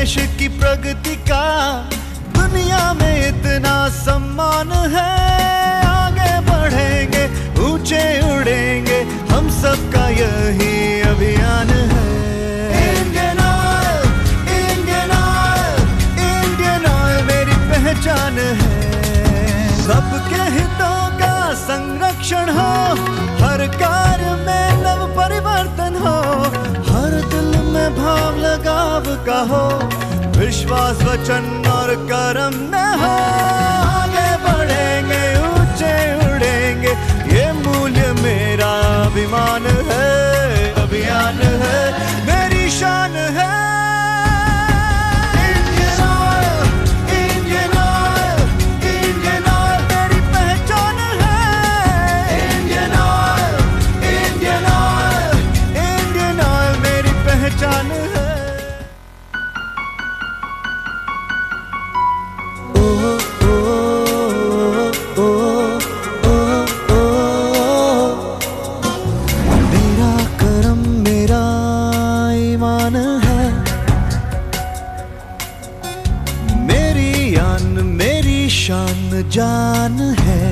देश की प्रगति का दुनिया में इतना सम्मान है। आगे बढ़ेंगे, ऊंचे उड़ेंगे, हम सबका यही अभियान है। Indian oil, Indian oil, Indian oil मेरी पहचान है। सबके हितों का संरक्षण हो, हर कार्य में नव परिवर्तन हो, हर दिल में भाव लगाव का हो, विश्वास वचन और कर्म में हो। आगे बढ़ेंगे, ऊंचे उड़ेंगे, ये मूल्य मेरा अभिमान है, अभियान है, मेरी शान है। शान जान है।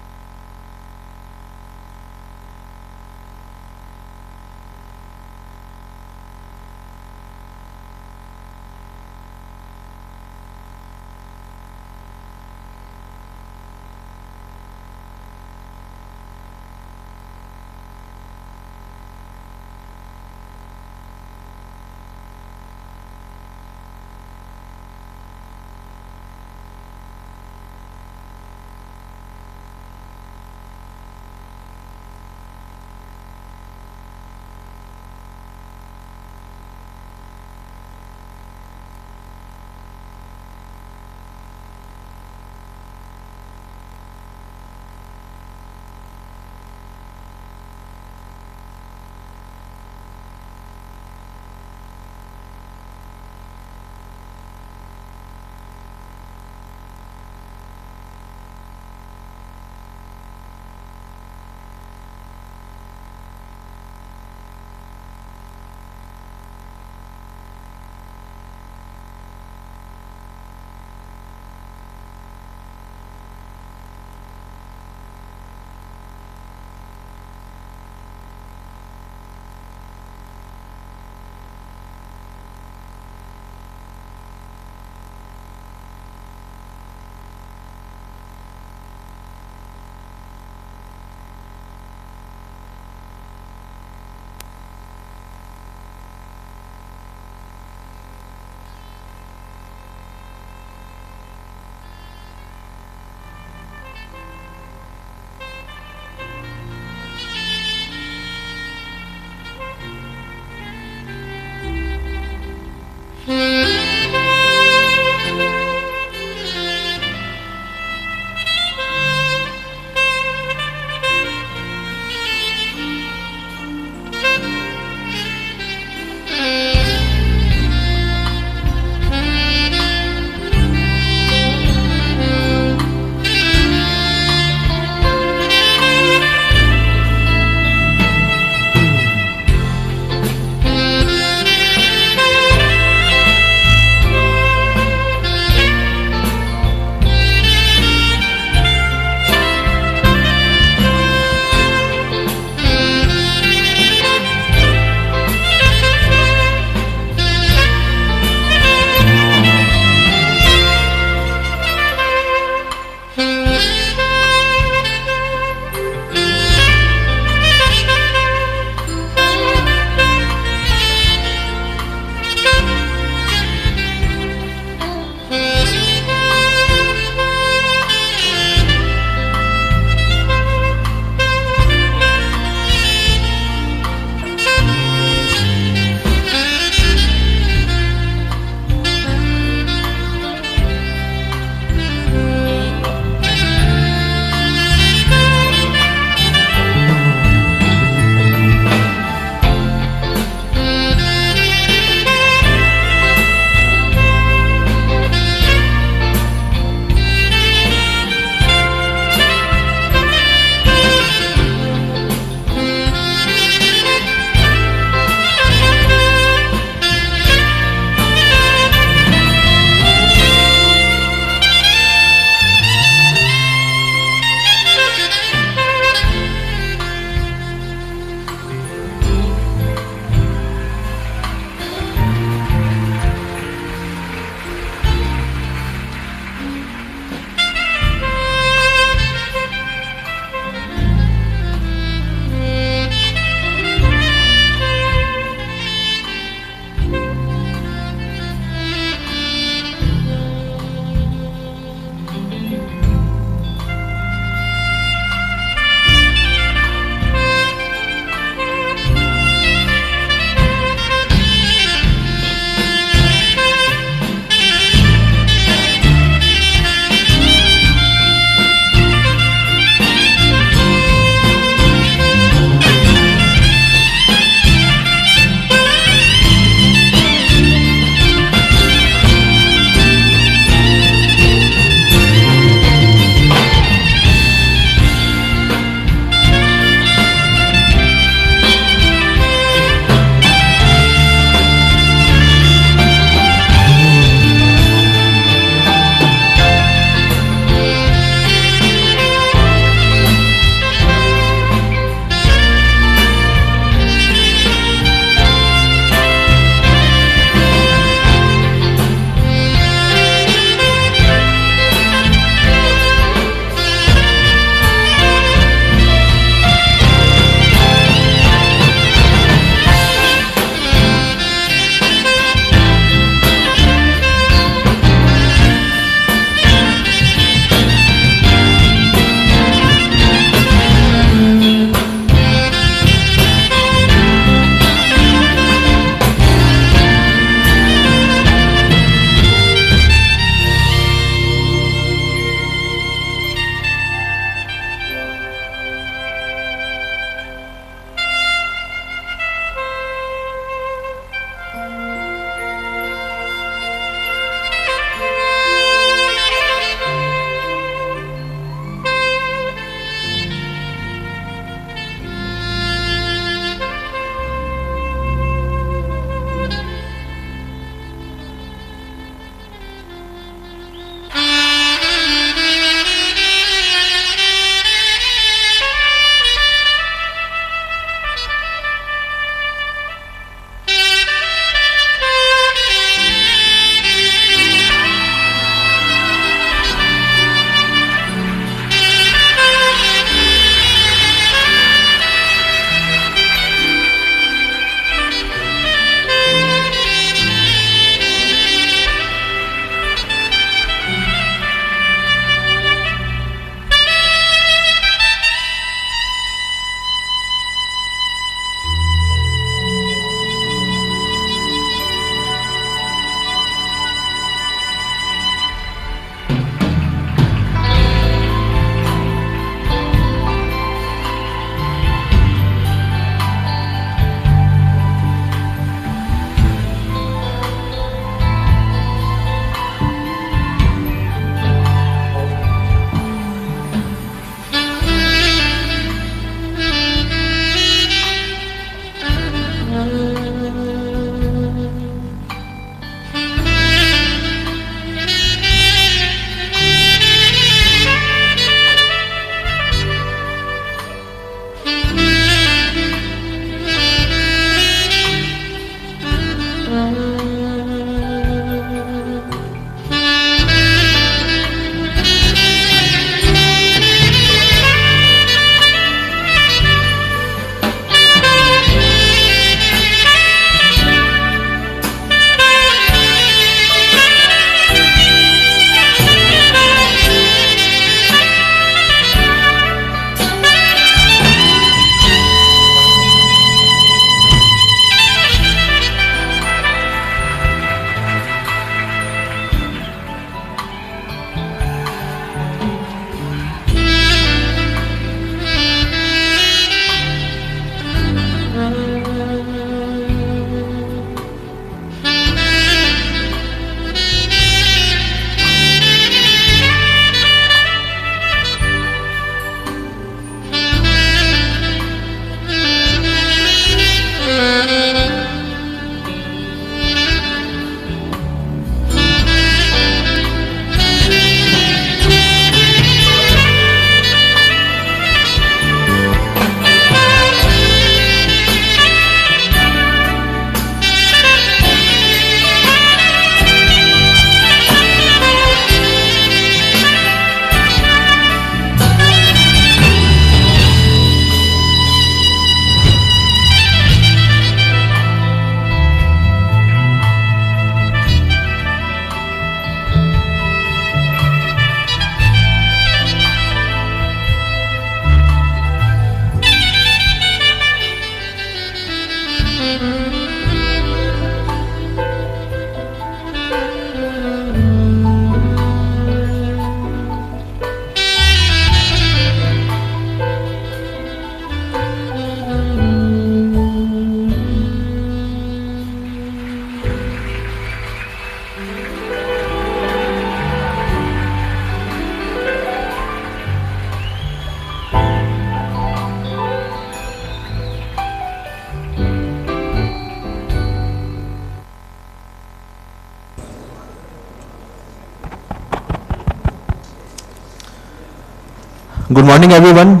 Good morning, everyone.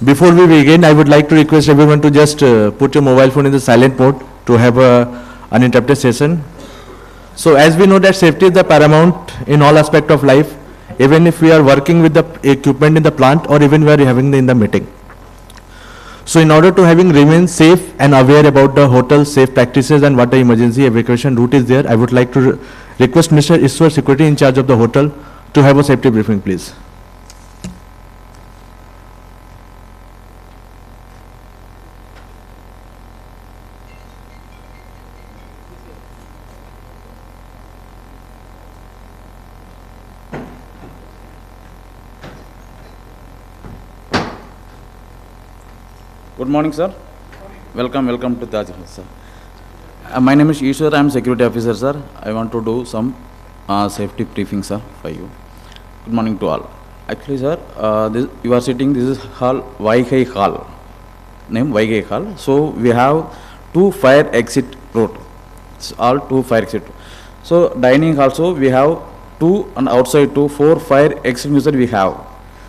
Before we begin, I would like to request everyone to just put your mobile phone in the silent mode to have a uninterrupted session. So as we know that safety is the paramount in all aspect of life, even if we are working with the equipment in the plant or even we are having in the meeting. So in order to having remain safe and aware about the hotel safe practices and what the emergency evacuation route is there, I would like to request Mr. Iswar, security in charge of the hotel, to have a safety briefing, please. Good morning, sir. Welcome to Taj Mahal, sir. My name is Ishwar. I am security officer, sir. I want to do some safety briefing, sir, for you. Good morning to all. Actually, sir, you are sitting. This is hall Vaigai Hall. Name Vaigai Hall. So we have 2 fire exit route. It's all 2 fire exit. So dining also we have 2 and outside 2, 4 fire extinguisher we have.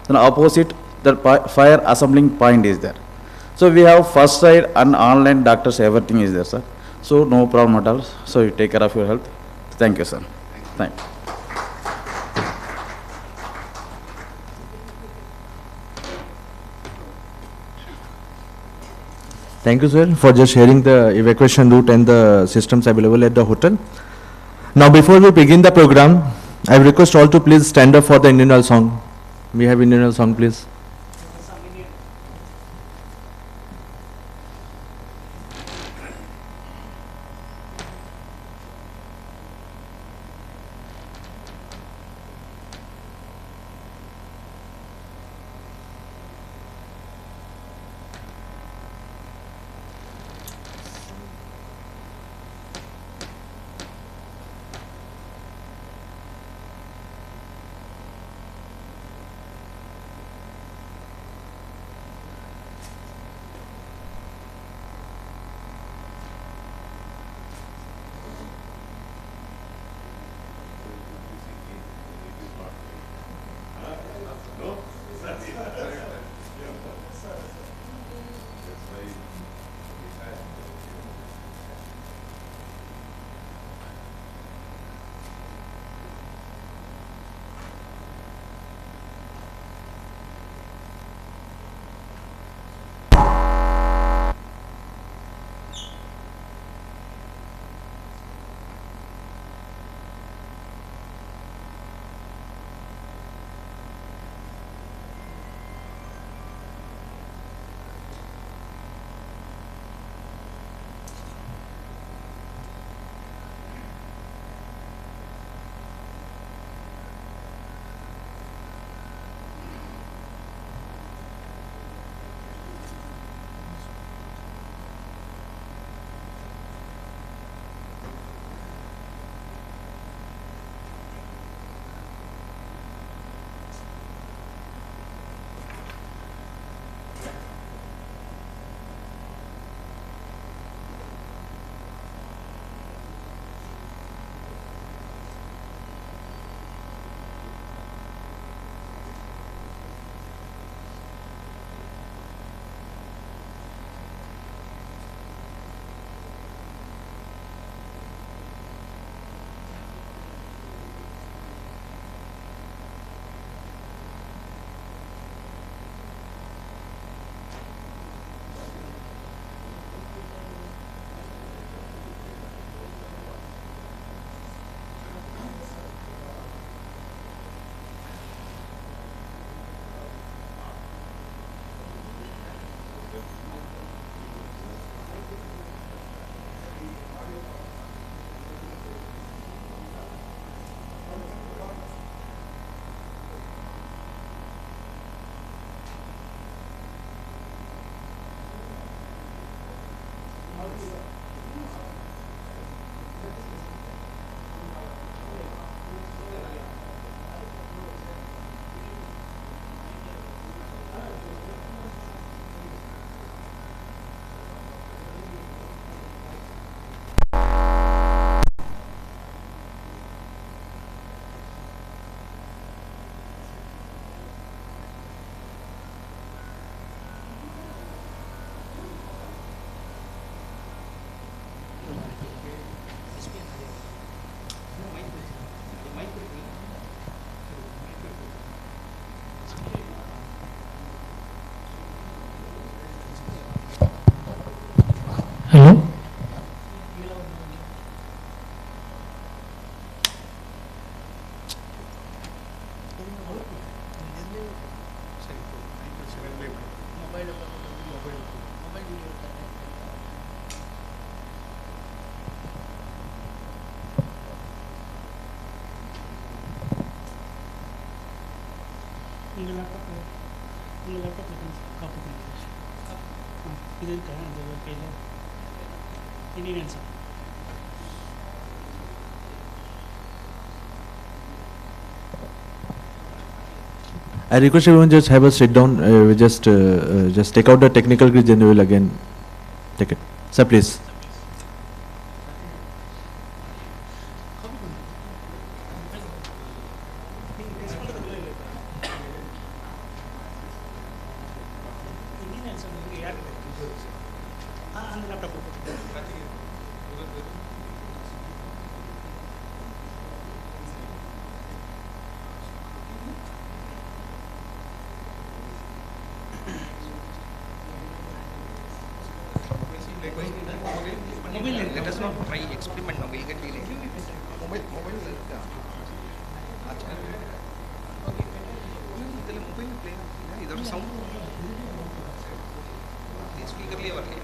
Then opposite the fire assembling point is there. So we have first side and online doctors, everything is there, sir. So no problem at all. So you take care of your health. Thank you, sir. Thank you. Thank you, sir, for just sharing the evacuation route and the systems available at the hotel. Now, before we begin the program, I request all to please stand up for the Indian National song. We have Indian National song, please. I request everyone just have a sit down. We just take out the technical glitch, then we will again take it. Sir, please. Let us not try experiment now. We'll get delay. Mobile. अच्छा. Okay. इधर mobile play. इधर sound. Speaker लिया वाले.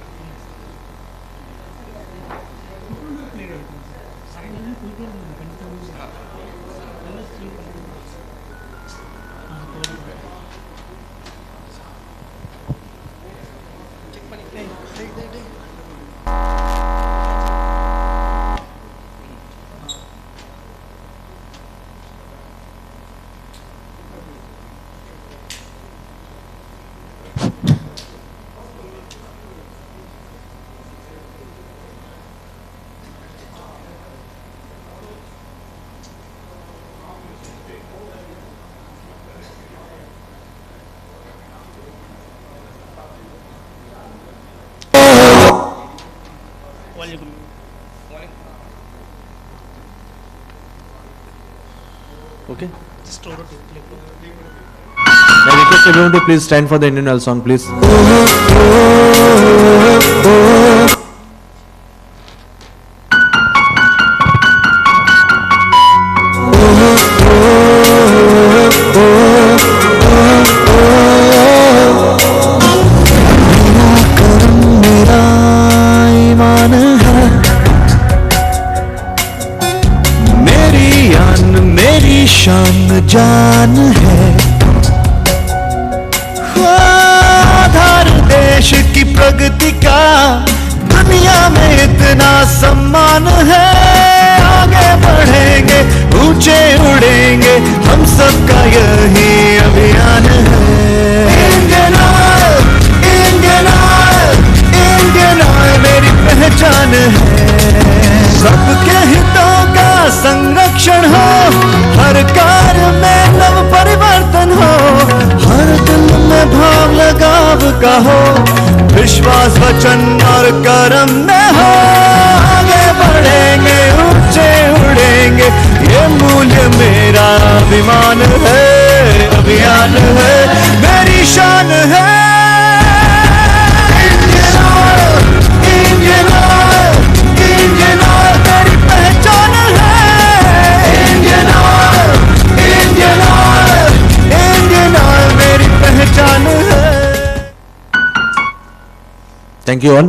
Okay. I request everyone to please stand for the Indian Oil song, please. शान जान है आधार देश की प्रगति का दुनिया में इतना सम्मान है आगे बढ़ेंगे ऊंचे उड़ेंगे हम सबका यही अभियान है Indian oil Indian oil Indian oil मेरी पहचान है सबके हितों का संरक्षण हो हर कार्य में नव परिवर्तन हो हर दिल में भाव लगाव का हो विश्वास वचन और कर्म में हो आगे बढ़ेंगे ऊंचे उड़ेंगे ये मूल्य मेरा अभिमान है अभियान है मेरी शान है Indian oil Indian oil Indian oil मेरी पहचान है Indian oil Indian oil Indian oil मेरी पहचान है Thank you all.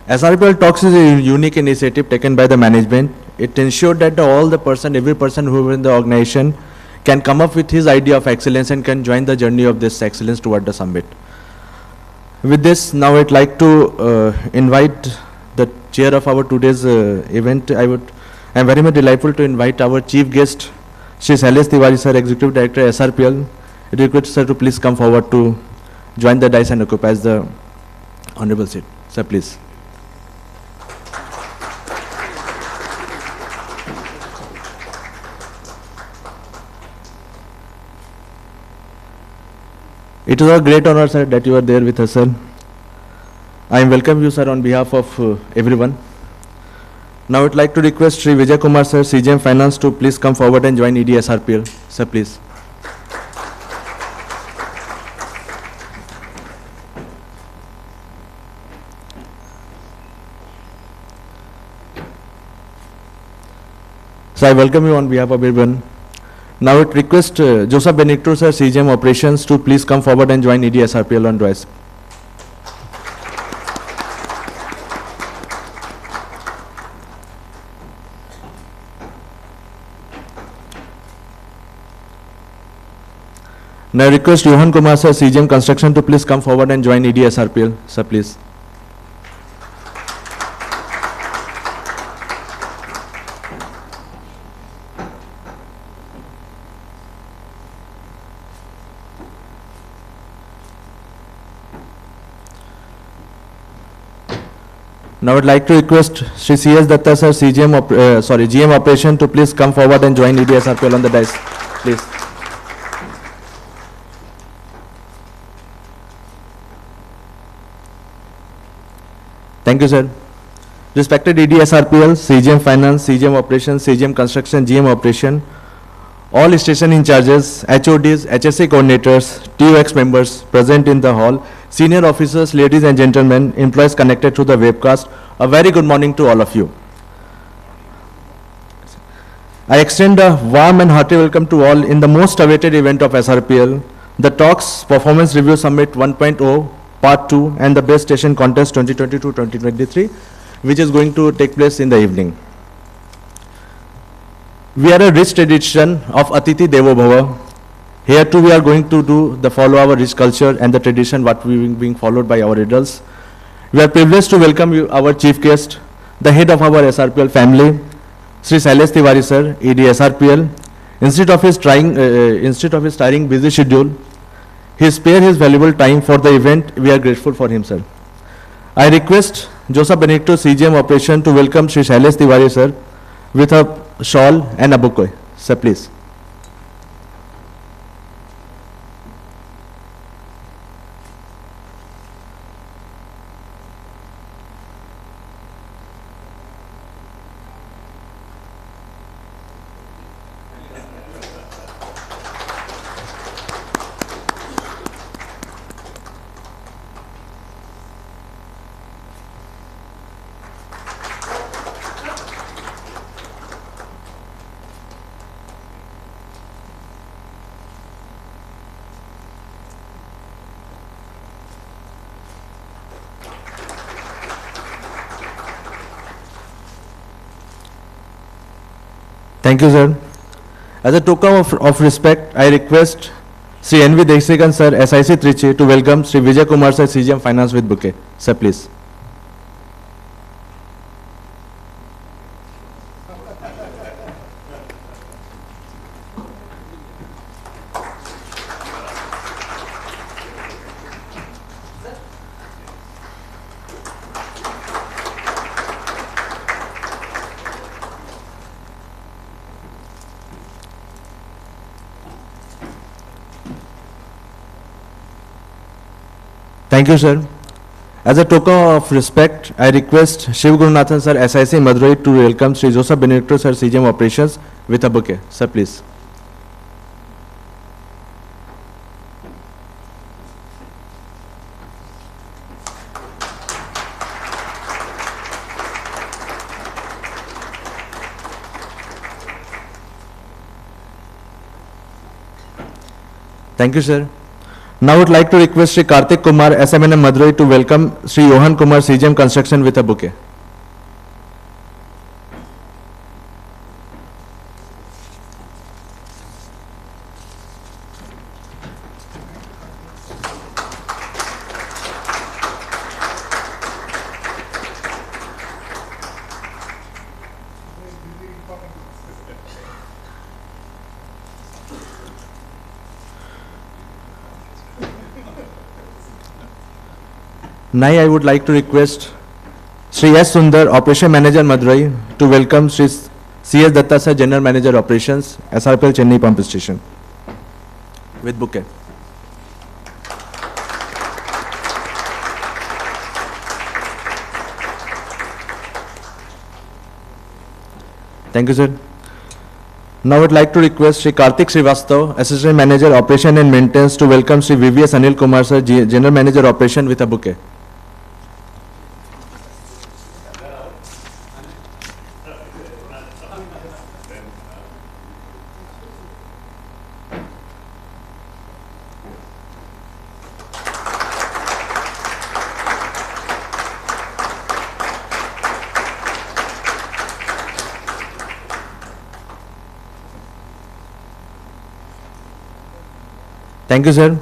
Srpl Tox is a unique initiative taken by the management. It ensured that every person who is in the organization can come up with his idea of excellence and can join the journey of this excellence toward the summit. With this, now I'd like to invite the chair of our today's event. I'm very much delightful to invite our chief guest, Shri Shailesh Tiwari sir, Executive Director SRPL. I request sir to please come forward to join the dais and occupy the honorable seat. Sir, please. It is a great honor, sir, that you are there with us, sir. I welcome you, sir, on behalf of everyone. Now I would like to request Shri Vijay Kumar, sir, CGM Finance, to please come forward and join EDSRPL. Sir, please. So I welcome you on behalf of everyone Now it request Joseph Benedicto, sir, CGM Operations, to please come forward and join ED SRPL on dais. Now I request Johan Kumar, sir, CGM Construction, to please come forward and join ED SRPL. Sir, please. Now I would like to request Shri C.S. Datta, sir, GM Operation, to please come forward and join ED SRPL on the dais, please. Thank you, sir. Respected ED SRPL, CGM Finance, CGM Operations, CGM Construction, GM Operation, all station in charges, HODs, HSA coordinators, TUX members present in the hall, senior officers, ladies and gentlemen, employees connected to the webcast, a very good morning to all of you. I extend a warm and hearty welcome to all in the most awaited event of SRPL, the Tox Performance Review Summit 1.0, Part 2, and the Best Station Contest 2022-2023, which is going to take place in the evening. We are a rich tradition of Atiti Devo Bhava. Here too we are going to do the follow our rich culture and the tradition what we being followed by our adults. We are privileged to welcome you, our chief guest, the head of our SRPL family, Sri Sailesh Tiwari sir, ED SRPL. Instead of his tiring busy schedule, he spared his valuable time for the event. We are grateful for him, sir. I request Joseph Benedicto, CGM Operation, to welcome Sri Sailesh Tiwari sir with a shawl and a bouquet. Sir, please. Thank you, sir. As a token of respect, I request Sri N.V. Deksikan, sir, SIC Trichy, to welcome Sri Vijay Kumar, sir, CGM Finance, with bouquet. Sir, please. Thank you, sir. As a token of respect, I request Shiv Gurunathan, sir, SIC Madurai, to welcome Sri Joseph Benedicto, sir, CGM Operations, with a bouquet. Sir, please. Thank you, sir. Now I would like to request Sri Karthik Kumar, SMNM Madurai, to welcome Sri Johan Kumar, CGM Construction, with a bouquet. Now I would like to request Sri S. Sundar, Operation Manager Madurai, to welcome Sri C.S. Datta, sir, General Manager Operations, SRPL Chennai Pump Station, with bouquet. Thank you, sir. Now I would like to request Sri Karthik Srivastav, Assistant Manager Operation and Maintenance, to welcome Sri VVS Anil Kumar, sir, General Manager Operation, with a bouquet. Thank you, sir.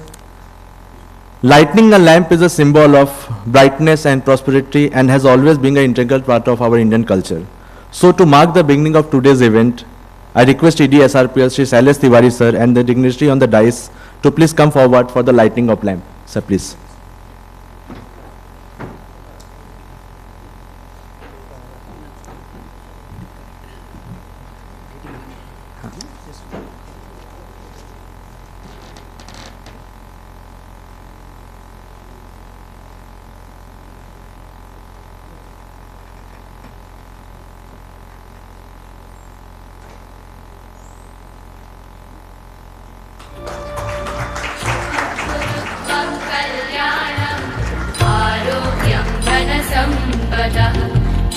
Lighting a lamp is a symbol of brightness and prosperity and has always been an integral part of our Indian culture. So to mark the beginning of today's event, I request ED SRPL Shri Sailesh Tiwari sir and the dignitary on the dais to please come forward for the lighting of lamp. Sir, please.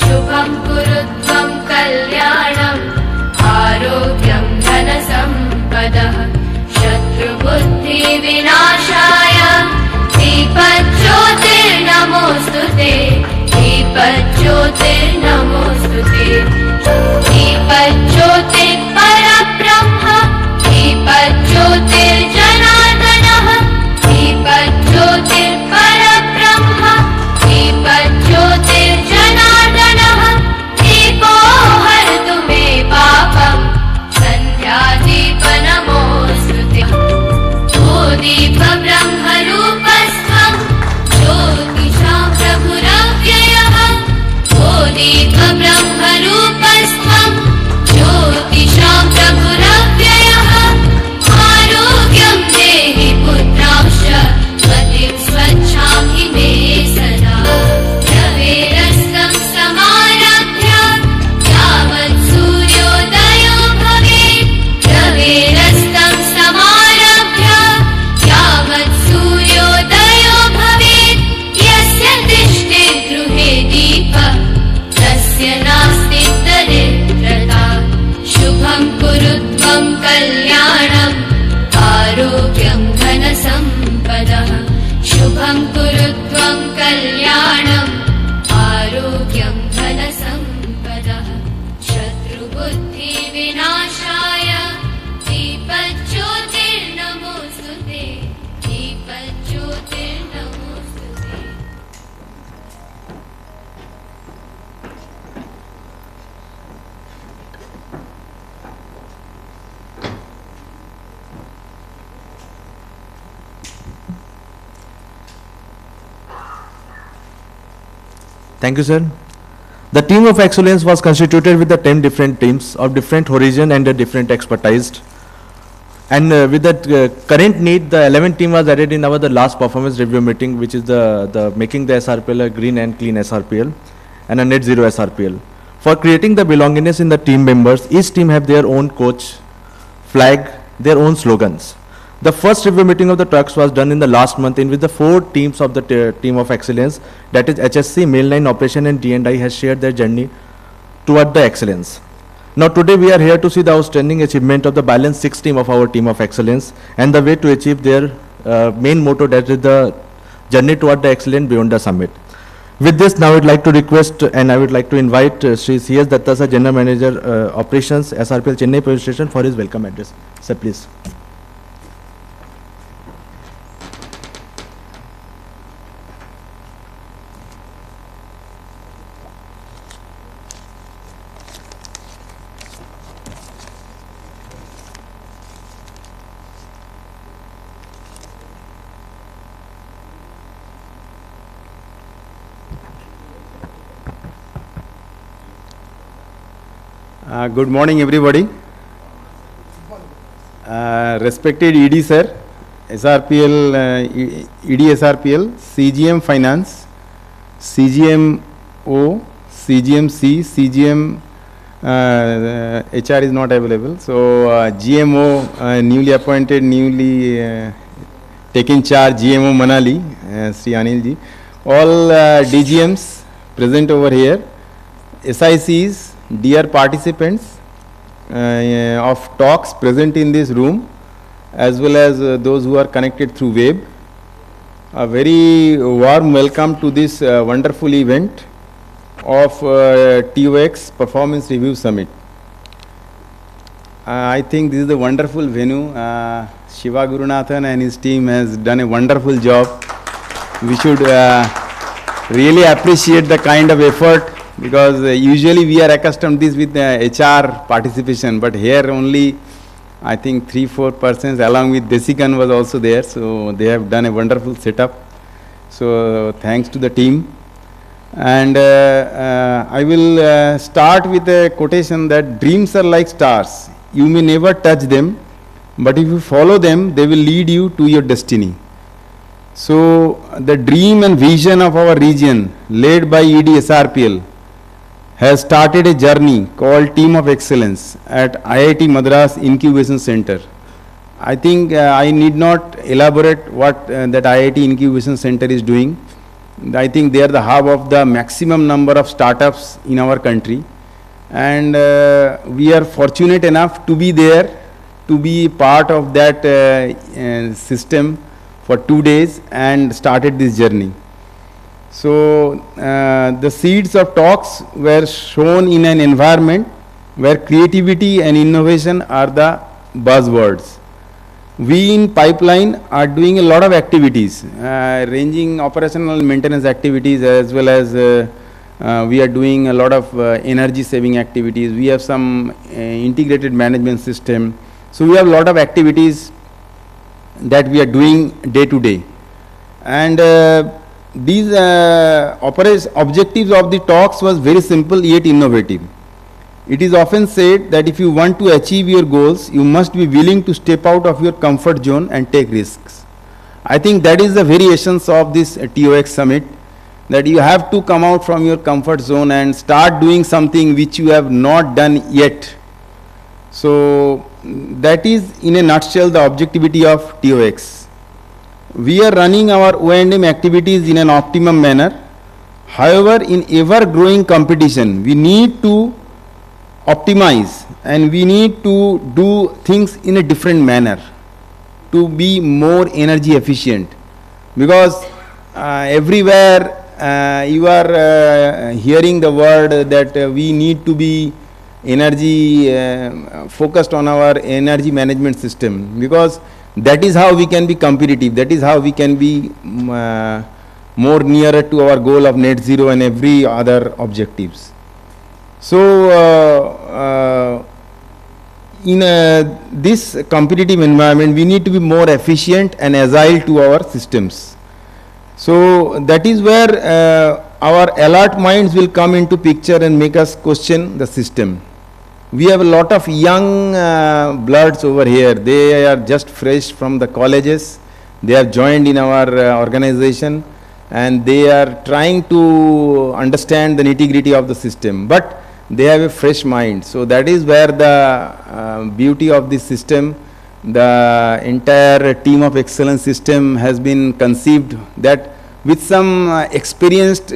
शुभं कुरु त्वं कल्याणम् आरोग्यं धनसम्पदः शत्रुबुद्धिविनाशाय दीपज्योतिर्नमोऽस्तु ते दीपज्योतिर्नमोऽस्तु ते दीपज्योतिर्परब्रह्म दीपज्योतिर्जनार्दनः दीपज्योतिर्परब्रह्म दीपज्योतिर्जनार्दनः दीपो हरतु मे पापम् सन्ध्यादीपनमोऽस्तु ते ओ दीपब्रह्मरूपस्त्वं ज्योतिषां प्रभुरव्ययः ओ दीपब्रह्मरूपस्त्वं ज्योतिषां प्रभुरव्ययः आरोग्यं देहि पुत्रांश मतिं स्वच्छां हि मे सदा रवेरस्तं समारभ्य यावत् सूर्योदयो भवेत् रवेरस्तं समारभ्य यावत् सूर्योदयो भवेत् यस्य तिष्ठेत् गृहे दीपः तस्य नास्ति दरिद्रता शुभं कुरु त्वं कल्याणम् आरोग्यं धनसम्पदः शुभं कुरु त्वं कल्याणम् आरोग्यं धनसम्पदः शत्रुबुद्धिविनाशाय दीपज्योतिर्नमोऽस्तु ते दीपज्योतिर्नमोऽस्तु ते Thank you, sir. The team of excellence was constituted with the 10 different teams of different origin and different expertise. And with that current need, the 11th team was added in our the last performance review meeting, which is the making the SRPL a green and clean SRPL and a net zero SRPL. For creating the belongingness in the team members, each team have their own coach, flag, their own slogans. The first review meeting of the trucks was done in the last month in which the 4 teams of the team of excellence, that is HSC, Mainline Operation and D&I has shared their journey toward the excellence. Now today we are here to see the outstanding achievement of the balanced 6 team of our team of excellence and the way to achieve their main motto, that is the journey toward the excellence beyond the summit. With this, now I would like to request and I would like to invite Sri C.S. Datta sir, General Manager Operations, SRPL Chennai Police Station, for his welcome address. Sir, please. Good morning, everybody. Respected ED sir, SRPL, ED SRPL, CGM Finance, CGMO, CGMC, CGM HR is not available. So GMO, newly appointed, newly taken charge, GMO Manali, Sri Anil ji. All DGMs present over here, SICs, dear participants of talks present in this room, as well as those who are connected through web, a very warm welcome to this wonderful event of TOX Performance Review Summit. I think this is a wonderful venue. Shiva Gurunathan and his team has done a wonderful job. We should really appreciate the kind of effort, because usually we are accustomed this with HR participation, but here only I think 3-4 persons along with Desikan was also there, so they have done a wonderful setup. So thanks to the team. And I will start with a quotation that dreams are like stars. You may never touch them, but if you follow them, they will lead you to your destiny. So the dream and vision of our region, led by ED Srpl, has started a journey called Team of Excellence at IIT Madras Incubation Center. I think I need not elaborate what that IIT Incubation Center is doing. I think they are the hub of the maximum number of startups in our country. And we are fortunate enough to be there, to be part of that system for 2 days and started this journey. So the seeds of talks were shown in an environment where creativity and innovation are the buzzwords. We in Pipeline are doing a lot of activities, ranging operational maintenance activities, as well as we are doing a lot of energy saving activities. We have some integrated management system. So we have a lot of activities that we are doing day to day. And these objectives of the talks was very simple yet innovative. It is often said that if you want to achieve your goals, you must be willing to step out of your comfort zone and take risks. I think that is the very essence of this TOX summit, that you have to come out from your comfort zone and start doing something which you have not done yet. So that is in a nutshell the objectivity of TOX. We are running our O&M activities in an optimum manner. However, in ever growing competition, we need to optimize and we need to do things in a different manner to be more energy efficient, because everywhere you are hearing the word that we need to be energy focused on our energy management system, because that is how we can be competitive, that is how we can be more nearer to our goal of net zero and every other objectives. So in this competitive environment, we need to be more efficient and agile to our systems. So that is where our alert minds will come into picture and make us question the system. We have a lot of young bloods over here. They are just fresh from the colleges. They have joined in our organization and they are trying to understand the nitty-gritty of the system. But they have a fresh mind. So that is where the beauty of this system, the entire team of excellence system has been conceived, that with some experienced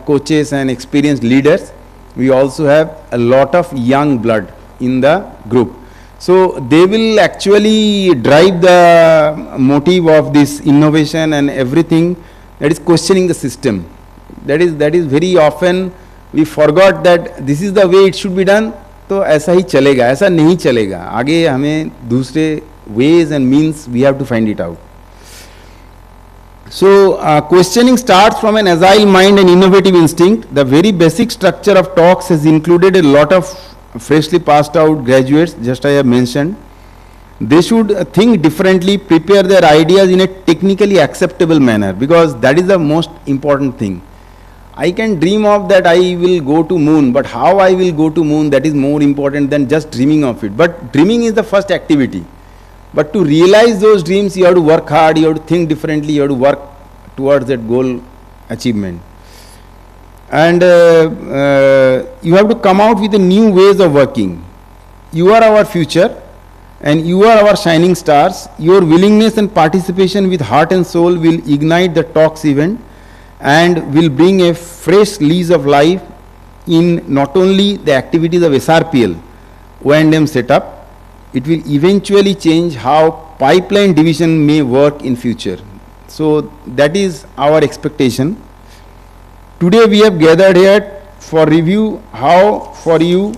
coaches and experienced leaders, we also have a lot of young blood in the group. So they will actually drive the motive of this innovation and everything, that is questioning the system. That is very often we forgot that this is the way it should be done, तो ऐसा ही चलेगा, ऐसा नहीं चलेगा, आगे हमें दूसरे ways and means we have to find it out. So questioning starts from an agile mind and innovative instinct. The very basic structure of talks has included a lot of freshly passed out graduates, just I have mentioned. They should think differently, prepare their ideas in a technically acceptable manner, because that is the most important thing. I can dream of that I will go to moon, but how I will go to moon, that is more important than just dreaming of it. But dreaming is the first activity. But to realize those dreams, you have to work hard, you have to think differently, you have to work towards that goal achievement. And you have to come out with the new ways of working. You are our future and you are our shining stars. Your willingness and participation with heart and soul will ignite the talks event and will bring a fresh lease of life in not only the activities of SRPL, O&M setup, it will eventually change how pipeline division may work in future. So that is our expectation. Today we have gathered here for review how for you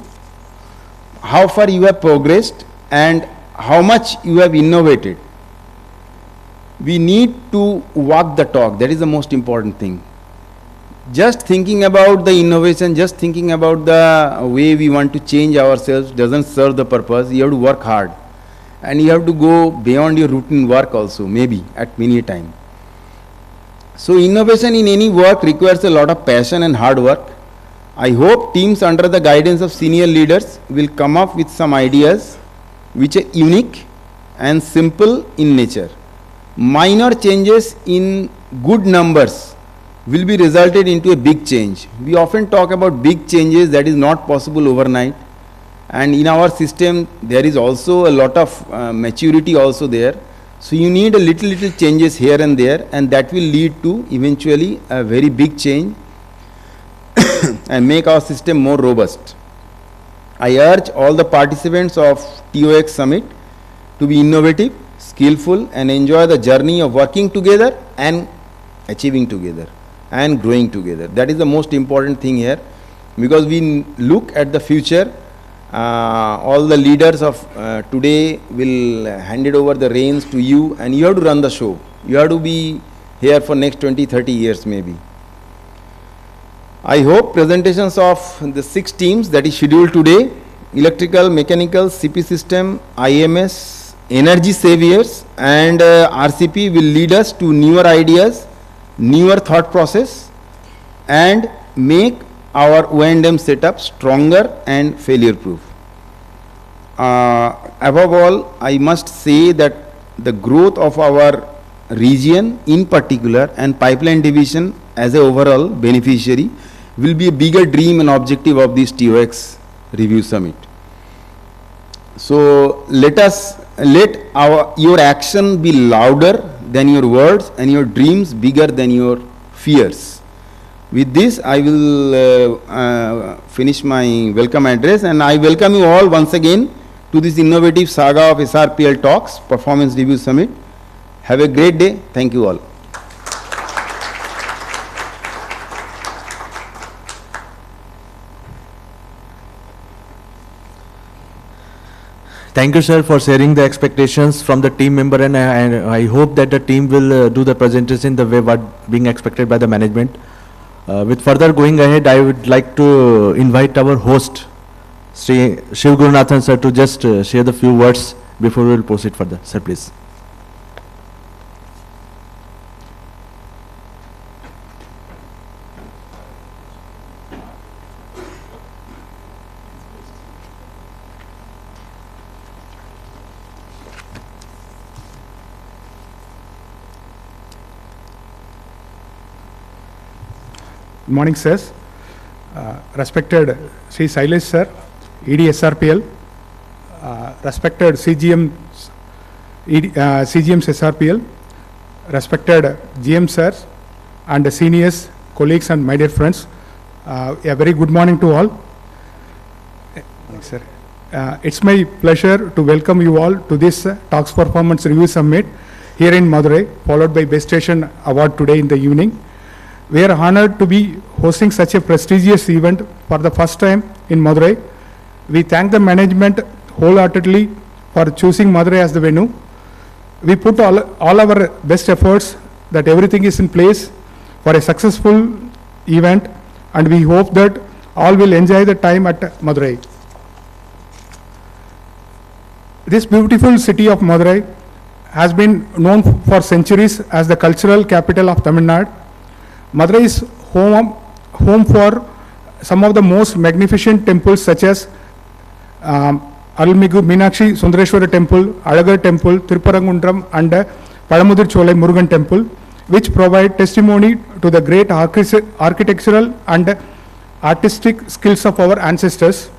how far you have progressed and how much you have innovated. We need to walk the talk. That is the most important thing. Just thinking about the innovation, just thinking about the way we want to change ourselves doesn't serve the purpose. You have to work hard. And you have to go beyond your routine work also, maybe at many a time. So innovation in any work requires a lot of passion and hard work. I hope teams under the guidance of senior leaders will come up with some ideas which are unique and simple in nature. Minor changes in good numbers will be resulted into a big change. We often talk about big changes that is not possible overnight. And in our system, there is also a lot of maturity also there. So you need a little changes here and there, and that will lead to eventually a very big change and make our system more robust. I urge all the participants of TOX Summit to be innovative, skillful, and enjoy the journey of working together and achieving together and growing together. That is the most important thing here, because we look at the future. All the leaders of today will hand it over the reins to you, and you have to run the show. You have to be here for next 20-30 years maybe. I hope presentations of the 6 teams that is scheduled today: electrical, mechanical, CP system, IMS, energy saviors, and RCP will lead us to newer ideas, newer thought process, and make our O&M setup stronger and failure proof. Above all, I must say that the growth of our region in particular and pipeline division as a overall beneficiary will be a bigger dream and objective of this TOX Review Summit. So let your action be louder than your words and your dreams bigger than your fears. With this, I will finish my welcome address, and I welcome you all once again to this innovative saga of Srpl Tox Performance Review Summit. Have a great day. Thank you all. Thank you, sir, for sharing the expectations from the team member, and I hope that the team will do the presentation the way what being expected by the management. With further going ahead, I would like to invite our host, Sri Shiv Gurunathan sir, to just share the few words before we will proceed further. Sir, please. Good morning, sirs. Respected Sri Sailesh sir, ED SRPL, respected CGMs SRPL, respected GM sirs and seniors, colleagues and my dear friends, a very good morning to all. Thanks, sir. It's my pleasure to welcome you all to this Talks Performance Review Summit here in Madurai, followed by Best Station Award today in the evening. We are honored to be hosting such a prestigious event for the first time in Madurai. We thank the management wholeheartedly for choosing Madurai as the venue. We put all our best efforts that everything is in place for a successful event, and we hope that all will enjoy the time at Madurai. This beautiful city of Madurai has been known for centuries as the cultural capital of Tamil Nadu. Madurai is home for some of the most magnificent temples such as Arulmigu Meenakshi Sundareshwara Temple, Alagar Temple, Tirupparangundram and Palamudir Cholai Murugan Temple, which provide testimony to the great architectural and artistic skills of our ancestors.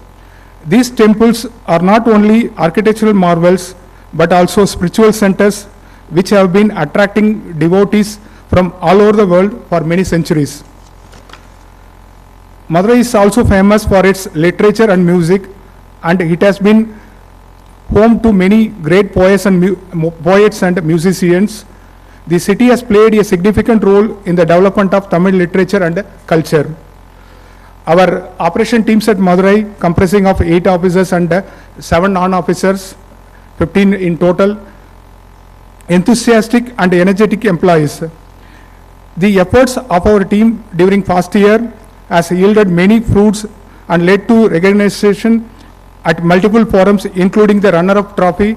These temples are not only architectural marvels but also spiritual centers which have been attracting devotees from all over the world for many centuries. Madurai is also famous for its literature and music, and it has been home to many great poets and musicians. The city has played a significant role in the development of Tamil literature and culture. Our operation teams at Madurai, comprising of 8 officers and 7 non-officers, 15 in total, enthusiastic and energetic employees. The efforts of our team during past year has yielded many fruits and led to recognition at multiple forums, including the runner-up trophy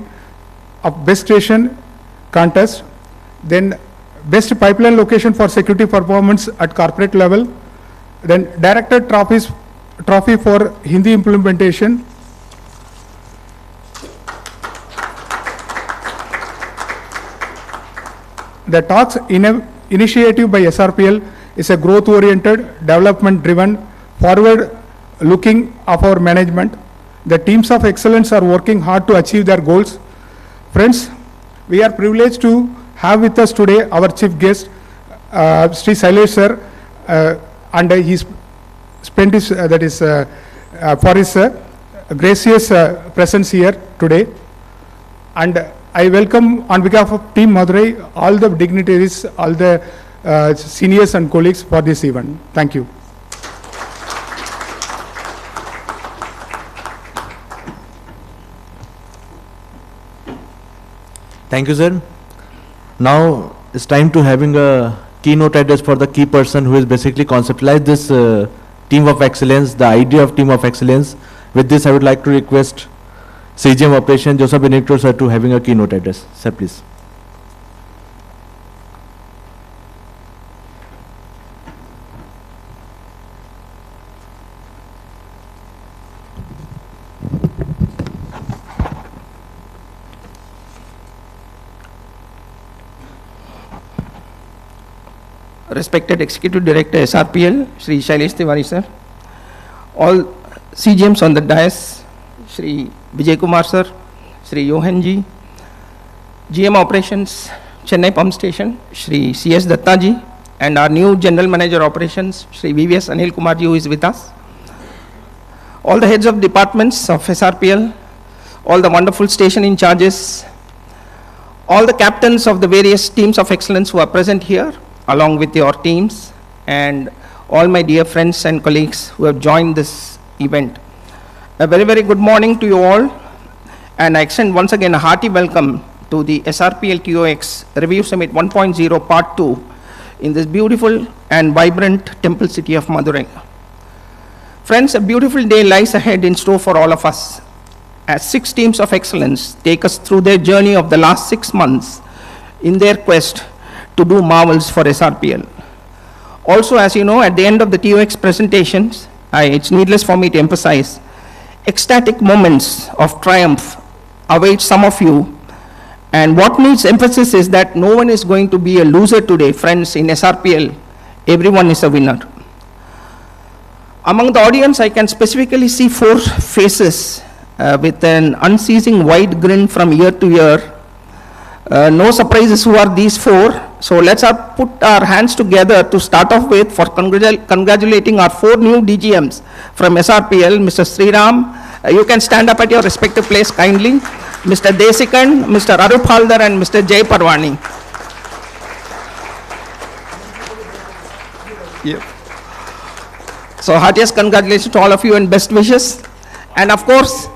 of Best Station contest, then Best Pipeline Location for Security Performance at corporate level, then Director Trophy for Hindi implementation, the Talks initiative by SRPL is a growth-oriented, development-driven, forward-looking of our management. The teams of excellence are working hard to achieve their goals. Friends, we are privileged to have with us today our chief guest, Sri Sailesh sir, and he spent his, for his gracious presence here today. And I welcome on behalf of Team Madurai all the dignitaries, all the seniors and colleagues for this event. Thank you. Thank you, sir. Now it's time to having a keynote address for the key person who is basically conceptualized this team of excellence, the idea of team of excellence. With this, I would like to request CGM Operation Joseph Benedicto sir to having a keynote address. Sir, please. Respected Executive Director SRPL, Shri Shailesh Tiwari sir, all CGMs on the dais, Shri Vijay Kumar sir, Shri Johan ji, GM Operations, Chennai Pump Station, Shri CS Datta ji, and our new General Manager Operations, Shri VVS Anil Kumar ji, who is with us, all the heads of departments of SRPL, all the wonderful station in charges, all the captains of the various teams of excellence who are present here, along with your teams, and all my dear friends and colleagues who have joined this event. A very, very good morning to you all, and I extend once again a hearty welcome to the SRPL TOX Review Summit 1.0 Part 2 in this beautiful and vibrant temple city of Madurai. Friends, a beautiful day lies ahead in store for all of us, as 6 teams of excellence take us through their journey of the last 6 months in their quest to do marvels for SRPL. Also, as you know, at the end of the TOX presentations, it's needless for me to emphasize, ecstatic moments of triumph await some of you, and what needs emphasis is that no one is going to be a loser today, friends. In SRPL, everyone is a winner. Among the audience, I can specifically see 4 faces with an unceasing wide grin from ear to ear. No surprises who are these 4. So let's put our hands together to start off with for congratulating our 4 new DGMs from SRPL. Mr. Sriram, you can stand up at your respective place kindly. Mr. Desikan, Mr. Arup Haldar, and Mr. Jay Parwani. Yeah. So heartiest congratulations to all of you and best wishes. And of course,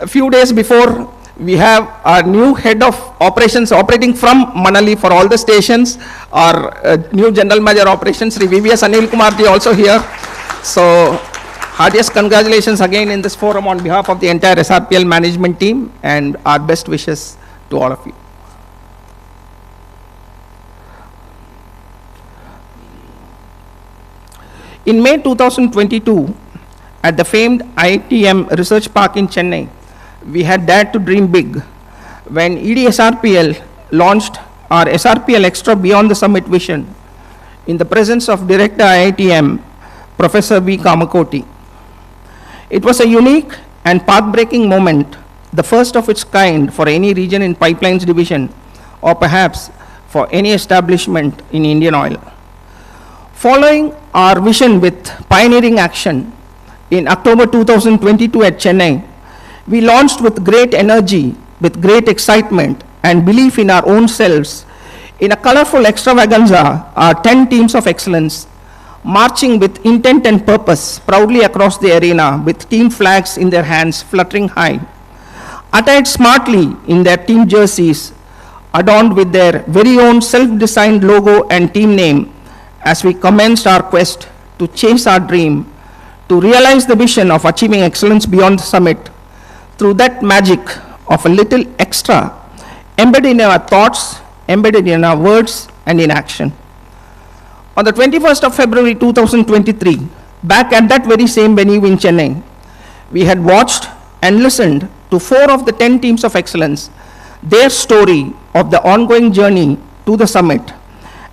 a few days before, we have our new head of operations operating from Manali for all the stations, our new general manager operations, Sri VVS Anil Kumar ji, also here. So heartiest congratulations again in this forum on behalf of the entire SRPL management team, and our best wishes to all of you. In May 2022, at the famed IITM Research Park in Chennai, we had dared to dream big when EDSRPL launched our SRPL Extra Beyond the Summit vision in the presence of Director IITM, Professor V. Kamakoti. It was a unique and path-breaking moment, the first of its kind for any region in pipelines division, or perhaps for any establishment in Indian Oil. Following our vision with pioneering action, in October 2022 at Chennai, we launched with great energy, with great excitement and belief in our own selves, In a colorful extravaganza are 10 teams of excellence marching with intent and purpose proudly across the arena with team flags in their hands fluttering high. Attired smartly in their team jerseys, adorned with their very own self-designed logo and team name, as we commenced our quest to chase our dream, to realize the vision of achieving excellence beyond the summit, through that magic of a little extra, embedded in our thoughts, embedded in our words, and in action. On the 21st of February 2023, back at that very same venue in Chennai, we had watched and listened to 4 of the 10 teams of excellence, their story of the ongoing journey to the summit.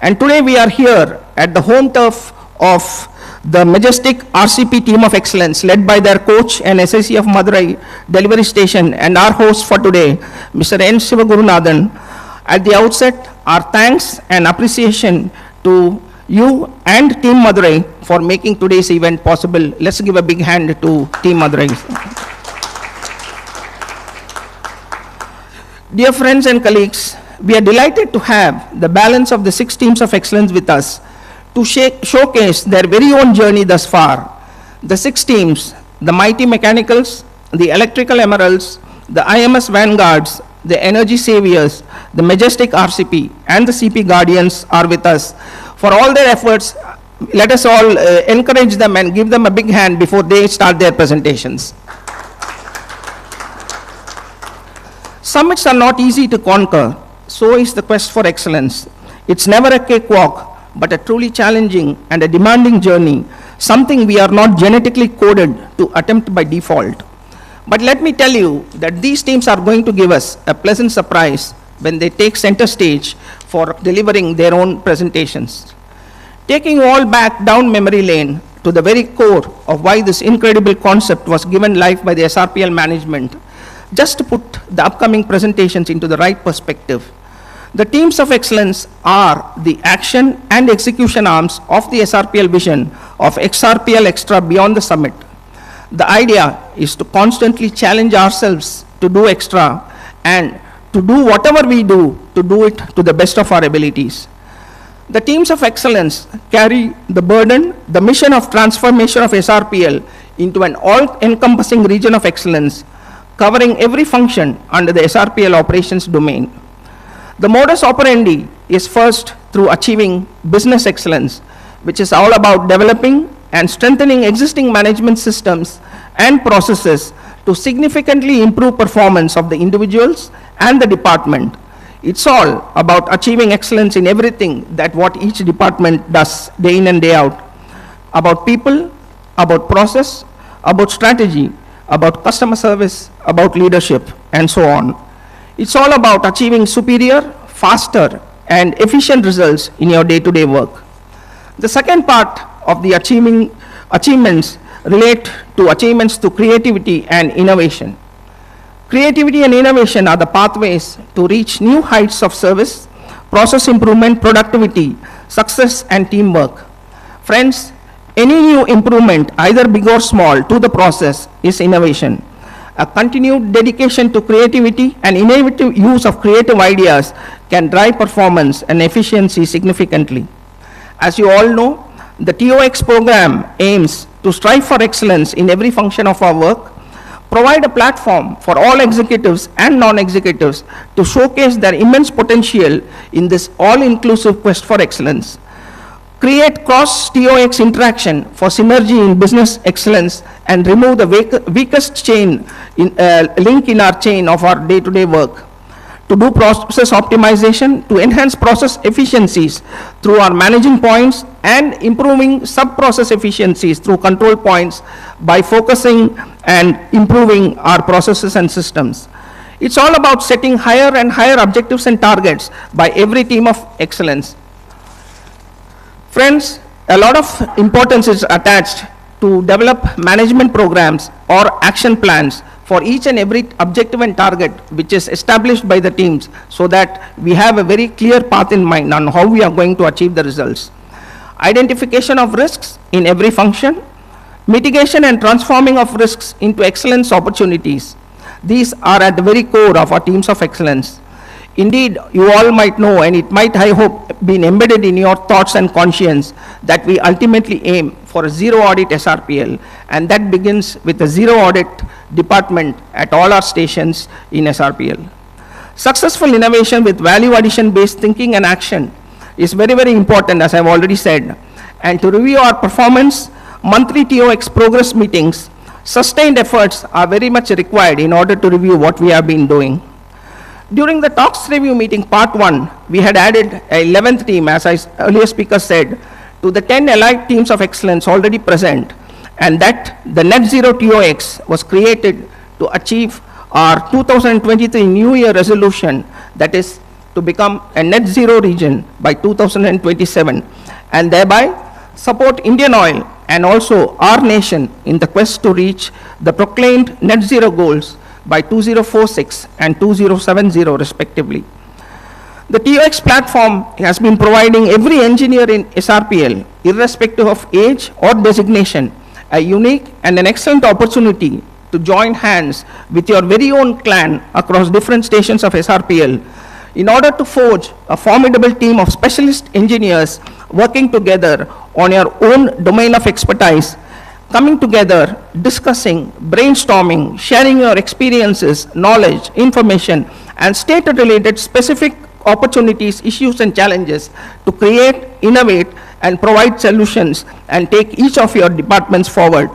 And today we are here at the home turf of the majestic RCP team of excellence led by their coach and SIC of Madurai delivery station and our host for today, Mr. N. Sivagurunathan. At the outset, our thanks and appreciation to you and Team Madurai for making today's event possible. Let's give a big hand to Team Madurai. Dear friends and colleagues, we are delighted to have the balance of the 6 teams of excellence with us to showcase their very own journey thus far. The 6 teams, the Mighty Mechanicals, the Electrical Emeralds, the IMS Vanguards, the Energy Saviors, the Majestic RCP, and the CP Guardians are with us. For all their efforts, let us all encourage them and give them a big hand before they start their presentations. Summits are not easy to conquer, so is the quest for excellence. It's never a cakewalk, but a truly challenging and a demanding journey, something we are not genetically coded to attempt by default. But let me tell you that these teams are going to give us a pleasant surprise when they take center stage for delivering their own presentations. Taking you all back down memory lane to the very core of why this incredible concept was given life by the SRPL management, just to put the upcoming presentations into the right perspective. The teams of excellence are the action and execution arms of the SRPL vision of XRPL Extra beyond the summit. The idea is to constantly challenge ourselves to do extra and to do whatever we do, to do it to the best of our abilities. The teams of excellence carry the burden, the mission of transformation of SRPL into an all-encompassing region of excellence, covering every function under the SRPL operations domain. The modus operandi is first through achieving business excellence, which is all about developing and strengthening existing management systems and processes to significantly improve performance of the individuals and the department. It's all about achieving excellence in everything that what each department does day in and day out. About people, about process, about strategy, about customer service, about leadership, and so on. It's all about achieving superior, faster, and efficient results in your day-to-day work. The second part of the achievements relate to achievements through creativity and innovation. Creativity and innovation are the pathways to reach new heights of service, process improvement, productivity, success, and teamwork. Friends, any new improvement, either big or small, to the process is innovation. A continued dedication to creativity and innovative use of creative ideas can drive performance and efficiency significantly. As you all know, the TOX program aims to strive for excellence in every function of our work, provide a platform for all executives and non-executives to showcase their immense potential in this all-inclusive quest for excellence, create cross-TOX interaction for synergy in business excellence, and remove the weakest link in our chain of our day-to-day work, to do process optimization, to enhance process efficiencies through our managing points, and improving sub-process efficiencies through control points by focusing and improving our processes and systems. It's all about setting higher and higher objectives and targets by every team of excellence. Friends, a lot of importance is attached to develop management programs or action plans for each and every objective and target which is established by the teams, so that we have a very clear path in mind on how we are going to achieve the results. Identification of risks in every function, mitigation and transforming of risks into excellence opportunities. These are at the very core of our teams of excellence. Indeed, you all might know, and it might, I hope, been embedded in your thoughts and conscience, that we ultimately aim for a zero audit SRPL, and that begins with a zero audit department at all our stations in SRPL. Successful innovation with value addition based thinking and action is very, very important, as I've already said. And to review our performance, monthly TOX progress meetings, sustained efforts are very much required in order to review what we have been doing. During the Talks review meeting part 1, we had added a 11th team, as earlier speaker said, to the 10 allied teams of excellence already present, and that the net zero TOX was created to achieve our 2023 New Year resolution, that is to become a net zero region by 2027, and thereby support Indian Oil and also our nation in the quest to reach the proclaimed net zero goals by 2046 and 2070 respectively. The TOX platform has been providing every engineer in SRPL, irrespective of age or designation, a unique and an excellent opportunity to join hands with your very own clan across different stations of SRPL in order to forge a formidable team of specialist engineers working together on your own domain of expertise, coming together, discussing, brainstorming, sharing your experiences, knowledge, information, and state-related specific opportunities, issues, and challenges to create, innovate, and provide solutions and take each of your departments forward.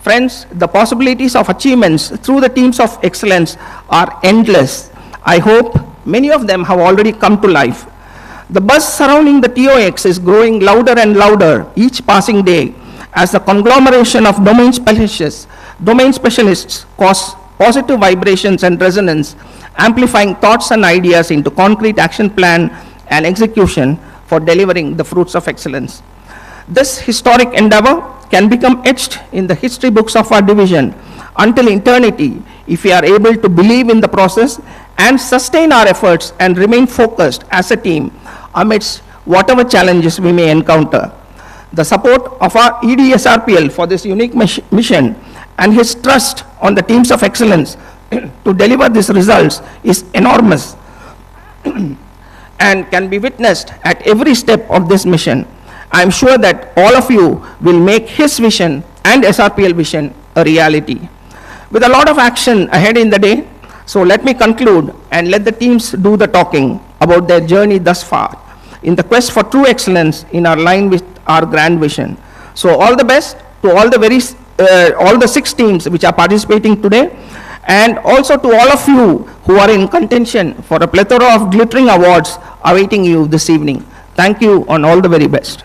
Friends, the possibilities of achievements through the teams of excellence are endless. I hope many of them have already come to life. The buzz surrounding the TOX is growing louder and louder each passing day, as the conglomeration of domain specialists cause positive vibrations and resonance, amplifying thoughts and ideas into concrete action plan and execution for delivering the fruits of excellence. This historic endeavor can become etched in the history books of our division until eternity if we are able to believe in the process and sustain our efforts and remain focused as a team amidst whatever challenges we may encounter. The support of our EDSRPL for this unique mission and his trust on the teams of excellence to deliver these results is enormous and can be witnessed at every step of this mission. I am sure that all of you will make his vision and SRPL vision a reality. With a lot of action ahead in the day, so let me conclude and let the teams do the talking about their journey thus far in the quest for true excellence in our line with our grand vision. So all the best to all the 6 teams which are participating today, and also to all of you who are in contention for a plethora of glittering awards awaiting you this evening. Thank you and all the very best.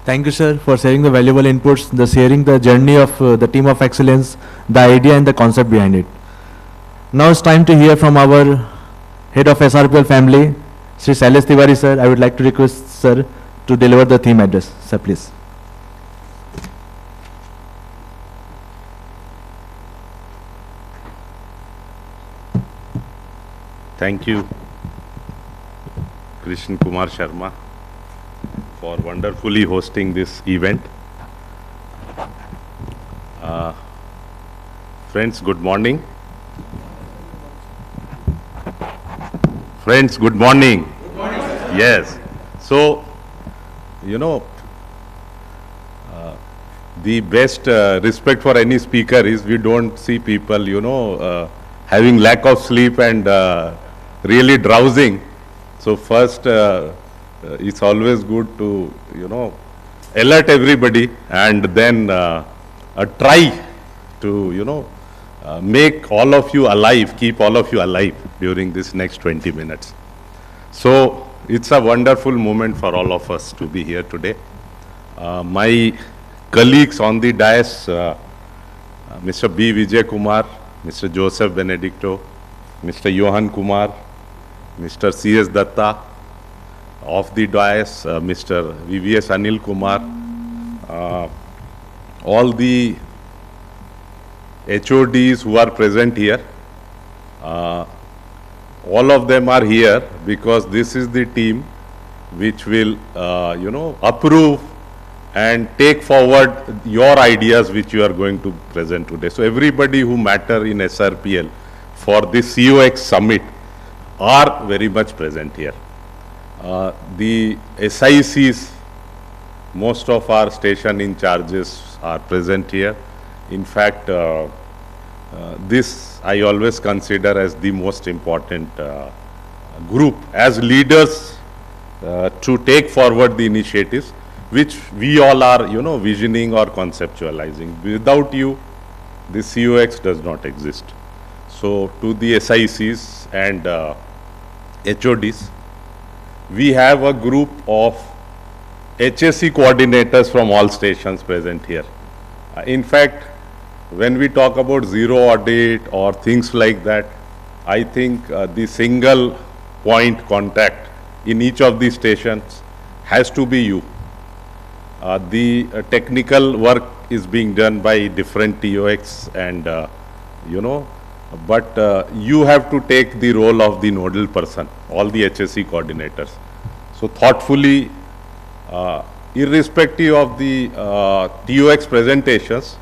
Thank you, sir, for sharing the valuable inputs, sharing the journey of the team of excellence, the idea and the concept behind it. Now it's time to hear from our head of SRPL family, Sri Srpl Tiwari, sir. I would like to request, sir, to deliver the theme address. Sir, please. Thank you, Krishna Kumar Sharma, for wonderfully hosting this event. Friends, good morning. Friends, good morning. Good morning, sir. Yes. So, you know, the best respect for any speaker is we don't see people, you know, having lack of sleep and really drowsing. So first, it's always good to, you know, alert everybody and then try to, you know, make all of you alive, keep all of you alive during this next 20 minutes. So it's a wonderful moment for all of us to be here today. My colleagues on the dais, Mr. B. Vijay Kumar, Mr. Joseph Benedicto, Mr. Johan Kumar, Mr. C.S. Datta, of the dais, Mr. VVS Anil Kumar, all the HODs who are present here, all of them are here because this is the team which will, you know, approve and take forward your ideas which you are going to present today. So everybody who matter in SRPL for this COX summit are very much present here. The SICs, most of our station in charges are present here. In fact, this I always consider as the most important group as leaders to take forward the initiatives which we all are, visioning or conceptualizing. Without you, the COX does not exist. So to the SICs and HODs, we have a group of HSE coordinators from all stations present here. In fact, when we talk about zero audit or things like that, I think the single point contact in each of these stations has to be you. The technical work is being done by different TOX and, but you have to take the role of the nodal person, all the HSE coordinators. So thoughtfully, irrespective of the TOX presentations,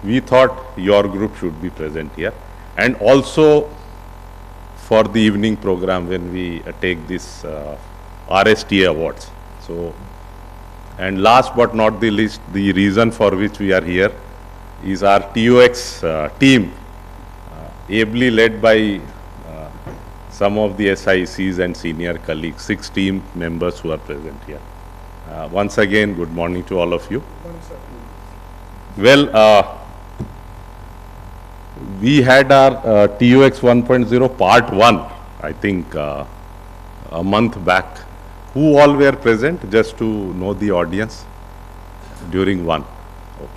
we thought your group should be present here. And also for the evening program when we take this RSTA awards. So, and last but not the least, the reason for which we are here is our TOX team, ably led by some of the SICs and senior colleagues, 6 team members who are present here. Once again, good morning to all of you. Well, we had our TOX 1.0 part 1, I think a month back. Who all were present, just to know the audience during 1? Okay.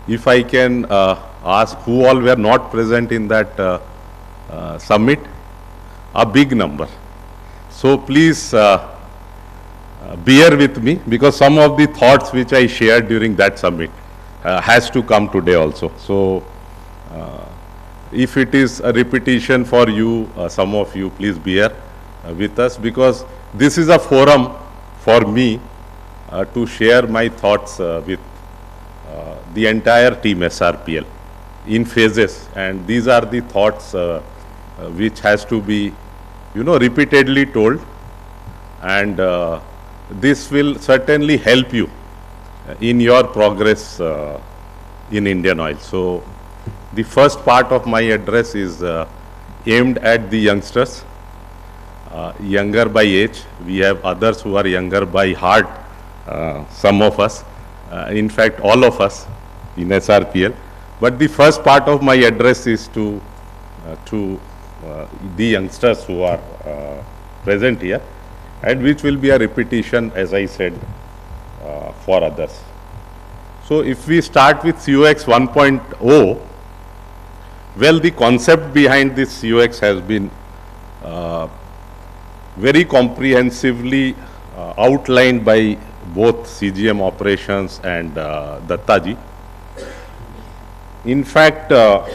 If I can ask who all were not present in that summit, a big number. So please bear with me, because some of the thoughts which I shared during that summit has to come today also. So if it is a repetition for you, some of you, please bear with us, because this is a forum for me to share my thoughts with the entire team SRPL in phases, and these are the thoughts which has to be, repeatedly told, and this will certainly help you in your progress in Indian Oil. So the first part of my address is aimed at the youngsters, younger by age. We have others who are younger by heart, some of us, in fact all of us in SRPL. But the first part of my address is to the youngsters who are present here, and which will be a repetition, as I said, for others. So if we start with COX 1.0, well, the concept behind this COX has been very comprehensively outlined by both CGM operations and Dattaji. In fact, the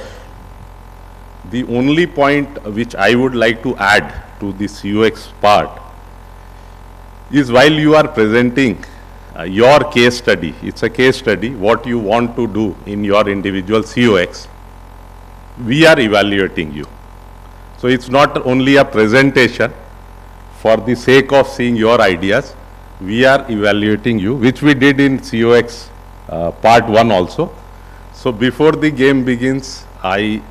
only point which I would like to add to the COX part is, while you are presenting your case study, it's a case study, what you want to do in your individual COX, we are evaluating you. So it's not only a presentation for the sake of seeing your ideas, we are evaluating you, which we did in COX part 1 also. So before the game begins, I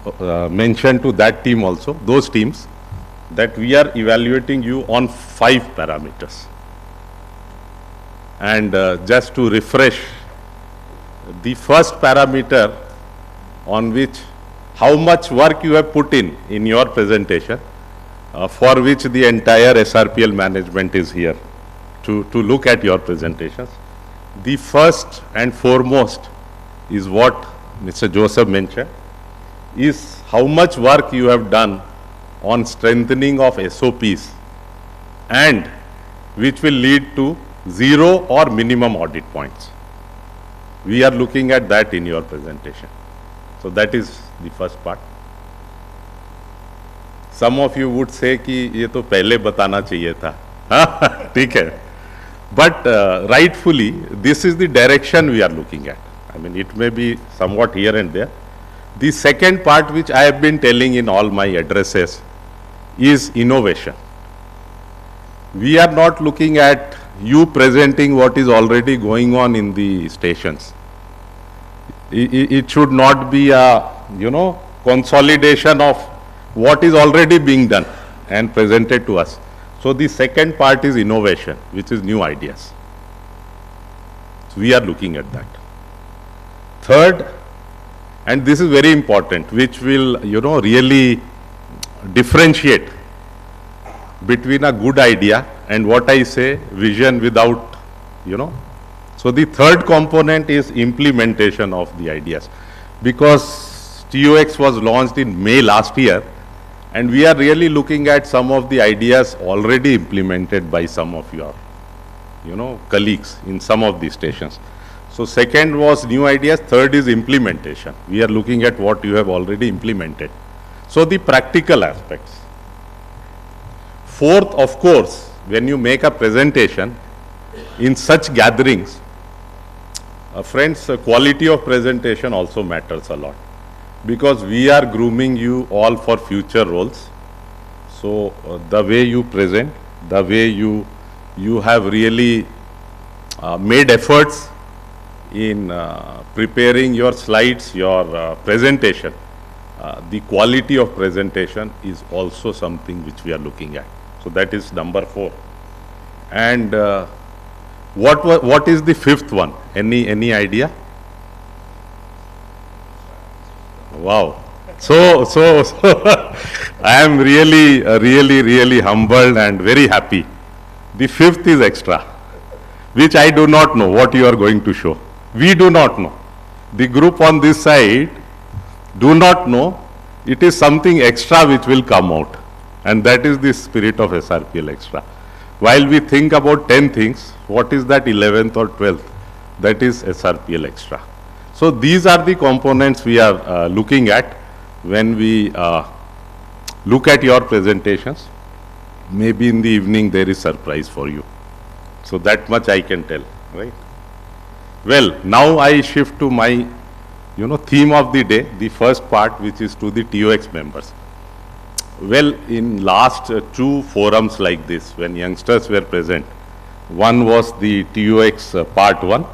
mentioned to that team also, those teams, that we are evaluating you on 5 parameters. And just to refresh, the first parameter on which how much work you have put in your presentation, for which the entire SRPL management is here to look at your presentations. The first and foremost is what Mr. Joseph mentioned, is how much work you have done on strengthening of SOPs, and which will lead to 0 or minimum audit points. We are looking at that in your presentation. So that is the first part. Some of you would say कि ये तो पहले बताना चाहिए था, हाँ ठीक है. But rightfully, this is the direction we are looking at. I mean, it may be somewhat here and there. The second part, which I have been telling in all my addresses, is innovation. We are not looking at you presenting what is already going on in the stations. It should not be a, consolidation of what is already being done and presented to us. So the second part is innovation, which is new ideas. So we are looking at that. Third, and this is very important, which will, really differentiate between a good idea and what I say, vision without, So the third component is implementation of the ideas. Because TOX was launched in May last year, and we are really looking at some of the ideas already implemented by some of your, colleagues in some of the stations. So second was new ideas, third is implementation. We are looking at what you have already implemented. So the practical aspects. Fourth, of course, when you make a presentation in such gatherings, friends, quality of presentation also matters a lot, because we are grooming you all for future roles. So the way you present, the way you have really made efforts in preparing your slides, your presentation, the quality of presentation is also something which we are looking at. So that is number 4. And what is the fifth one? Any idea? Wow. So I am really humbled and very happy. The fifth is extra, which I do not know what you are going to show. We do not know. The group on this side do not know. It is something extra which will come out. And that is the spirit of SRPL Extra. While we think about 10 things, what is that 11th or 12th? That is SRPL Extra. So these are the components we are looking at when we look at your presentations. Maybe in the evening there is surprise for you. So that much I can tell, right? Well, now I shift to my, theme of the day, the first part, which is to the TOX members. Well, in last 2 forums like this, when youngsters were present, one was the TOX part 1,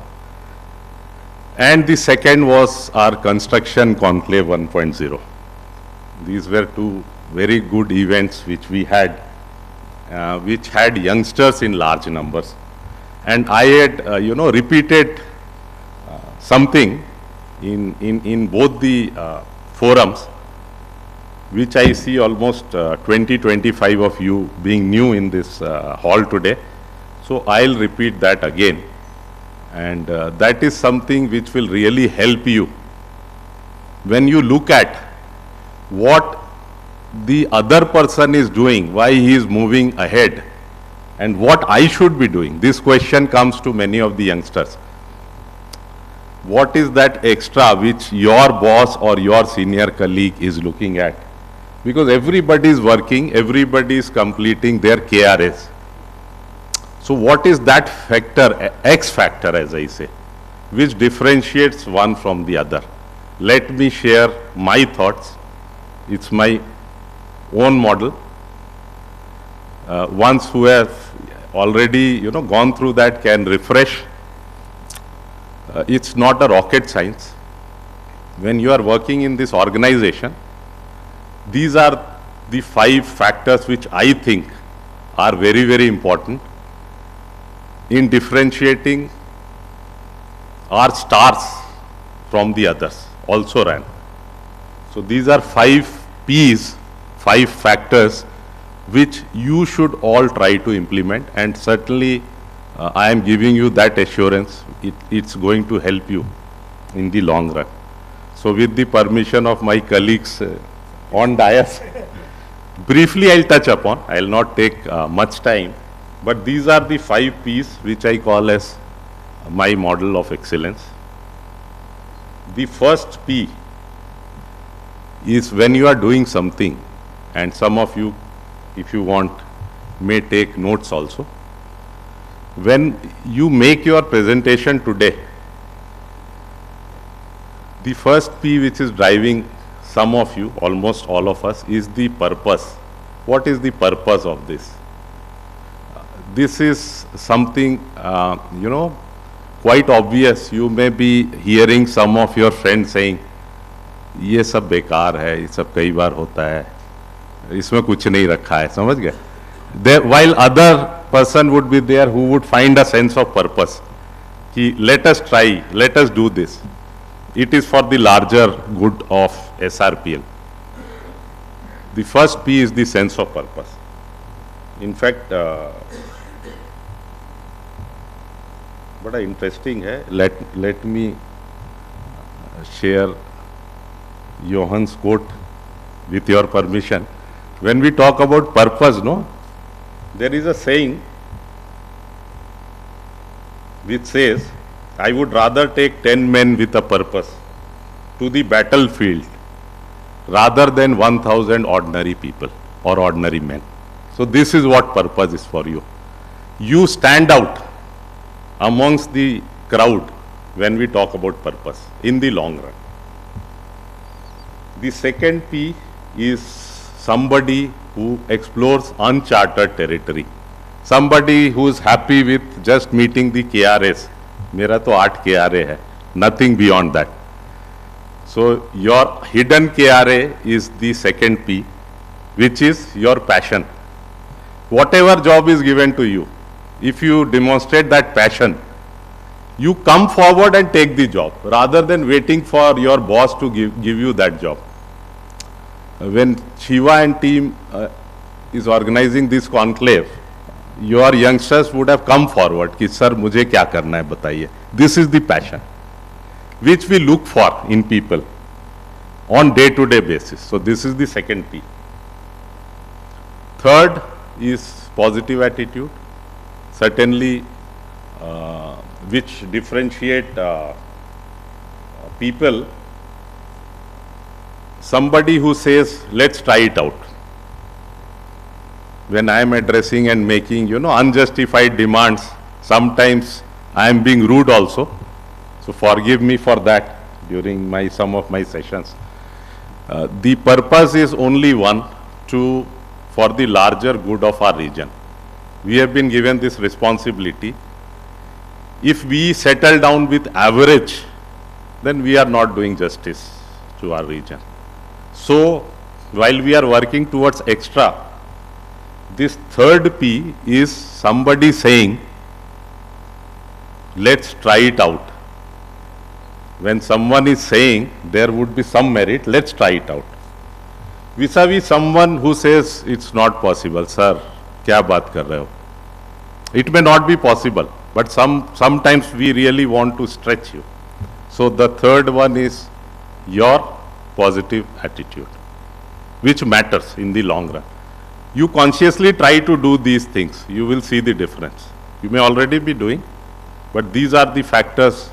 and the second was our construction conclave 1.0. These were 2 very good events which we had, which had youngsters in large numbers. And I had, repeated something in both the forums, which I see almost 20-25 of you being new in this hall today. So I'll repeat that again. And that is something which will really help you when you look at what the other person is doing, why he is moving ahead, and what I should be doing. This question comes to many of the youngsters. What is that extra which your boss or your senior colleague is looking at? Because everybody is working, everybody is completing their KRS. So what is that factor, X factor as I say, which differentiates one from the other? Let me share my thoughts. It's my own model. Ones who have already, gone through that can refresh. It's not a rocket science. When you are working in this organization, these are the 5 factors which I think are very, very important in differentiating our stars from the others, also ran. So these are 5 P's, 5 factors which you should all try to implement, and certainly I am giving you that assurance, it's going to help you in the long run. So with the permission of my colleagues on dais, briefly I'll touch upon, I'll not take much time, but these are the 5 P's which I call as my model of excellence. The first P is when you are doing something, and some of you, if you want, may take notes also. when you make your presentation today, the first P which is driving some of you, almost all of us, is the purpose. What is the purpose of this? This is something, quite obvious. You may be hearing some of your friends saying, ये सब बेकार है, ये सब कई बार होता है, इसमें कुछ नहीं रखा है, समझ गए? While other person would be there who would find a sense of purpose, कि let us try, let us do this. It is for the larger good of SRPL. The first P is the sense of purpose. In fact, बड़ा interesting है. Let me share Johan's quote with your permission. When we talk about purpose, no, there is a saying which says, I would rather take 10 men with a purpose to the battlefield rather than 1,000 ordinary people or ordinary men. So this is what purpose is for you. You stand out amongst the crowd when we talk about purpose in the long run. The second P is somebody who explores uncharted territory. Somebody who is happy with just meeting the KRAs. मेरा तो 8 KRA है, nothing beyond that. So your hidden KRA is the second P, which is your passion. Whatever job is given to you, if you demonstrate that passion, you come forward and take the job rather than waiting for your boss to give you that job. When Shiva and team is organizing this conclave, your youngsters would have come forward कि sir मुझे क्या करना है बताइए. This is the passion which we look for in people on day-to-day basis. So this is the second P. Third is positive attitude. Certainly, which differentiate people. Somebody who says, let's try it out. When I am addressing and making, unjustified demands, sometimes I am being rude also. So forgive me for that during some of my sessions. The purpose is only one, for the larger good of our region. We have been given this responsibility. If we settle down with average, then we are not doing justice to our region. So while we are working towards extra, this third P is somebody saying, let's try it out. When someone is saying there would be some merit, let's try it out. Vis-a-vis someone who says it's not possible, sir, kya baat kar rahe ho? It may not be possible, but sometimes we really want to stretch you. So the third one is your positive attitude, which matters in the long run. You consciously try to do these things, you will see the difference. You may already be doing, but these are the factors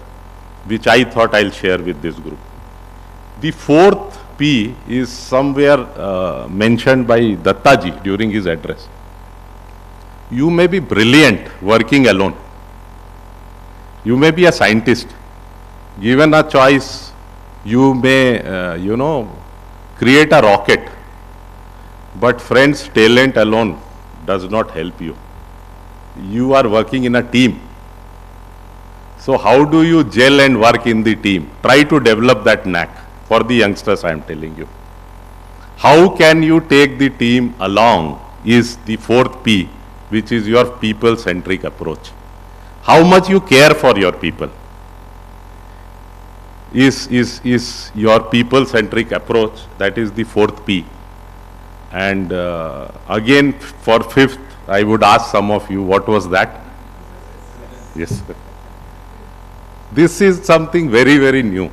which I thought I'll share with this group. The fourth P is somewhere mentioned by Dattaji during his address. You may be brilliant working alone. You may be a scientist. Given a choice, you may, create a rocket. But friends, talent alone does not help you. You are working in a team. So how do you gel and work in the team? Try to develop that knack. For the youngsters, I am telling you. How can you take the team along is the fourth P, which is your people-centric approach. How much you care for your people is your people-centric approach. That is the fourth P. And again, for fifth, I would ask some of you, what was that? Yes. This is something very, very new.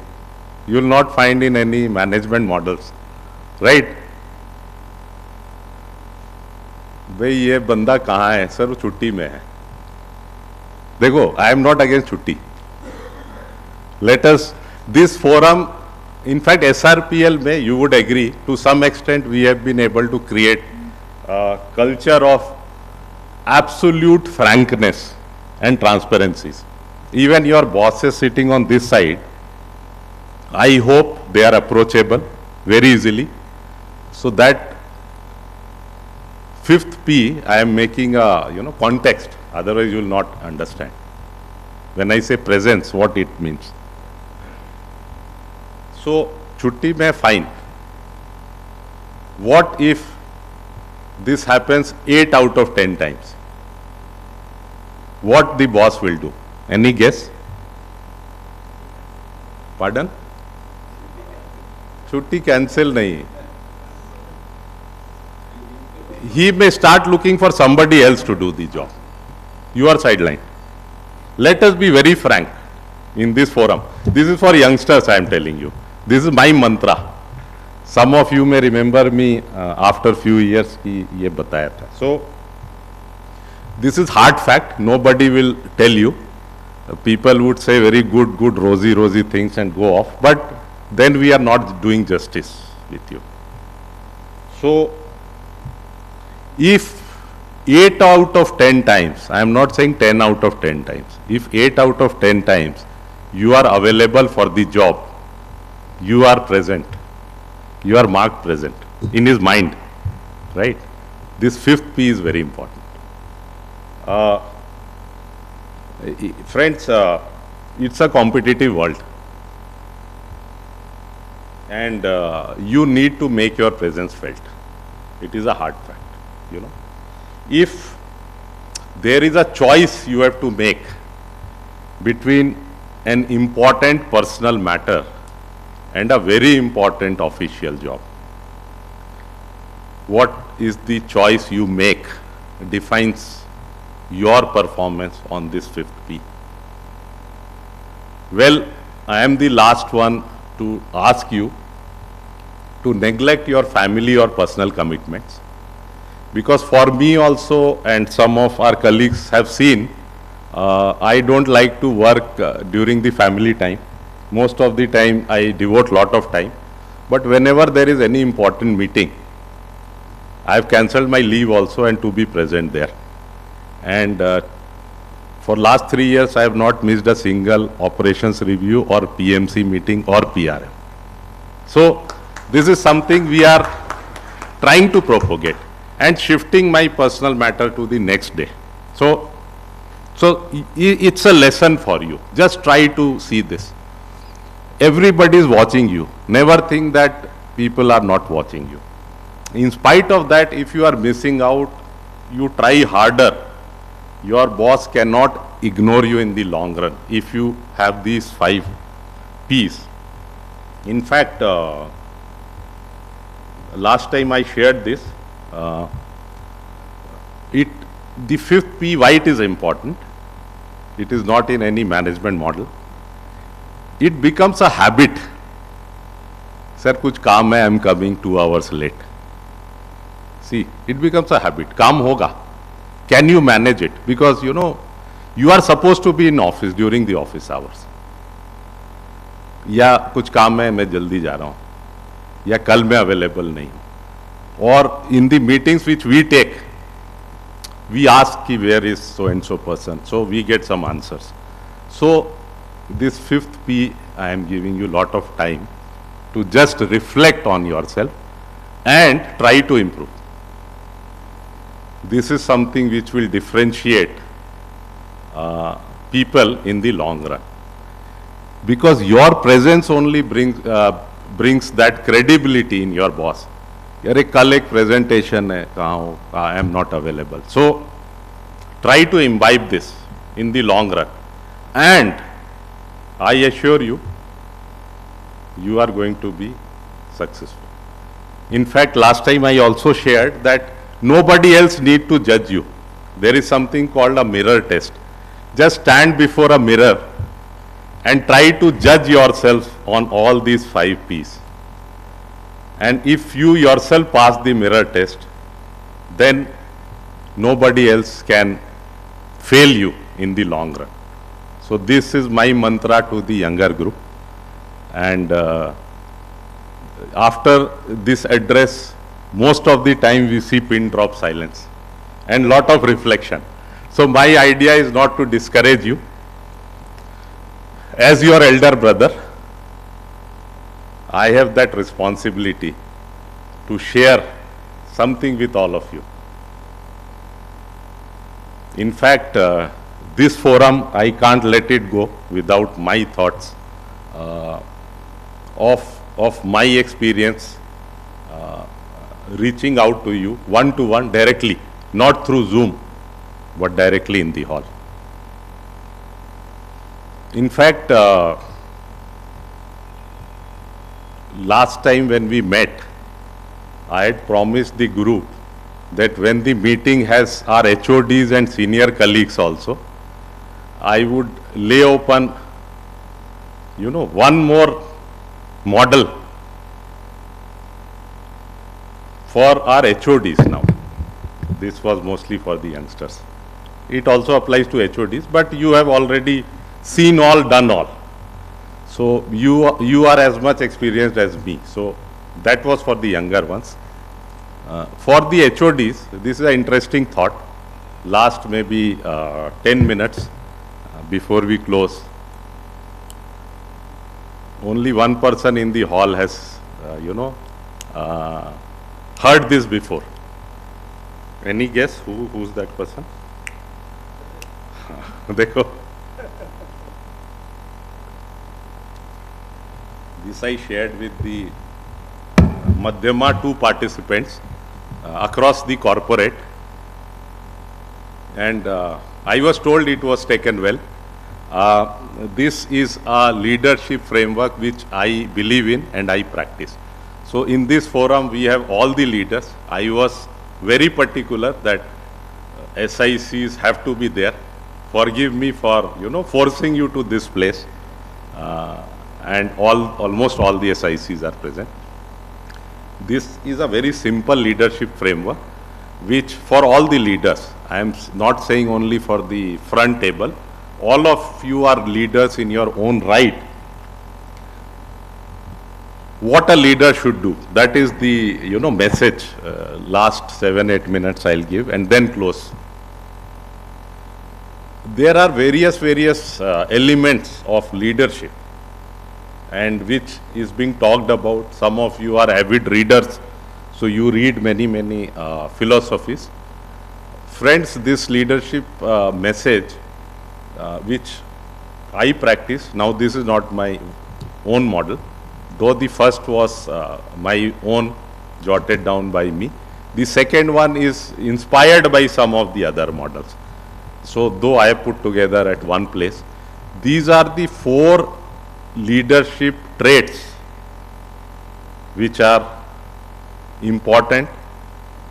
You will not find in any management models, right? भाई ये बंदा कहाँ है sir? वो छुट्टी में है. देखो, I am not against छुट्टी. Let us, this forum, in fact SRPL में you would agree to some extent we have been able to create a culture of absolute frankness and transparencies. Even your bosses sitting on this side, I hope they are approachable very easily. So that fifth P, I am making a context. Otherwise, you will not understand. When I say presence, what it means. So, chutti mein fine. What if this happens 8 out of 10 times? What the boss will do? Any guess? Pardon? Chutti cancel nahi. He may start looking for somebody else to do the job. You are sidelined. Let us be very frank in this forum. This is for youngsters, I am telling you. This is my mantra. Some of you may remember me after few years ki ye bataya tha. So, this is hard fact. Nobody will tell you. People would say very good, rosy things and go off. But then we are not doing justice with you. So, if 8 out of 10 times, I am not saying 10 out of 10 times, if 8 out of 10 times you are available for the job, you are present, you are marked present in his mind, right? This fifth P is very important. Friends, it's a competitive world. And you need to make your presence felt. It is a hard fact, If there is a choice you have to make between an important personal matter and a very important official job, what is the choice you make defines your performance on this fifth P. Well, I am the last one to ask you to neglect your family or personal commitments. Because for me also, and some of our colleagues have seen, I don't like to work during the family time. Most of the time I devote lot of time. But whenever there is any important meeting, I have cancelled my leave also and to be present there. And for last 3 years, I have not missed a single operations review or PMC meeting or PRM. So this is something we are trying to propagate and shifting my personal matter to the next day. So it's a lesson for you. Just try to see this. Everybody is watching you. Never think that people are not watching you. In spite of that, if you are missing out, you try harder. Your boss cannot ignore you in the long run if you have these 5 P's. In fact, last time I shared this, the fifth P, why it is important. It is not in any management model. It becomes a habit. Sir, kuch kaam hai, I am coming 2 hours late. See, it becomes a habit. Kaam hoga. Can you manage it? Because you are supposed to be in office during the office hours. या कुछ काम है मैं जल्दी जा रहा हूँ, या कल मैं अवेलेबल नहीं हूँ. और in the meetings which we take, we ask ki where is so and so person, so we get some answers. So this fifth P, I am giving you lot of time to just reflect on yourself and try to improve. This is something which will differentiate people in the long run. Because your presence only brings that credibility in your boss. यार कल एक presentation है, कहाँ हो, I am not available. So try to imbibe this in the long run, and I assure you, you are going to be successful. In fact, last time I also shared that nobody else need to judge you. There is something called a mirror test. Just stand before a mirror and try to judge yourself on all these 5 P's. And if you yourself pass the mirror test, then nobody else can fail you in the long run. So this is my mantra to the younger group. And after this address, most of the time we see pin drop silence and lot of reflection. So my idea is not to discourage you. As your elder brother, I have that responsibility to share something with all of you. In fact, this forum, I can't let it go without my thoughts of my experience reaching out to you one-to-one directly, not through Zoom, but directly in the hall. In fact, last time when we met, I had promised the group that when the meeting has our HODs and senior colleagues also, I would lay open, one more model for our HODs now. This was mostly for the youngsters. It also applies to HODs, but you have already seen all, done all. So you are as much experienced as me. So that was for the younger ones. For the HODs, this is an interesting thought. Last maybe 10 minutes before we close. Only one person in the hall has, heard this before. Any guess who's that person? Dekho. This I shared with the Madhyama 2 participants across the corporate, and I was told it was taken well. This is a leadership framework which I believe in and I practice. So in this forum we have all the leaders. I was very particular that SICs have to be there. Forgive me for forcing you to this place, and almost all the SICs are present. This is a very simple leadership framework which for all the leaders, I am not saying only for the front table, all of you are leaders in your own right. What a leader should do, that is the message. Last 7-8 minutes I'll give and then close. There are various elements of leadership and which is being talked about. Some of you are avid readers, so you read many philosophies. Friends, this leadership message which I practice, now this is not my own model, though the first was my own, jotted down by me. The second one is inspired by some of the other models. So though I have put together at one place, these are the 4 leadership traits which are important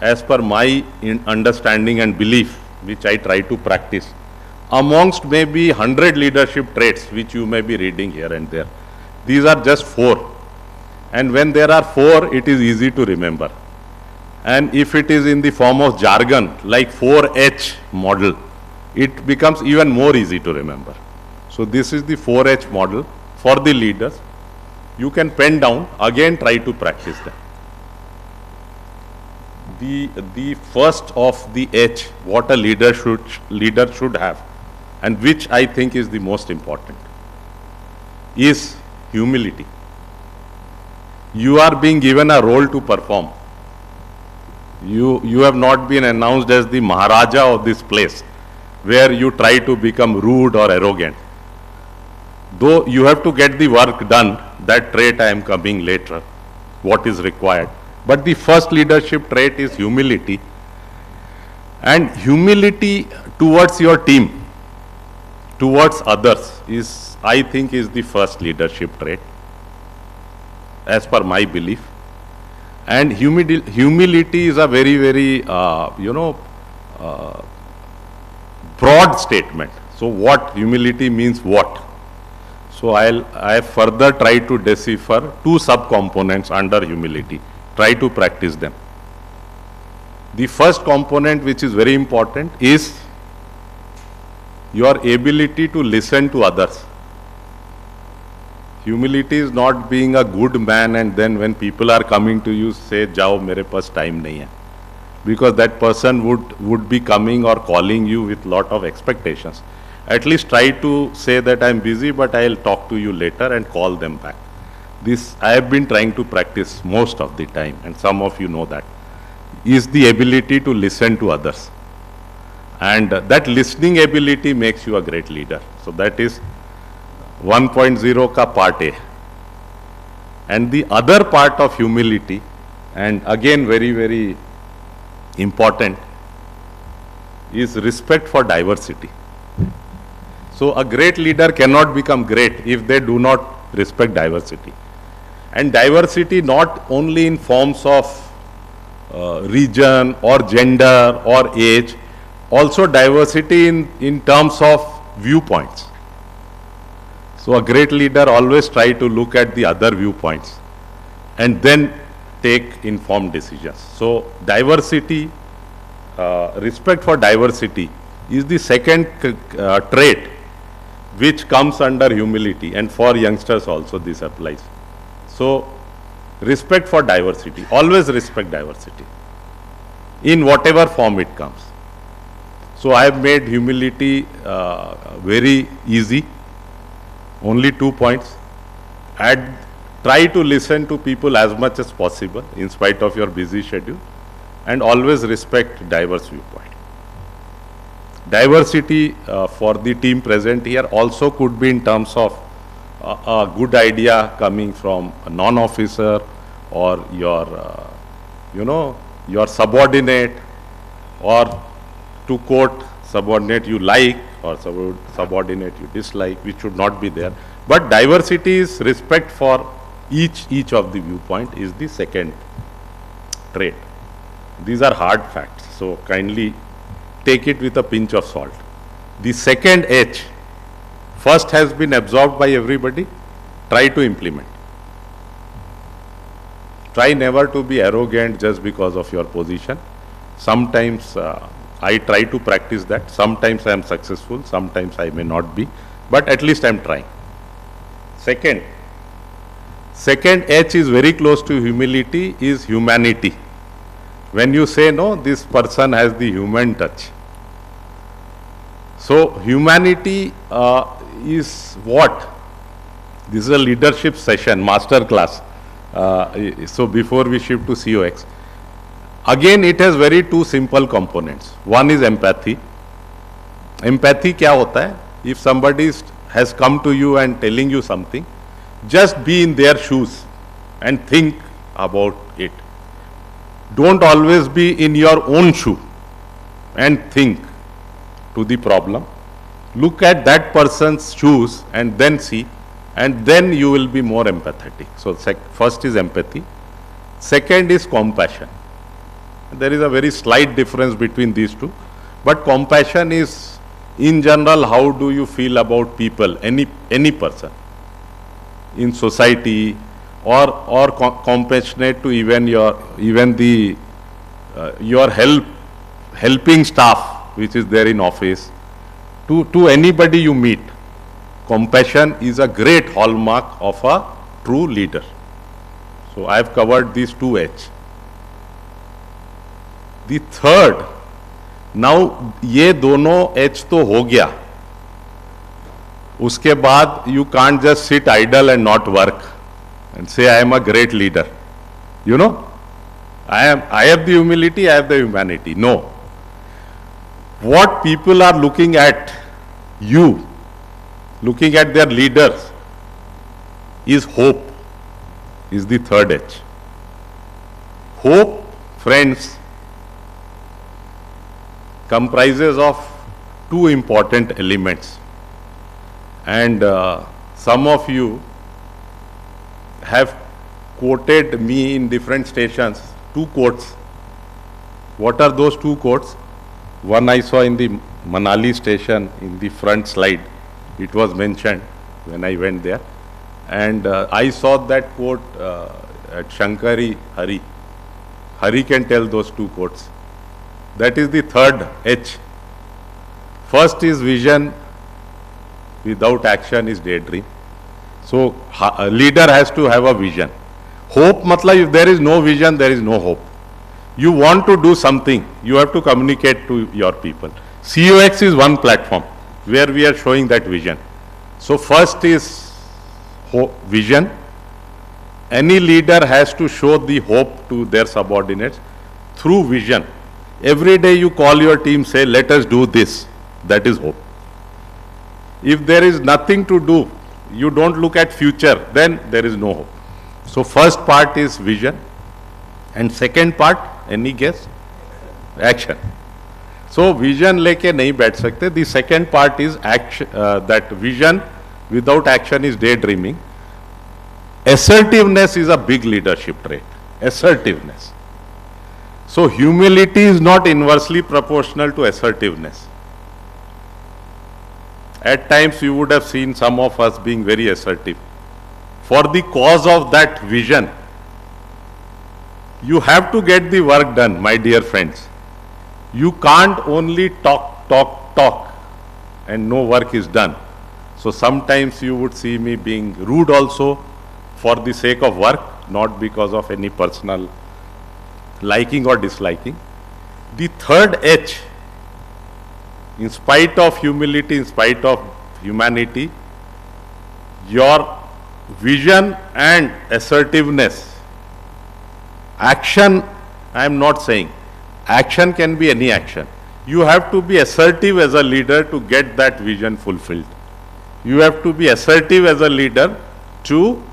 as per my understanding and belief, which I try to practice amongst maybe 100 leadership traits which you may be reading here and there. These are just 4, and when there are 4 it is easy to remember, and if it is in the form of jargon like 4H model, it becomes even more easy to remember. So this is the 4H model for the leaders. You can pen down, again try to practice them. The first of the H, what a leader should have, and which I think is the most important, is humility. You are being given a role to perform. You have not been announced as the Maharaja of this place, where you try to become rude or arrogant. Though you have to get the work done, that trait I am coming later, what is required. But the first leadership trait is humility. And humility towards your team, towards others, is, I think, is the first leadership trait, as per my belief. And humility is a very, broad statement. So what humility means what? So I further try to decipher 2 subcomponents under humility. Try to practice them. The first component, which is very important, is your ability to listen to others. Humility is not being a good man and then when people are coming to you say, "Jao, mere paas time nahi hai." because that person would be coming or calling you with lot of expectations. At least try to say that I'm busy, but I'll talk to you later, and call them back. This I have been trying to practice most of the time, and some of you know that, is the ability to listen to others. And that listening ability makes you a great leader. So that is 1.0 ka part A. And the other part of humility, and again very, very important, is respect for diversity. So a great leader cannot become great if they do not respect diversity. And diversity not only in forms of region or gender or age, also diversity in terms of viewpoints. So a great leader always try to look at the other viewpoints and then take informed decisions. So diversity, respect for diversity is the second trait which comes under humility, and for youngsters also this applies. So respect for diversity, always respect diversity in whatever form it comes. So I have made humility very easy. Only 2 points. Try to listen to people as much as possible in spite of your busy schedule, and always respect diverse viewpoint. Diversity for the team present here also could be in terms of a good idea coming from a non-officer or your, your subordinate, or to quote, subordinate you like or subordinate you dislike, which should not be there. But diversity is respect for each of the viewpoint is the second trait. These are hard facts, so kindly take it with a pinch of salt. The second H, first has been absorbed by everybody, try to implement. Try never to be arrogant just because of your position. Sometimes I try to practice that. Sometimes I am successful, sometimes I may not be, but at least I am trying. Second H is very close to humility, is humanity. When you say, no, this person has the human touch. So humanity is what? This is a leadership session, master class. So before we shift to COX, again it has very two simple components. One is empathy. Empathy क्या होता है? If somebody has come to you and telling you something, just be in their shoes and think about it. Don't always be in your own shoe and think to the problem. Look at that person's shoes and then see, and then you will be more empathetic. So first is empathy. Second is compassion. There is a very slight difference between these two, but compassion is, in general, how do you feel about people, any person in society, or compassionate to even your helping staff which is there in office, to anybody you meet. Compassion is a great hallmark of a true leader. So I have covered these two H. The third, now ये दोनों H तो हो गया, उसके बाद you can't just sit idle and not work and say I am a great leader. You know, I have the humility, I have the humanity. No. What people are looking at you, looking at their leaders, is hope, is the third H. Hope, friends, comprises of two important elements. And some of you have quoted me in different stations, two quotes. What are those two quotes? One I saw in the Manali station in the front slide. It was mentioned when I went there. And I saw that quote at Shankari Hari. Hari can tell those two quotes. That is the third H. First is vision, without action is daydream. So a leader has to have a vision. Hope, matlab if there is no vision, there is no hope. You want to do something, you have to communicate to your people. COX is one platform where we are showing that vision. So first is vision. Any leader has to show the hope to their subordinates through vision. Every day you call your team, say, let us do this. That is hope. If there is nothing to do, you don't look at future, then there is no hope. So first part is vision. And second part, any guess? Action. So vision leke nahi baith sakte. The second part is action. That vision without action is daydreaming. Assertiveness is a big leadership trait. Assertiveness. So humility is not inversely proportional to assertiveness. At times you would have seen some of us being very assertive. For the cause of that vision, you have to get the work done, my dear friends. You can't only talk, and no work is done. So sometimes you would see me being rude also for the sake of work, not because of any personal liking or disliking. The third H, in spite of humility, in spite of humanity, your vision and assertiveness. Action, I am not saying. Action can be any action. You have to be assertive as a leader to get that vision fulfilled. You have to be assertive as a leader to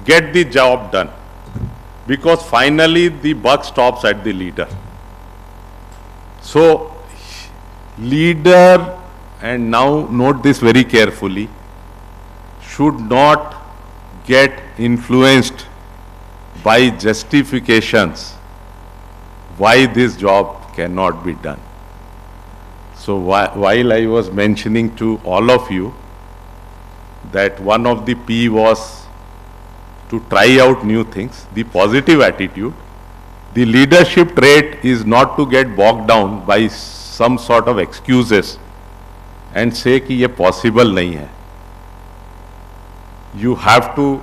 get the job done. Because finally the buck stops at the leader. So, leader, and now note this very carefully, should not get influenced by justifications why this job cannot be done. So while I was mentioning to all of you that one of the P was to try out new things, the positive attitude, the leadership trait is not to get bogged down by some sort of excuses and say कि ये possible नहीं है. You have to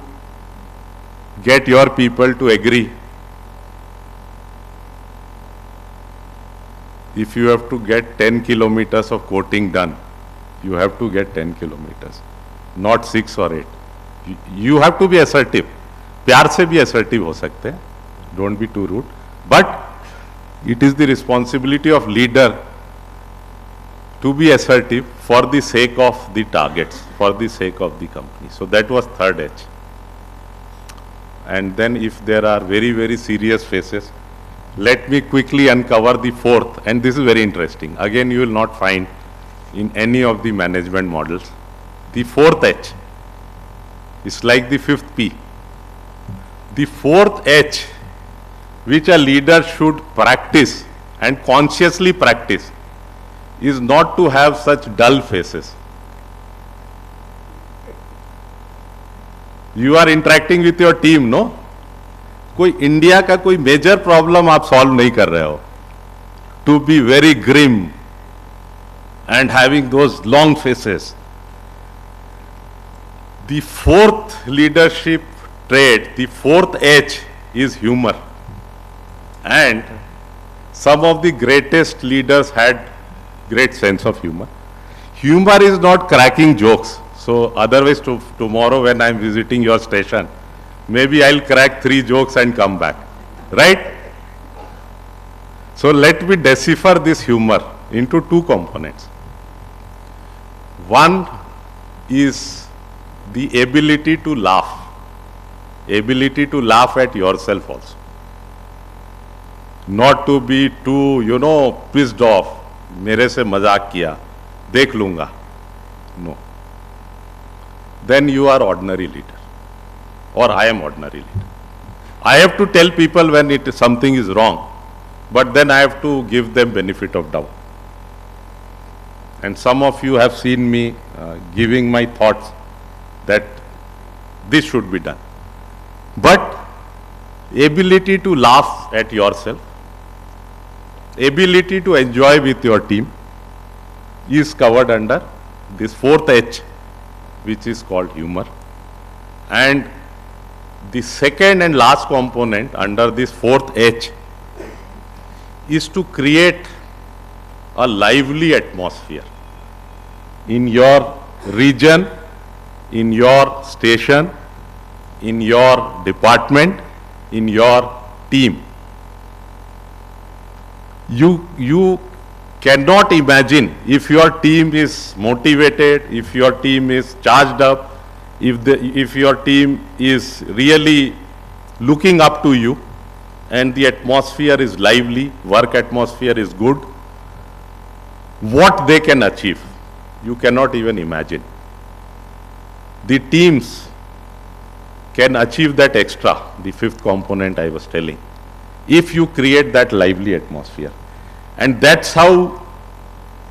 get your people to agree. If you have to get 10 kilometers of coating done, you have to get 10 kilometers, not 6 or 8. You have to be assertive. प्यार से भी assertive हो सकते हैं. Don't be too rude. But it is the responsibility of leader to be assertive for the sake of the targets, for the sake of the company. So that was third H. And then if there are very, very serious phases, let me quickly uncover the fourth, and this is very interesting. Again, you will not find in any of the management models. The fourth H is like the fifth P. The fourth H, which a leader should practice and consciously practice, is not to have such dull faces. You are interacting with your team, no? कोई India का कोई major problem आप solve नहीं कर रहे हो. To be very grim and having those long faces. The fourth leadership trait, the fourth H is humor. And some of the greatest leaders had great sense of humor. Humor is not cracking jokes. So otherwise tomorrow when I am visiting your station, maybe I'll crack 3 jokes and come back. Right? So let me decipher this humor into 2 components. One is the ability to laugh. Ability to laugh at yourself also. Not to be too, pissed off. मेरे से मजाक किया, देख लूंगा. No. Then you are ordinary leader. Or I am ordinary leader. I have to tell people when something is wrong, but then I have to give them benefit of doubt. And some of you have seen me giving my thoughts that this should be done. But ability to laugh at yourself, ability to enjoy with your team is covered under this fourth H, which is called humor. And the second and last component under this fourth H is to create a lively atmosphere in your region, in your station, in your department, in your team. You cannot imagine if your team is motivated, if your team is charged up, if your team is really looking up to you and the atmosphere is lively, work atmosphere is good, what they can achieve, you cannot even imagine. The teams can achieve that extra, the fifth component I was telling, if you create that lively atmosphere. And that's how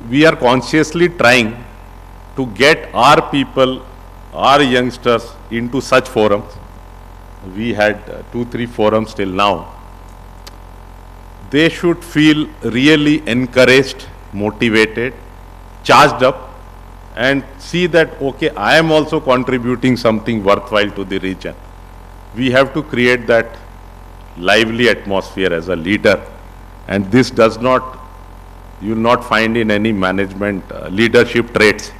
we are consciously trying to get our people, our youngsters into such forums. We had 2-3 forums till now. They should feel really encouraged, motivated, charged up, and see that, okay, I am also contributing something worthwhile to the region. We have to create that lively atmosphere as a leader, and this does not, you will not find in any management leadership traits.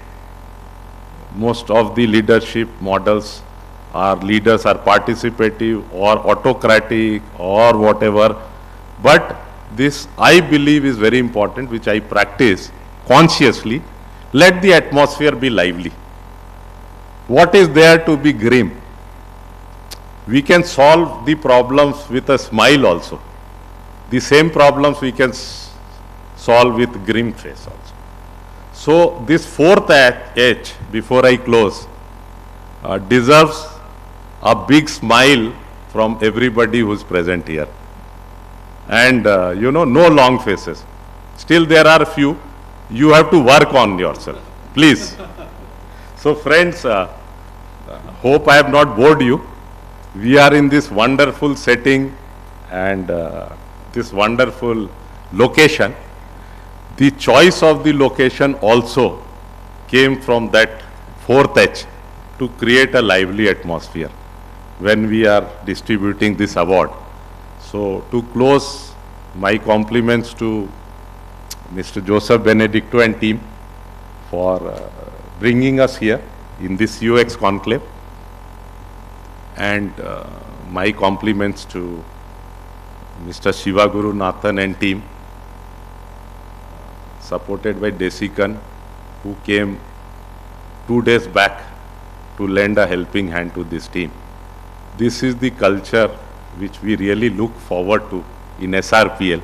Most of the leadership models are leaders are participative or autocratic or whatever, but this I believe is very important, which I practice consciously. Let the atmosphere be lively. What is there to be grim? We can solve the problems with a smile also. The same problems we can solve with grim face also. So this fourth H, before I close, deserves a big smile from everybody who is present here. And no long faces. Still there are a few. You have to work on yourself, please. So friends, hope I have not bored you. We are in this wonderful setting and this wonderful location. The choice of the location also came from that fourth H, to create a lively atmosphere when we are distributing this award. So to close, my compliments to Mr. Joseph Benedicto and team for bringing us here in this UX conclave, and my compliments to Mr. Shivaguru Nathan and team, supported by Desikan, who came 2 days back to lend a helping hand to this team. This is the culture which we really look forward to in SRPL,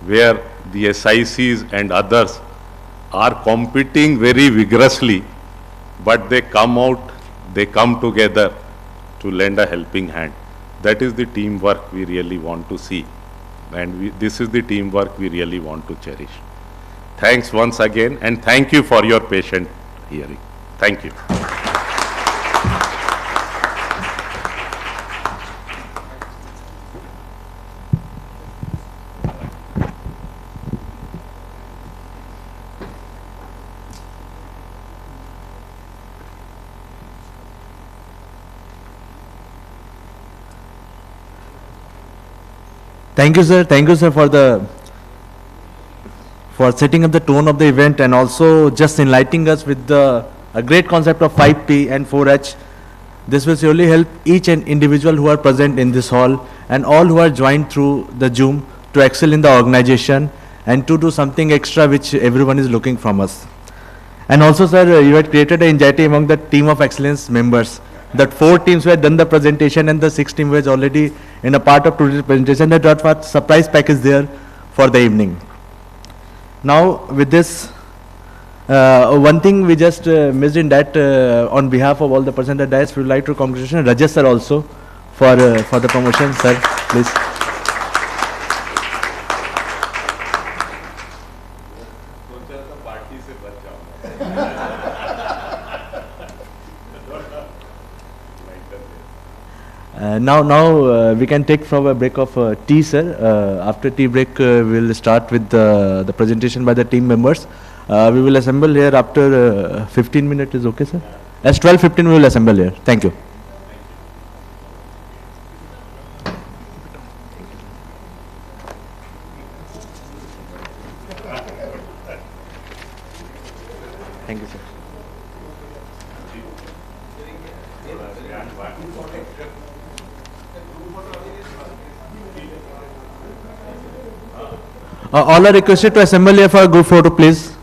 where the SICs and others are competing very vigorously, but they come out, they come together to lend a helping hand. That is the teamwork we really want to see, and this is the teamwork we really want to cherish. Thanks once again, and thank you for your patient hearing. Thank you. Thank you, sir. Thank you, sir, for setting up the tone of the event and also just enlightening us with a great concept of 5P and 4H. This will surely help each and individual who are present in this hall and all who are joined through the Zoom to excel in the organization and to do something extra which everyone is looking from us. And also, sir, you had created an anxiety among the team of excellence members, that 4 teams were done the presentation and the 6 team was already in a part of today's presentation. That was surprise package there for the evening. Now with this, one thing we just missed in that, on behalf of all the persons at dais, we would like to congratulate Rajesh sir also for the promotion. Sir, please. Now we can take from a break of tea, sir. After tea break, we'll start with the presentation by the team members. We will assemble here after 15 minutes. Is okay, sir? As 12:15, we will assemble here. Thank you. Thank you, sir. All are requested to assemble here for a group photo, please.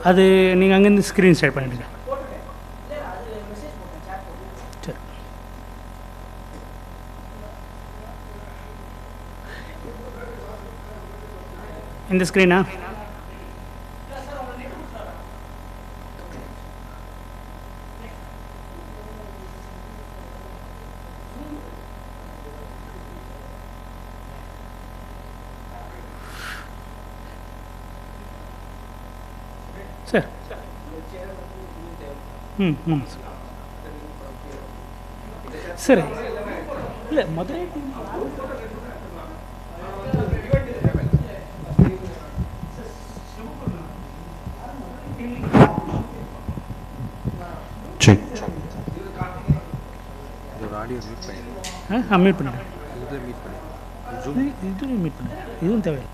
அது நீங்கள் அங்கேருந்து screen share பண்ணிவிடுங்க. சரி, இந்த ஸ்க்ரீனா? Sir ஆமாம் sir. சரி, இல்லை Madurai meet பண்ணிடுறேன். இதுலேயும் மீட் பண்ணுறேன். இதுவும் தேவையில்லை.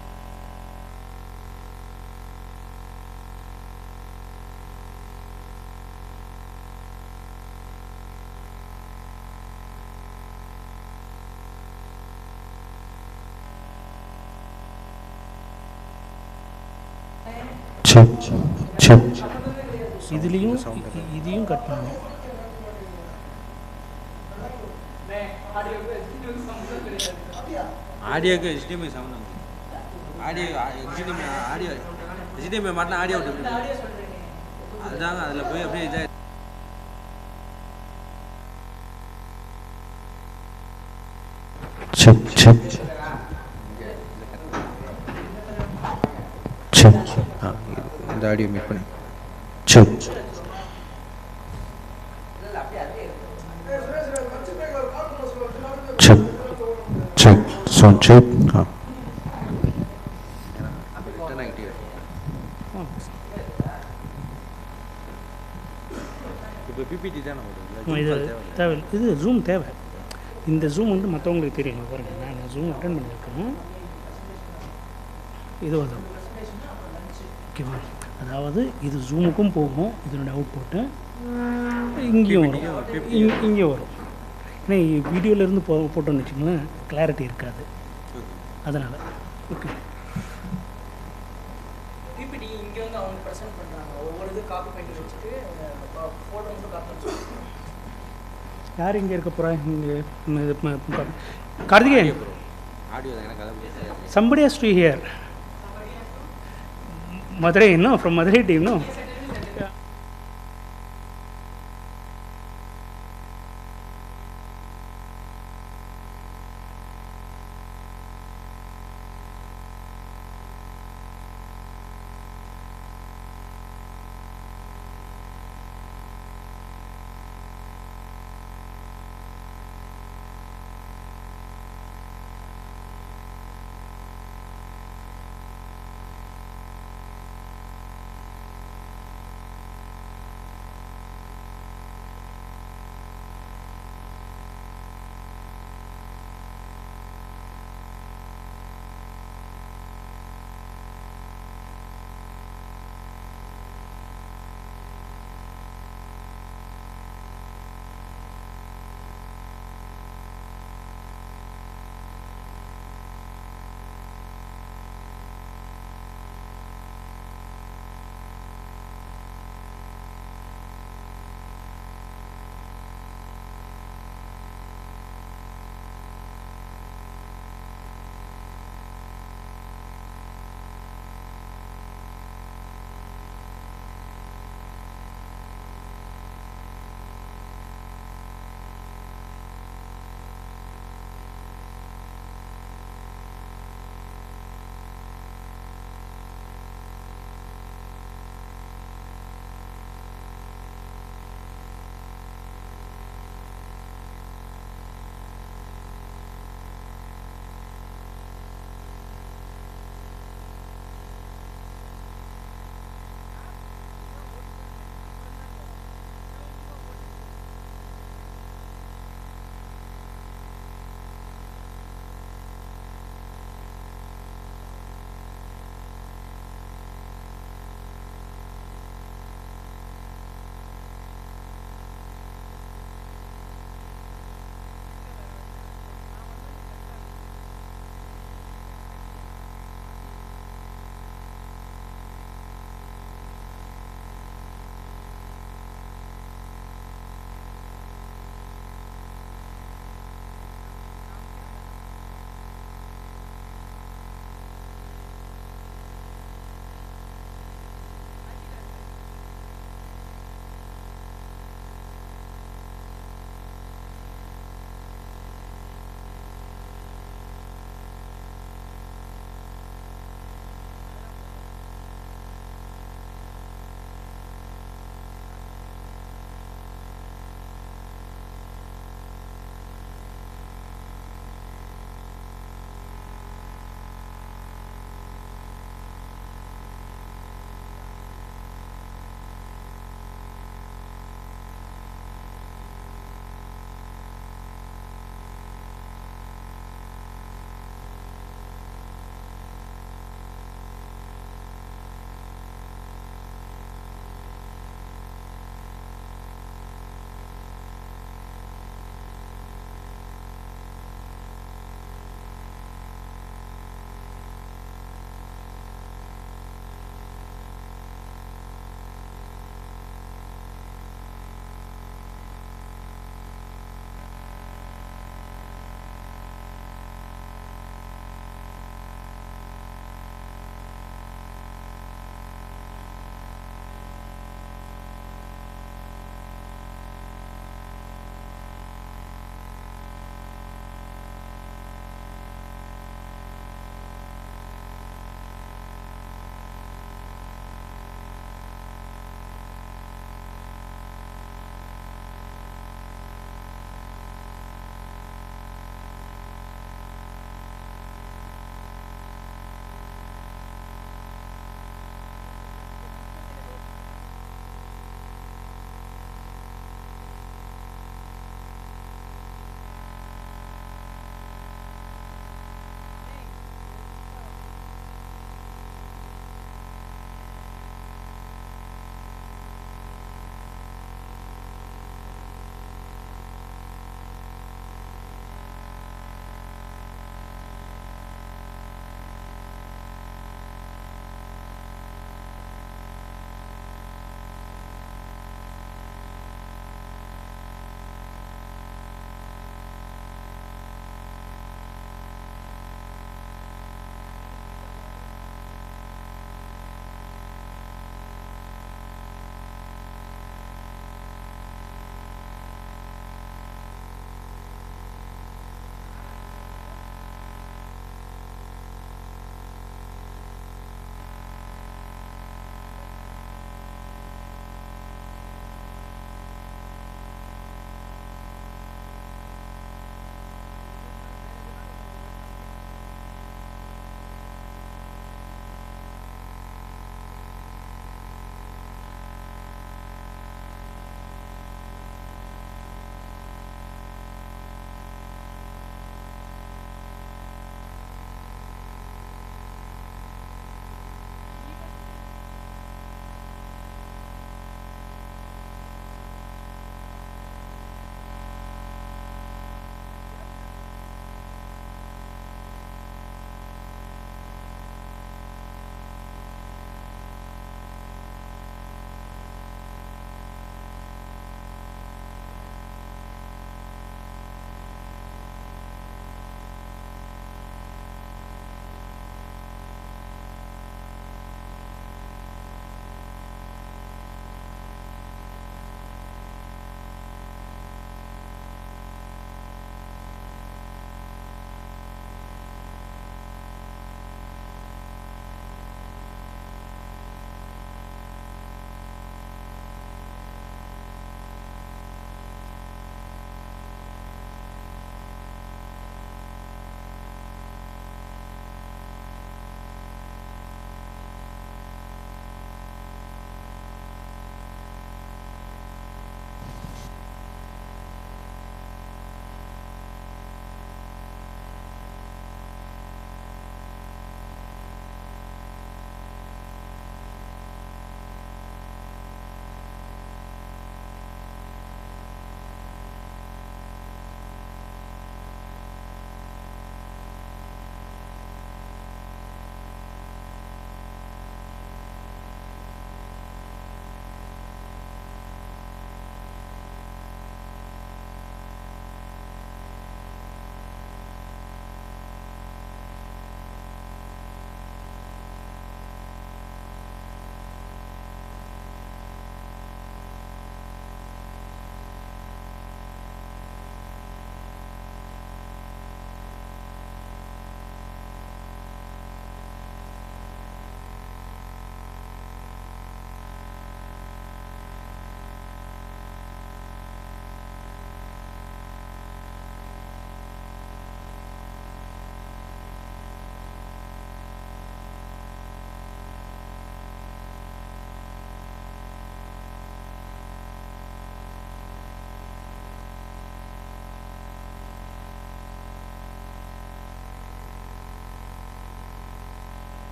இதுலேயும் இதையும் கட் பண்ணணும். ஆடியோக்கு HDMI சம்பந்தம். ஆடியோ HDMI மாட்டினா ஆடியோ விட்டு அதுதாங்க அதில் போய் அப்படியே இதாக இந்த ஆடியோ மீட் பண்ணி check. இப்போ பிபிடி தானே இது தேவை. இது ஜூம் தேவை. இந்த ஜூம் வந்து மற்றவங்களுக்கு தெரியும். பாருங்கள், நான் ஜூம் அட்டன் பண்ணியிருக்கேன். இது வரும். ஓகேவா? அதாவது இது ஜூமுக்கும் போகும். இதனுடைய அவுட் புட்டு இங்கேயும் வரும், இங்கேயும் வரும். ஏன்னா வீடியோலேருந்து போட்டோன்னு வச்சுக்கோங்களேன், கிளாரிட்டி இருக்காது. அதனால் ஓகே. பிபிடி இங்கே வந்து அவங்க ப்ரெசென்ட் பண்ணுறாங்க. ஒவ்வொரு இது காப்பி பண்ணி வச்சுட்டு ஃபோட்டோ மட்டும் காப்பி வச்சுருக்காங்க. யார் இங்கே இருக்க போகிறா இங்கே கார்த்திகேயன் ஆடியோ எனக்கு அதை somebody has to hear Madurai no from Madurai team no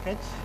sketch.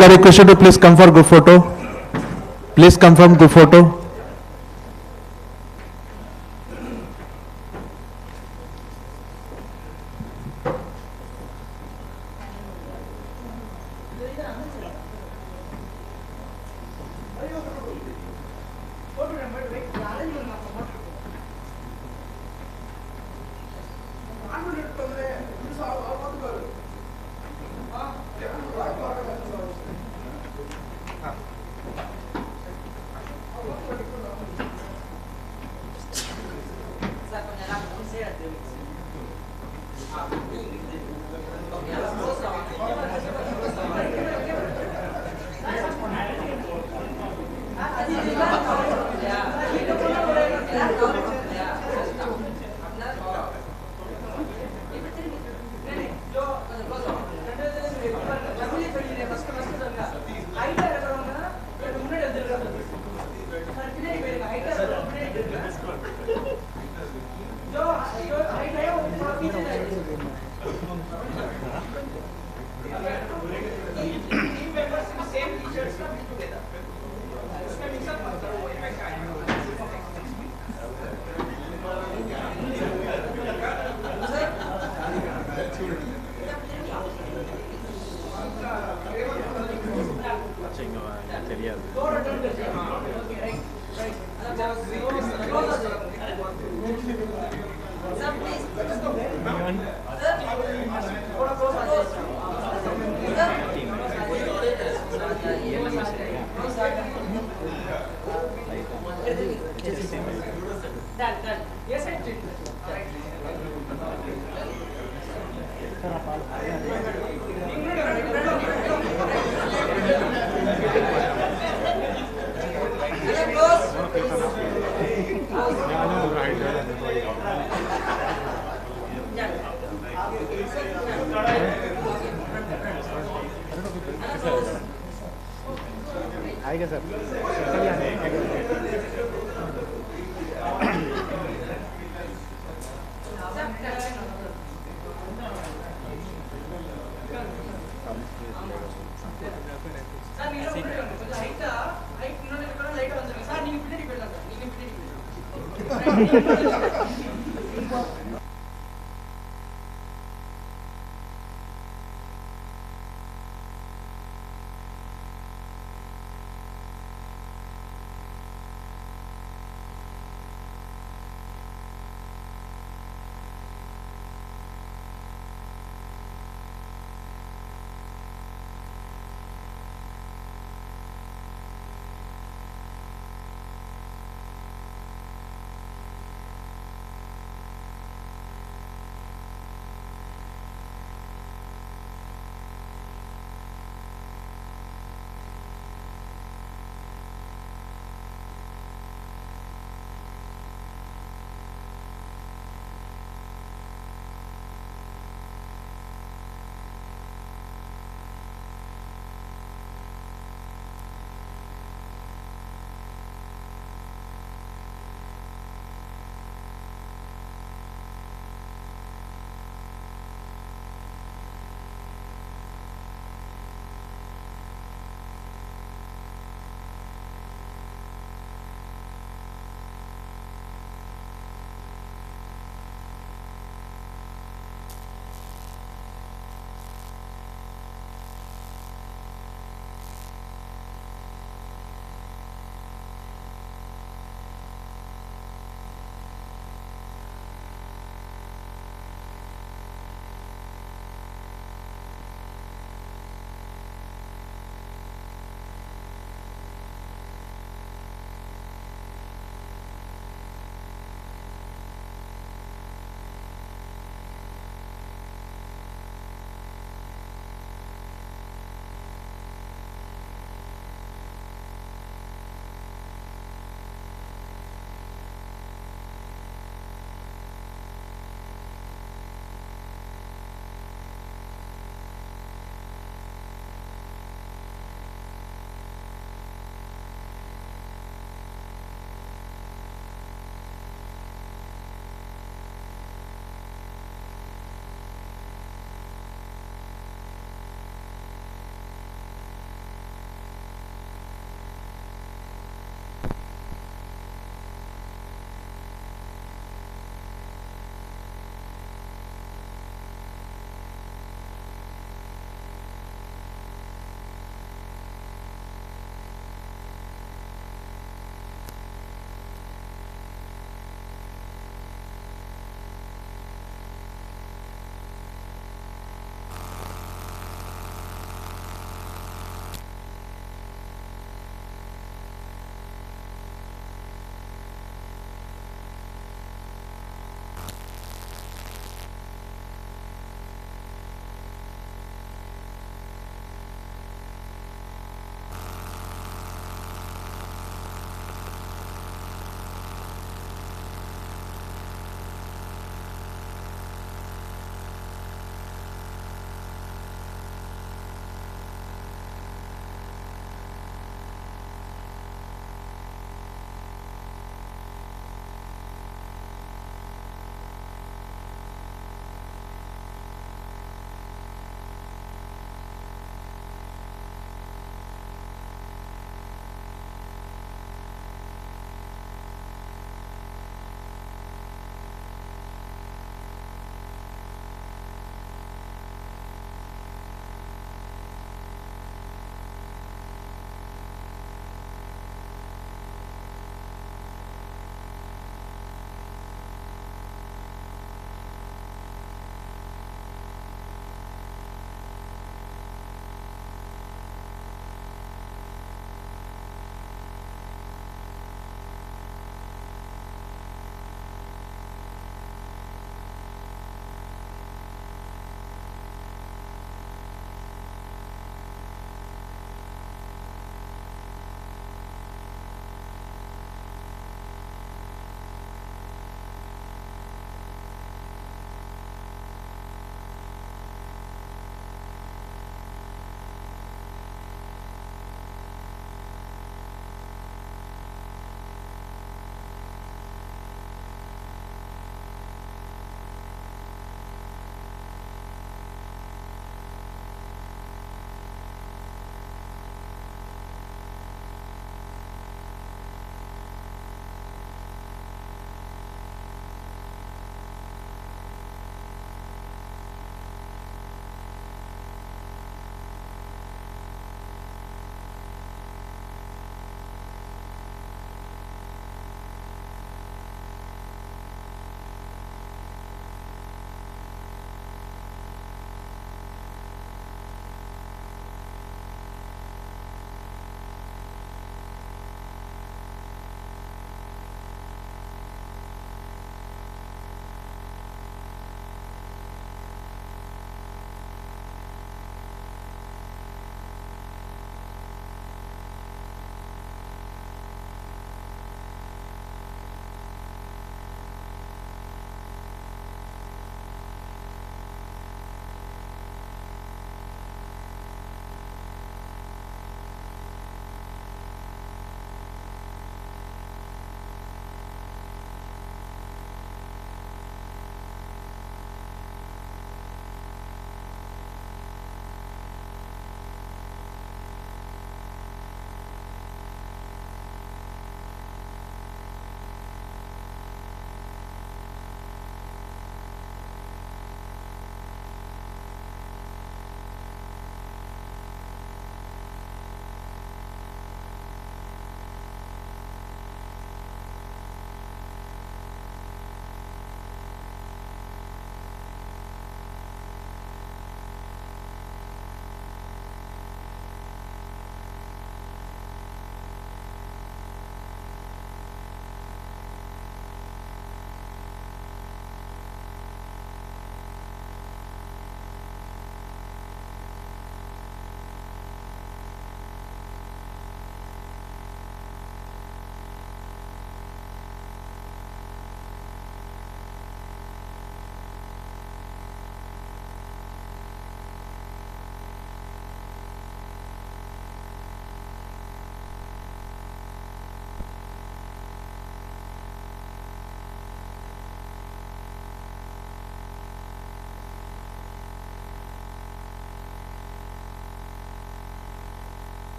All are requested to please come for group photo. Please come from group photo.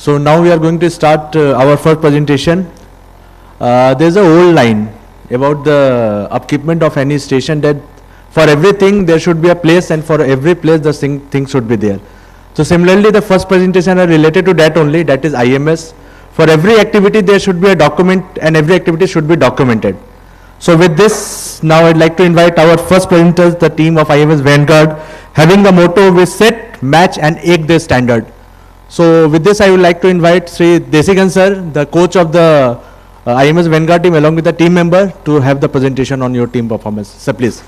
So now we are going to start our first presentation. There's a old line about the upkeepment of any station, that for everything there should be a place, and for every place the thing should be there. So similarly, the first presentation are related to that only, that is IMS. For every activity there should be a document, and every activity should be documented. So with this, now I'd like to invite our first presenters, the team of IMS Vanguard, having the motto "We set, match and ache the standard." So with this, I would like to invite Sri Desigan sir, the coach of the IMS Vanguard team, along with the team member, to have the presentation on your team performance. Sir, please.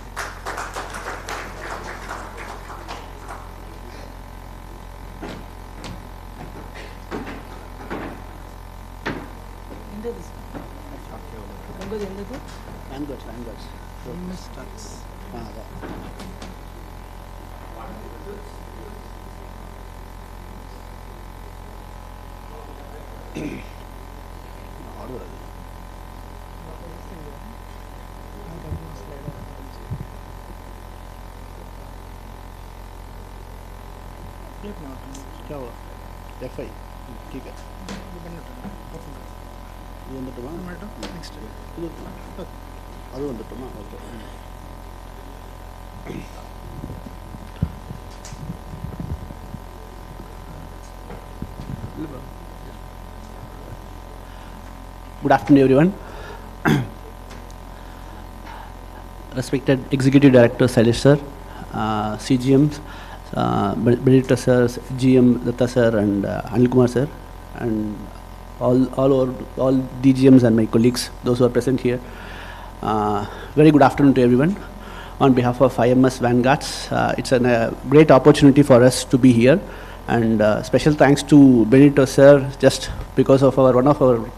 Good afternoon, everyone. Respected Executive Director Sailesh sir, CGMs, Benedicta sir, GM Datta sir, and Anil Kumar sir, and all DGMs and my colleagues, those who are present here. Very good afternoon to everyone. On behalf of IMS Vanguards, it's a great opportunity for us to be here, and special thanks to Benedicta sir, just because of one of our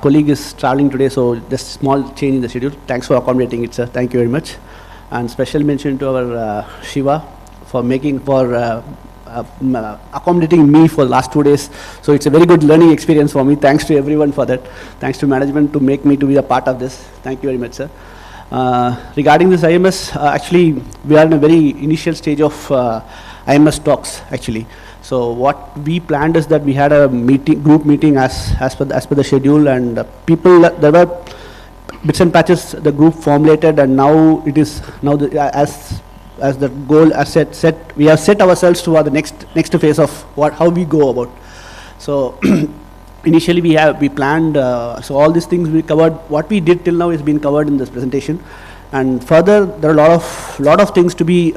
colleague is traveling today, so just small change in the schedule. Thanks for accommodating it, sir. Thank you very much. And special mention to our Shiva for accommodating me for the last 2 days. So it's a very good learning experience for me. Thanks to everyone for that. Thanks to management to make me to be a part of this. Thank you very much, sir. Regarding this IMS, actually we are in a very initial stage of IMS talks actually. So what we planned is that we had a group meeting as per the schedule, and there were bits and patches the group formulated, and now it is as the goal as set we have set ourselves to the next phase of how we go about. So initially we planned, so all these things we covered. What we did till now is been covered in this presentation, and further there are a lot of things to be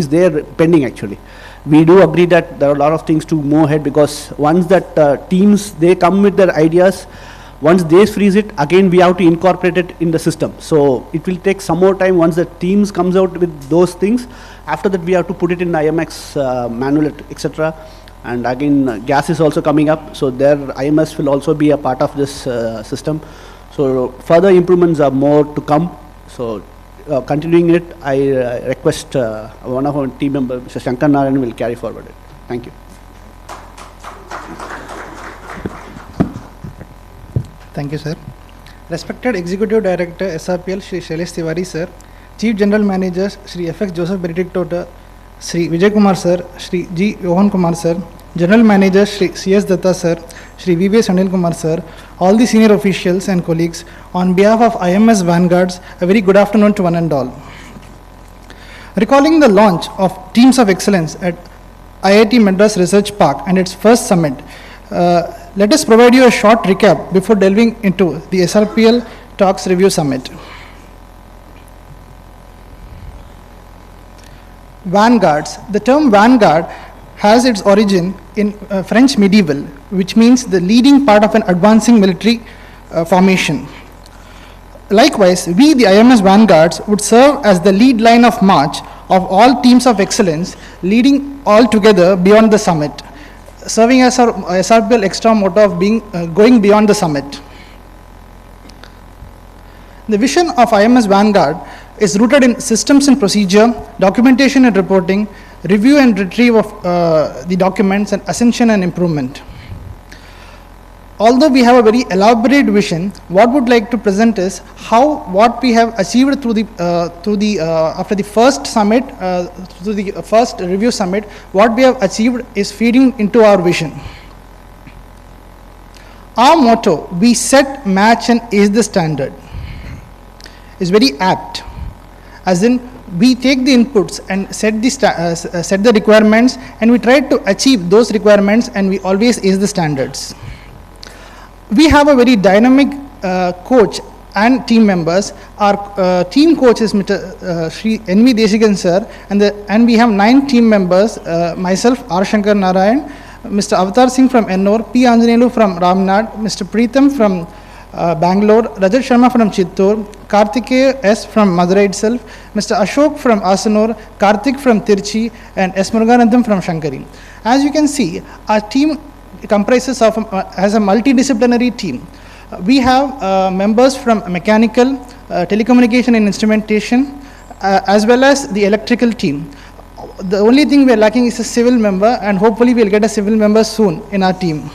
is there pending actually. We do agree that there are a lot of things to move ahead, because once that teams, they come with their ideas, once they freeze it, again we have to incorporate it in the system. So it will take some more time once the teams comes out with those things. After that we have to put it in IMX manual, etc. And again gas is also coming up, so their IMS will also be a part of this system. So further improvements are more to come. So continuing it, I request one of our team members, Mr. Shankar Narayan, will carry forward it. Thank you. Thank you, sir. Respected Executive Director, SRPL, Shri Shailesh Tiwari, sir. Chief General Manager, Shri FX Joseph Benedicto, Shri Vijay Kumar, sir. Shri G. Johan Kumar, sir. General Manager, Shri C.S. Datta, sir. Shri V.V.S. Anil Kumar, sir. All the senior officials and colleagues, on behalf of IMS Vanguards, a very good afternoon to one and all. Recalling the launch of Teams of Excellence at IIT Madras Research Park and its first summit, let us provide you a short recap before delving into the Srpl Tox Review Summit. Vanguards. The term vanguard has its origin in French medieval, which means the leading part of an advancing military formation. Likewise, we, the IMS Vanguards, would serve as the lead line of march of all teams of excellence, leading all together beyond the summit, serving as our SRPL extra motto of going beyond the summit. The vision of IMS Vanguard is rooted in systems and procedure, documentation and reporting, review and retrieve of the documents, and ascension and improvement. although we have a very elaborate vision, what would like to present is how what we have achieved through the after the first summit, through the first review summit, what we have achieved is feeding into our vision. Our motto, we set, match and is the standard, is very apt, as in we take the inputs and set the requirements, and we try to achieve those requirements, and we always is the standards. We have a very dynamic coach and team members. Our team coach is Mr. Shri N.V. Desigan sir, and we have 9 team members, myself, R. Shankar Narayan, Mr. Avatar Singh from Ennore, P. Anjanelu from Ramnad, Mr. Preetham from Bangalore, Rajat Sharma from Chittor, Karthikeya S. from Madurai itself, Mr. Ashok from Asanur, Karthik from Tirchi, and S. Muruganandam from Shankari. As you can see, our team comprises of as a multidisciplinary team. We have members from mechanical, telecommunication and instrumentation, as well as the electrical team. The only thing we are lacking is a civil member, and hopefully we will get a civil member soon in our team.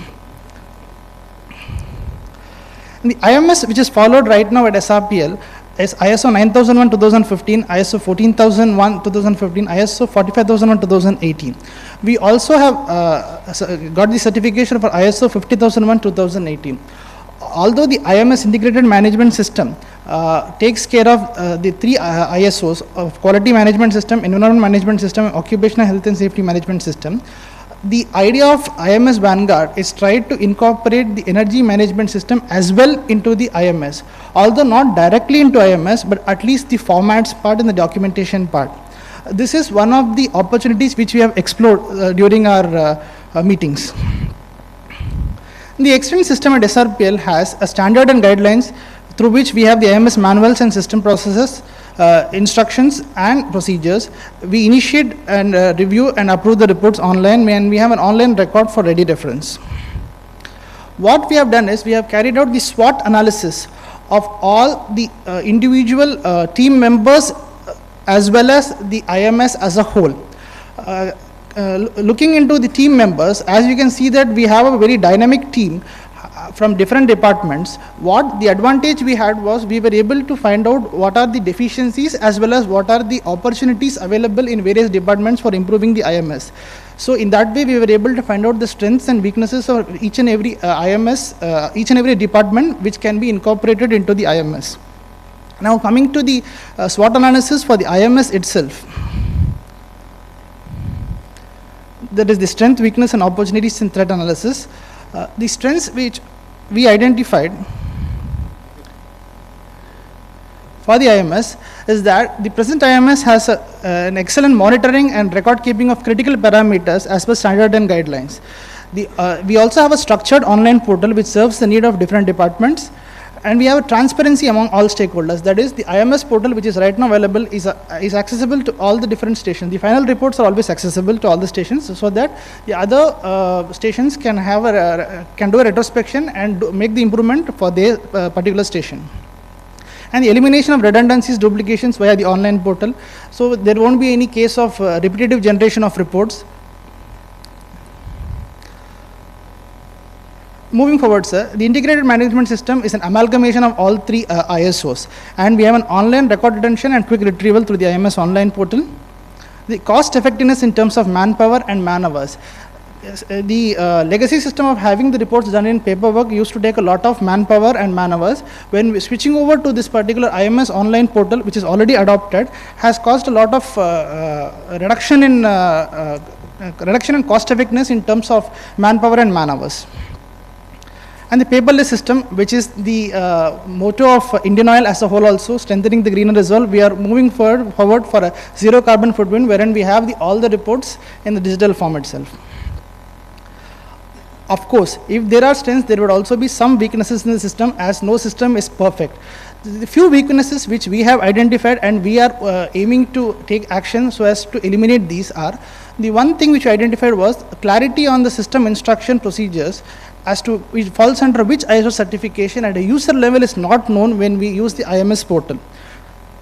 The IMS which is followed right now at SRPL is ISO 9001:2015, ISO 14001:2015, ISO 45001:2018. We also have got the certification for ISO 50001:2018. Although the IMS integrated management system takes care of the 3 ISOs of quality management system, environment management system, occupational health and safety management system, the idea of IMS Vanguard is tried to incorporate the energy management system as well into the IMS, although not directly into IMS, but at least the formats part and the documentation part. This is one of the opportunities which we have explored during our meetings. The exchange system at SRPL has a standard and guidelines through which we have the IMS manuals and system processes, instructions and procedures. We initiate and review and approve the reports online, and we have an online record for ready reference. What we have done is we have carried out the SWOT analysis of all the individual team members as well as the IMS as a whole. Looking into the team members, as you can see that we have a very dynamic team from different departments. What the advantage we had was we were able to find out what are the deficiencies as well as what are the opportunities available in various departments for improving the IMS. So in that way we were able to find out the strengths and weaknesses of each and every IMS, each and every department which can be incorporated into the IMS. Now coming to the SWOT analysis for the IMS itself. That is the strength, weakness and opportunities and threat analysis. The strengths which we identified for the IMS is that the present IMS has an excellent monitoring and record keeping of critical parameters as per standard and guidelines. We also have a structured online portal which serves the need of different departments, and we have a transparency among all stakeholders. That is, the IMS portal which is right now available is accessible to all the different stations. The final reports are always accessible to all the stations, so that the other stations can have can do a retrospection and make the improvement for their particular station. And the elimination of redundancies, duplications via the online portal, so there won't be any case of repetitive generation of reports. Moving forward, sir, the integrated management system is an amalgamation of all 3 ISOs, and we have an online record retention and quick retrieval through the IMS online portal. The cost effectiveness in terms of manpower and man hours. Yes, the legacy system of having the reports done in paperwork used to take a lot of manpower and man hours. When we're switching over to this particular IMS online portal, which is already adopted, has caused a lot of reduction in cost effectiveness in terms of manpower and man hours. And the paperless system, which is the motto of Indian Oil as a whole, also strengthening the greener resolve. We are moving forward for a zero carbon footprint, wherein we have all the reports in the digital form itself. Of course, if there are strengths, there would also be some weaknesses in the system, as no system is perfect. The few weaknesses which we have identified and we are aiming to take action so as to eliminate these are, the one thing which we identified was clarity on the system instruction procedures as to which falls under which ISO certification at a user level is not known when we use the IMS portal.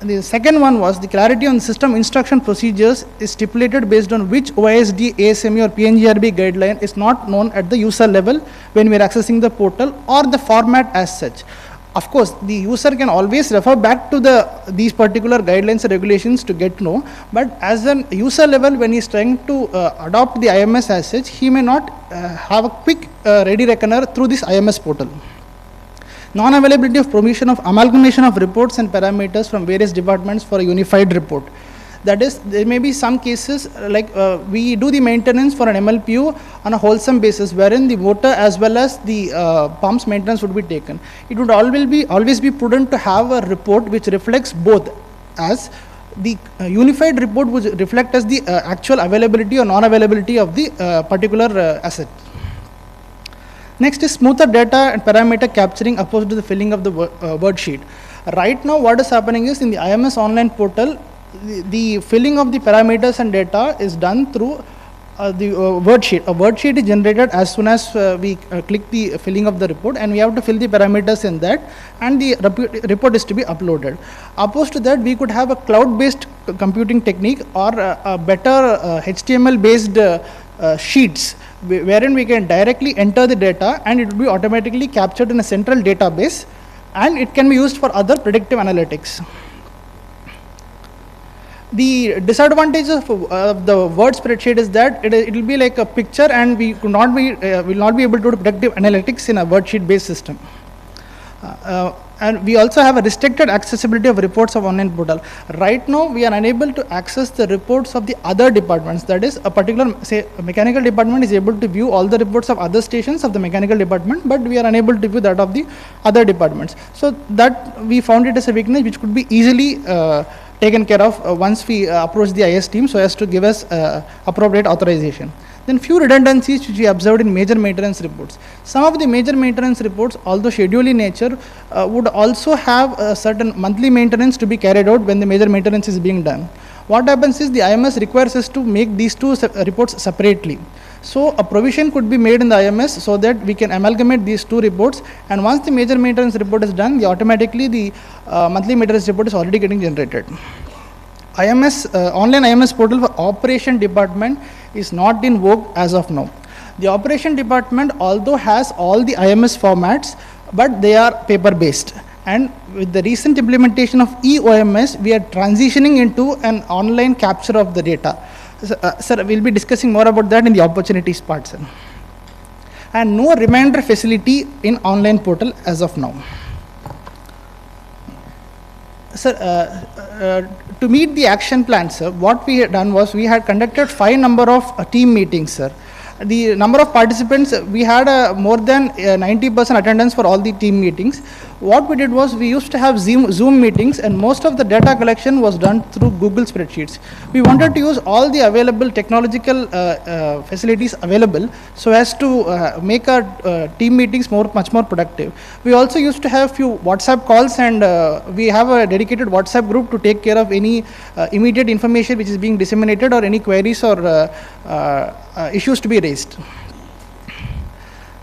the second one was the clarity on system instruction procedures is stipulated based on which OSD, ASME or PNGRB guideline is not known at the user level when we are accessing the portal or the format as such. Of course, the user can always refer back to these particular guidelines and regulations to get to know, but as a user level, when he is trying to adopt the IMS as such, he may not have a quick ready reckoner through this IMS portal. Non-availability of provision of amalgamation of reports and parameters from various departments for a unified report. That is, there may be some cases like we do the maintenance for an MLPU on a wholesome basis, wherein the motor as well as the pumps maintenance would be taken. It would always be prudent to have a report which reflects both, as the unified report would reflect as the actual availability or non-availability of the particular asset. Next is smoother data and parameter capturing opposed to the filling of the word sheet. Right now what is happening is in the IMS online portal, the filling of the parameters and data is done through the word sheet. A word sheet is generated as soon as we click the filling of the report, and we have to fill the parameters in that, and the report is to be uploaded. Opposed to that, we could have a cloud-based computing technique or a better HTML-based sheets, wherein we can directly enter the data and it will be automatically captured in a central database, and it can be used for other predictive analytics. The disadvantage of the word spreadsheet is that it will be like a picture, and we will not be able to do predictive analytics in a worksheet based system. And we also have a restricted accessibility of reports of online portal. Right now, we are unable to access the reports of the other departments. That is, a particular, say, a mechanical department is able to view all the reports of other stations of the mechanical department, but we are unable to view that of the other departments. So that we found it as a weakness which could be easily taken care of once we approach the IS team so as to give us appropriate authorization. Then few redundancies which we observed in major maintenance reports. Some of the major maintenance reports, although scheduled in nature, would also have a certain monthly maintenance to be carried out when the major maintenance is being done. What happens is the IMS requires us to make these two reports separately. So a provision could be made in the IMS so that we can amalgamate these two reports, and once the major maintenance report is done, automatically the monthly maintenance report is already getting generated. Online IMS portal for operation department is not in vogue as of now. The operation department although has all the IMS formats, but they are paper based. And with the recent implementation of EOMS, we are transitioning into an online capture of the data. Sir, we'll be discussing more about that in the opportunities part, sir. And no reminder facility in online portal as of now. Sir, to meet the action plan, sir, what we had done was we had conducted 5 number of team meetings, sir. The number of participants, we had more than 90% attendance for all the team meetings. What we did was we used to have Zoom meetings, and most of the data collection was done through Google spreadsheets. We wanted to use all the available technological facilities available so as to make our team meetings much more productive. We also used to have few WhatsApp calls, and we have a dedicated WhatsApp group to take care of any immediate information which is being disseminated or any queries or issues to be raised.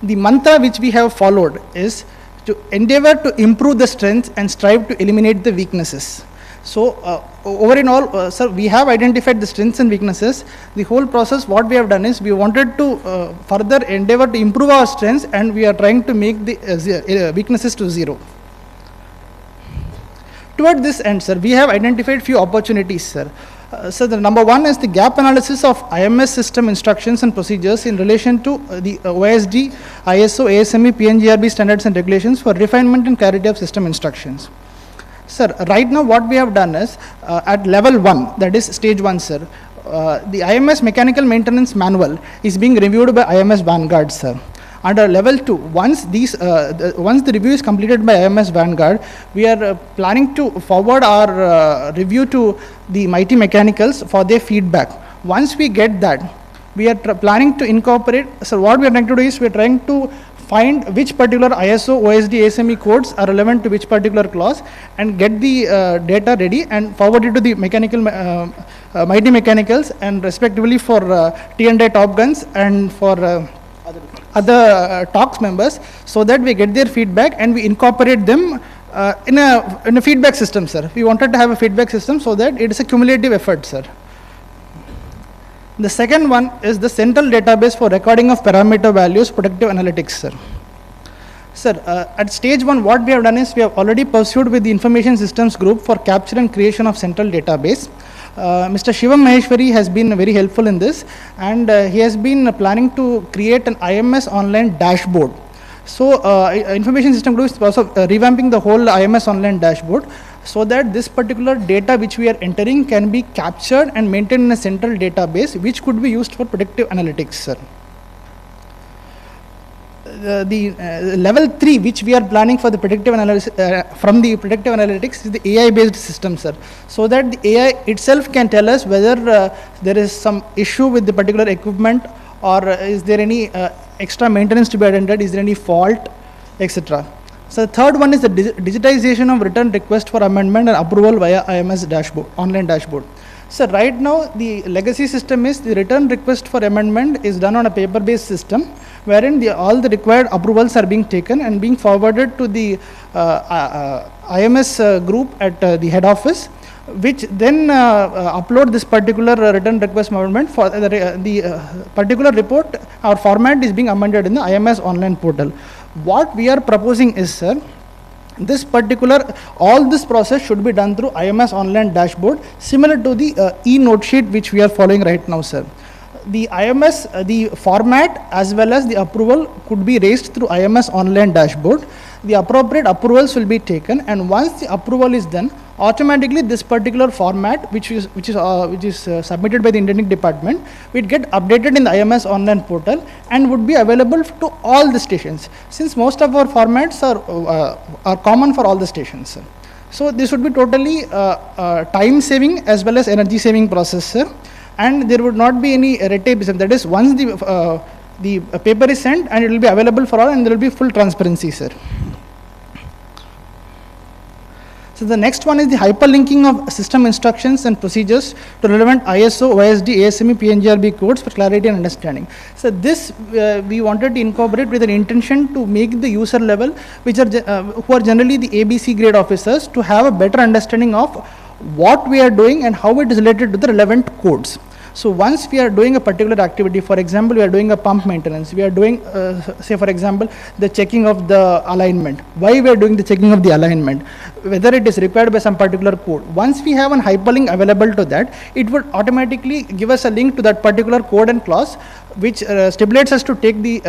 The mantra which we have followed is to endeavor to improve the strengths and strive to eliminate the weaknesses. So over in all, sir, we have identified the strengths and weaknesses. The whole process, what we have done is we wanted to further endeavor to improve our strengths, and we are trying to make the weaknesses to zero. Toward this end, sir, we have identified few opportunities, sir. So the number one is the gap analysis of IMS system instructions and procedures in relation to the OSD, ISO, ASME, PNGRB standards and regulations for refinement and clarity of system instructions. Sir, right now what we have done is at level 1, that is stage 1, sir, the IMS mechanical maintenance manual is being reviewed by IMS Vanguard, sir. Under level 2, once the review is completed by IMS Vanguard, we are planning to forward our review to the Mighty Mechanicals for their feedback. Once we get that, we are planning to incorporate. So what we are trying to do is we are trying to find which particular ISO, OSD, ASME codes are relevant to which particular clause, and get the data ready and forward it to the mechanical Mighty Mechanicals, and respectively for T&I Top Guns and for other Tox members, so that we get their feedback and we incorporate them in a feedback system, sir. We wanted to have a feedback system so that it is a cumulative effort, sir. The second one is the central database for recording of parameter values, predictive analytics, sir. Sir, at stage 1, what we have done is we have already pursued with the information systems group for capture and creation of central database. Mr. Shivam Maheshwari has been very helpful in this, and he has been planning to create an IMS online dashboard. So, information system group is also revamping the whole IMS online dashboard, so that this particular data which we are entering can be captured and maintained in a central database, which could be used for predictive analytics, sir. The level 3 which we are planning for the predictive analysis from the predictive analytics is the AI based system, sir, so that the AI itself can tell us whether there is some issue with the particular equipment, or is there any extra maintenance to be attended, is there any fault, etc. So the third one is the digitization of return request for amendment and approval via IMS dashboard, online dashboard. So right now the legacy system is the return request for amendment is done on a paper based system, wherein all the required approvals are being taken and being forwarded to the IMS group at the head office, which then upload this particular return request amendment for the particular report or format is being amended in the IMS online portal. What we are proposing is, sir, all this process should be done through IMS online dashboard, similar to the e-note sheet which we are following right now, sir. The IMS, the format as well as the approval could be raised through IMS online dashboard. The appropriate approvals will be taken, and once the approval is done, automatically this particular format which is submitted by the engineering department will get updated in the IMS online portal and would be available to all the stations, since most of our formats are common for all the stations, sir. So this would be totally time saving as well as energy saving process, sir, and there would not be any red tapeism. That is, once the paper is sent, and it will be available for all, and there will be full transparency, sir. So the next one is the hyperlinking of system instructions and procedures to relevant ISO, OSD, ASME, PNGRB codes for clarity and understanding. So this we wanted to incorporate with an intention to make the user level, which are who are generally the ABC grade officers, to have a better understanding of what we are doing and how it is related to the relevant codes. So once we are doing a particular activity, for example, we are doing a pump maintenance, we are doing, say for example, the checking of the alignment. Why we are doing the checking of the alignment? Whether it is required by some particular code. Once we have a hyperlink available to that, it would automatically give us a link to that particular code and clause, which stipulates us to take the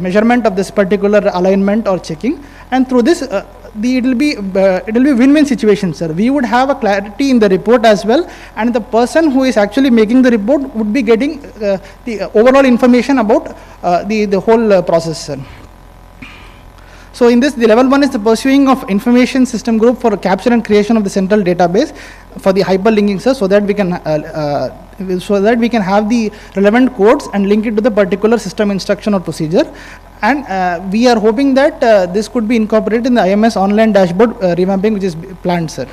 measurement of this particular alignment or checking, and through this it will be win-win situation, sir. We would have a clarity in the report as well, and the person who is actually making the report would be getting the overall information about the whole process, sir. So in this, the level 1 is the pursuing of information system group for capture and creation of the central database for the hyperlinking, sir, so that we can have the relevant codes and link it to the particular system instruction or procedure. And we are hoping that this could be incorporated in the IMS online dashboard revamping, which is planned, sir.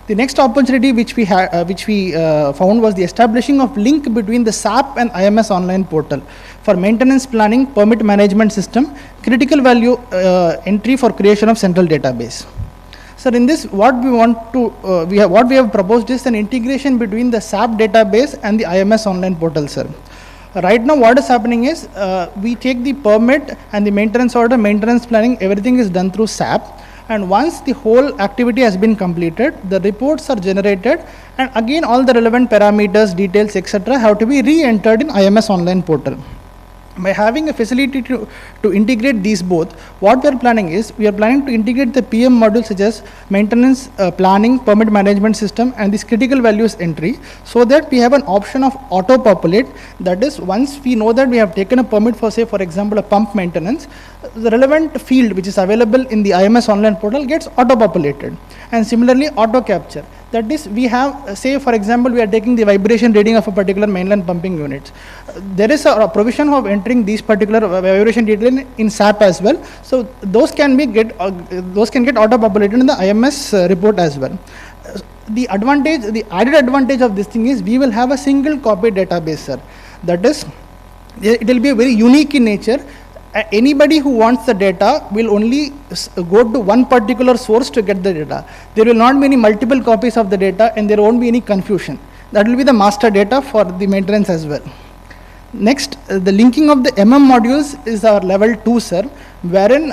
The next opportunity which we found was the establishing of link between the SAP and IMS online portal for maintenance planning, permit management system, critical value entry for creation of central database. Sir, in this, what we have proposed is an integration between the SAP database and the IMS online portal, sir. Right now, what is happening is we take the permit and the maintenance order, maintenance planning, everything is done through SAP. And once the whole activity has been completed, the reports are generated, and again all the relevant parameters, details, etc. have to be re-entered in IMS online portal. By having a facility to integrate these both, what we are planning is, we are planning to integrate the PM modules such as maintenance, planning, permit management system, and this critical values entry, so that we have an option of auto populate. That is, once we know that we have taken a permit for, say for example, a pump maintenance, the relevant field which is available in the IMS online portal gets auto populated. And similarly, auto capture. That is, we have, say for example, we are taking the vibration reading of a particular mainline pumping unit. There is a provision of entering these particular vibration detail in SAP as well. So those can get auto populated in the IMS report as well. The added advantage of this thing is, we will have a single copy database, sir. That is, it will be very unique in nature, anybody who wants the data will only go to one particular source to get the data. There will not be any multiple copies of the data, and there won't be any confusion. That will be the master data for the maintenance as well. Next, the linking of the modules is our level 2, sir, wherein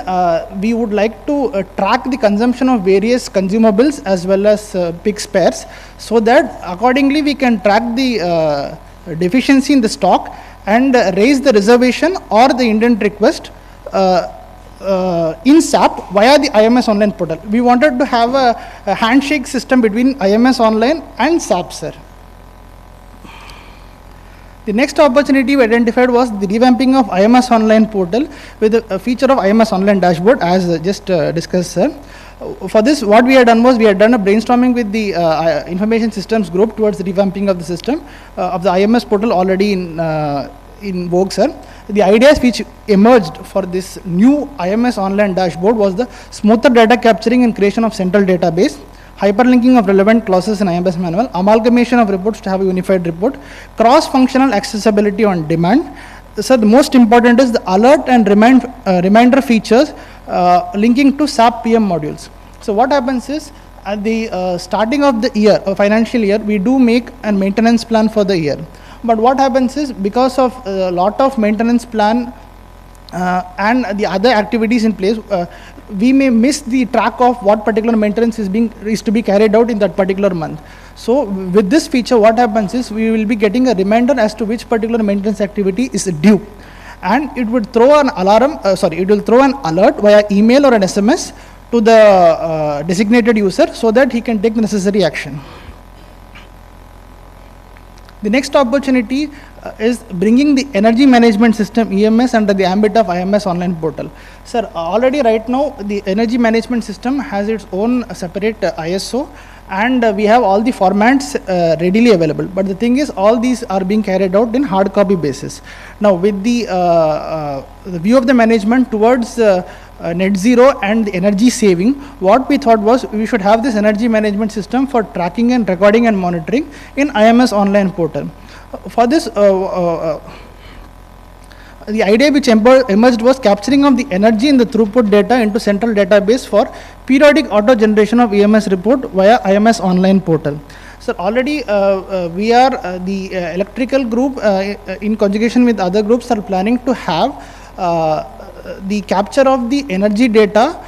we would like to track the consumption of various consumables as well as pig spares, so that accordingly we can track the deficiency in the stock and raise the reservation or the indent request in SAP via the IMS online portal. We wanted to have a handshake system between IMS online and SAP, sir. The next opportunity we identified was the revamping of IMS online portal with a feature of IMS online dashboard, as just discussed, sir. For this, what we had done was we had done a brainstorming with the information systems group towards the revamping of the system of the IMS portal already in vogue, sir. The ideas which emerged for this new IMS online dashboard was the smoother data capturing and creation of central database, hyperlinking of relevant clauses in IMS manual, amalgamation of reports to have a unified report, cross-functional accessibility on demand. So the most important is the alert and reminder features linking to SAP PM modules. So what happens is, at the starting of the year, financial year, we do make a maintenance plan for the year. But what happens is, because of a lot of maintenance plan and the other activities in place, we may miss the track of what particular maintenance is to be carried out in that particular month. So with this feature, what happens is, we will be getting a reminder as to which particular maintenance activity is due, and it would throw an alarm, it will throw an alert via email or an SMS to the designated user, so that he can take the necessary action. The next opportunity is bringing the energy management system EMS under the ambit of IMS online portal. Sir, already right now the energy management system has its own separate ISO, and we have all the formats readily available. But the thing is, all these are being carried out in hard copy basis. Now with the view of the management towards net zero and the energy saving, what we thought was we should have this energy management system for tracking and recording and monitoring in IMS online portal. For this, the idea which emerged was capturing of the energy in the throughput data into central database for periodic auto generation of EMS report via IMS online portal. So already we are the electrical group in conjugation with other groups are planning to have the capture of the energy data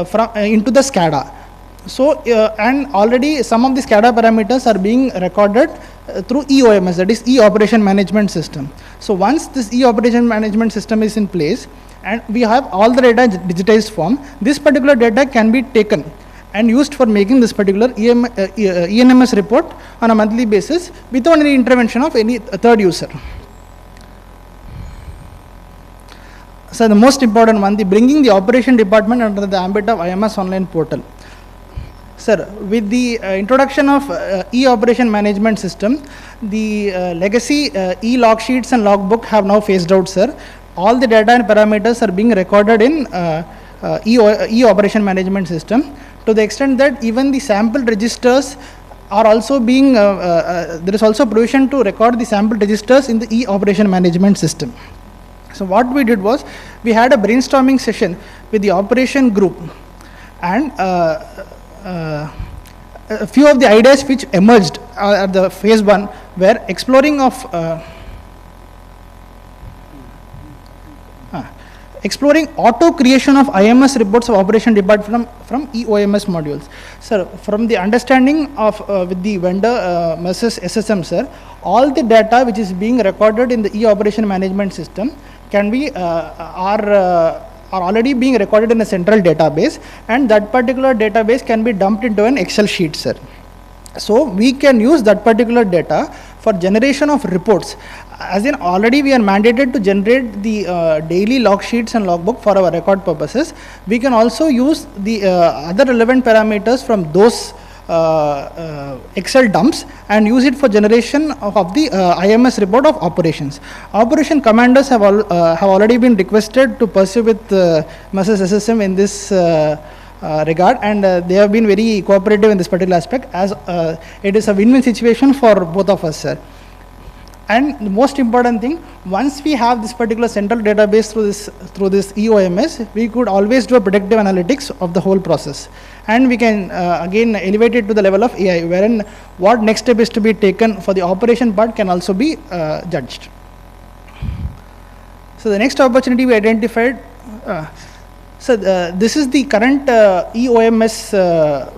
from into the SCADA. So and already some of the SCADA parameters are being recorded through EOMS, that is E-Operation Management System. So once this E-Operation Management System is in place and we have all the data digitized form, this particular data can be taken and used for making this particular ENMS report on a monthly basis without any intervention of any third user. So the most important one, the bringing the operation department under the ambit of IMS online portal. Sir, with the introduction of E-Operation Management System, the legacy E-log sheets and logbook have now phased out, sir. All the data and parameters are being recorded in E-Operation Management System, to the extent that even the sample registers are also being, there is also provision to record the sample registers in the E-Operation Management System. So what we did was, we had a brainstorming session with the operation group, and a few of the ideas which emerged at the phase 1 were exploring of exploring auto creation of IMS reports of operation department from EOMS modules. Sir, from the understanding of with the vendor Mrs. SSM, sir, all the data which is being recorded in the E-Operation Management System can be are already being recorded in a central database, and that particular database can be dumped into an Excel sheet, sir. So we can use that particular data for generation of reports. As in, already we are mandated to generate the daily log sheets and logbook for our record purposes. We can also use the other relevant parameters from those Excel dumps and use it for generation of the IMS report of operations. Operation commanders have already been requested to pursue with Mrs. SSM in this regard, and they have been very cooperative in this particular aspect, as it is a win-win situation for both of us, sir. And the most important thing, once we have this particular central database through this EOMS, we could always do a predictive analytics of the whole process. And we can again elevate it to the level of AI, wherein what next step is to be taken for the operation part can also be judged. So the next opportunity we identified, this is the current EOMS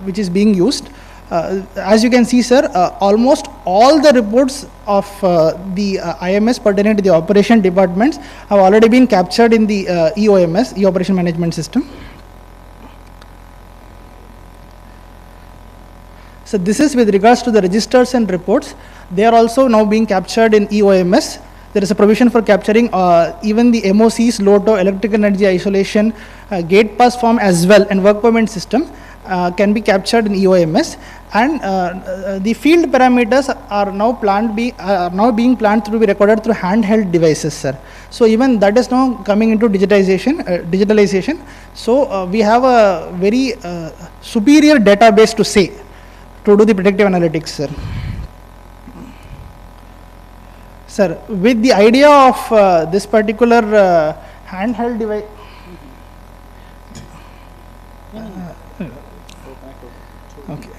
which is being used. As you can see, sir, almost all the reports of the IMS pertaining to the operation departments have already been captured in the EOMS, E-Operation Management System. So this is with regards to the registers and reports. They are also now being captured in EOMS. There is a provision for capturing even the MOCs, LOTO, electrical energy isolation, gate pass form as well, and work permit system can be captured in EOMS. And the field parameters are now being planned to be recorded through handheld devices, sir. So even that is now coming into digitalization. So we have a very superior database to do the predictive analytics, sir. Sir, with the idea of this particular handheld device, okay.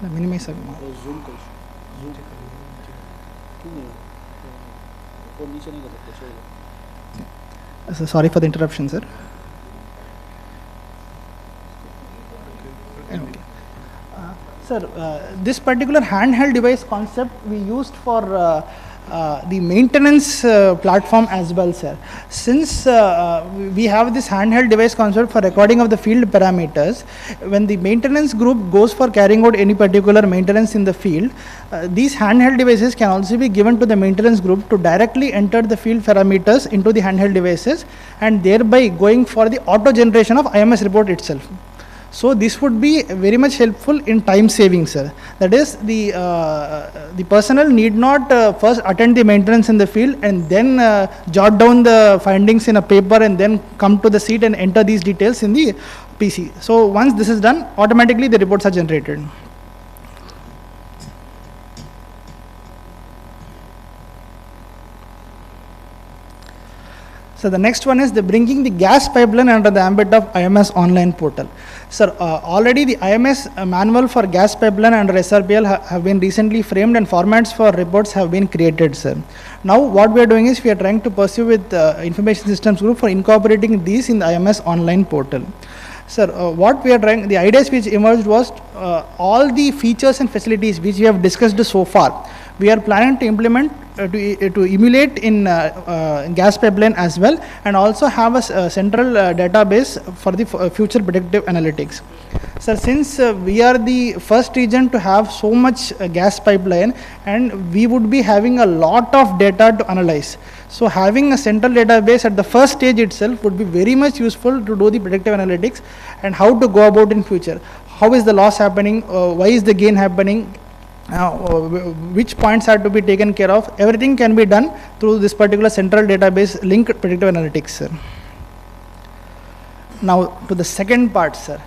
Minimize. So sorry for the interruption, sir. Okay. Sir, this particular handheld device concept we used for the maintenance platform as well, sir. Since we have this handheld device concept for recording of the field parameters, when the maintenance group goes for carrying out any particular maintenance in the field, these handheld devices can also be given to the maintenance group to directly enter the field parameters into the handheld devices, and thereby going for the auto generation of IMS report itself. So this would be very much helpful in time saving, sir. That is, the personnel need not first attend the maintenance in the field and then jot down the findings in a paper and then come to the seat and enter these details in the PC. So once this is done, automatically the reports are generated. So the next one is the bringing the gas pipeline under the ambit of IMS online portal. Sir, already the IMS manual for gas pipeline under SRPL have been recently framed and formats for reports have been created, sir. Now what we are doing is we are trying to pursue with information systems group for incorporating these in the IMS online portal. Sir, what we are trying, the ideas which emerged was all the features and facilities which we have discussed so far, we are planning to implement to emulate in gas pipeline as well, and also have a central database for the future predictive analytics. Sir, since we are the first region to have so much gas pipeline, and we would be having a lot of data to analyze. So having a central database at the first stage itself would be very much useful to do the predictive analytics and how to go about in future. How is the loss happening? Why is the gain happening? Which points have to be taken care of? Everything can be done through this particular central database linked predictive analytics, sir. Now to the second part, sir,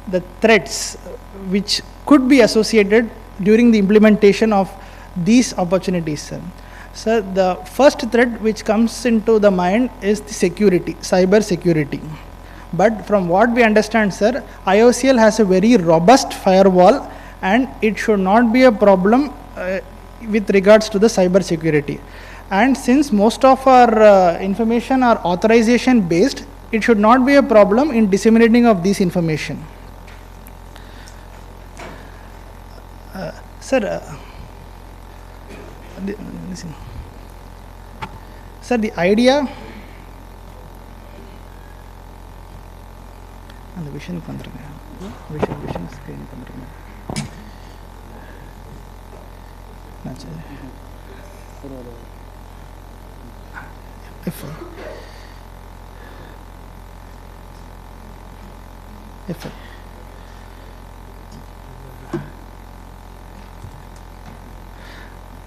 the threats which could be associated during the implementation of these opportunities, sir. Sir, the first threat which comes into the mind is the security, cyber security. But from what we understand, sir, IOCL has a very robust firewall, and it should not be a problem with regards to the cyber security. And since most of our information are authorization based, it should not be a problem in disseminating of this information. Sir, listen. Sir, the idea and the vision vision screen if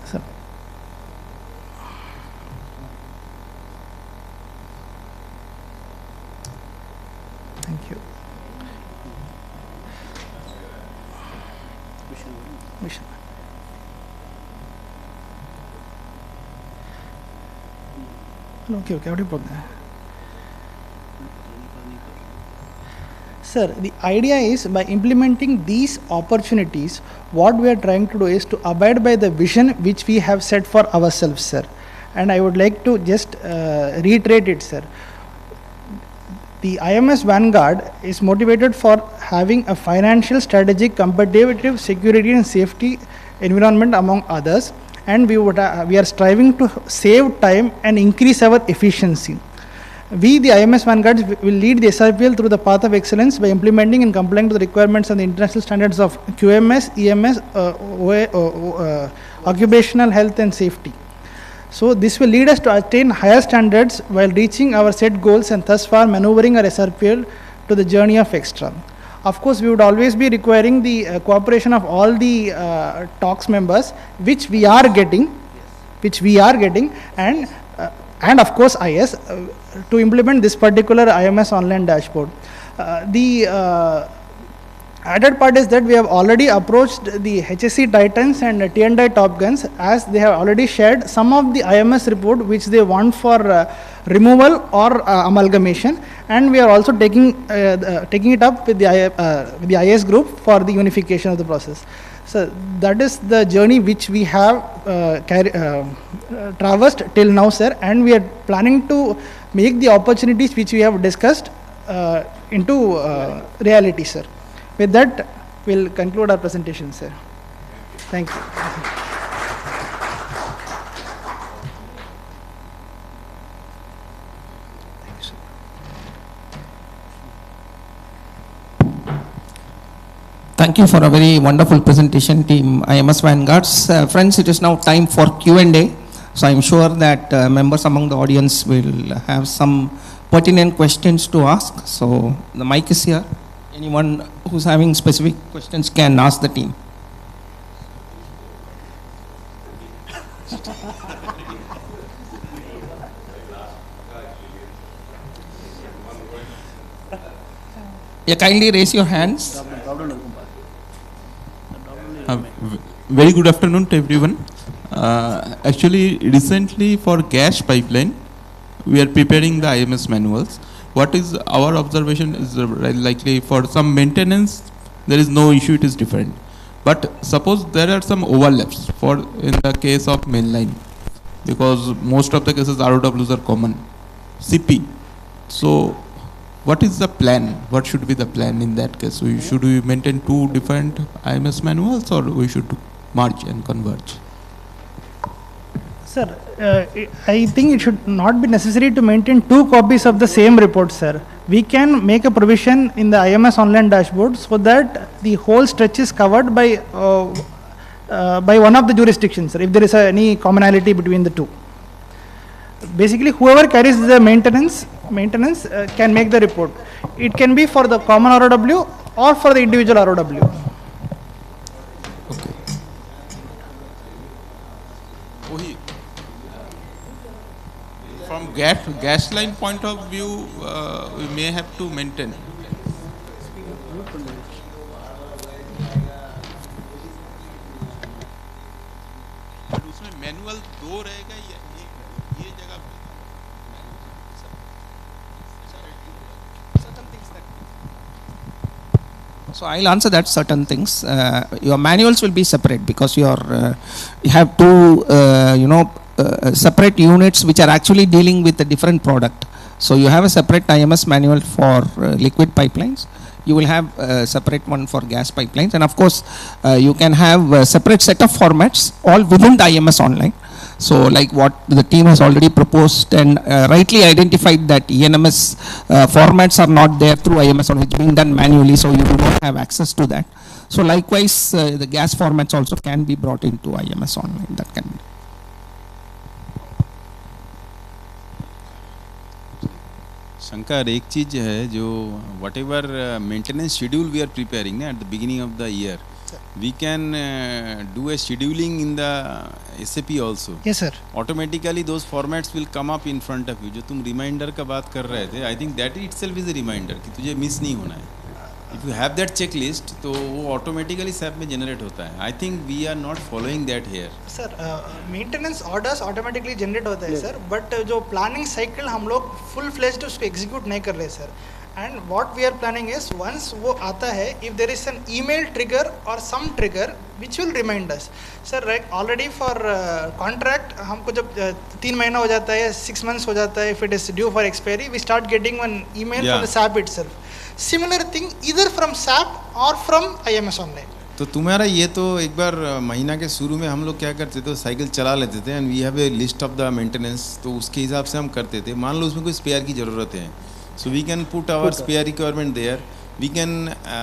sir, thank you. Mission. Okay, okay, Sir, the idea is by implementing these opportunities, what we are trying to do is to abide by the vision which we have set for ourselves, sir. And I would like to just reiterate it, sir. The IMS Vanguard is motivated for having a financial, strategic, competitive, security and safety environment among others, and we are striving to save time and increase our efficiency. We, the IMS Vanguards, will lead the SRPL through the path of excellence by implementing and complying to the requirements and the international standards of QMS, EMS, occupational health and safety. So this will lead us to attain higher standards while reaching our set goals and thus far maneuvering our SRPL to the journey of extra. Of course, we would always be requiring the cooperation of all the talks members, which we are getting, and of course IS to implement this particular IMS online dashboard. The added part is that we have already approached the HSC Titans and T&I Top Guns, as they have already shared some of the IMS report which they want for removal or amalgamation, and we are also taking it up with the IS group for the unification of the process. So that is the journey which we have traversed till now, sir, and we are planning to make the opportunities which we have discussed into reality, sir. With that, we'll conclude our presentation, sir. Thank you. Thank you for a very wonderful presentation, team IMS Vanguards. Friends, it is now time for Q&A. So I'm sure that members among the audience will have some pertinent questions to ask. So the mic is here. Anyone who's having specific questions can ask the team. Yeah, kindly raise your hands. Very good afternoon to everyone. Actually, recently for gas pipeline, we are preparing the IMS manuals. What is our observation is likely for some maintenance, there is no issue, it is different. But suppose there are some overlaps for in the case of mainline, because most of the cases ROWs are common. CP. So what is the plan? What should be the plan in that case? Should we maintain two different IMS manuals, or we should merge and converge? Sir, I think it should not be necessary to maintain two copies of the same report, sir. We can make a provision in the IMS online dashboard so that the whole stretch is covered by one of the jurisdictions, sir, if there is any commonality between the two. Basically, whoever carries the maintenance can make the report. It can be for the common ROW or for the individual ROW. From gas line point of view, we may have to maintain. उसमें manual दो रहेगा या ये जगह So I'll answer that certain things. Your manuals will be separate because you have two, separate units which are actually dealing with a different product. So you have a separate IMS manual for liquid pipelines. You will have a separate one for gas pipelines, and of course you can have a separate set of formats all within the IMS online. So like what the team has already proposed and rightly identified that ENMS formats are not there through IMS online, it's being done manually, so you do not have access to that. So likewise the gas formats also can be brought into IMS online. That can be. Shankar, एक चीज है जो whatever maintenance schedule we are preparing at the beginning of the year, we can do a scheduling in the SAP also. Yes, sir. Automatically those formats will come up in front of you. जो तुम reminder का बात कर रहे थे, I think that itself is a reminder कि तुझे miss नहीं होना है. If you have that checklist तो वो ऑटोमेटिकली SAP में जनरेट होता है. I think we are not following that here. Sir maintenance orders automatically generate होता है सर, बट जो प्लानिंग साइकिल हम लोग फुल फ्लेज्ड उसको एग्जीक्यूट नहीं कर रहे सर. And what we are planning is once वो आता है, if there is an email trigger और some trigger which will remind us sir. Already for contract हमको जब 3 महीना हो जाता है, 6 months हो जाता है, if it is due for expiry we start getting one email from the SAP itself. Similar thing इधर फ्रॉम SAP और फ्रॉम IMS ऑनलाइन. तो तुम्हारा ये तो एक बार महीना के शुरू में हम लोग क्या करते थे, साइकिल चला लेते थे and we have a list of the maintenance. तो उसके हिसाब से हम करते थे. मान लो उसमें कोई स्पेयर की ज़रूरत है, so we can put our spare requirement there. We can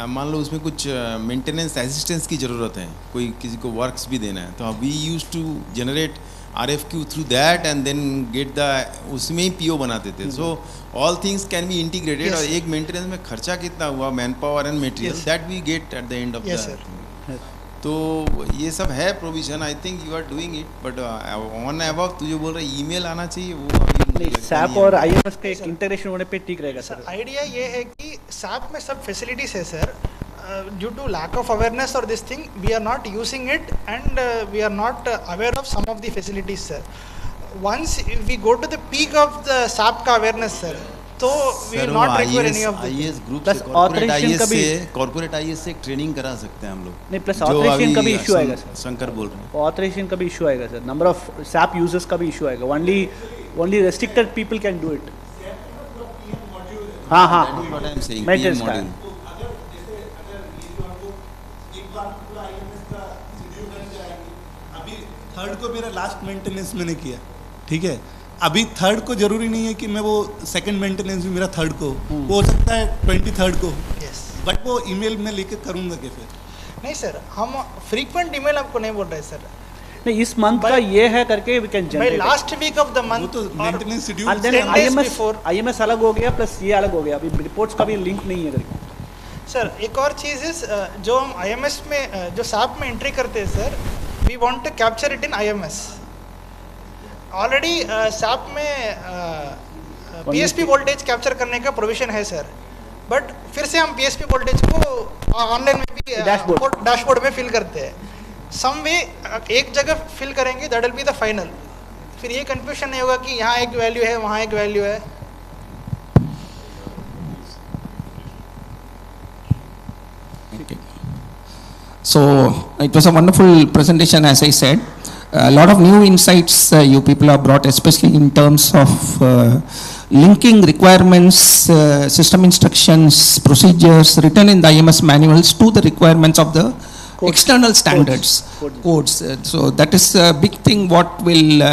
मान लो उसमें कुछ मेंटेनेंस असिस्टेंस की ज़रूरत है, कोई किसी को वर्क्स भी देना है, तो we use to generate RFQ through that and then get the, उसमें ही PO बनाते थे. So all things can be integrated. और एक मेंटेनेंस में खर्चा कितना हुआ, manpower and material, that we get at the end of the. तो ये सब है provision. I think you are doing it, but on above two जो बोल रहा है ईमेल आना चाहिए, वो अभी SAP और IMS का एक इंटीग्रेशन होने पे ठीक रहेगा सर. आइडिया ये है कि SAP में सब फैसिलिटीज है sir. Due to lack of awareness or this thing, we are not using it, and we are not aware of some of the facilities, sir. Once we go to the peak of the SAP का awareness, sir, तो we will not require any of this. IAS group Plus से authorization corporate IAS से एक training करा सकते हैं हम लोग. नहीं, प्लस ऑथराइजेशन का भी इशू आएगा सर. शंकर बोल रहे हैं. ऑथराइजेशन का भी इशू आएगा sir. Number of SAP users का भी इशू आएगा. Only restricted people can do it. हाँ हाँ, मेंटेनेंस का. थर्ड को मेरा लास्ट मेंटेनेंस मैंने किया, ठीक है. अभी थर्ड को जरूरी नहीं है कि मैं वो सेकंड मेंटेनेंस भी मेरा थर्ड को, वो हो सकता है 23rd को. बट वो ईमेल में लेके करूंगा क्या फिर? नहीं सर, हम फ्रीक्वेंट ईमेल आपको नहीं बोल रहे सर. नहीं, इस मंथ का ये है करके we can generate. Last week of the month तो मेंटेनेंस शेड्यूल. IMS अलग हो गया, प्लस ये अलग हो गया. अभी रिपोर्ट्स का भी लिंक नहीं है करके. सर एक और चीज़ है, जो हम IMS में जो SAP में एंट्री करते हैं sir, we want to capture it in IMS. Already SAP में PSP वोल्टेज कैप्चर करने का प्रोविजन है सर, बट फिर से हम PSP वोल्टेज को ऑनलाइन में भी डैशबोर्ड में फिल करते हैं. सम वे एक जगह फिल करेंगे, that will be the final. फिर ये कंफ्यूजन नहीं होगा कि यहाँ एक वैल्यू है, वहाँ एक वैल्यू है. So it was a wonderful presentation, as I said. A lot of new insights you people have brought, especially in terms of linking requirements, system instructions, procedures written in the IMS manuals to the requirements of the external standards, codes. So that is a big thing what will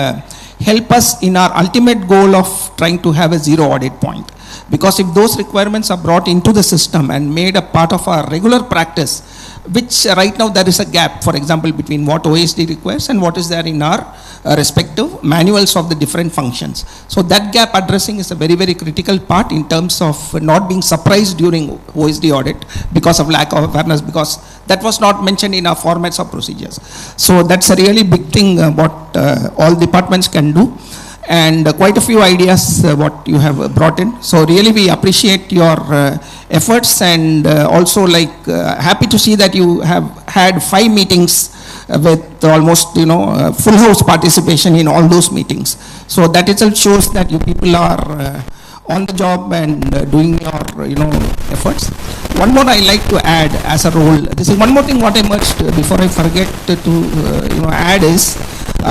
help us in our ultimate goal of trying to have a zero audit point. Because if those requirements are brought into the system and made a part of our regular practice, which right now there is a gap, for example, between what OSD requires and what is there in our respective manuals of the different functions. So that gap addressing is a very, very critical part in terms of not being surprised during OSD audit because of lack of awareness, because that was not mentioned in our formats of procedures. So that's a really big thing what all departments can do. And quite a few ideas what you have brought in. So really we appreciate your efforts, and also like happy to see that you have had 5 meetings with almost full house participation in all those meetings. So that itself shows that you people are on the job and doing your efforts. One more I like to add as a role. This is one more thing what emerged before I forget to add is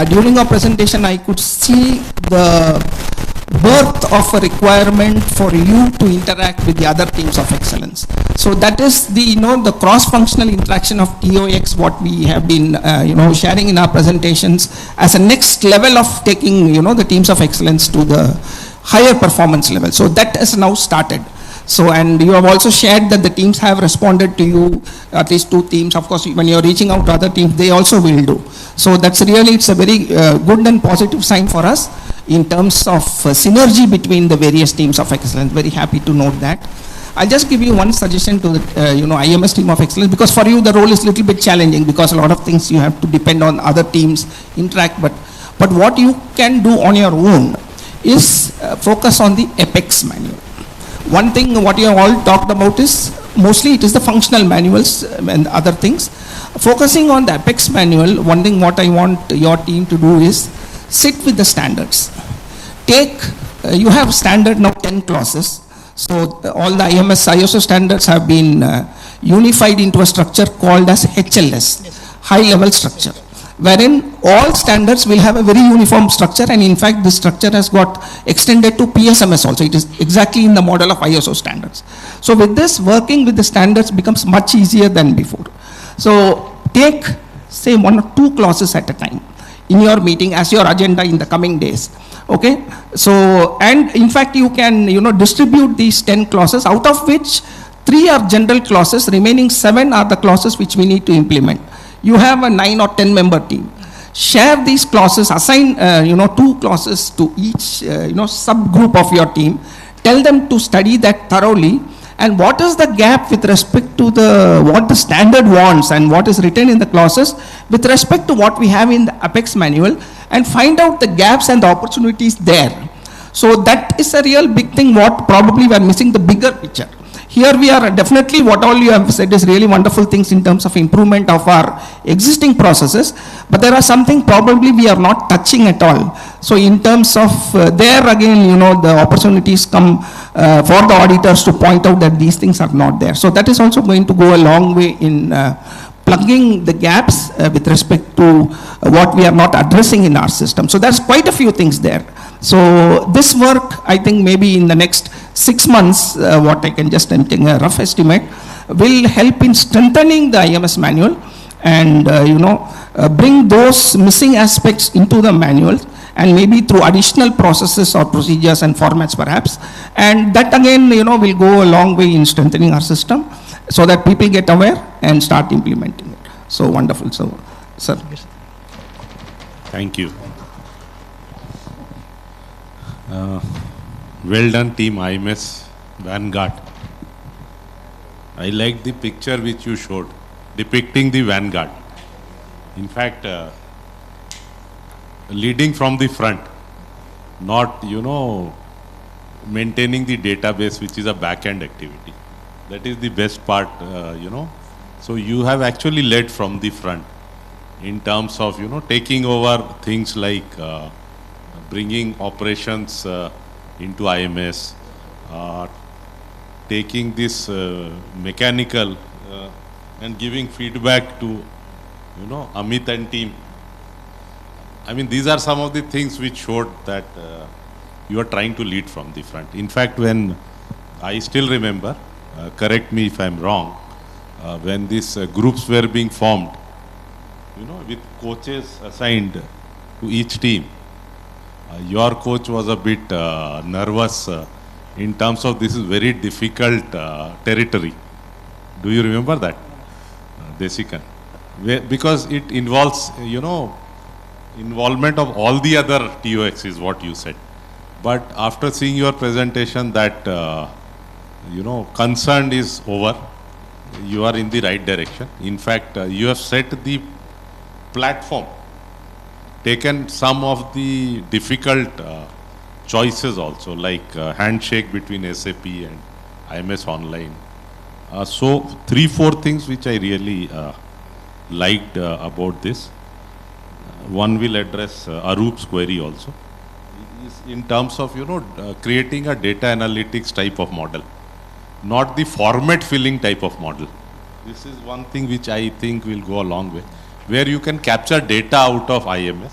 during our presentation I could see the birth of a requirement for you to interact with the other teams of excellence. So that is the cross-functional interaction of TOX what we have been sharing in our presentations as a next level of taking the teams of excellence to the higher performance level. So that has now started. So, and you have also shared that the teams have responded to you, at least 2 teams. Of course, when you are reaching out to other teams, they also will do. So that's really, it's a very good and positive sign for us in terms of synergy between the various teams of excellence. Very happy to note that. I'll just give you one suggestion to the IMS team of excellence, because for you the role is a little bit challenging because a lot of things you have to depend on other teams, interact, but what you can do on your own is focus on the Apex manual. One thing what you have all talked about is mostly it is the functional manuals and other things. Focusing on the Apex manual, one thing what I want your team to do is sit with the standards. Take, you have standard now 10 clauses. So all the ISO standards have been unified into a structure called as HLS, high level structure, wherein all standards will have a very uniform structure, and in fact this structure has got extended to PSMS also. It is exactly in the model of ISO standards. So with this, working with the standards becomes much easier than before. So take say 1 or 2 clauses at a time in your meeting as your agenda in the coming days. Okay, so and in fact you can distribute these 10 clauses, out of which 3 are general clauses, remaining 7 are the clauses which we need to implement. You have a 9 or 10 member team. Share these clauses, assign 2 clauses to each subgroup of your team. Tell them to study that thoroughly, and what is the gap with respect to what the standard wants and what is written in the clauses with respect to what we have in the Apex manual, and find out the gaps and the opportunities there. So that is a real big thing what probably we are missing, the bigger picture. Here we are definitely, what all you have said is really wonderful things in terms of improvement of our existing processes, but there are something probably we are not touching at all. So in terms of there again, the opportunities come for the auditors to point out that these things are not there. So that is also going to go a long way in plugging the gaps with respect to what we are not addressing in our system. So there's quite a few things there. So this work, I think maybe in the next 6 months, what I can just take a rough estimate, will help in strengthening the IMS manual and bring those missing aspects into the manual, and maybe through additional processes or procedures and formats perhaps. And that again, will go a long way in strengthening our system so that people get aware and start implementing it. So wonderful, so sir. Thank you. Well done, team IMS Vanguard. I like the picture which you showed, depicting the Vanguard. In fact, leading from the front, not, maintaining the database, which is a back-end activity. That is the best part, So you have actually led from the front in terms of, taking over things like bringing operations into IMS, taking this mechanical and giving feedback to, Amit and team. I mean, these are some of the things which showed that you are trying to lead from the front. In fact, when I still remember, correct me if I'm wrong, when these groups were being formed, with coaches assigned to each team, your coach was a bit nervous in terms of this is very difficult territory. Do you remember that, Desikan? Because it involves, involvement of all the other TOX is what you said. But after seeing your presentation that, concern is over, you are in the right direction. In fact, you have set the platform, taken some of the difficult choices also, like handshake between SAP and IMS Online. So 3-4 things which I really liked about this. One will address Aroop's query also. Is in terms of, creating a data analytics type of model, not the format filling type of model. This is one thing which I think will go a long way, where you can capture data out of IMS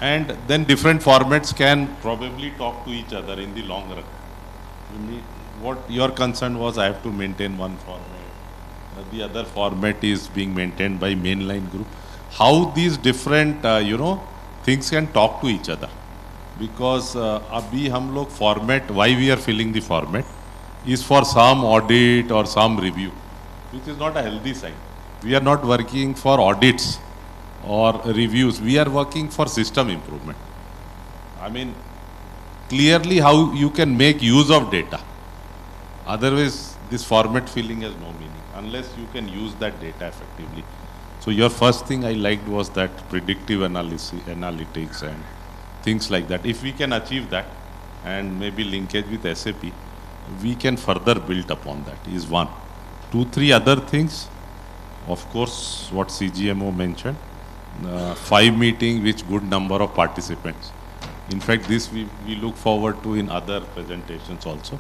and then different formats can probably talk to each other in the long run. What your concern was, I have to maintain one format, the other format is being maintained by mainline group. How these different, things can talk to each other. Because abhi hum log format, why we are filling the format is for some audit or some review, which is not a healthy sign. We are not working for audits or reviews. We are working for system improvement. I mean, clearly how you can make use of data. Otherwise, this format filling has no meaning unless you can use that data effectively. So your first thing I liked was that predictive analytics and things like that. If we can achieve that and maybe linkage with SAP, we can further build upon that is one. Two, three other things, of course, what CGMO mentioned, 5 meeting with good number of participants. In fact, this we look forward to in other presentations also,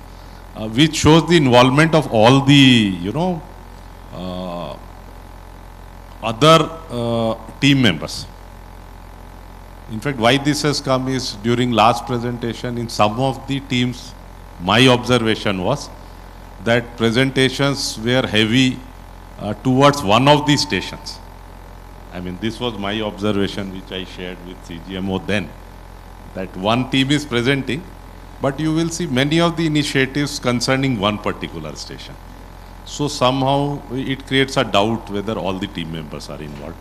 which shows the involvement of all the, other team members. In fact, why this has come is during last presentation in some of the teams, my observation was that presentations were heavy towards one of the stations. I mean, this was my observation which I shared with CGMO then, that one team is presenting, but you will see many of the initiatives concerning one particular station. So somehow it creates a doubt whether all the team members are involved.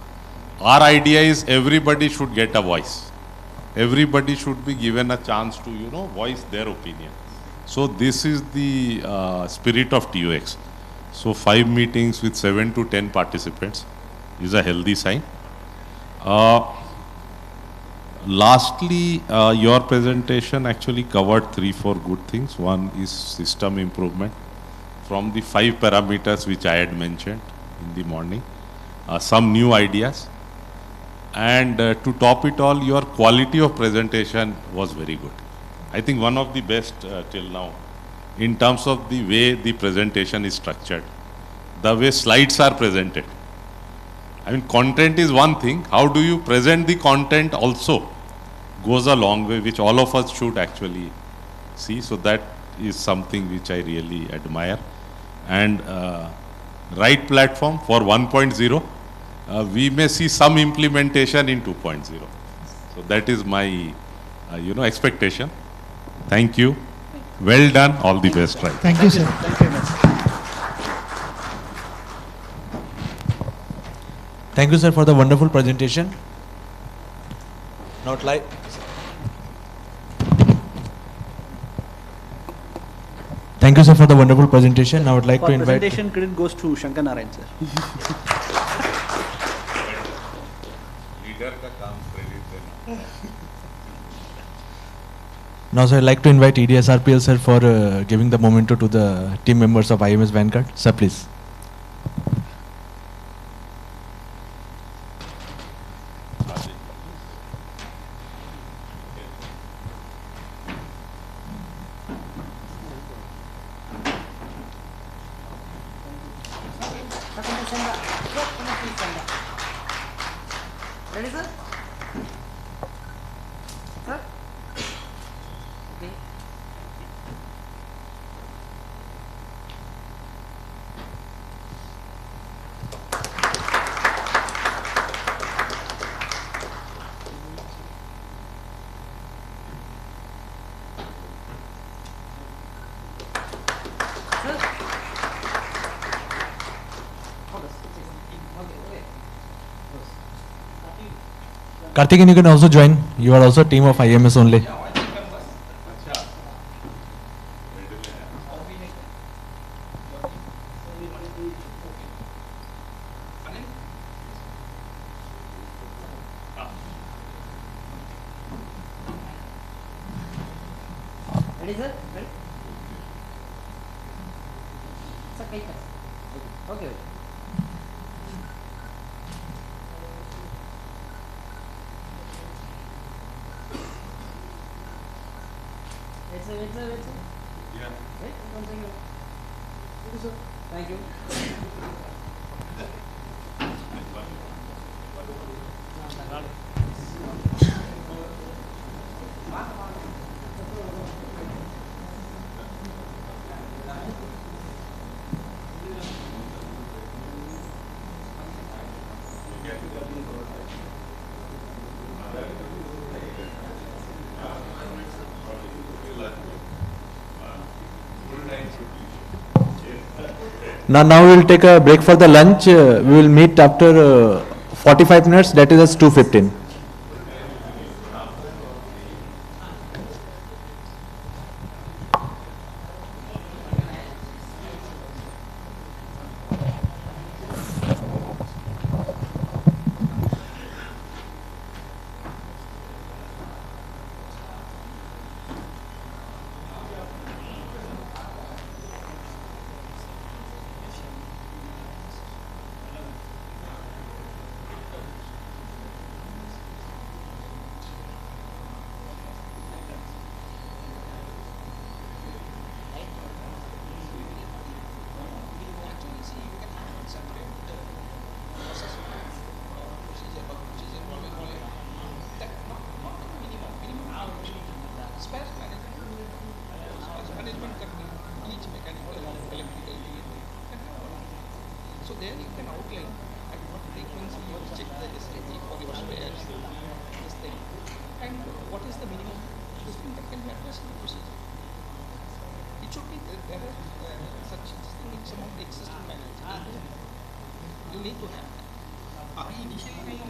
Our idea is everybody should get a voice. Everybody should be given a chance to, voice their opinion. So this is the spirit of TOX. So 5 meetings with 7 to 10 participants is a healthy sign. Lastly, your presentation actually covered 3-4 good things. One is system improvement from the 5 parameters which I had mentioned in the morning. Some new ideas. And to top it all, your quality of presentation was very good. I think one of the best till now in terms of the way the presentation is structured, the way slides are presented. I mean, content is one thing. How do you present the content also goes a long way, which all of us should actually see. So that is something which I really admire. And right platform for 1.0. We may see some implementation in 2.0. So that is my, expectation. Thank you. Well done. All the best. Right. Thank you, sir. Thank you very much. Thank you, sir, for the wonderful presentation. Not like. Thank you, sir, for the wonderful presentation. Now I would like For to invite. presentation credit goes to Shankar Narayan, sir. Now, sir, I'd like to invite ED Srpl, sir, for giving the memento to the team members of IMS Vanguard. Sir, please. Ready, sir? Sir? Okay. Karthikeyan, you can also join. You are also a team of IMS only. Ready, sir? Ready? Sir, take us. Okay. Wait, sir, wait, sir, wait, sir. Yeah. Wait, 1 second. Thank you, sir. Thank you. Now we will take a break for the lunch. We will meet after 45 minutes. That is at 2:15. there you can outline at what frequency you check the SLT for your spares, this thing, and what is the minimum. This thing that can be addressed in the procedure. It should be there are such thing in some of the existing manuals. You need to have that. Initially,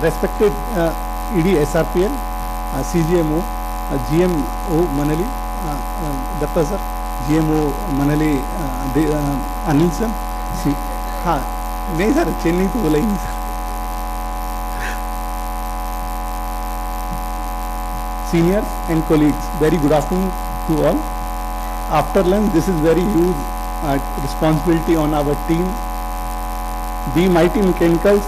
Respected ED SRPL, CGMO, GMO Manali, Dr. Sir, GMO Manali, Anil sir, हाँ नहीं sir Chennai तो बोला ही नहीं sir. Seniors and colleagues, very good afternoon to all. After lunch, this is very huge responsibility on our team. We Mighty Mechanicals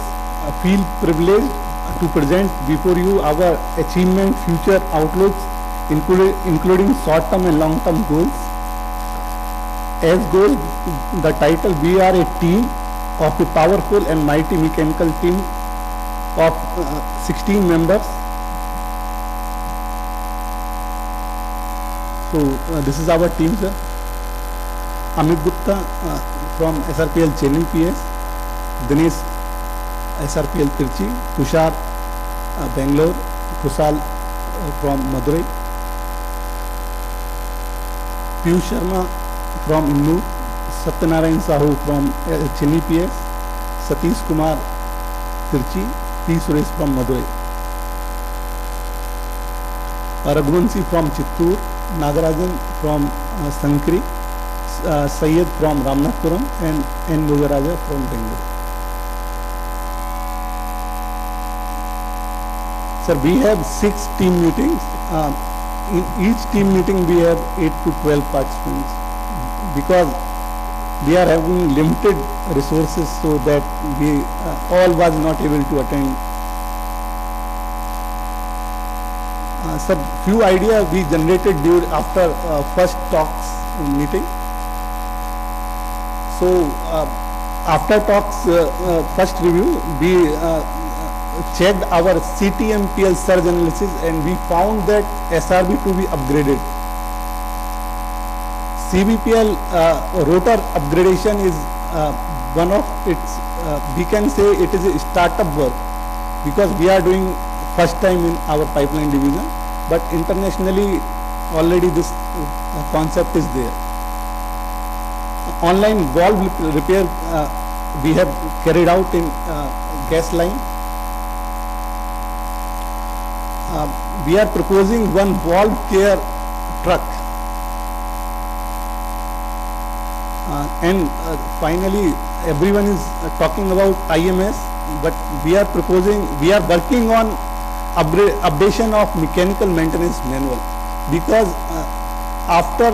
feel privileged to present before you our achievement, future outlooks, including short-term and long-term goals. As goal, the title, we are a team of a powerful and mighty mechanical team of 16 members. So this is our team, sir. Amit Gupta from SRPL Chennai PS, Dinesh SRPL Tirchi, Tushar Bangalore, Kusal from Madurai, Piyush Sharma from Innur, Satyanarayan Sahu from Chennai PS, Satish Kumar Tirchi, P. Suresh from Madurai, Raghuvanshi from Chittoor, Nagarajan from Sankri, Syed from Ramnathpuram and N. Mugaraja from Bangalore. Sir, we have 6 team meetings. In each team meeting we have 8 to 12 participants because we are having limited resources, so that we all was not able to attend. Sir, few ideas we generated after first talks meeting. So after talks first review, we checked our CTMPL surge analysis and we found that SRB to be upgraded. CBPL rotor upgradation is one of its, we can say it is a startup work because we are doing first time in our pipeline division, but internationally already this concept is there. Online valve repair we have carried out in gas line. We are proposing one valve care truck. And finally, everyone is talking about IMS, but we are working on updation of mechanical maintenance manual, because after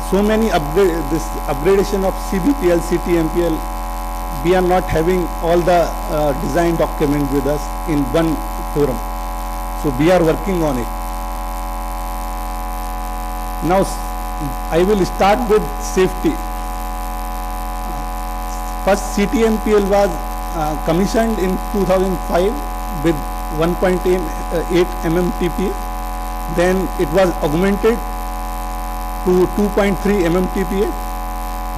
so many upgradation of CBPL, CTMPL, we are not having all the design document with us in one forum. So we are working on it. Now I will start with safety. First CTMPL was commissioned in 2005 with 1.8 mmTPA. Then it was augmented to 2.3 mmTPA.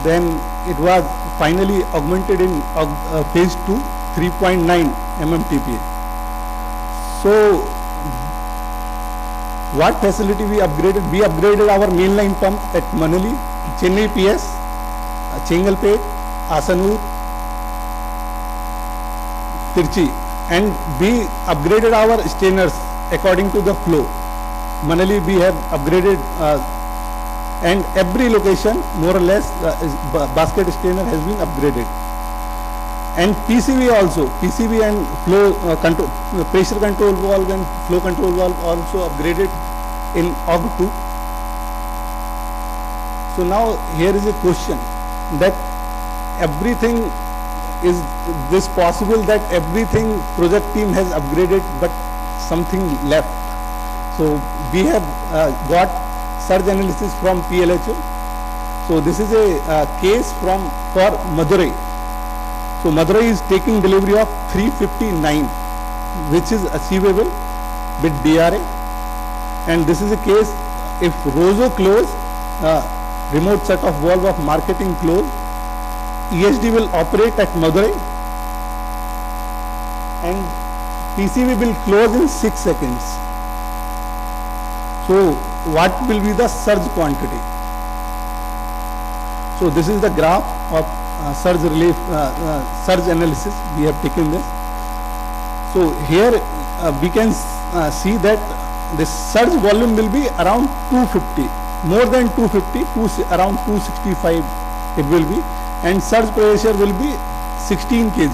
Then it was finally augmented in phase 2, 3.9 mmTPA. So what facility we upgraded? We upgraded our mainline pump at Manali, Chennai PS, Chengalpet, Asanur, Tirchi, and we upgraded our strainers according to the flow. Manali we have upgraded and every location more or less basket strainer has been upgraded. And PCV also, PCV and flow control, pressure control valve and flow control valve also upgraded in OG2. So now here is a question that everything, is this possible that everything project team has upgraded but something left? So we have got surge analysis from PLHO. So this is a case for Madurai. So Madurai is taking delivery of 359, which is achievable with DRA. And this is a case if ROSO close, remote set of valve of marketing close, ESD will operate at Madurai and PCV will close in 6 seconds. So what will be the surge quantity? So this is the graph of surge relief, surge analysis. We have taken this. So here we can see that the surge volume will be around 250, more than 250, around 265 it will be, and surge pressure will be 16 kg.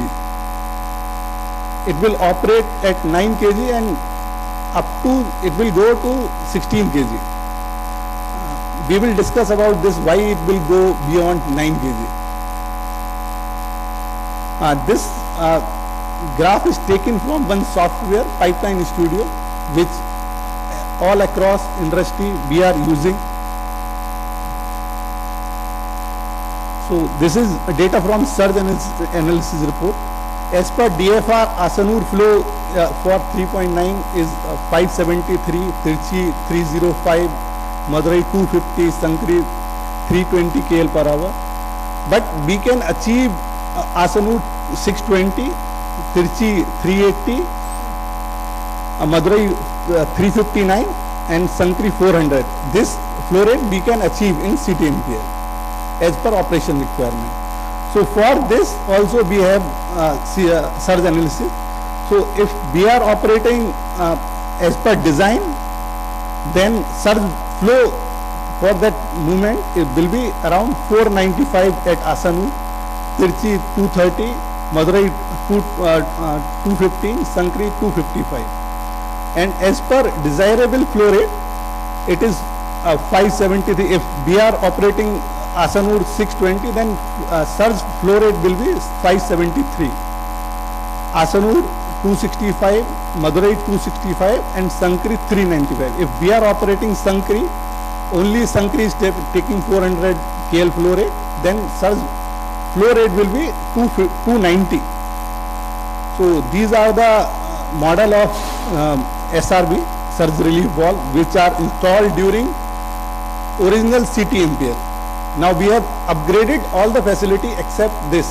It will operate at 9 kg and up to, it will go to 16 kg. We will discuss about this, why it will go beyond 9 kg. This graph is taken from one software, Pipeline Studio, which all across industry we are using. So this is data from surge analysis report. As per DFR, Asanur flow for 3.9 is 573, Tirchi 305, Madurai 250, Sankri 320 kl per hour. But we can achieve Asanur 620, Tirchi 380, Madurai 359 and Sankri 400. This flow rate we can achieve in CTMPL as per operation requirement. So for this also we have surge analysis. So if we are operating as per design, then surge flow for that movement it will be around 495 at Asanur, Tirchi 230, Madurai 215, Sankri 255. And as per desirable flow rate, it is 573. If we are operating Asanur 620, then surge flow rate will be 573. Asanur 265, Madurai 265 and Sankri 395. If we are operating Sankri, only Sankri is taking 400 kl flow rate, then surge flow rate will be 290. So these are the model of SRB, surge relief valve, which are installed during original CTMPL. Now we have upgraded all the facility except this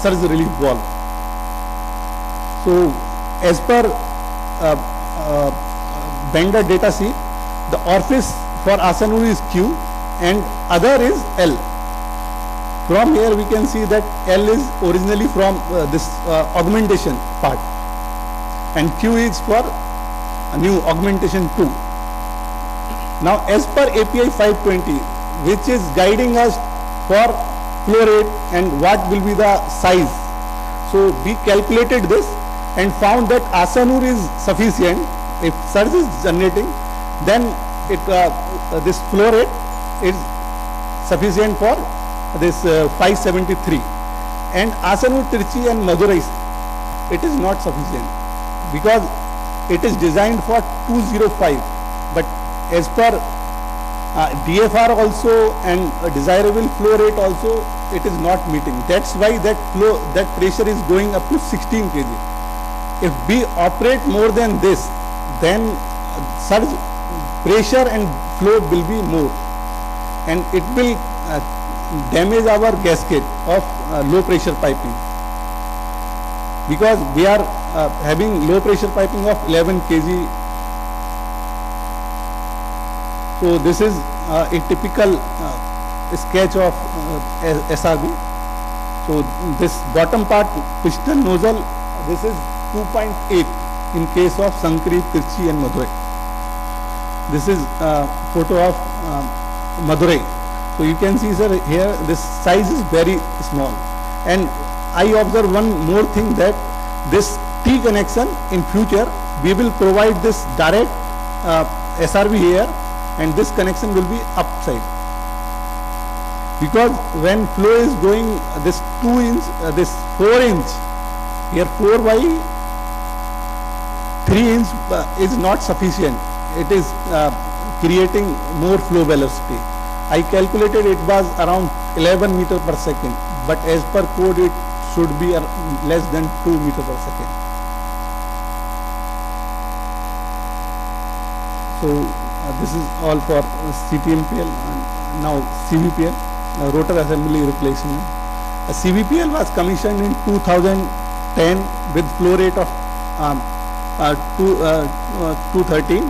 surge relief valve. So as per vendor data sheet, the orifice for Asanur is Q and other is L. From here we can see that L is originally from this augmentation part and Q is for a new augmentation 2. Now as per API 520, which is guiding us for flow rate and what will be the size. So we calculated this and found that Asanur is sufficient. If surge is generating, then this flow rate is sufficient for this 573. And Asanur, Tirchi and Madurai, it is not sufficient because it is designed for 205. But as per DFR also and desirable flow rate also, it is not meeting. That's why that pressure is going up to 16 kg. If we operate more than this, then surge pressure and flow will be more, and it will damage our gasket of low pressure piping, because we are having low pressure piping of 11 kg. So this is a typical sketch of SRB. So this bottom part piston nozzle, this is 2.8 in case of Sankri, Tirchi and Madurai. This is a photo of Madurai. So you can see, sir, here this size is very small. And I observe one more thing, that this T connection in future we will provide this direct SRB here, and this connection will be upside. Because when flow is going this 2 inch, this 4 inch, here 4 by 3 inch is not sufficient. It is creating more flow velocity. I calculated it was around 11 meter per second, but as per code it should be less than 2 meter per second. So this is all for CTMPL. And now CVPL, rotor assembly replacement. CVPL was commissioned in 2010 with flow rate of 213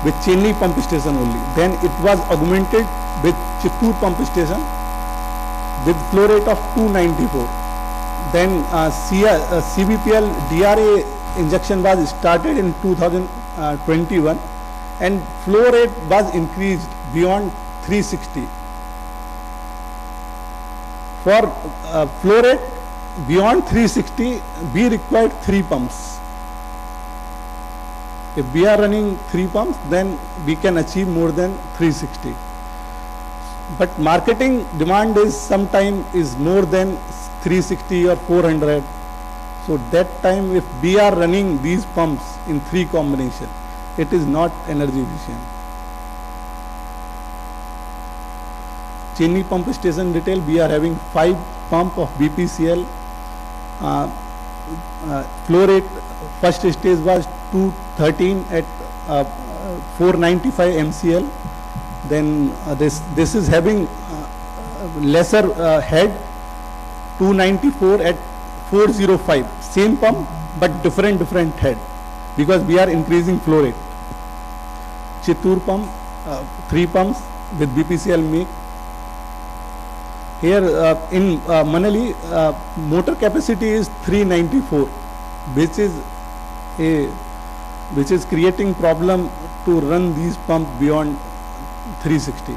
with Chennai pump station only. Then it was augmented with Chittoor pump station with flow rate of 294. Then CVPL DRA injection was started in 2021 and flow rate was increased beyond 360. For flow rate beyond 360, we required 3 pumps. If we are running 3 pumps, then we can achieve more than 360. But marketing demand is sometime is more than 360 or 400. So that time if we are running these pumps in 3 combination, it is not energy efficient. Chennai pump station detail, we are having 5 pump of BPCL. Flow rate first stage was 213 at 495 MCL. Then this is having lesser head, 294 at 405. Same pump but different head because we are increasing flow rate. Chittoor pump, 3 pumps with BPCL make. Here in Manali, motor capacity is 394, which is creating problem to run these pumps beyond 360.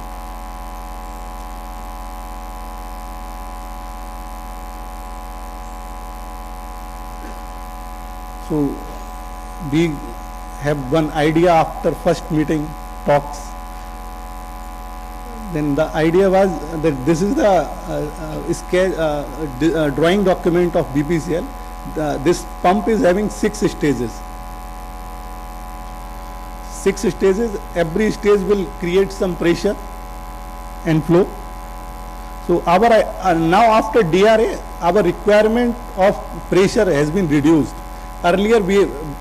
So we have one idea after first meeting talks. Then the idea was that this is the drawing document of BPCL. This pump is having 6 stages. 6 stages, every stage will create some pressure and flow. So our now after DRA, our requirement of pressure has been reduced. Earlier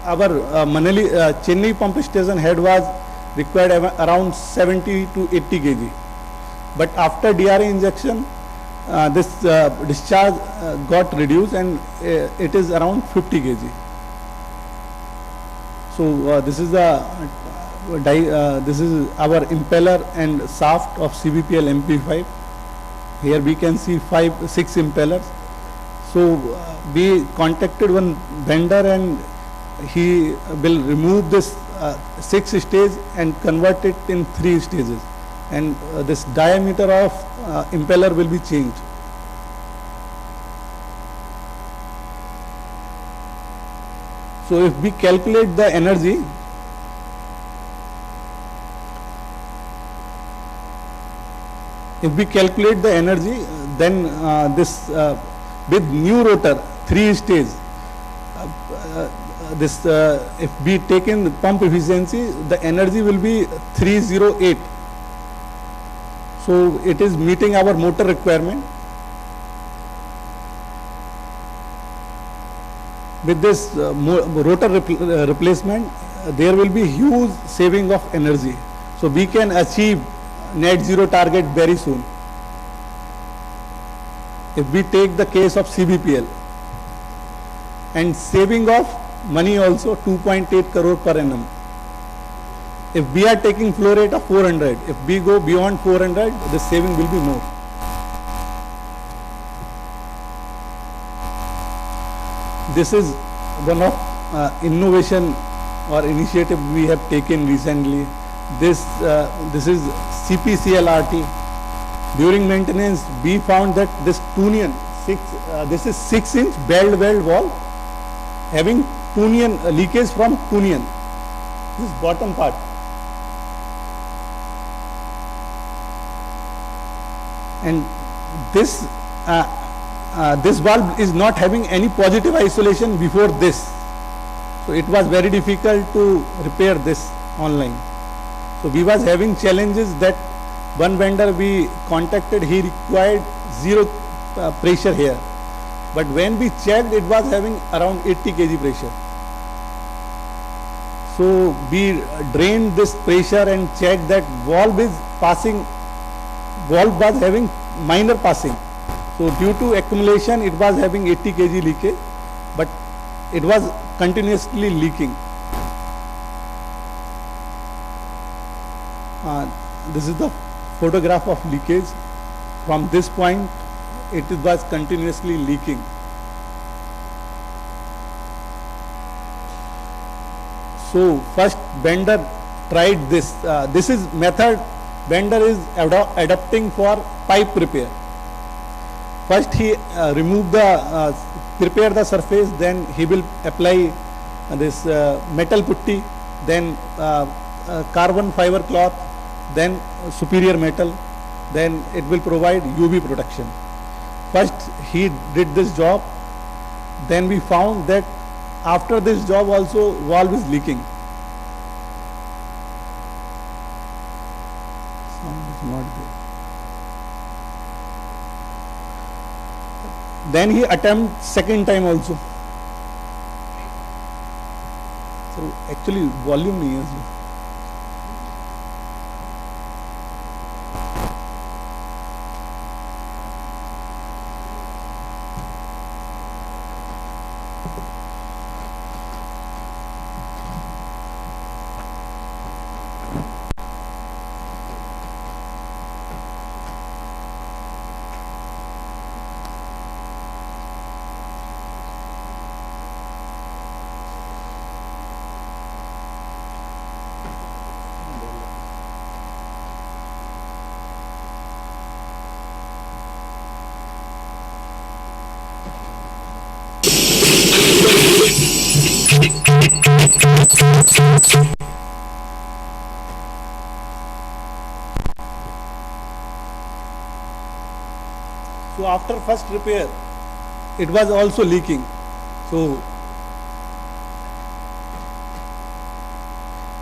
our Manali Chennai pump station head was required around 70 to 80 kg. But after DRA injection, this discharge got reduced and it is around 50 kg. So this is our impeller and shaft of CVPL MP5. Here we can see 6 impellers. So we contacted one vendor and he will remove this 6 stage and convert it in 3 stages. And this diameter of impeller will be changed. So if we calculate the energy, then this with new rotor 3 stage, if we take in the pump efficiency, the energy will be 308. So it is meeting our motor requirement. With this rotor replacement, there will be huge saving of energy. So we can achieve net zero target very soon. If we take the case of CVPL, and saving of money also 2.8 crore per annum. If we are taking flow rate of 400, if we go beyond 400, the saving will be more. This is one of innovation or initiative we have taken recently. This is CPCLRT. During maintenance, we found that this Tunian, this is 6-inch belled weld valve having Tunian leakage from Tunian. This bottom part. And this valve is not having any positive isolation before this. So it was very difficult to repair this online. So we was having challenges that one vendor we contacted, he required 0 pressure here. But when we checked, it was having around 80 kg pressure. So we drained this pressure and checked that valve was having minor passing. So due to accumulation, it was having 80 kg leakage, but it was continuously leaking. This is the photograph of leakage. From this point, it was continuously leaking. So first Bender tried this. This is method Bender is adopting for pipe repair. First he prepare the surface, then he will apply this metal putty, then carbon fiber cloth, then superior metal, then it will provide UV protection. First he did this job, then we found that after this job also valve is leaking. Sound is not there. Then he attempt second time also. So actually volume नहीं है इसमें. So after first repair, it was also leaking. So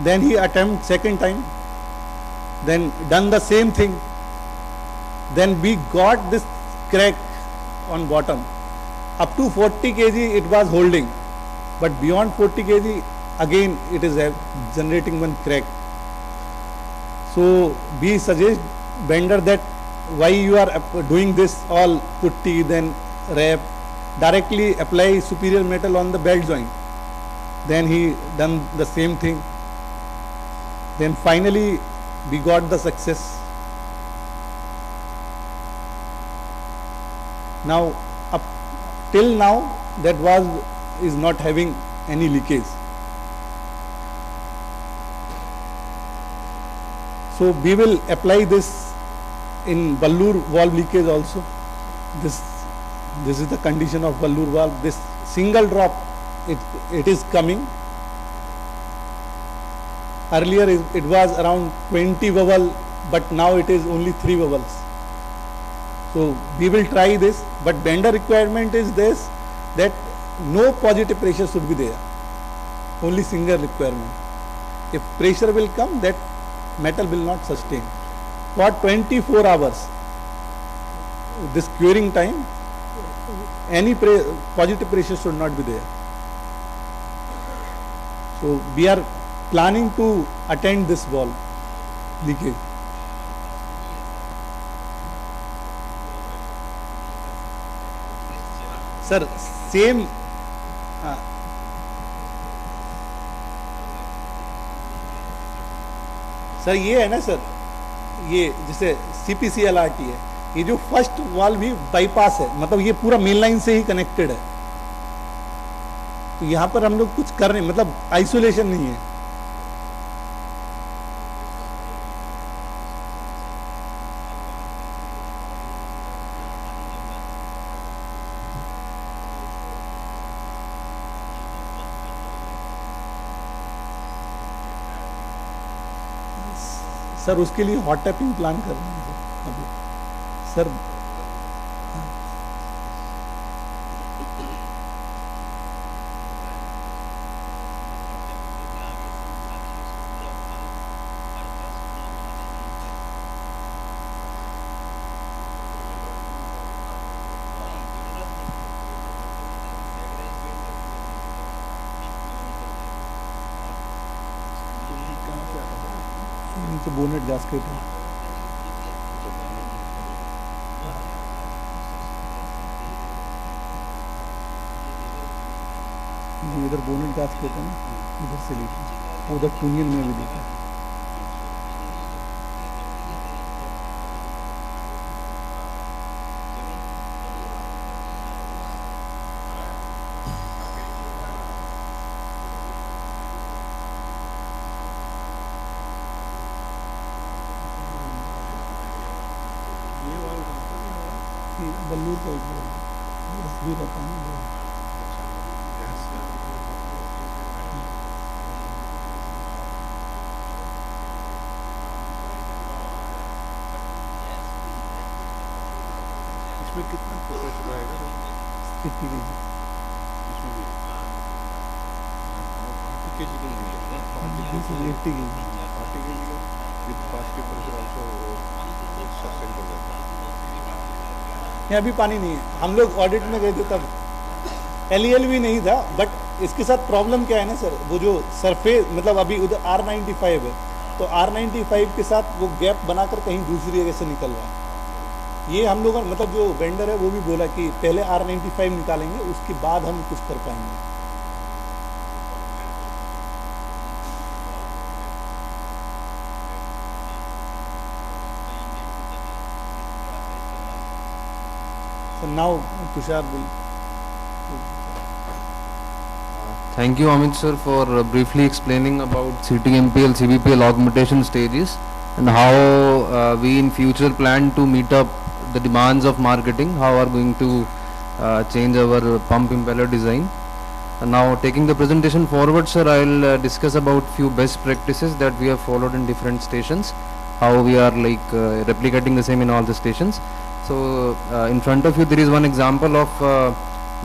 then he attempt second time, then done the same thing. Then we got this crack on bottom. Up to 40 kg it was holding, but beyond 40 kg again it is generating one crack. So we suggest Bender that why you are doing this all putty, then wrap, directly apply superior metal on the belt joint. Then he done the same thing. Then finally we got the success. Now up till now that valve is not having any leakage. So we will apply this in Ballur valve leakage also. This is the condition of Ballur valve. This single drop it is coming. Earlier it was around 20 bubble, but now it is only 3 bubbles. So we will try this, but Bender requirement is this, that no positive pressure should be there. Only single requirement. If pressure will come, that metal will not sustain. For 24 hours, this curing time, any positive pressure should not be there. So we are planning to attend this valve leakage. Sir, same sir ये है ना sir, ये जैसे CPCLRT है, ये जो first valve भी bypass है, मतलब ये पूरा मेन लाइन से ही कनेक्टेड है. तो यहाँ पर हम लोग कुछ कर रहे हैं, मतलब आइसोलेशन नहीं है. सर उसके लिए हॉट टैपिंग प्लान कर रहे हैं अभी सर. नीचे बोनेट गैसकेट है. जो इधर बोनेट गास्केट है ना, इधर से लीजिए, उधर टूनियन में भी देखा। बल्लूर का भी रहता है ना। इसमें कितना प्रोफेसर आएगा? 50 kg। इसमें भी 40 kg का नहीं लगता, 80 kg। 40 kg का विद फास्ट के प्रेशर ऑल्सो सस्टेन कर जाता है। यहाँ भी पानी नहीं है। हम लोग ऑडिट में गए थे तब LEL भी नहीं था, बट इसके साथ प्रॉब्लम क्या है ना सर, वो जो सरफेस मतलब अभी उधर R95 है, तो R95 के साथ वो गैप बनाकर कहीं दूसरी जगह से निकल रहा है। ये हम लोगों मतलब जो वेंडर है वो भी बोला कि पहले R95 निकालेंगे, उसके बाद हम कुछ कर पाएंगे। So now Tushar will. Thank you, Amit sir, for briefly explaining about CTMPL, CBPL augmentation stages and how we in future plan to meet up the demands of marketing, how are going to change our pump impeller design. And now taking the presentation forward, sir, I will discuss about few best practices that we have followed in different stations, how we are like replicating the same in all the stations. So in front of you there is one example of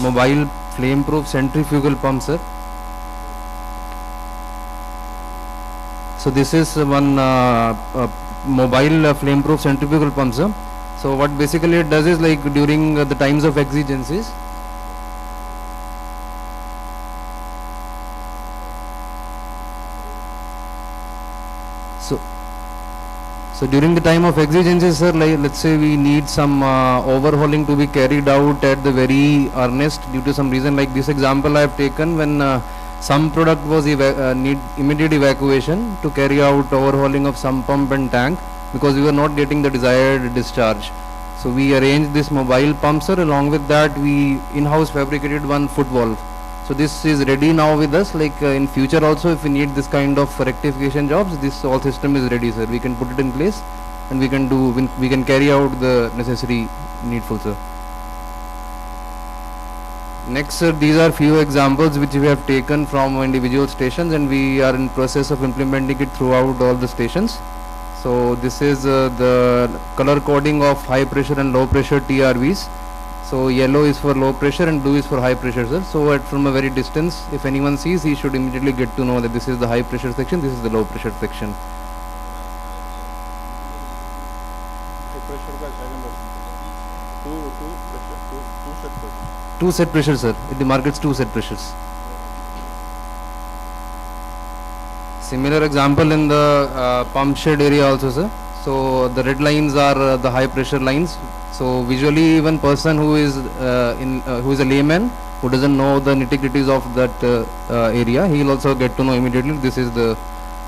mobile flame proof centrifugal pump, sir. So this is one mobile flame proof centrifugal pump, sir. So what basically it does is like during the times of exigencies, so during the time of exigencies, sir, like let's say we need some overhauling to be carried out at the very earnest due to some reason, like this example I have taken when some product was need immediate evacuation to carry out overhauling of some pump and tank because we were not getting the desired discharge. So we arranged this mobile pump, sir. Along with that, we in-house fabricated one foot valve. So this is ready now with us, like in future also if we need this kind of rectification jobs, this whole system is ready, sir. We can put it in place and we can carry out the necessary needful, sir. Next, sir, these are few examples which we have taken from individual stations and we are in process of implementing it throughout all the stations. So this is the color coding of high pressure and low pressure TRVs. So yellow is for low pressure and blue is for high pressure, sir. So from a very distance, if anyone sees, he should immediately get to know that this is the high pressure section, this is the low pressure section. Two set pressure, sir. It demarcates two set pressures. Similar example in the pump shed area also, sir. So the red lines are the high pressure lines. So visually, even person who is who is a layman who doesn't know the nitty-gritties of that area, he will also get to know immediately this is the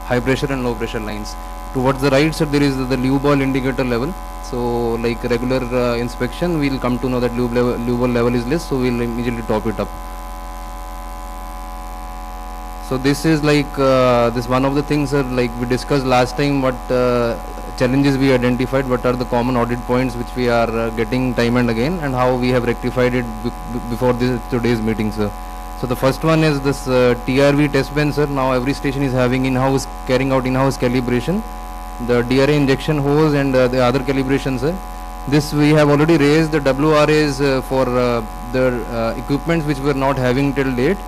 high pressure and low pressure lines. Towards the right side, there is the lube oil indicator level. So like regular inspection, we will come to know that lube oil level is less, so we will immediately top it up. So this is like this one of the things, like we discussed last time, what challenges we identified, what are the common audit points which we are getting time and again, and how we have rectified it before today's meeting, sir. So the first one is this TRV test bench, sir. Now every station is having carrying out in-house calibration, the DRA injection hose and the other calibrations, sir. This we have already raised the WRAs for the equipments which we were not having till date,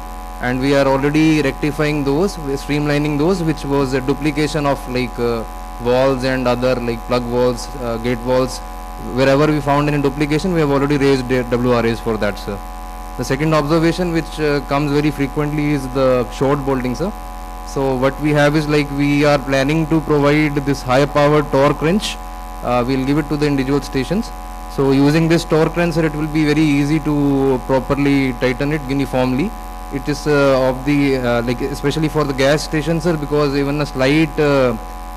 and we are already rectifying those, streamlining those, which was a duplication of like valves and other like plug valves, gate valves. Wherever we found any duplication, we have already raised WRAs for that, sir. The second observation which comes very frequently is the short bolting, sir. So what we have is like we are planning to provide this high powered torque wrench. We'll give it to the individual stations. So using this torque wrench, sir, it will be very easy to properly tighten it uniformly. it is of the like especially for the gas stations, sir, because even a slight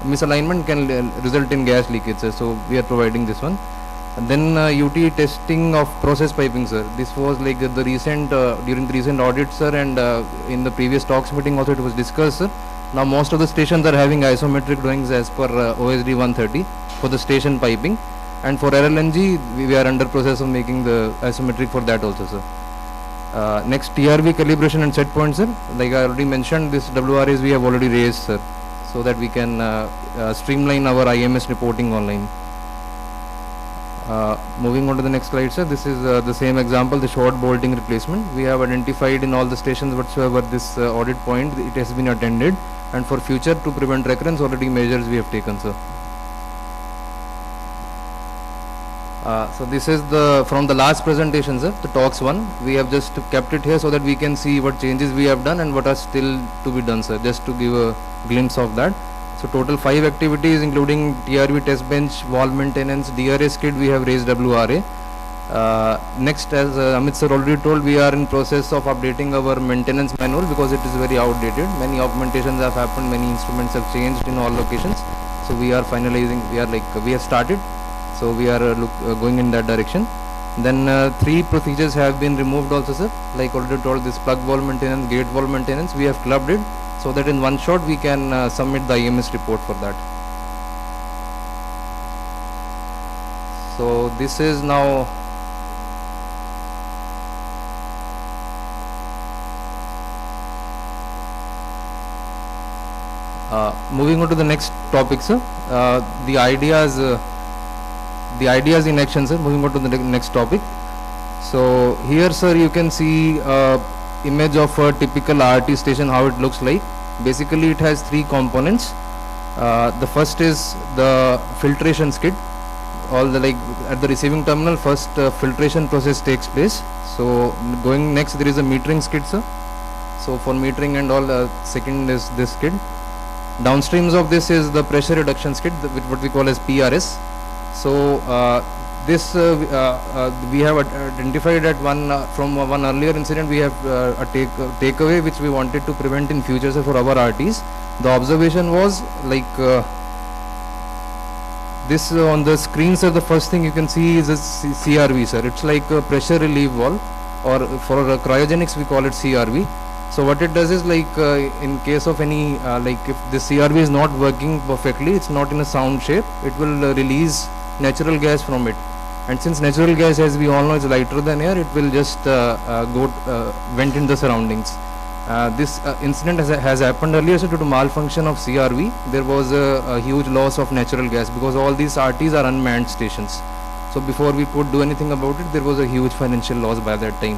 misalignment can result in gas leakage, sir. So we are providing this one. And then UT testing of process piping, sir. This was like the recent during the recent audit, sir, and in the previous talks meeting also it was discussed, sir. Now most of the stations are having isometric drawings as per OSD 130 for the station piping, and for RLNG we are under process of making the isometric for that also, sir. Next, TRV calibration and set points, sir. Like I already mentioned, this WRAs we have already raised, sir, so that we can streamline our IMS reporting online. Moving on to the next slide, sir. This is the same example, the short bolting replacement. We have identified in all the stations whatsoever this audit point, it has been attended, and for future to prevent recurrence, already measures we have taken, sir. So this is the from the last presentation, sir, the talks one. We have just kept it here so that we can see what changes we have done and what are still to be done, sir, just to give a glimpse of that. So total 5 activities including TRV test bench, wall maintenance, DRA skid, we have raised WRA. Next, as Amit sir already told, we are in process of updating our maintenance manual because it is very outdated. Many augmentations have happened, many instruments have changed in all locations. So we are finalizing, we have started. So we are going in that direction. Then 3 procedures have been removed also, sir. Like already told, this plug valve maintenance, gate valve maintenance, we have clubbed it so that in one shot we can submit the IMS report for that. So this is now moving on to the next topic, sir. The ideas in action, sir. Moving on to the next topic. So here, sir, you can see image of a typical RT station, how it looks like. Basically, it has 3 components. The first is the filtration skid. All the like at the receiving terminal, first filtration process takes place. So going next, there is a metering skid, sir. So for metering and all, second is this skid. Downstreams of this is the pressure reduction skid, what we call as PRS. So this we have identified at from one earlier incident. We have a takeaway which we wanted to prevent in future, sir, for our RTs. The observation was like this on the screen, sir. The first thing you can see is a CRV, sir. It's like a pressure relief valve, or for cryogenics we call it CRV. So what it does is like in case of any like if the CRV is not working perfectly, it's not in a sound shape, it will release natural gas from it. And since natural gas, as we all know, is lighter than air, it will just vent in the surroundings. This incident has happened earlier, so due to malfunction of CRV, there was a huge loss of natural gas because all these RTs are unmanned stations. So before we could do anything about it, there was a huge financial loss by that time.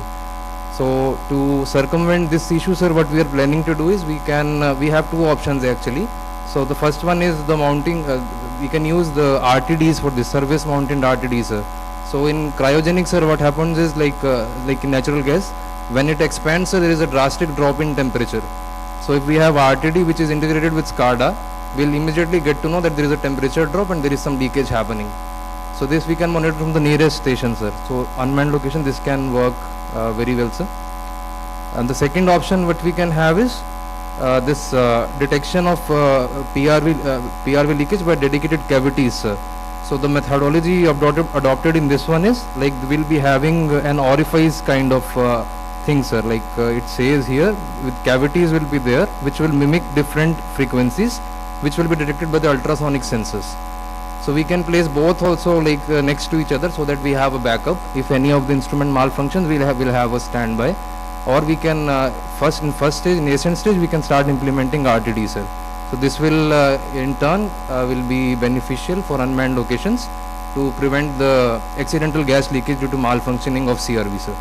So to circumvent this issue, sir, what we are planning to do is we have 2 options actually. So the first one is the mounting. We can use the RTDs for this, service mounted RTDs, sir. So in cryogenics, sir, what happens is like in natural gas, when it expands, sir, there is a drastic drop in temperature. So if we have RTD which is integrated with SCADA, we'll immediately get to know that there is a temperature drop and there is some leakage happening. So this we can monitor from the nearest station, sir. So unmanned location, this can work very well, sir. And the second option what we can have is this detection of PRV leakage by dedicated cavities, sir. So the methodology adopted in this one is like we'll be having an orifice kind of thing, sir. Like it says here, with cavities will be there, which will mimic different frequencies, which will be detected by the ultrasonic sensors. So we can place both also like next to each other so that we have a backup. If any of the instrument malfunctions, we'll have a standby. Or we can in nascent stage, we can start implementing RTD, sir. So this will in turn will be beneficial for unmanned locations to prevent the accidental gas leakage due to malfunctioning of CRV, sir.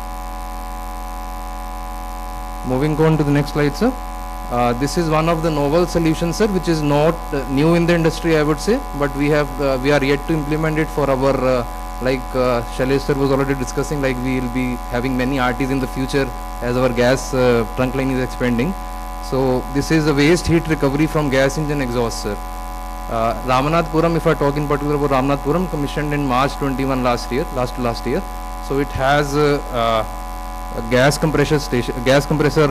Moving on to the next slide, sir. This is one of the novel solutions, sir, which is not new in the industry, I would say, but we are yet to implement it for our like Shailesh sir was already discussing, like we will be having many RTs in the future as our gas trunk line is expanding. So this is a waste heat recovery from gas engine exhaust, sir. Ramanathpuram, if I talk in particular about Ramanathpuram, commissioned in March 21 last year. So it has gas compressor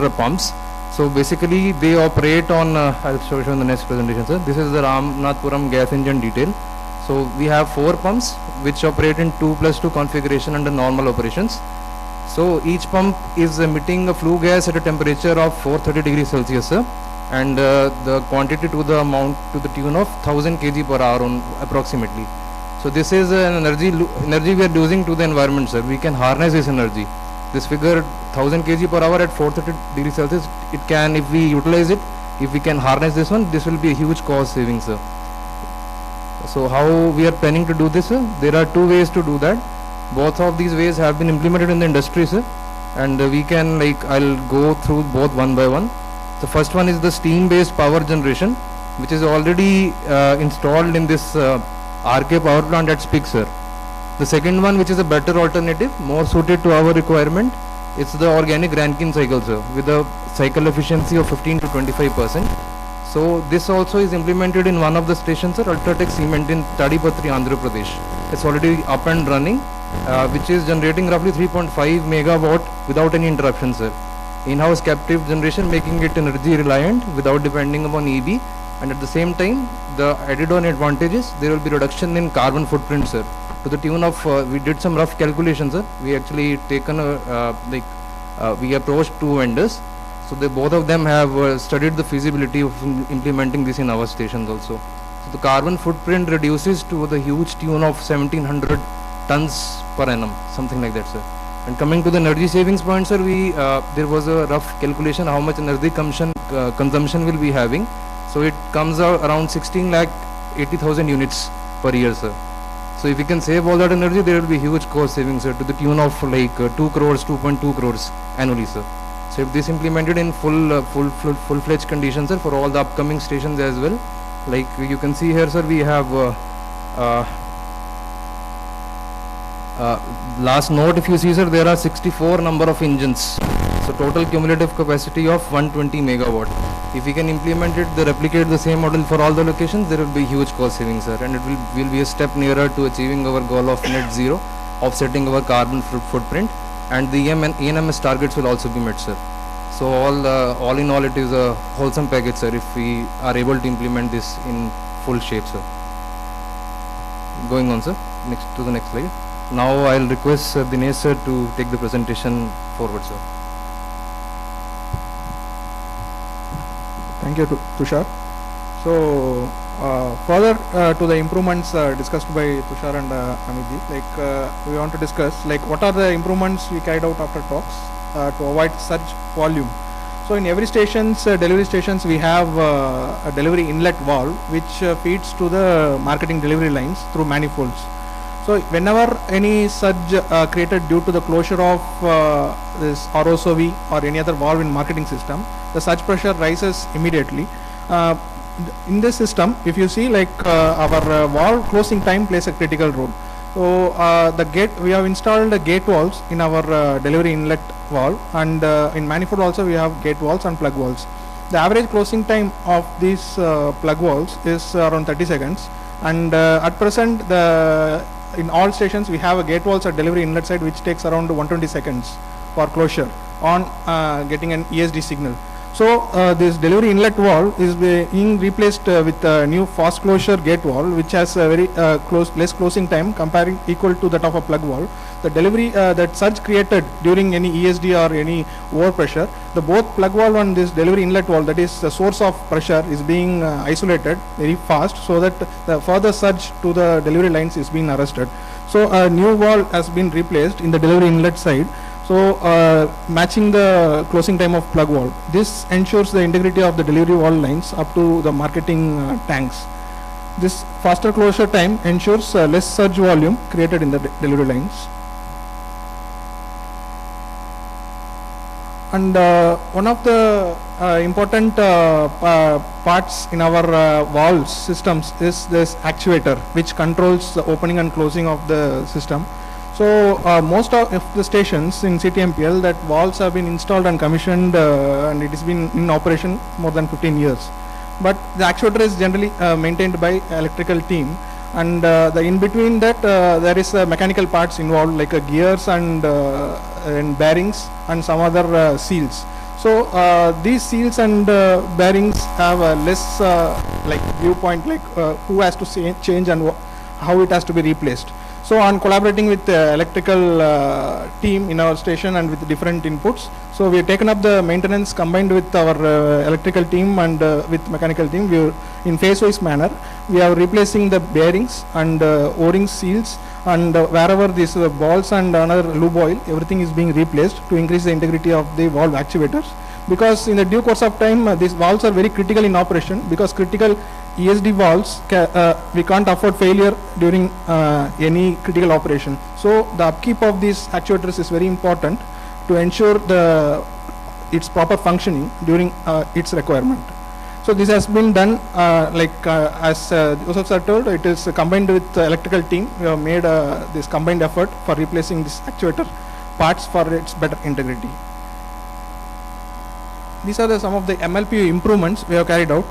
pumps. So basically they operate on, I'll show you in the next presentation, sir. This is the Ramanathapuram gas engine detail. So we have 4 pumps which operate in 2+2 configuration under normal operations. So each pump is emitting a flue gas at a temperature of 430 degrees Celsius, sir. And the quantity to the amount to the tune of 1000 kg per hour on approximately. So this is an energy we are losing to the environment, sir. We can harness this energy. This figure 1000 kg per hour at 430 degrees Celsius, it can, if we utilize it, if we can harness this one, this will be a huge cost saving, sir. So how we are planning to do this, sir? There are 2 ways to do that. Both of these ways have been implemented in the industry, sir. And we can, like, I'll go through both one by one. The first one is the steam based power generation, which is already installed in this RK power plant at Spik, sir. The second one, which is a better alternative, more suited to our requirement, it's the organic Rankine cycle, sir, with a cycle efficiency of 15 to 25%. So this also is implemented in one of the stations, sir, Ultratech Cement in Tadipatri, Andhra Pradesh. It's already up and running, which is generating roughly 3.5 megawatt without any interruption, sir. In-house captive generation, making it energy reliant without depending upon EB. And at the same time, the added on advantages, there will be reduction in carbon footprint, sir. To the tune of, we did some rough calculations, sir. We actually taken we approached 2 vendors. So they both of them have studied the feasibility of implementing this in our stations also. So the carbon footprint reduces to the huge tune of 1700 tons per annum, something like that, sir. And coming to the energy savings point, sir, we there was a rough calculation how much energy consumption will be having. So it comes out around 16 lakh 80,000 units per year, sir. So if we can save all that energy, there will be huge cost savings, sir, to the tune of like 2 crores, 2.2 crores annually, sir. So if this implemented in full-fledged conditions, sir, for all the upcoming stations as well, like you can see here, sir, we have last note, if you see, sir, there are 64 number of engines. So total cumulative capacity of 120 megawatt. If we can implement it, replicate the same model for all the locations, there will be huge cost savings, sir, and it will be a step nearer to achieving our goal of net zero, offsetting our carbon footprint, and the ENMS targets will also be met, sir. So all in all, it is a wholesome package, sir, if we are able to implement this in full shape, sir. Going on, sir, next to the next slide. Now I'll request Dinesh, sir, to take the presentation forward, sir. Thank you, Tushar. So, further to the improvements discussed by Tushar and Amitji, like we want to discuss like what are the improvements we carried out after talks to avoid such volume. So, in every stations, delivery stations, we have a delivery inlet valve which feeds to the marketing delivery lines through manifolds. So, whenever any surge created due to the closure of this ROSOV or any other valve in marketing system, the surge pressure rises immediately. In this system, if you see, like our valve closing time plays a critical role. So we have installed the gate valves in our delivery inlet valve, and in manifold also we have gate valves and plug valves. The average closing time of these plug valves is around 30 seconds, and at present in all stations we have a gate valves at delivery inlet side which takes around 120 seconds for closure on getting an ESD signal. So this delivery inlet valve is being replaced with a new fast closure gate valve which has a very less closing time comparing equal to that of a plug valve. The delivery that surge created during any ESD or any overpressure, the both plug valve and this delivery inlet valve, that is the source of pressure, is being isolated very fast so that the further surge to the delivery lines is being arrested. So a new valve has been replaced in the delivery inlet side. So matching the closing time of plug valve. This ensures the integrity of the delivery valve lines up to the marketing tanks. This faster closure time ensures less surge volume created in the delivery lines. And one of the important parts in our valve systems is this actuator which controls the opening and closing of the system. So most of the stations in CTMPL, that valves have been installed and commissioned and it has been in operation more than 15 years. But the actuator is generally maintained by electrical team, and the in between that there is mechanical parts involved like gears and bearings and some other seals. So these seals and bearings have a less like viewpoint, like who has to change and how it has to be replaced. So on collaborating with the electrical team in our station and with different inputs, so we have taken up the maintenance combined with our electrical team and with mechanical team. We are in phase-wise manner. We are replacing the bearings and O-ring seals, and wherever these balls and another lube oil, everything is being replaced to increase the integrity of the valve actuators. Because in the due course of time, these valves are very critical in operation, because critical ESD valves, we can't afford failure during any critical operation. So the upkeep of these actuators is very important to ensure its proper functioning during its requirement. So this has been done as Joseph sir told, it is combined with the electrical team. We have made this combined effort for replacing this actuator parts for its better integrity. These are some of the MLPU improvements we have carried out.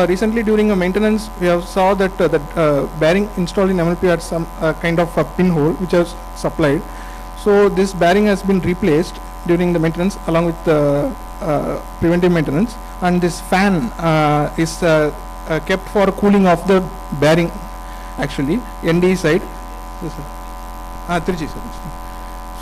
Recently during a maintenance, we have saw that the bearing installed in MLPU had some kind of a pinhole which was supplied. So this bearing has been replaced during the maintenance along with the preventive maintenance, and this fan is kept for cooling of the bearing, actually ND side.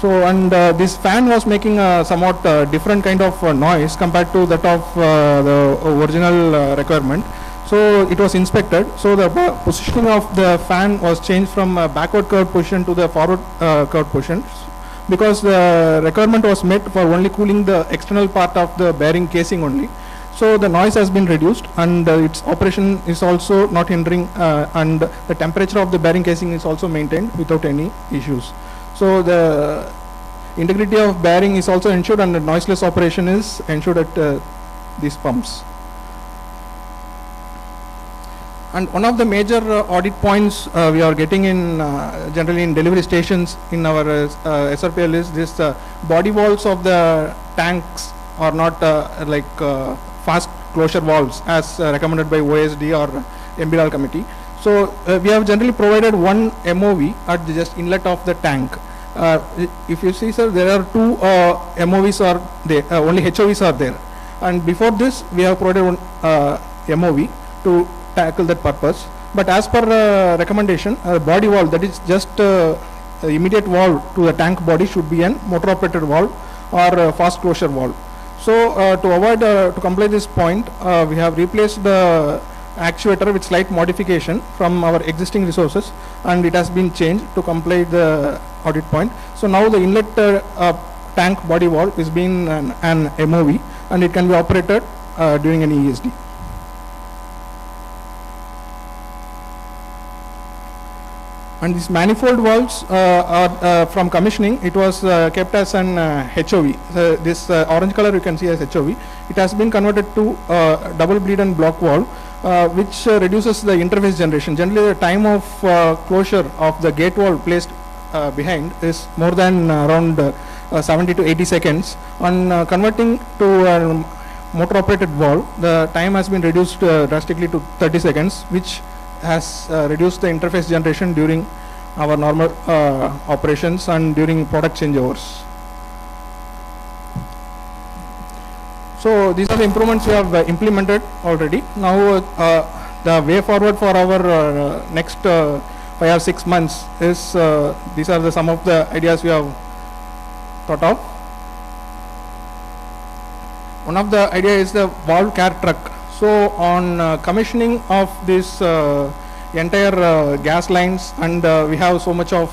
So and this fan was making a somewhat different kind of noise compared to that of the original requirement. So it was inspected. So the positioning of the fan was changed from backward curved position to the forward curved position, because the requirement was met for only cooling the external part of the bearing casing only. So the noise has been reduced, and its operation is also not hindering, and the temperature of the bearing casing is also maintained without any issues. So the integrity of bearing is also ensured, and the noiseless operation is ensured at these pumps. And one of the major audit points we are getting in generally in delivery stations in our SRPL is this body valves of the tanks are not fast closure valves as recommended by OSD or MBRAL committee. So we have generally provided one MOV at the just inlet of the tank. If you see, sir, there are two MOVs are there, only HOVs are there, and before this we have provided one MOV to tackle that purpose. But as per recommendation, body valve, that is just immediate valve to the tank body, should be an motor operated valve or fast closure valve. So to avoid to comply this point, we have replaced the actuator with slight modification from our existing resources, and it has been changed to comply the audit point. So now the inlet tank body valve is being an MOV, and it can be operated during any ESD. And these manifold valves are from commissioning. It was kept as an HOV. This orange color you can see as HOV. It has been converted to double bleed and block valve, which reduces the interface generation. Generally, the time of closure of the gate valve placed behind is more than around 70 to 80 seconds. On converting to motor operated valve, the time has been reduced drastically to 30 seconds, which has reduced the interface generation during our normal operations and during product changeovers. So these are the improvements we have implemented already. Now the way forward for our next 5 or 6 months is these are some of the ideas we have thought of. One of the idea is the valve care truck. So on commissioning of this entire gas lines, and we have so much of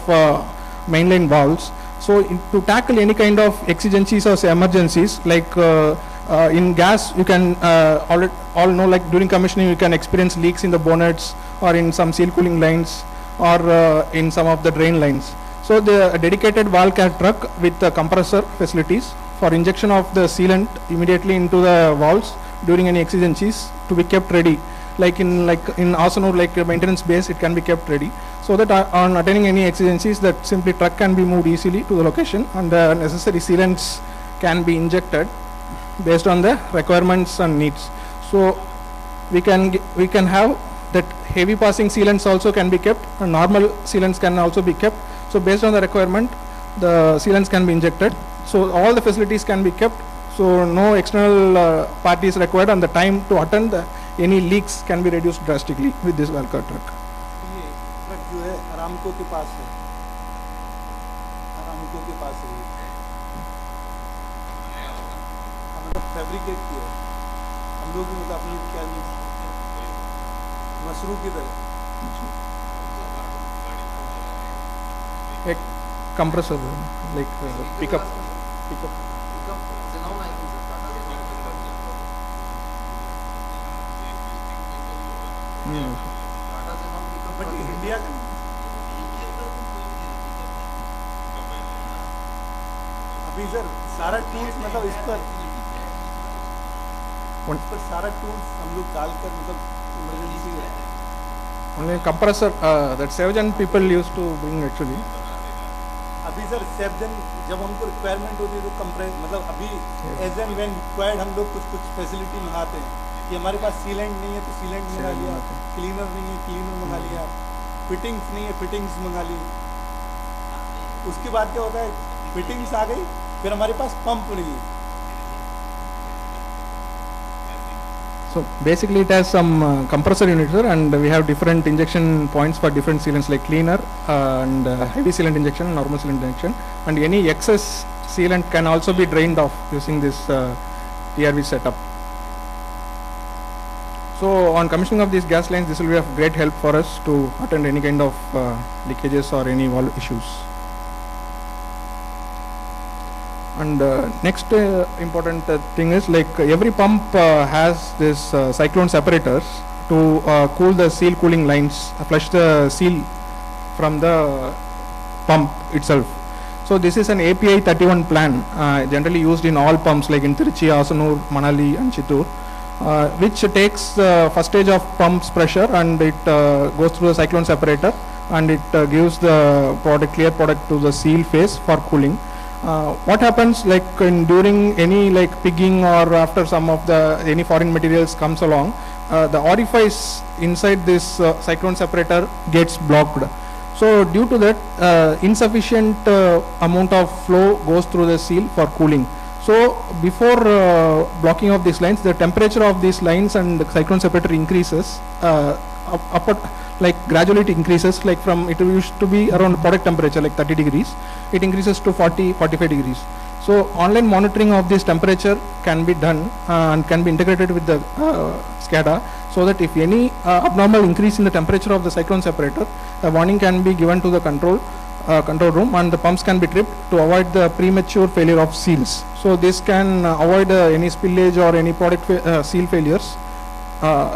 mainline valves. So to tackle any kind of exigencies or emergencies, like in gas, you can all know, like during commissioning you can experience leaks in the bonnets or in some seal cooling lines or in some of the drain lines. So the dedicated valve care truck with the compressor facilities for injection of the sealant immediately into the valves during any exigencies to be kept ready, like in Arsenal, like maintenance base, it can be kept ready, so that on attaining any exigencies, that simply truck can be moved easily to the location, and the necessary sealants can be injected based on the requirements and needs. So we can have that heavy passing sealants also can be kept, and normal sealants can also be kept. So based on the requirement, the sealants can be injected. So all the facilities can be kept. So no external parties required, and the time to attend any leaks can be reduced drastically with this Valka truck. ये truck जो है Aramco के पास है, Aramco के पास है, मतलब fabricate किया है। हम लोग मतलब अपनी क्या मशरू की तरह एक compressor like pickup. But India का अभी सर सारा टूल्स मतलब इस पर सारा टूल्स हम लोग डालकर मतलब इमरजेंसी है। Only compressor that Sevajan people used to bring actually. अभी सर सेवजन जब हमको रिक्वायरमेंट होती है तो कंप्रेस मतलब अभी एज एंड व्हेन रिक्वायर्ड हम लोग कुछ फैसिलिटी मंगाते हैं कि हमारे पास सीलेंट नहीं है तो सीलेंट मंगा लिया, क्लीनर नहीं है क्लीनर मंगा लिया, फिटिंग्स नहीं है फिटिंग्स मंगा ली। उसके बाद क्या होता है, फिटिंग्स आ गई फिर हमारे पास पंप नहीं है। So basically it has some compressor units there, and we have different injection points for different sealants like cleaner and heavy sealant injection, normal sealant injection, and any excess sealant can also be drained off using this TRV setup. So on commissioning of these gas lines, this will be of great help for us to attend any kind of leakages or any valve issues. And next important thing is like every pump has this cyclone separators to cool the seal cooling lines, flush the seal from the pump itself. So this is an API 31 plan generally used in all pumps like in Trichy, Asanur, Manali and Chittoor, which takes the first stage of pump's pressure and it goes through the cyclone separator and it gives the clear product to the seal phase for cooling. What happens like during any like pigging or after some of the any foreign materials comes along, the orifice inside this cyclone separator gets blocked. So due to that insufficient amount of flow goes through the seal for cooling. So before blocking of these lines, the temperature of these lines and the cyclone separator increases like gradually it increases, like from it used to be around product temperature like 30 degrees, it increases to 40-45 degrees. So online monitoring of this temperature can be done and can be integrated with the SCADA, so that if any abnormal increase in the temperature of the cyclone separator, a warning can be given to the control room and the pumps can be tripped to avoid the premature failure of seals. So this can avoid any spillage or any product seal failures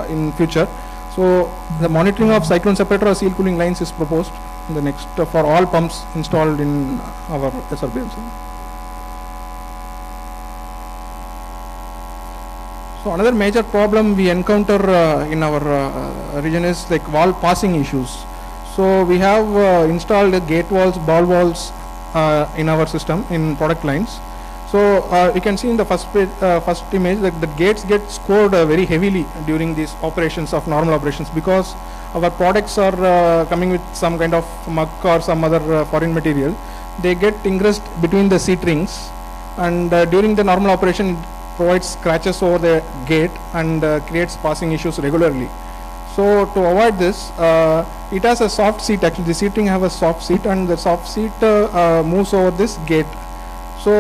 in future. So the monitoring of cyclone separator or seal cooling lines is proposed in the next for all pumps installed in our SRPL. So another major problem we encounter in our region is like valve passing issues. So we have installed gate valves, ball valves in our system in product lines. So you can see in the first image that the gates get scored very heavily during these operations of normal operations, because our products are coming with some kind of muck or some other foreign material. They get ingressed between the seat rings, and during the normal operation it provides scratches over the gate and creates passing issues regularly. So to avoid this, it has a soft seat. Actually the seat ring have a soft seat, and the soft seat moves over this gate. So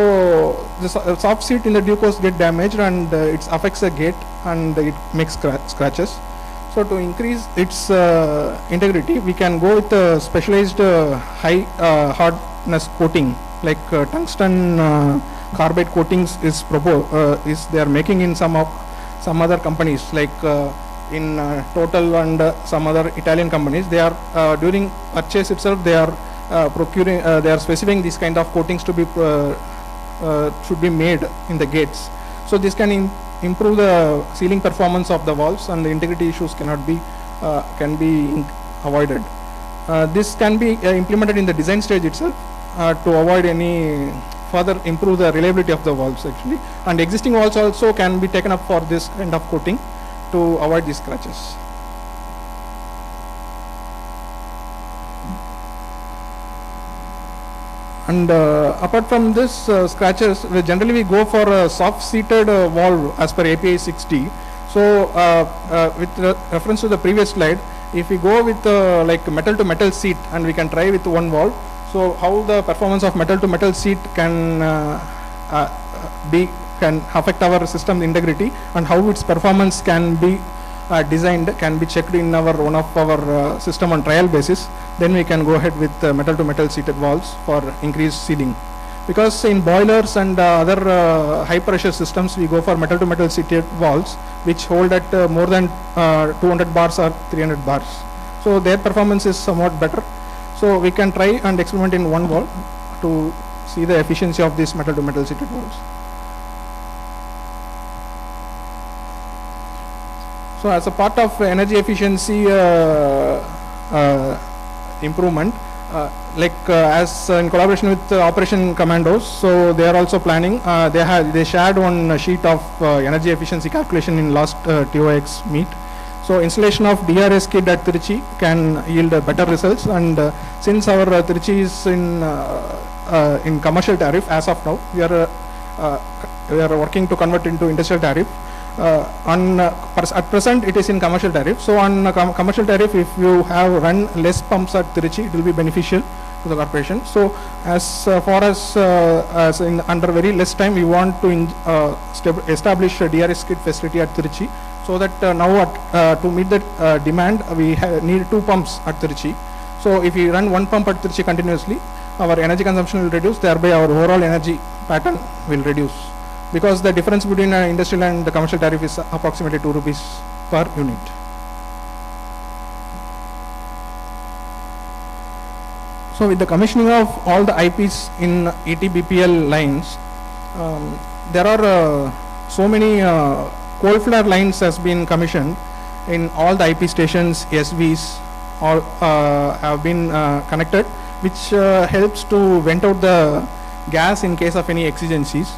the soft seat in the due course get damaged and it affects the gate and it makes scratches. So to increase its integrity, we can go with a specialized high hardness coating like tungsten carbide coatings is they are making in some other companies like in Total and some other Italian companies. They are during purchase itself they are procuring, they are specifying these kind of coatings to be should be made in the gates. So this can improve the sealing performance of the valves, and the integrity issues cannot be can be avoided. This can be implemented in the design stage itself to avoid any further improve the reliability of the valves actually, and existing valves also can be taken up for this kind of coating to avoid these scratches. And apart from this scratches, generally we go for a soft-seated valve as per API 60. So with reference to the previous slide, if we go with like metal to metal seat and we can try with one valve, so how the performance of metal to metal seat can can affect our system integrity, and how its performance can be designed, can be checked in our one of our system on trial basis. Then we can go ahead with metal to metal seated valves for increased sealing. Because in boilers and other high pressure systems, we go for metal to metal seated valves which hold at more than 200 bars or 300 bars. So their performance is somewhat better. So we can try and experiment in one valve to see the efficiency of these metal to metal seated valves. So as a part of energy efficiency improvement, as in collaboration with Operation Commandos, so they are also planning. They shared one sheet of energy efficiency calculation in last TOX meet. So installation of DRS kit at Trichy can yield better results, and since our Trichy is in commercial tariff as of now, we are working to convert into industrial tariff. At present it is in commercial tariff. So on commercial tariff, if you have run less pumps at Trichy, it will be beneficial to the corporation. So as far as under very less time, we want to establish a DRS kit facility at Trichy, so that now to meet the demand, we need 2 pumps at Trichy. So if we run 1 pump at Trichy continuously, our energy consumption will reduce, thereby our overall energy pattern will reduce. Because the difference between industrial and the commercial tariff is approximately 2 rupees per unit. So with the commissioning of all the IPs in ETBPL lines, there are so many coal flare lines has been commissioned in all the IP stations. SVs all have been connected, which helps to vent out the gas in case of any exigencies.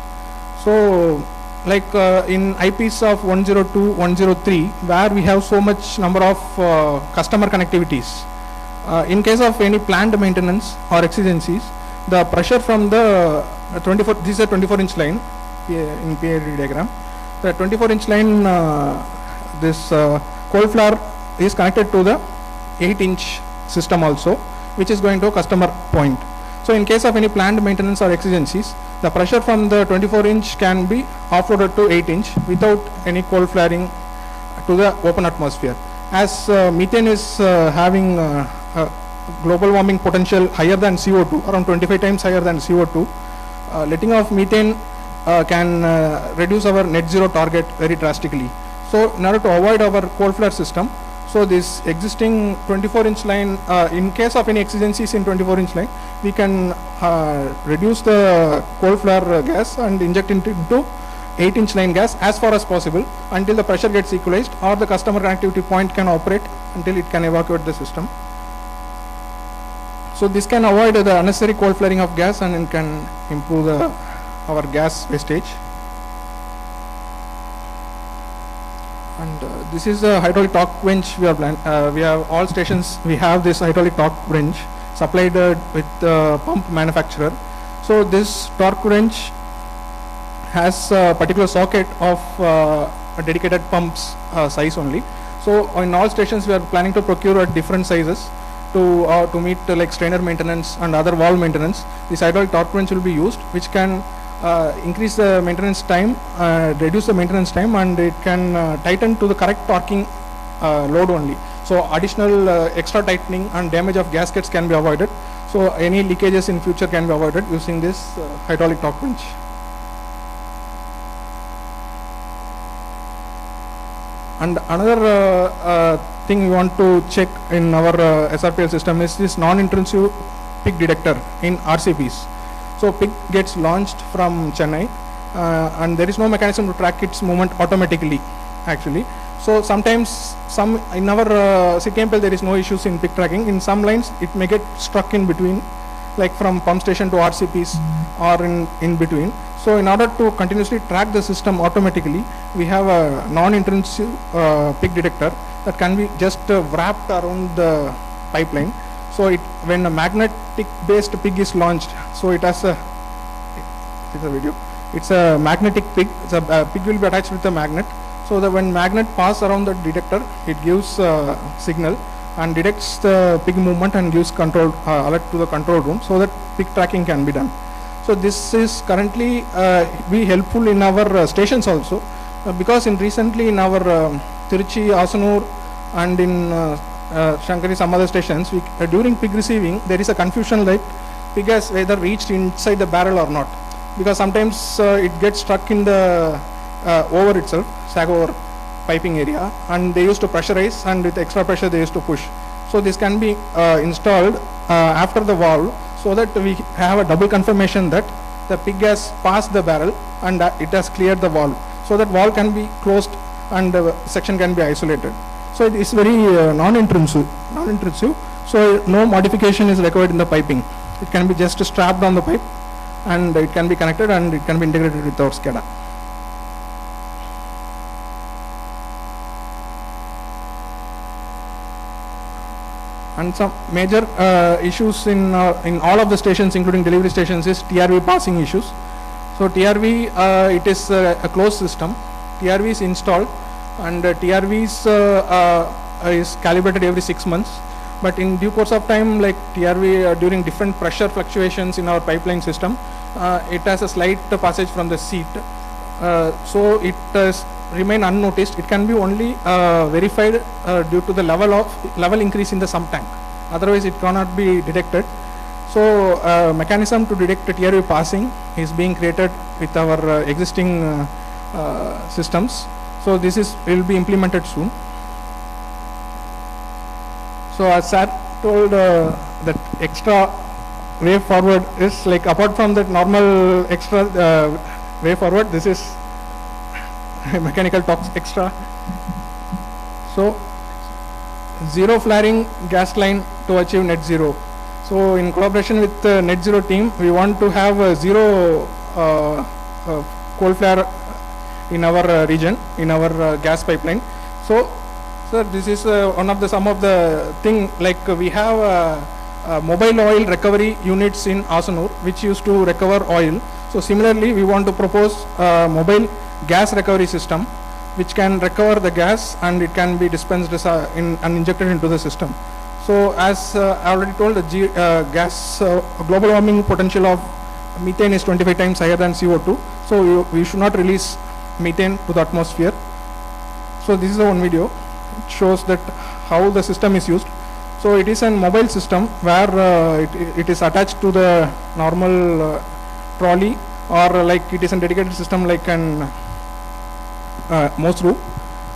So like in IPs of 102, 103, where we have so much number of customer connectivities, in case of any planned maintenance or exigencies, the pressure from the 24, this is a 24-inch line in PID diagram. The 24-inch line, this coal flare is connected to the 8-inch system also, which is going to a customer point. So in case of any planned maintenance or exigencies, the pressure from the 24-inch can be offloaded to 8-inch without any coal flaring to the open atmosphere. As methane is having global warming potential higher than CO2, around 25 times higher than CO2, letting off methane can reduce our net zero target very drastically. So in order to avoid our coal flare system, so this existing 24-inch line, in case of any exigencies in 24-inch line, we can reduce the coal flare gas and inject into 8-inch line gas as far as possible until the pressure gets equalized, or the customer connectivity point can operate until it can evacuate the system. So this can avoid the unnecessary coal flaring of gas, and it can improve our gas wastage. And this is a hydraulic torque wrench we are we have all stations, we have this hydraulic torque wrench supplied with pump manufacturer. So this torque wrench has a particular socket of a dedicated pump's size only. So in all stations we are planning to procure at different sizes to meet like strainer maintenance and other valve maintenance. This hydraulic torque wrench will be used, which can increase the maintenance time, reduce the maintenance time, and it can tighten to the correct torquing load only. So additional extra tightening and damage of gaskets can be avoided. So any leakages in future can be avoided using this hydraulic torque wrench. And another thing we want to check in our SRPL system is this non-intrusive peak detector in RCPs. So PIC gets launched from Chennai, and there is no mechanism to track its movement automatically actually. So sometimes in our CTMPL there is no issues in PIC tracking. In some lines it may get stuck in between, like from pump station to RCPs or in between. So in order to continuously track the system automatically, we have a non-intrusive PIC detector that can be just wrapped around the pipeline. So when a magnetic based pig is launched, so it has a, it's a video, it's a magnetic pig, pig will be attached with a magnet. So that when magnet pass around the detector, it gives signal and detects the pig movement and gives control alert to the control room, so that pig tracking can be done. So this is currently be helpful in our stations also, because recently in our Tiruchi, Asanur and in Shankari, some other stations, during pig receiving there is a confusion like pig has whether reached inside the barrel or not, because sometimes it gets stuck in the over itself, sag over piping area, and they used to pressurize, and with extra pressure they used to push. So this can be installed after the valve, so that we have a double confirmation that the pig has passed the barrel and it has cleared the valve, so that valve can be closed and the section can be isolated. So it is very non-intrusive. So no modification is required in the piping. It can be just strapped on the pipe and it can be connected and it can be integrated with our SCADA. And some major issues in all of the stations, including delivery stations, is TRV passing issues. So TRV, it is a closed system. TRV is installed, and TRV is calibrated every 6 months. But in due course of time, like TRV during different pressure fluctuations in our pipeline system, it has a slight passage from the seat. So it remain unnoticed. It can be only verified due to the level increase in the sump tank. Otherwise, it cannot be detected. So mechanism to detect TRV passing is being created with our existing systems. So this will be implemented soon. So as Sir told, that extra way forward is like, apart from that normal extra way forward, this is mechanical Tox extra. So zero flaring gas line to achieve net zero. So in collaboration with the net zero team, we want to have a zero coal flare in our region, in our gas pipeline. So sir, this is some of the thing, like we have mobile oil recovery units in Asanur which used to recover oil. So similarly, we want to propose mobile gas recovery system which can recover the gas and it can be dispensed and injected into the system. So as I already told, the gas global warming potential of methane is 25 times higher than CO2. So we should not release methane to the atmosphere. So this is one video. It shows that how the system is used. So it is a mobile system where it is attached to the normal trolley, or like it is a dedicated system like an Mosru.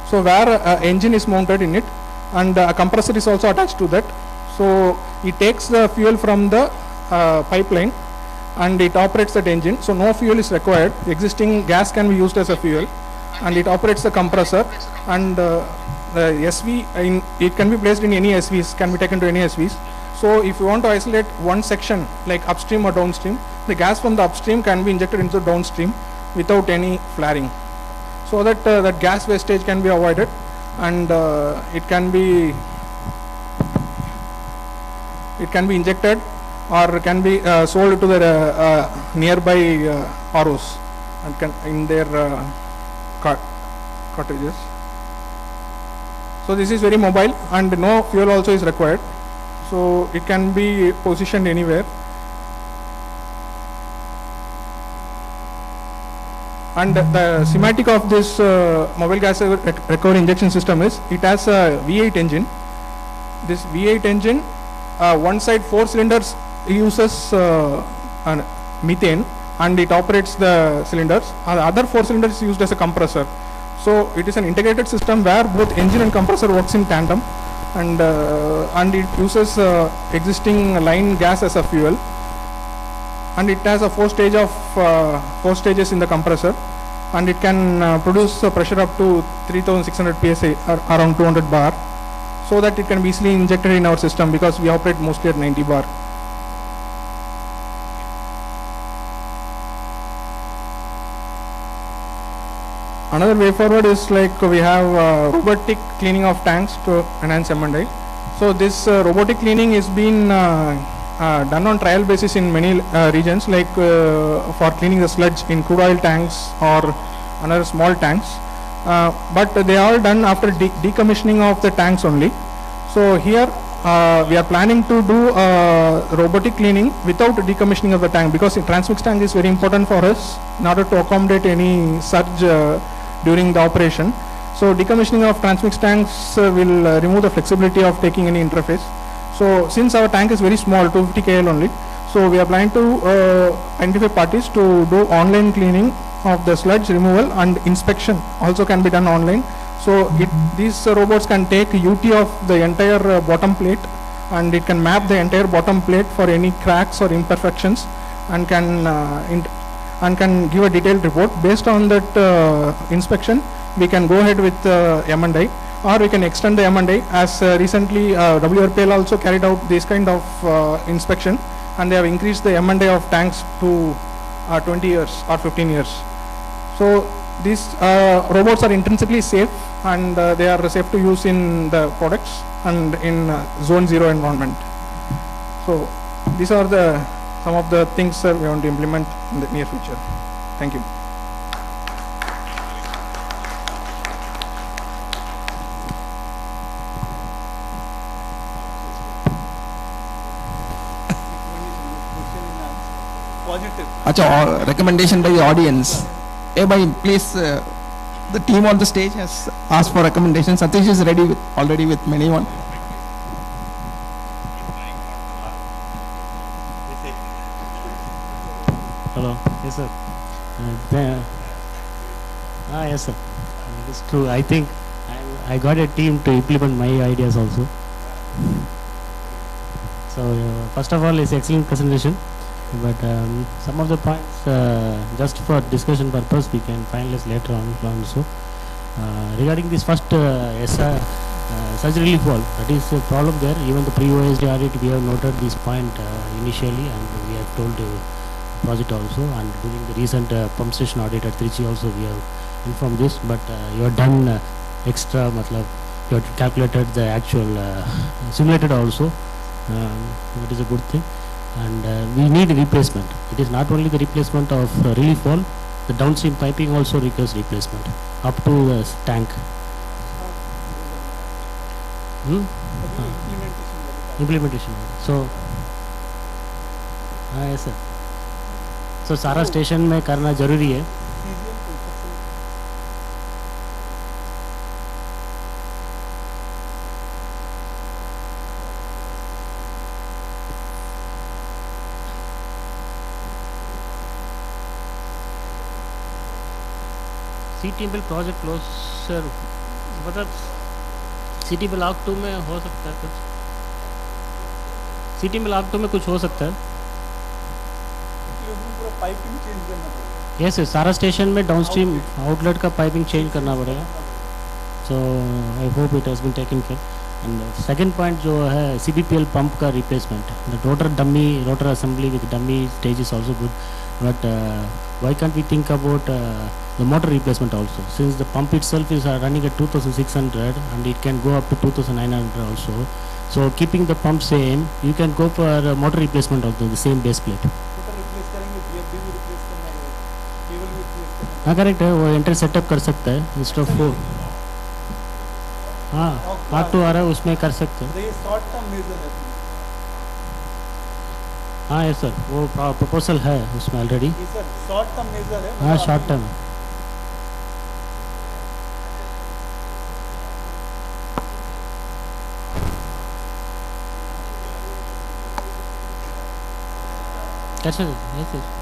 So where engine is mounted in it, and a compressor is also attached to that. So it takes the fuel from the pipeline and it operates that engine. So no fuel is required. The existing gas can be used as a fuel, and it operates the compressor, and the SV, it can be placed in any SVs, can be taken to any SVs. So if you want to isolate one section like upstream or downstream, the gas from the upstream can be injected into the downstream without any flaring, so that that gas wastage can be avoided, and it can be injected or can be sold to the nearby ROs and can in their cartridges. So this is very mobile and no fuel also is required. So it can be positioned anywhere. And the schematic of this mobile gas recovery injection system is, it has a V8 engine. This V8 engine, one side 4 cylinders uses methane and it operates the cylinders. The other 4 cylinders used as a compressor. So it is an integrated system where both engine and compressor works in tandem, and it uses existing line gas as a fuel, and it has a 4 stages in the compressor, and it can produce pressure up to 3600 psi or around 200 bar, so that it can be easily injected in our system because we operate mostly at 90 bar. Another way forward is like we have robotic cleaning of tanks to enhance M&I. So this robotic cleaning is being done on trial basis in many regions, like for cleaning the sludge in crude oil tanks or another small tanks. But they are done after decommissioning of the tanks only. So here we are planning to do robotic cleaning without decommissioning of the tank, because the transmix tank is very important for us in order to accommodate any surge during the operation. So decommissioning of transmix tanks will remove the flexibility of taking any interface. So since our tank is very small, 250 KL only, so we are planning to identify parties to do online cleaning of the sludge removal, and inspection also can be done online. So these robots can take UT of the entire bottom plate, and it can map the entire bottom plate for any cracks or imperfections, and can give a detailed report. Based on that inspection, we can go ahead with M&I, or we can extend the M&I, as recently WRPL also carried out this kind of inspection, and they have increased the M&I of tanks to 20 years or 15 years. So these robots are intrinsically safe, and they are safe to use in the products and in zone 0 environment. So these are some of the things we want to implement in the near future. Thank you. Positive. Acha, recommendation by the audience. Hey, bhai, please, the team on the stage has asked for recommendations. Satish is ready already with many one. Hello. Yes, sir. Yes, sir. It's true. I think I got a team to implement my ideas also. So, first of all, it's excellent presentation. But some of the points, just for discussion purpose, we can finalize later on also. Regarding this first surge relief wall, that is a problem there. Even the pre-OSD audit, we have noted this point initially, and we have told the project also. And during the recent pump station audit at Trichy also, we have informed this. But you have done extra, you have calculated the actual simulated also. That is a good thing. And we need replacement. It is not only the replacement of relief wall, the downstream piping also requires replacement up to the tank. Implementation. So, yes sir. So सारा station में करना जरूरी है. City bill project closure मतलब city block 2 में हो सकता है कुछ. सिटी ब्लॉक 2 में कुछ हो सकता है. पाइपिंग चेंज करना पड़ेगा. यस सारा स्टेशन में डाउनस्ट्रीम आउटलेट का पाइपिंग चेंज करना पड़ेगा. So I hope it has been taken care. And second point जो है CBPL पंप का replacement. The rotor assembly with dummy stage is also good. But why can't we think about the motor replacement also, since the pump itself is running at 2600 and it can go up to 2900 also. So keeping the pump same, you can go for motor replacement of the same base plate. हाँ correct है, वो enter setup कर सकता है instead of 4. हाँ part 2 आ रहा है उसमें कर सकते हैं. हाँ यस सर, वो प्रपोजल है उसमें ऑलरेडी. शॉर्ट टर्म मेजर है. हाँ शॉर्ट टर्म. कैसे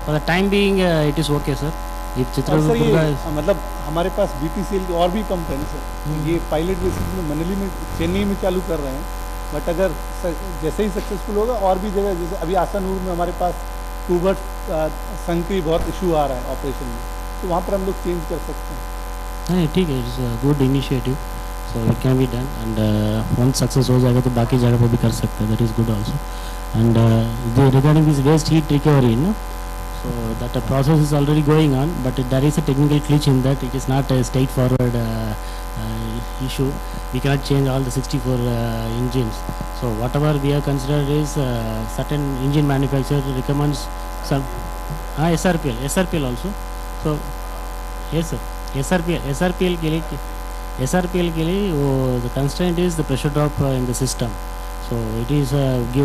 for the time being it is okay sir. मतलब हमारे पास BPCL के और भी पंप है ना सर. ये पायलट बेसिस में मनली में चेन्नई में चालू कर रहे हैं. बट अगर जैसे ही सक्सेसफुल होगा और भी जगह, जैसे अभी आसानूर में हमारे पास टूबर्स संघ की बहुत इशू आ रहा है ऑपरेशन में, तो वहाँ पर हम लोग चेंज कर सकते हैं. नहीं ठीक है, it's a good initiative. So it can be done and once success हो जाएगा तो बाकी जगह पर भी कर सकते हैं. That is good also. And regarding this waste heat recovery no, so that process is already going on, but there is a technical glitch in that. It is not a straightforward issue. We cannot change all the 64 engines. So whatever we have considered is certain engine manufacturer recommends some SRPL also. So yes sir, SRPL के लिए वो the constraint is the pressure drop in the system. So it is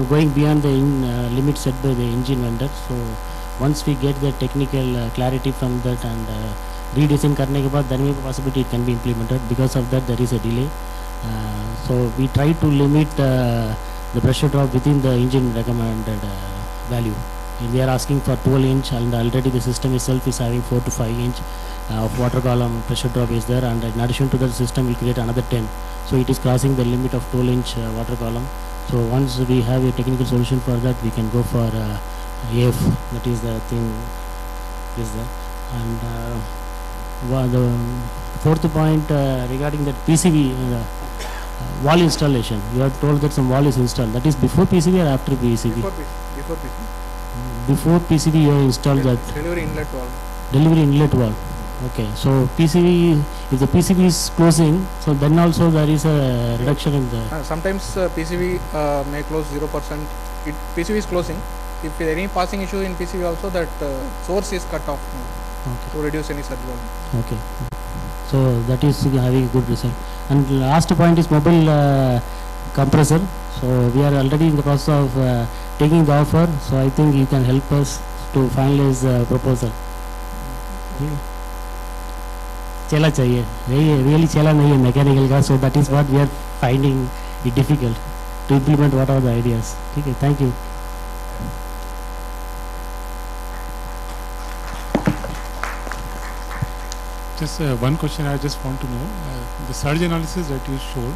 going beyond the limit set by the engine vendor. So once we get the technical clarity from that and redesign करने के बाद then maybe possibility it can be implemented. Because of that there is a delay. So we try to limit the pressure drop within the engine recommended value. We are asking for 12 inch and already the system itself is having 4 to 5 inch of water column pressure drop is there, and in addition to that system will create another 10. So it is crossing the limit of 12 inch water column. So once we have a technical solution for that, we can go for AF. That is the thing is there. And the fourth point regarding that PCB wall installation. You have told that some wall is installed. That is before PCB or after PCB? Before PCB. Before PCB you have installed that. Delivery inlet wall. Delivery inlet wall. Okay. So PCB, if the PCB is closing, so then also there is a reduction in the. Sometimes PCB may close 0%. PCB is closing. If there any passing issue in PCB also, that source is cut off to reduce any surge volume. Okay. So that is having a good result. And last point is mobile compressor. So we are already in the process of taking the offer. So I think you can help us to finalize proposal. चला चाहिए really चला नहीं है mechanical का. So that is what we are finding it difficult to implement what are the ideas. ठीक है, thank you. Just one question I just want to know. The surge analysis that you showed,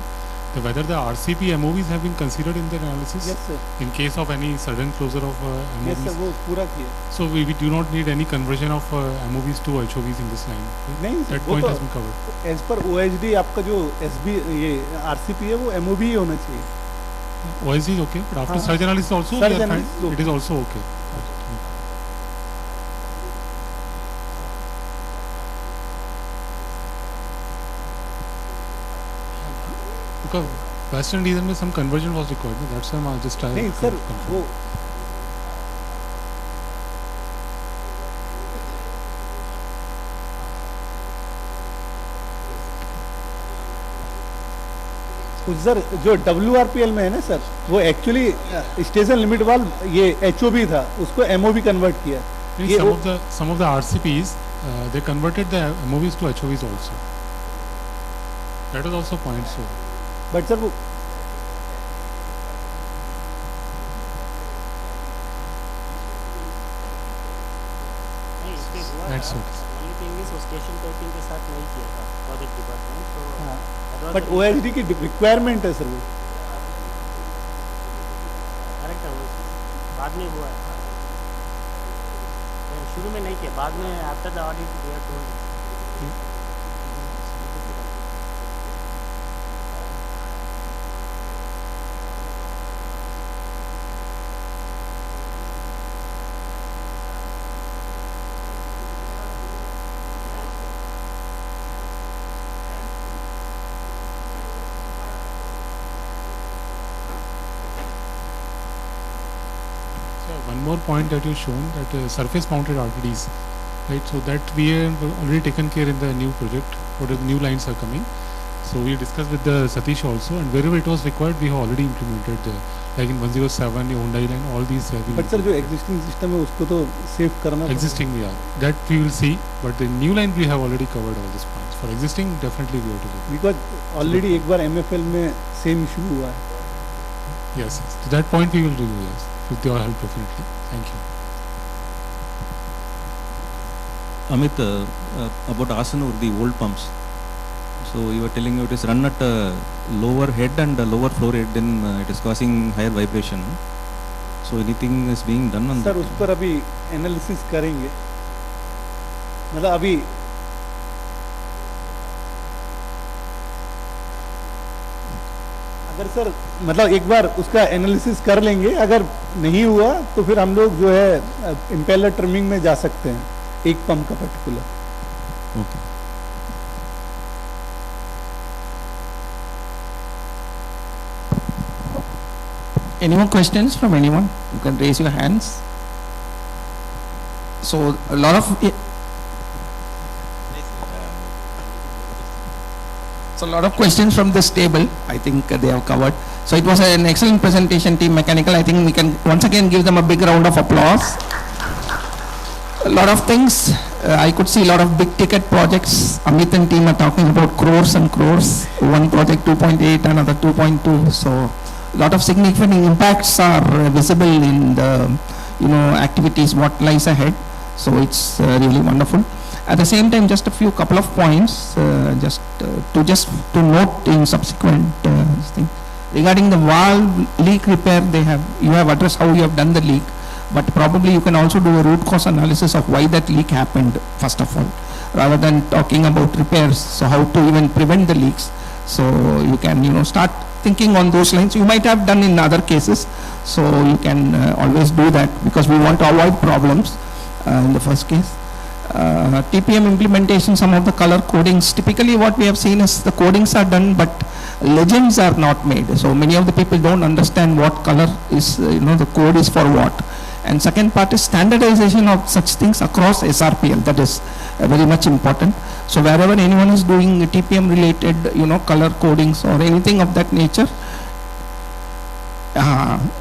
whether the RCP MOVs have been considered in the analysis? Yes, sir. In case of any sudden closure of MOVs? Yes, sir, वो पूरा किया. So we do not need any conversion of MOVs to HOVs in this line? नहीं, that वो point तो has been covered. As per OHD आपका जो SB ये RCP है वो MOV ही होना चाहिए. OSD is okay, but after हाँ. surge analysis also Surge we are analysis fine. It is also okay. Because Western design में some conversion was required. No? That's why I'm just trying. नहीं sir वो sir जो WRPL में है ना sir वो actually station limit valve ये HOV था उसको MOV कन्वर्ट किया. Some of the RCPs they converted the MOVs to HOVs also. That is also point. So. But sir वो That's okay. Only thing is वो station topping के साथ नहीं किया था project department. So but OHD की requirement है sir वो. करेक्ट है वो बाद में हुआ है. शुरू में नहीं किया, बाद में after the audit we are told. One more point that you've shown, that surface mounted RTDs, right? So that we have already taken care in the new project, what the new lines are coming. So we discussed with the Satish also, and wherever it was required, we have already implemented, like in 107, the Hyundai line, all these. But sir, जो existing system है उसको तो save करना. Existing, yeah, that we will see. But the new line we have already covered all these points. For existing, definitely we have to do. Because already एक बार MFL में same issue हुआ है. Yes, yes. To that point we will review. Yes. With your help, definitely. Thank you. Amit, about Asanur, the old pumps. So you were telling it is run at lower head and lower flow rate, then it is causing higher vibration. So anything is being done on that? Sir, उस पर अभी analysis करेंगे. मतलब अभी अगर sir मतलब एक बार उसका एनालिसिस कर लेंगे, अगर नहीं हुआ तो फिर हम लोग जो है इम्पेलर ट्रिमिंग में जा सकते हैं एक पंप का particular. Okay. Any more questions from anyone? You can raise your hands. So a lot of questions from this table. I think they have covered. So it was an excellent presentation, Team Mechanical. I think we can once again give them a big round of applause. A lot of things. I could see a lot of big ticket projects. Amit and team are talking about crores and crores. One project 2.8, another 2.2. So a lot of significant impacts are visible in the activities what lies ahead. So it's really wonderful. At the same time, just a couple of points just to note in subsequent thing. Regarding the valve leak repair, you have addressed how you have done the leak, but probably you can also do a root cause analysis of why that leak happened first of all, rather than talking about repairs. So how to even prevent the leaks. So you can start thinking on those lines. You might have done in other cases, so you can always do that, because we want to avoid problems in the first case. TPM implementation, some of the color codings, typically what we have seen is the codings are done but legends are not made. So many of the people don't understand what color is, the code is for what. And second part is standardization of such things across SRPL. That is very much important. So wherever anyone is doing TPM related, color codings or anything of that nature,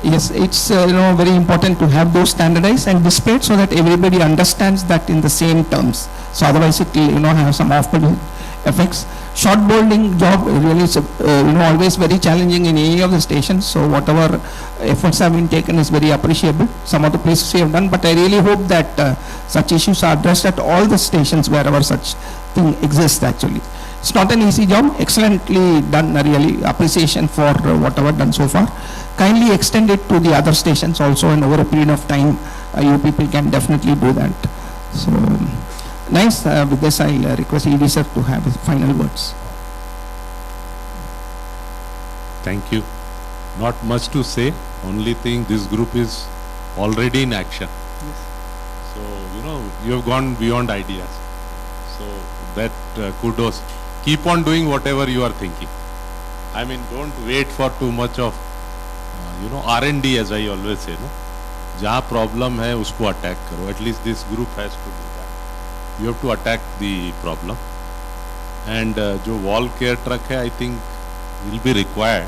yes, it's very important to have those standardized and displayed so that everybody understands that in the same terms. So otherwise it will have some off-putting effects. Short bolding job really is always very challenging in any of the stations. So whatever efforts have been taken is very appreciable. Some of the places we have done, but I really hope that such issues are addressed at all the stations wherever such thing exists actually. It's not an easy job, excellently done, really appreciation for whatever done so far. Kindly extend it to the other stations also, and over a period of time, you people can definitely do that. So, nice. With this, I'll request ED sir to have his final words. Thank you. Not much to say. Only thing, this group is already in action. Yes. So, you have gone beyond ideas. So, that kudos. Keep on doing whatever you are thinking. I mean, don't wait for too much of, R&D, as I always say. No? जहाँ problem है, उसको attack करो. At least this group has to do that. You have to attack the problem. And जो wall care truck है, I think will be required,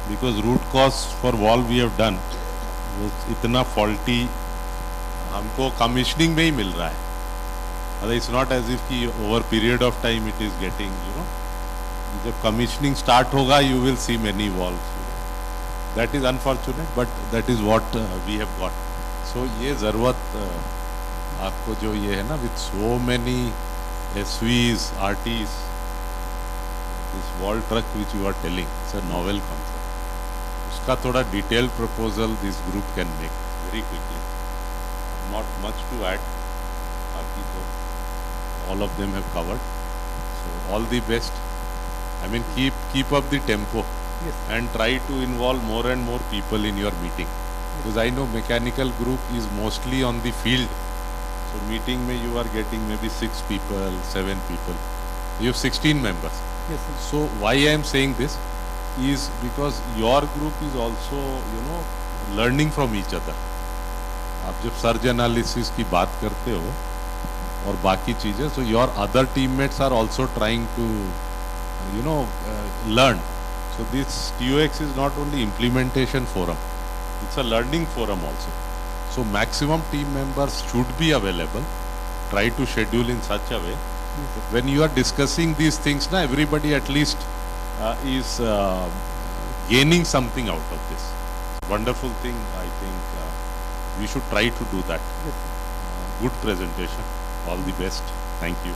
because root cause for wall we have done was इतना faulty, हमको commissioning में ही मिल रहा है. It's not as if कि over period of time it is getting, जब commissioning start होगा, you will see many walls. That is unfortunate, but that is what we have got. So ये ज़रूरत आपको जो ये है ना, with so many SVs, RTs, this wall truck which you are telling, it's a novel concept. उसका थोड़ा detailed proposal this group can make very quickly. Not much to add. बाकी तो all of them have covered. So all the best. I mean, keep up the tempo. Yes. And try to involve more and more people in your meeting. Because I know mechanical group is mostly on the field. So meeting mein you are getting maybe 6 people, 7 people. You have 16 members. Yes, sir. So why I am saying this is because your group is also, learning from each other. आप जब surge analysis की बात करते हो और बाकी चीजें, so your other teammates are also trying to, learn. So this TOX is not only implementation forum, it's a learning forum also. So maximum team members should be available. Try to schedule in such a way that when you are discussing these things, now everybody at least is gaining something out of this. Wonderful thing, I think we should try to do that. Good presentation. All the best. Thank you.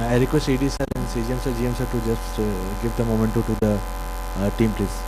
I request ED sir and CGM sir, GM sir to just give the momentum to the team, please.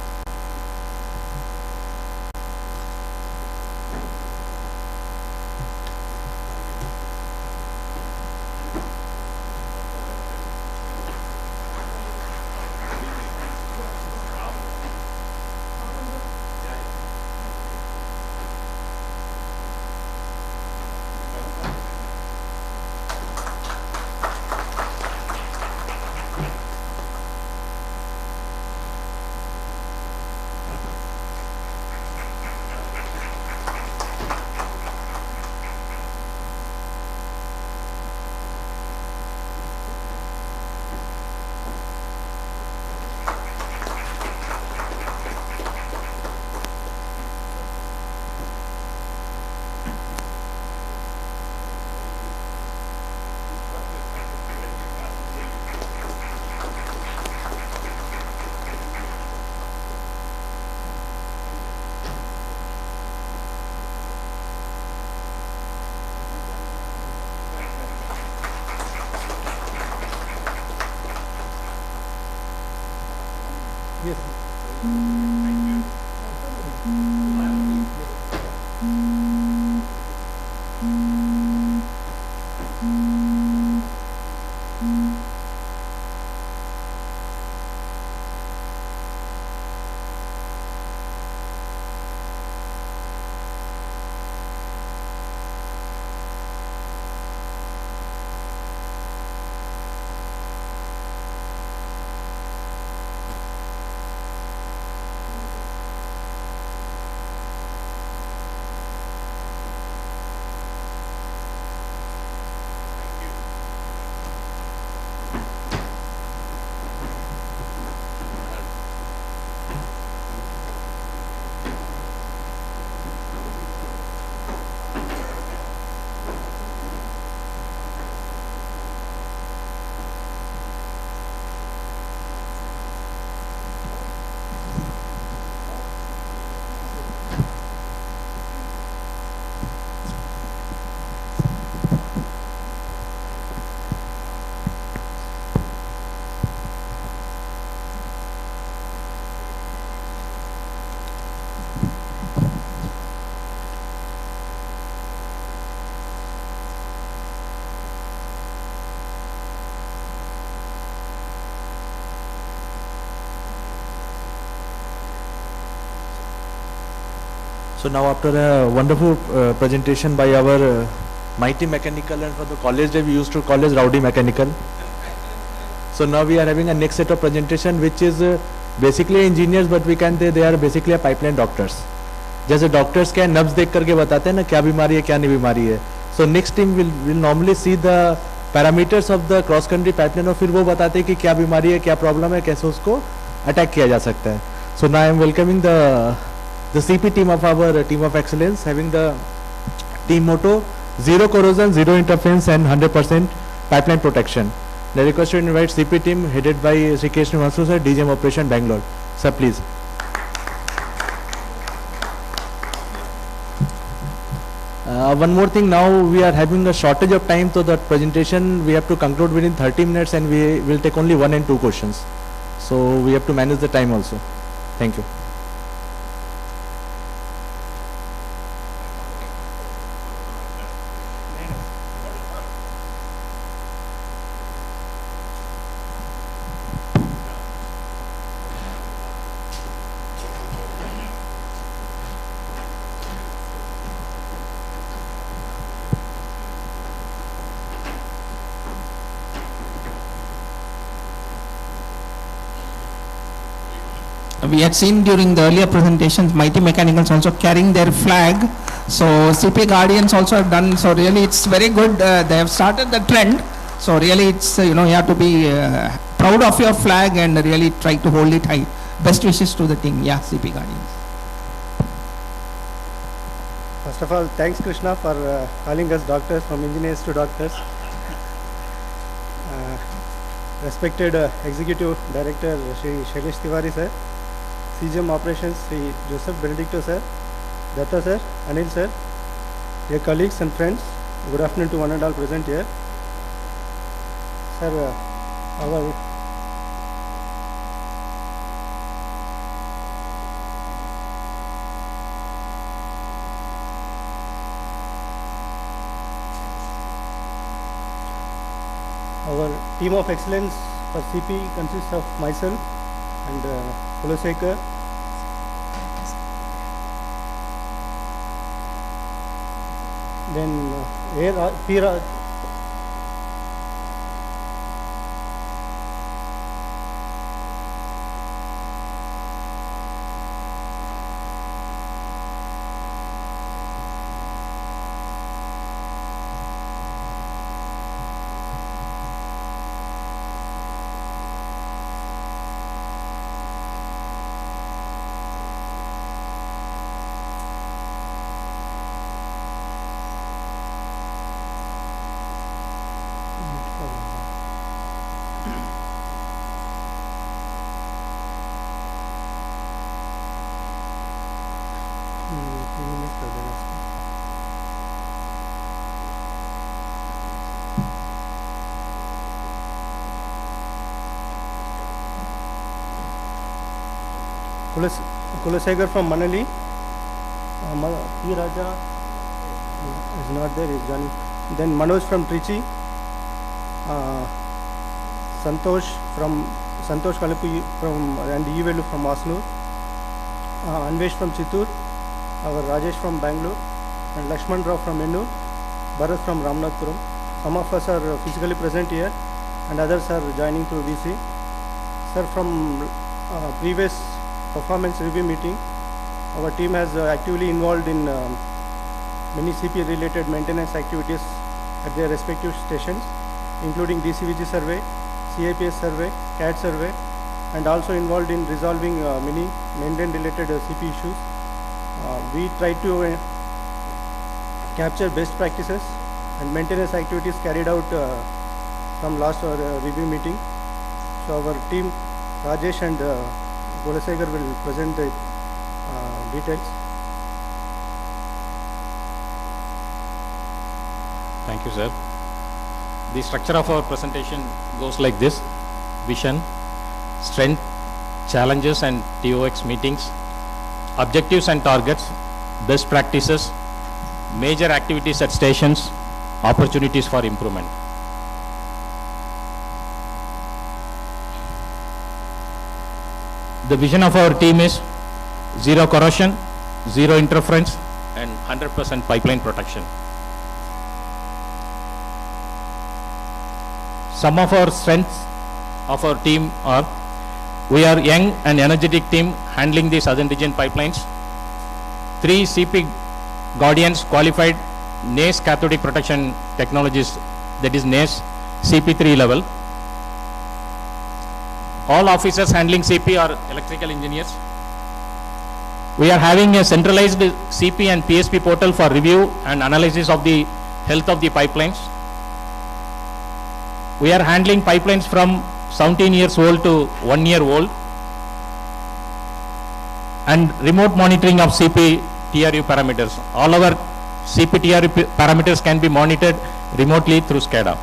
So now after a wonderful presentation by our mighty mechanical, and for the college day we used to call as rowdy mechanical. So now we are having a next set of presentation which is basically engineers, but we can say they are basically a pipeline doctors. जैसे doctors क्या नब्ज देख करके बताते हैं ना क्या बीमारी है क्या नहीं बीमारी है. So next team will normally see the parameters of the cross country pipeline और फिर वो बताते हैं कि क्या बीमारी है क्या प्रॉब्लम है कैसे उसको अटैक किया जा सकता है. So now I am welcoming the CP team of our team of excellence having the team motto zero corrosion, zero interference and 100% pipeline protection. The request to invite CP team headed by Sri Krishna Masu sir, DGM Operation Bangalore. Sir, please. One more thing, now we are having a shortage of time, so that presentation we have to conclude within 30 minutes and we will take only 1 and 2 questions. So we have to manage the time also. Thank you. We had seen during the earlier presentations, Mighty Mechanicals also carrying their flag. So CP Guardians also have done, so really it's very good. They have started the trend. So really it's, you have to be proud of your flag and really try to hold it high. Best wishes to the team. Yeah, CP Guardians. First of all, thanks Krishna for calling us doctors, from engineers to doctors. Respected Executive Director Shri Shailesh Tiwari sir, CGM Operations Shri Joseph Benedicto sir, Datta sir, Anil sir, dear colleagues and friends, good afternoon to one and all present here. Sir, our team of excellence for CP consists of myself and Kulasekar, then Pira, Kulasekar from Manali, P. Raja is not there, is joining. Then Manoj from Trichy, Santosh Kalapu from and Ivelu from Asnur, Anvesh from Chittur, our Rajesh from Bangalore, and Lakshman Rao from Ennur, Bharat from Ramnathpuram. Some of us are physically present here and others are joining through VC. Sir, from previous performance review meeting, our team has actively involved in many CP related maintenance activities at their respective stations, including DCVG survey, CIPS survey, CAD survey, and also involved in resolving many maintenance related CP issues. We try to capture best practices and maintenance activities carried out from last review meeting. So our team, Rajesh and Kulasekar, will present the details. Thank you, sir. The structure of our presentation goes like this: vision, strength, challenges and TOX meetings, objectives and targets, best practices, major activities at stations, opportunities for improvement. The vision of our team is zero corrosion, zero interference, and 100% pipeline protection. Some of our strengths of our team are: we are young and energetic team handling the southern region pipelines. 3 CP Guardians qualified NACE cathodic protection technologies, that is NACE CP3 level. All officers handling CP are electrical engineers. We are having a centralized CP and PSP portal for review and analysis of the health of the pipelines. We are handling pipelines from 17 years old to 1 year old, and remote monitoring of CP TRU parameters. All our CP TRU parameters can be monitored remotely through SCADA.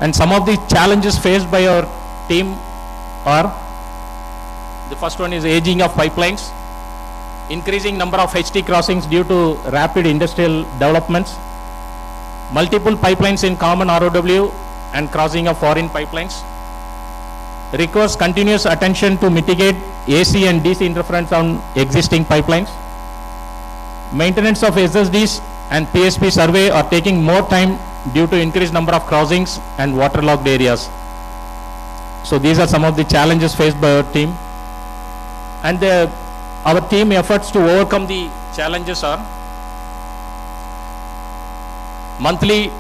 And some of the challenges faced by our team are: the first one is aging of pipelines, increasing number of HT crossings due to rapid industrial developments, multiple pipelines in common ROW and crossing of foreign pipelines, requires continuous attention to mitigate AC and DC interference on existing pipelines. Maintenance of SSDs and PSP survey are taking more time due to increased number of crossings and waterlogged areas. So these are some of the challenges faced by our team. And our team efforts to overcome the challenges are: monthly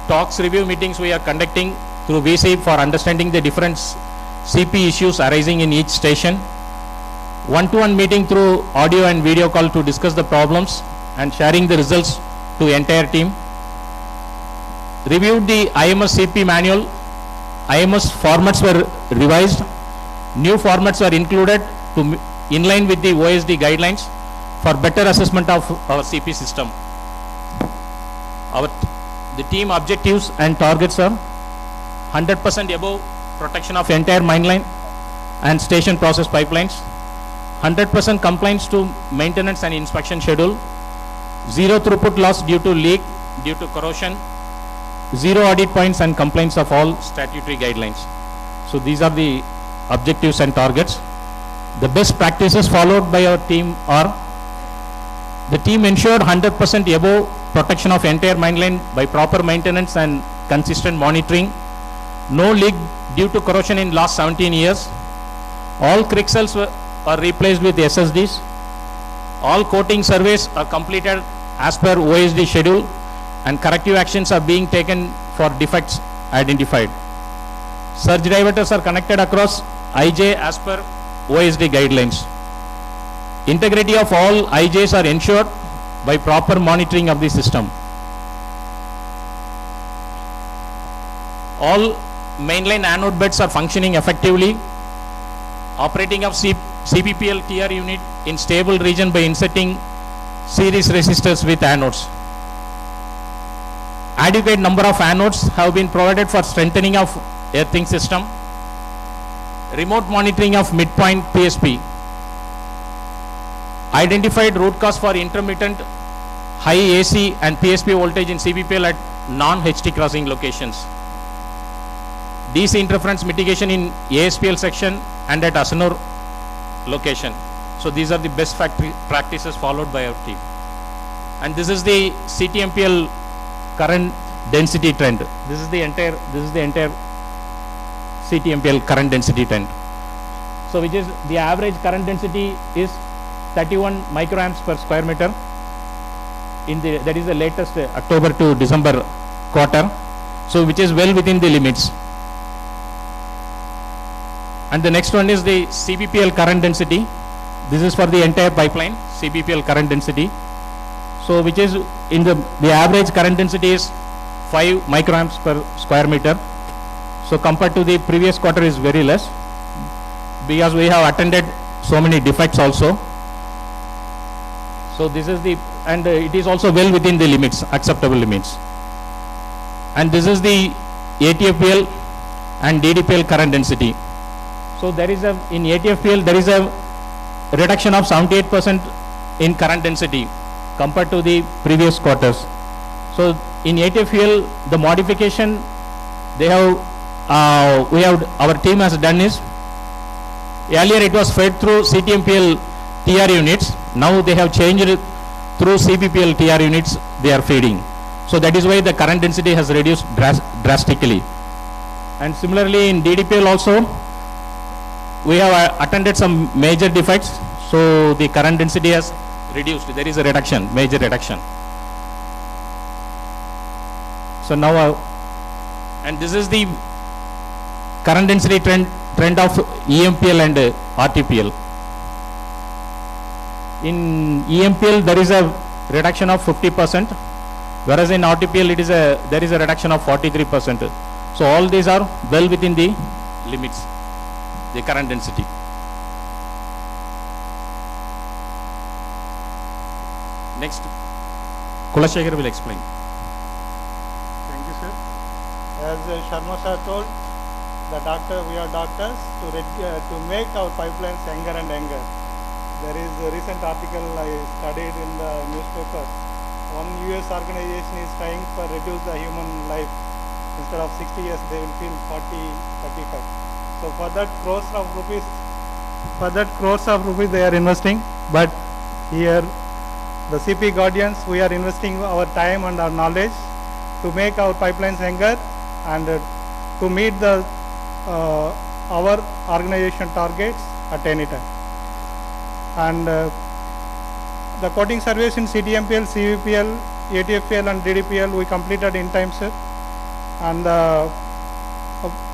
talks review meetings we are conducting through VC for understanding the different CP issues arising in each station. One-to-one meeting through audio and video call to discuss the problems and sharing the results to the entire team. Reviewed the IMS CP manual. IMS formats were revised. New formats were included to in line with the OSD guidelines for better assessment of our CP system. The team objectives and targets are: 100% above protection of entire mine line and station process pipelines, 100% compliance to maintenance and inspection schedule, zero throughput loss due to leak, due to corrosion, zero audit points and compliance of all statutory guidelines. So these are the objectives and targets. The best practices followed by our team are: the team ensured 100% above protection of entire mine line by proper maintenance and consistent monitoring. No leak due to corrosion in last 17 years. All crick cells are replaced with SSDs. All coating surveys are completed as per OSD schedule, and corrective actions are being taken for defects identified. Surge diverters are connected across IJ as per OSD guidelines. Integrity of all IJs are ensured by proper monitoring of the system. All mainline anode beds are functioning effectively. Operating of CPPL TR unit in stable region by inserting series resistors with anodes. Adequate number of anodes have been provided for strengthening of earthing system. Remote monitoring of midpoint PSP. Identified root cause for intermittent high AC and PSP voltage in CPPL at non-HT crossing locations. DC interference mitigation in ASPL section and at Asanur location. So these are the best practices followed by our team. And this is the CTMPL current density trend. This is the entire CTMPL current density trend. So which is the average current density is 31 microamps per square meter. That is the latest October to December quarter. So which is well within the limits. And the next one is the CPPL current density. This is for the entire pipeline, CPPL current density. So which is in the average current density is 5 microamps per square meter. So compared to the previous quarter is very less, because we have attended so many defects also. So this is and it is also well within the limits, acceptable limits. And this is the ATFPL and DDPL current density. So there is in ATFPL there is a reduction of 78% in current density compared to the previous quarters. So in ATFPL the modification our team has done is, earlier it was fed through CTMPL TR units. Now they have changed through CPPL TR units they are feeding. So that is why the current density has reduced drastically. And similarly in DDPL also, we have attended some major defects. So the current density has reduced. There is a reduction, major reduction. So now, and this is the current density trend of EMPL and RTPL. In EMPL there is a reduction of 50%, whereas in RTPL there is a reduction of 43%. So all these are well within the limits, the current density. Next, Kulashekar will explain. Thank you, sir. As Sharma sir told, we are doctors to make our pipelines younger and younger. There is a recent article I studied in the newspaper. One US organization is trying to reduce the human life. Instead of 60 years, they will feel 40, 35. So for that crores of rupees they are investing. But here, the CP Guardians, we are investing our time and our knowledge to make our pipelines younger and to meet the our organization targets at any time. And the coating surveys in CTMPL, CVPL, ATFPL and DDPL we completed in time, sir. And the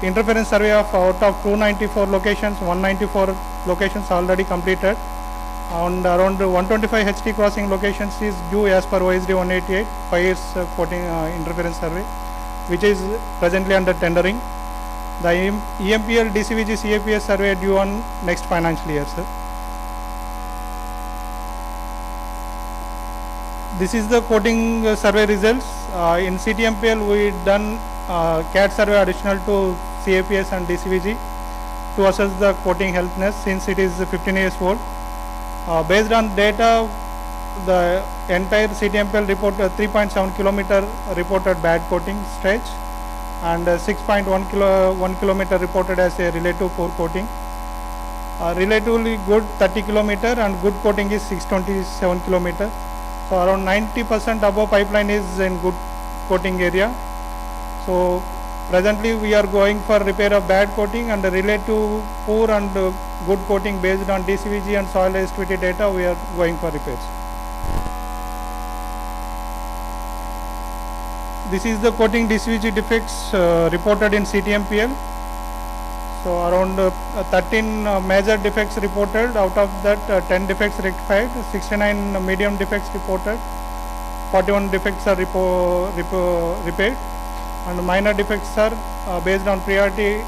interference survey of out of 294 locations, 194 locations already completed. And around 125 HT crossing locations is due as per OSD 188, 5 years coating interference survey, which is presently under tendering. The EMPL, DCVG, CAPS survey due on next financial year, sir. This is the coating survey results. In CTMPL, we done CAT survey additional to CAPS and DCVG to assess the coating healthiness since it is 15 years old. Based on data, the entire CTMPL report 3.7 kilometer reported bad coating stretch and 6.1 kilometer reported as a relative poor coating. Relatively good 30 kilometer and good coating is 627 kilometer. So around 90% above pipeline is in good coating area. So presently we are going for repair of bad coating and relative poor and good coating based on DCVG and soil resistivity data. We are going for repairs. This is the coating DCVG defects reported in CTMPL. So around 13 major defects reported. Out of that 10 defects rectified, 69 medium defects reported, 41 defects are repaired, and minor defects are based on priority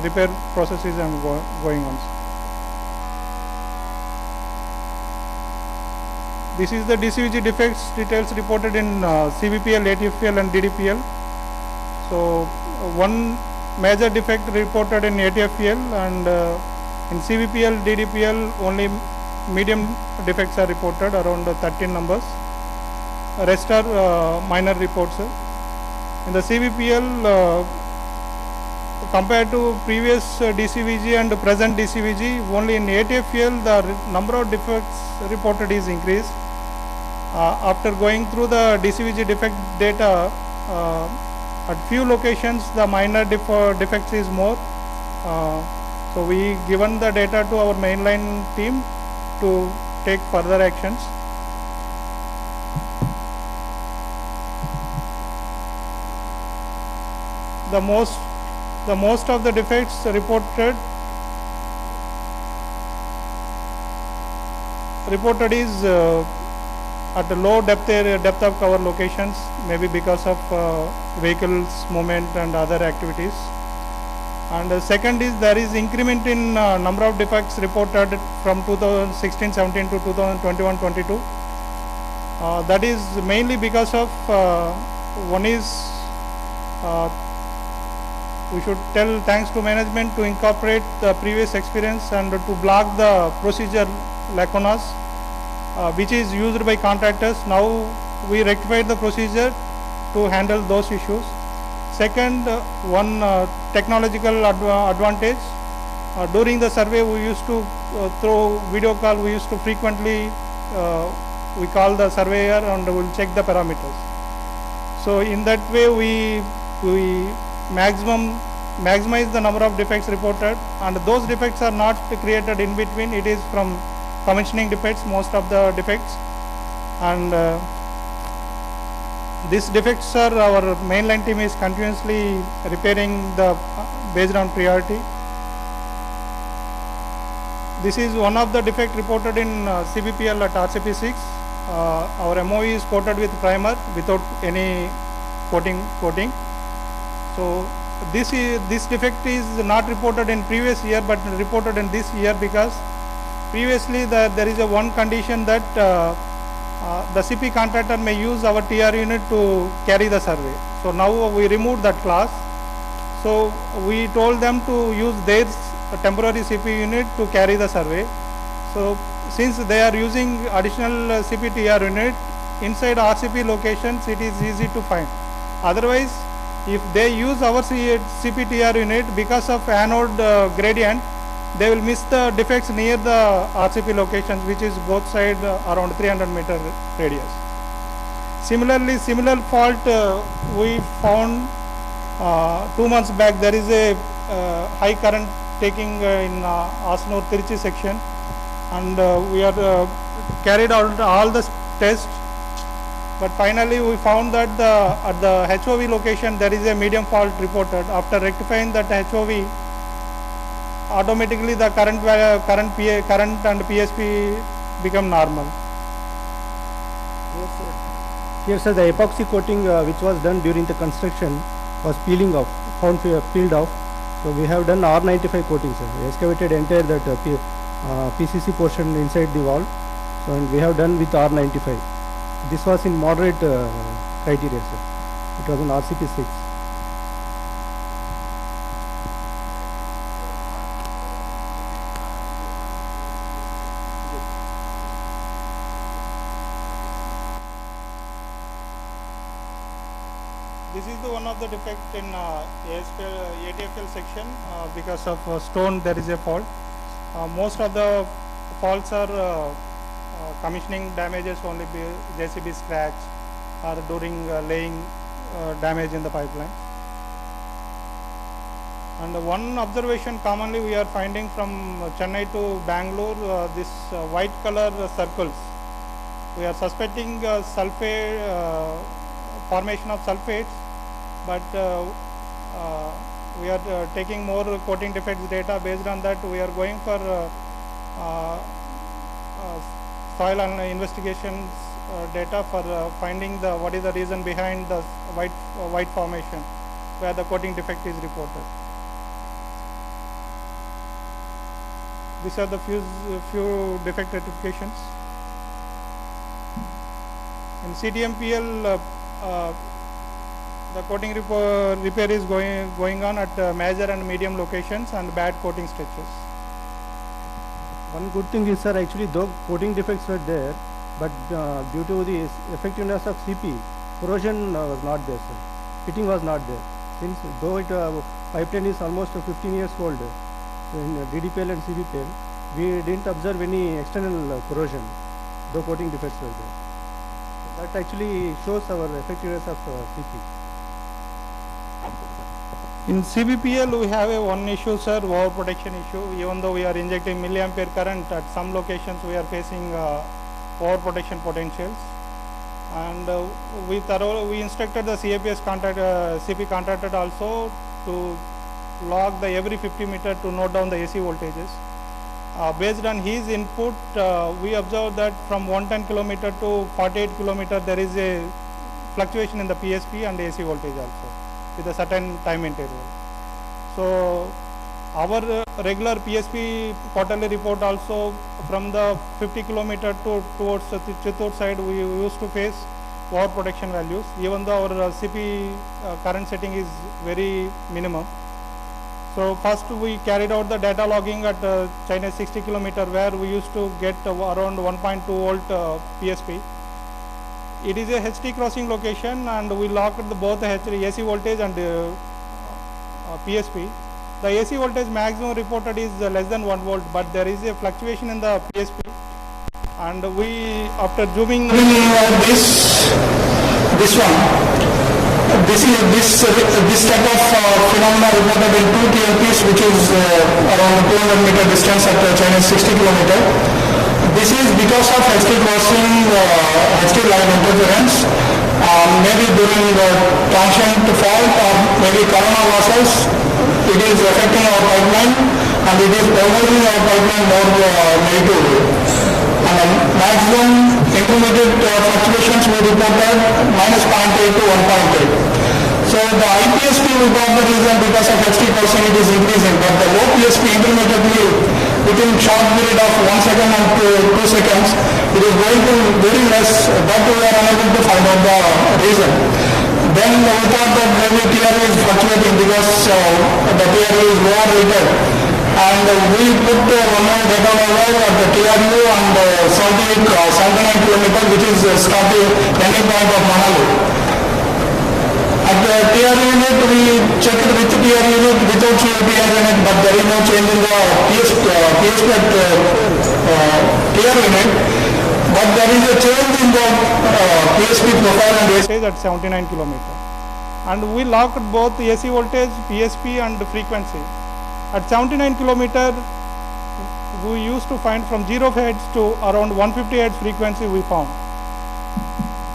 repair processes and going on. This is the DCVG defects details reported in CVPL, ATFPL and DDPL. So one major defect reported in ATFPL and in CVPL, DDPL only medium defects are reported, around 13 numbers. Rest are minor reports. In the CVPL, compared to previous DCVG and present DCVG, only in ATFPL the number of defects reported is increased. After going through the DCVG defect data, at few locations the minor defects is more. So we given the data to our mainline team to take further actions. The most of the defects reported is at a low depth of cover locations, maybe because of vehicles movement and other activities. And second is there is increment in number of defects reported from 2016-17 to 2021-22. That is mainly because of one is we should tell thanks to management to incorporate the previous experience and to block the procedure lacunas which is used by contractors. Now we rectified the procedure to handle those issues. Second, one technological advantage. During the survey we used to through video call, we used to frequently, we call the surveyor and we'll check the parameters. So in that way, we maximize the number of defects reported, and those defects are not created in between. It is from commissioning defects, most of the defects, and these defects are our mainline team is continuously repairing the based on priority. This is one of the defect reported in CBPL at RCP6. Our MOE is coated with primer without any coating. So this defect is not reported in previous year, but reported in this year because previously there is a one condition that the CP contractor may use our TR unit to carry the survey. So now we removed that clause. So we told them to use their temporary CP unit to carry the survey. So since they are using additional CP TR unit inside RCP locations, it is easy to find. Otherwise, if they use our CP TR unit, because of anode gradient, they will miss the defects near the RCP locations, which is both sides around 300-meter radius. Similarly, similar fault we found 2 months back. There is a high current taking in Asnur Tirchi section, and we are carried out all the tests, but finally we found that at the HOV location there is a medium fault reported. After rectifying that HOV, automatically the current and PSP become normal. Yes, sir. Here, sir, the epoxy coating which was done during the construction was peeling off, peeled off. So we have done R95 coating, sir. We excavated entire that PCC portion inside the wall. So and we have done with R95. This was in moderate criteria, sir. It was in RCP6. This is the one of the defect in ATFL section. Because of stone, there is a fault. Most of the faults are commissioning damages, only JCB scratch or during laying damage in the pipeline. And one observation commonly we are finding from Chennai to Bangalore, this white color circles. We are suspecting sulfate, formation of sulfates, but we are taking more coating defects data. Based on that, we are going for soil and investigations data for finding what is the reason behind the white formation where the coating defect is reported. These are the few defect rectifications. In CTMPL, the coating repair is going on at major and medium locations and bad coating stretches. One good thing is, sir, actually though coating defects were there, but due to the effectiveness of CP, corrosion was not there, sir. Fitting was not there. Since though pipeline is almost 15 years old, in DDPL and CBPL, we didn't observe any external corrosion, though coating defects were there. That actually shows our effectiveness of CP. In CBPL, we have one issue, sir, overprotection issue. Even though we are injecting milliampere current, at some locations we are facing overprotection potentials. And we instructed the CP contractor also to log the every 50 meter to note down the AC voltages. Based on his input, we observed that from 110 kilometer to 48 kilometer, there is a fluctuation in the PSP and AC voltage also, with a certain time interval. So our regular PSP quarterly report also, from the 50 kilometer towards the Chittoor side, we used to face overprotection values, even though our CP current setting is very minimum. So first we carried out the data logging at China 60 kilometer, where we used to get around 1.2 volt PSP. It is a HT crossing location, and we locked both the AC voltage and PSP. the AC voltage maximum reported is less than 1 volt, but there is a fluctuation in the PSP. And we, after zooming this one, this type of phenomena reported in 2 TLPs, which is around 200 meter distance at China 60 kilometer. This is because of HT crossing, HT line interference, maybe during the transient fault or maybe corona losses. It is affecting our pipeline and it is overloading our pipeline more negatively. And maximum intermediate fluctuations we reported minus 0.8 to 1.8. So the IPSP we got the reason because of HT crossing it is increasing, but the low PSP intermediately within short period of 1 second and 2 seconds, it is going to very less, but we are unable to find out the reason. Then we thought that maybe TRU is fluctuating because the TRU is lower rated. And we put one more data logger at the TRU and 79 kilometers, which is starting ending point of Manali. At the TR unit, we checked with TR unit without TR unit, but there is no change in the PSP at TR unit. But there is a change in the PSP profile and AC at 79 kilometers. And we locked both AC voltage, PSP and frequency. At 79 kilometers, we used to find from 0 hertz to around 150 hertz frequency we found.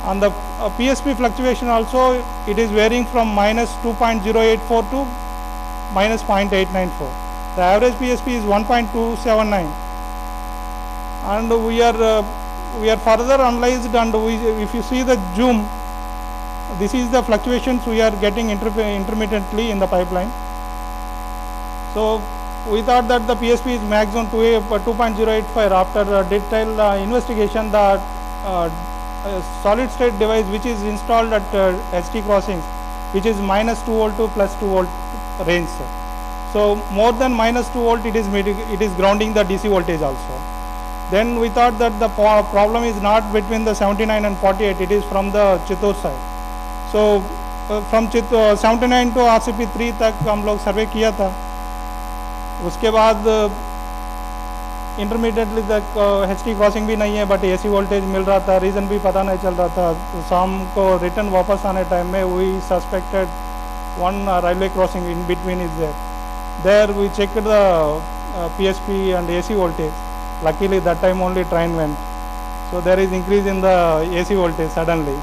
And the PSP fluctuation also, it is varying from minus 2.084 to minus 0.894. The average PSP is 1.279. And we are further analyzed, and if you see the zoom, this is the fluctuations we are getting intermittently in the pipeline. So we thought that the PSP is maximum 2.085. After detailed investigation, the solid state device which is installed at HT crossings, which is minus 2 volt to plus 2 volt range. So more than minus 2 volt, it is grounding the DC voltage also. Then we thought that the problem is not between the 79 and 48, it is from the Chittoor side. So from 79 to RCP 3 तक हम लोग सर्वे किया था. उसके बाद intermediately तक HT crossing भी नहीं है, बट AC वोल्टेज मिल रहा था, रीज़न भी पता नहीं चल रहा था. शाम को रिटर्न वापस आने टाइम में we suspected one railway crossing in between is there. There we checked the PSP and AC voltage. Luckily that time only train went. So there is increase in the AC voltage suddenly.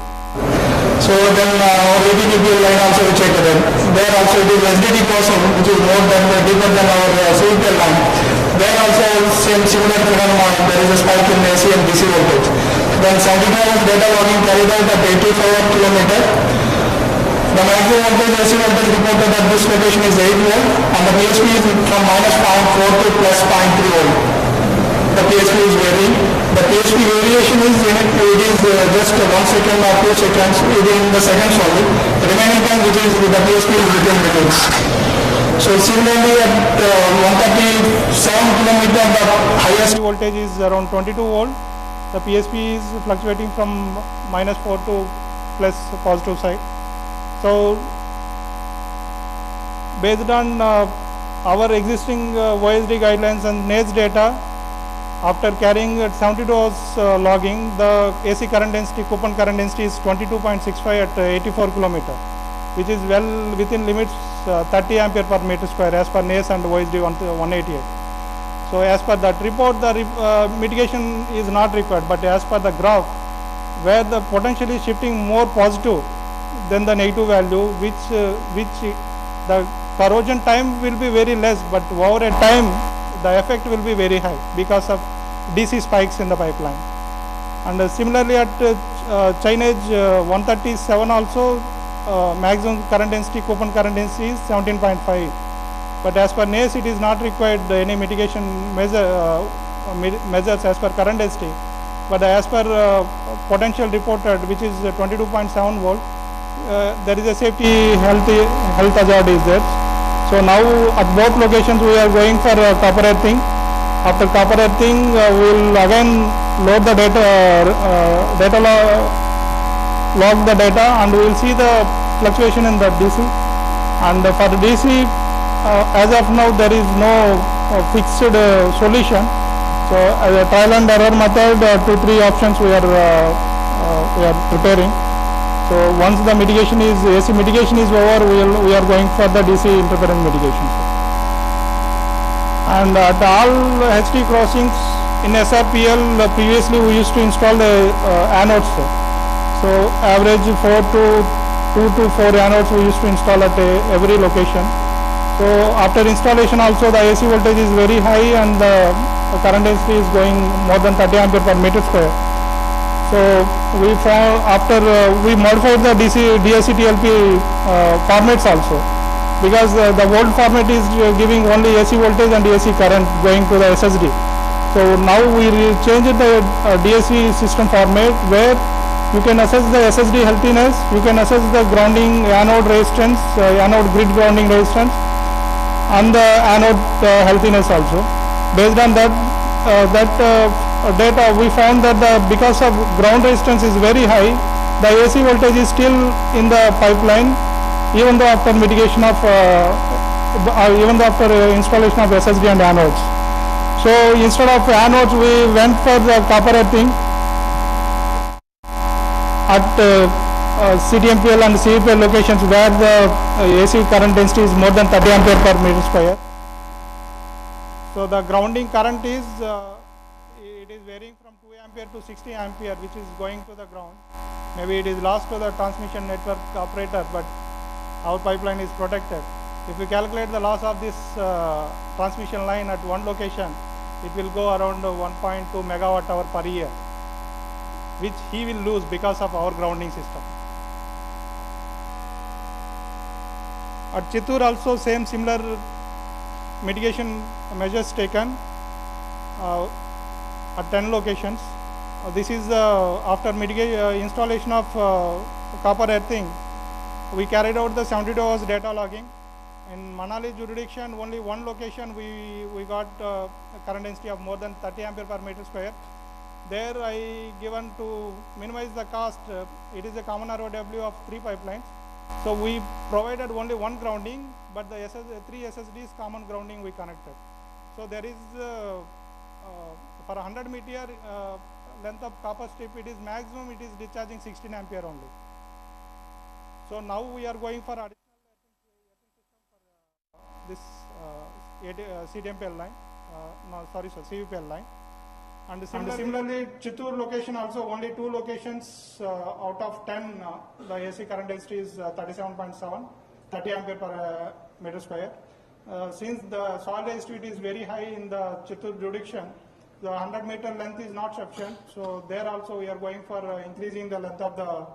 So then our ATTP line also we checked it. There also it is SDD crossing, which is more than deeper than our Srpl line. There also same similar phenomenon. There is a spike in AC and DC voltage. Then 75 hours data logging carried out at 84 kilometer. The maximum voltage AC voltage reported at this location is 8 volt, and the PSP is from minus 0.4 to plus 0.3 volt. The PSP is varying. The PSP variation is just 1 second or 2 seconds within the seconds only. The remaining time which is the PSP is within minutes. So similarly at 137 kilometer, the highest voltage is around 22 volt. The PSP is fluctuating from minus 4 to plus positive side. So based on our existing OSD guidelines and NAES data, after carrying 72 hours logging, the AC current density, coupon current density is 22.65 at 84 kilometer, which is well within limits 30 ampere per meter square as per NAES and OSD 188. So as per that report, the mitigation is not required, but as per the graph, where the potential is shifting more positive than the negative value, which the corrosion time will be very less, but over a time, the effect will be very high because of DC spikes in the pipeline. And similarly at Chinese 137 also, maximum current density, coupon current density is 17.5. But as per NAES, it is not required any mitigation measures as per current density. But as per potential reported, which is 22.7 volt, there is a safety health hazard is there. So now at both locations we are going for copper earthing. After copper earthing, we will again load the data, log the data, and we will see the fluctuation in the DC. And for the DC, as of now there is no fixed solution. So as a trial and error method, 2-3 options we are preparing. So once the mitigation is AC mitigation is over, we are going for the DC interference mitigation. And at all HT crossings in SRPL, previously we used to install the anodes. So average 2 to 4 anodes we used to install at every location. So after installation also the AC voltage is very high and the current density is going more than 30 ampere per meter square. So we found after we modified the DAC TLP formats also, because the old format is giving only AC voltage and AC current going to the SSD. So now we changed the DAC system format where you can assess the SSD healthiness, you can assess the grounding anode resistance, anode grid grounding resistance, and the anode healthiness also. Based on that data, we found that because of ground resistance is very high, the AC voltage is still in the pipeline, even though after mitigation of, even though after installation of SSD and anodes. So instead of anodes, we went for the copper earthing at CTMPL and CVPL locations where the AC current density is more than 30 ampere per meter square. So the grounding current is, it is varying from 2 ampere to 60 ampere, which is going to the ground. Maybe it is lost to the transmission network operator, but our pipeline is protected. If we calculate the loss of this transmission line at one location, it will go around 1.2 megawatt hour per year, which he will lose because of our grounding system. At Chittoor also similar mitigation measures taken at 10 locations. This is after installation of copper earthing, we carried out the 72 hours data logging. In Manali jurisdiction, only one location we got a current density of more than 30 ampere per meter square. There I given to minimize the cost, it is a common ROW of 3 pipelines. So we provided only one grounding, but the 3 SSDs common grounding we connected. So there is, for 100 meter length of copper strip, it is maximum, it is discharging 16 ampere only. So now we are going for additional this CTMPL line, CVPL line. And similarly, Chittoor location also only 2 locations out of 10, the AC current density is 37.7, 30 ampere per meter square. Since the soil resistivity is very high in the Chittoor jurisdiction, the 100 meter length is not sufficient. So there also we are going for increasing the length of the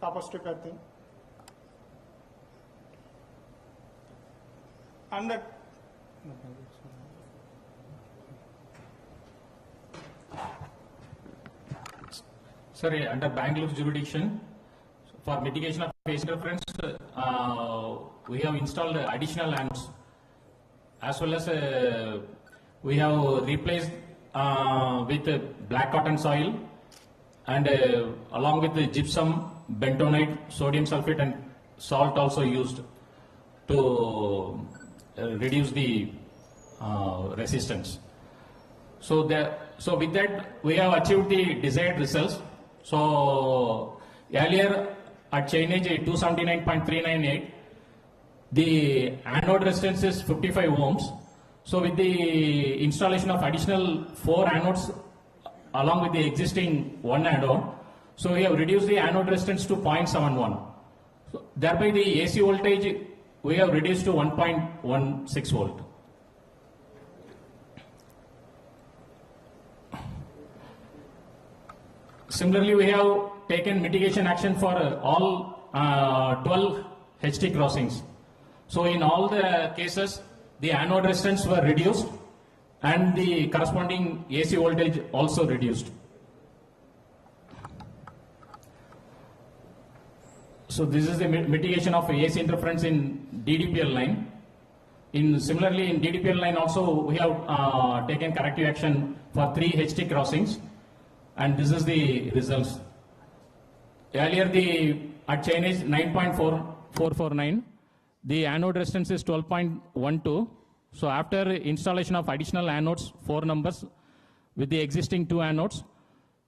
copper strip earthing. And Sir, under Bangalore jurisdiction, for mitigation of phase interference, we have installed additional anodes, as well as we have replaced with black cotton soil, and along with the gypsum, bentonite, sodium sulfate, and salt also used to reduce the resistance. So with that, we have achieved the desired results. So earlier at chainage 279.398, the anode resistance is 55 ohms. So with the installation of additional 4 anodes along with the existing 1 anode, so we have reduced the anode resistance to 0.71. So thereby the AC voltage we have reduced to 1.16 volt. Similarly, we have taken mitigation action for all 12 HT crossings. So in all the cases, the anode resistance were reduced and the corresponding AC voltage also reduced. So this is the mitigation of AC interference in DDPL line. Similarly, in DDPL line also we have taken corrective action for 3 HT crossings, and this is the results. Earlier at chainage 9.4449, the anode resistance is 12.12. So after installation of additional anodes, 4 numbers with the existing 2 anodes,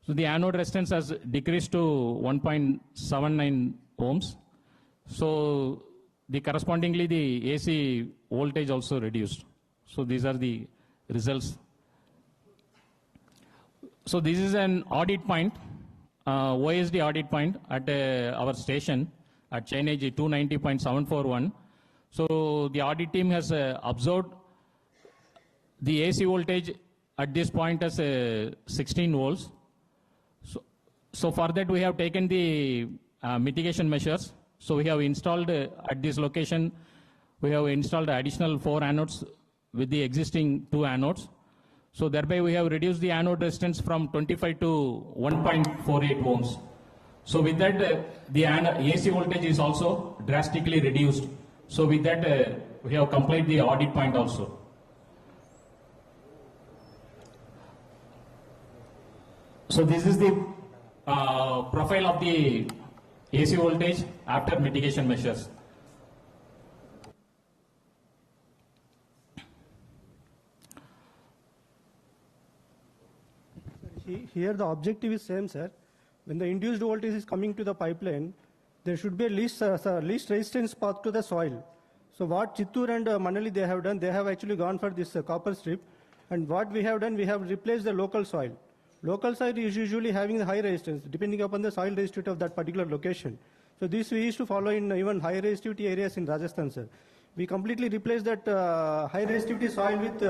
so the anode resistance has decreased to 1.79 ohms. So the correspondingly the AC voltage also reduced. So these are the results. So this is an audit point, OSD audit point at our station at chainage 290.741. So the audit team has observed the AC voltage at this point as 16 volts. So for that we have taken the mitigation measures. So we have installed at this location, we have installed additional 4 anodes with the existing 2 anodes. So thereby we have reduced the anode resistance from 25 to 1.48 ohms. So with that the AC voltage is also drastically reduced. So with that we have completed the audit point also. So this is the profile of the AC voltage after mitigation measures. Here the objective is same, sir. When the induced voltage is coming to the pipeline, there should be a least resistance path to the soil. So what Chittoor and Manali they have done, they have actually gone for this copper strip. And what we have done, we have replaced the local soil. Local soil is usually having the high resistance, depending upon the soil resistivity of that particular location. So this we used to follow in even high resistivity areas in Rajasthan, sir. We completely replaced that high resistivity soil with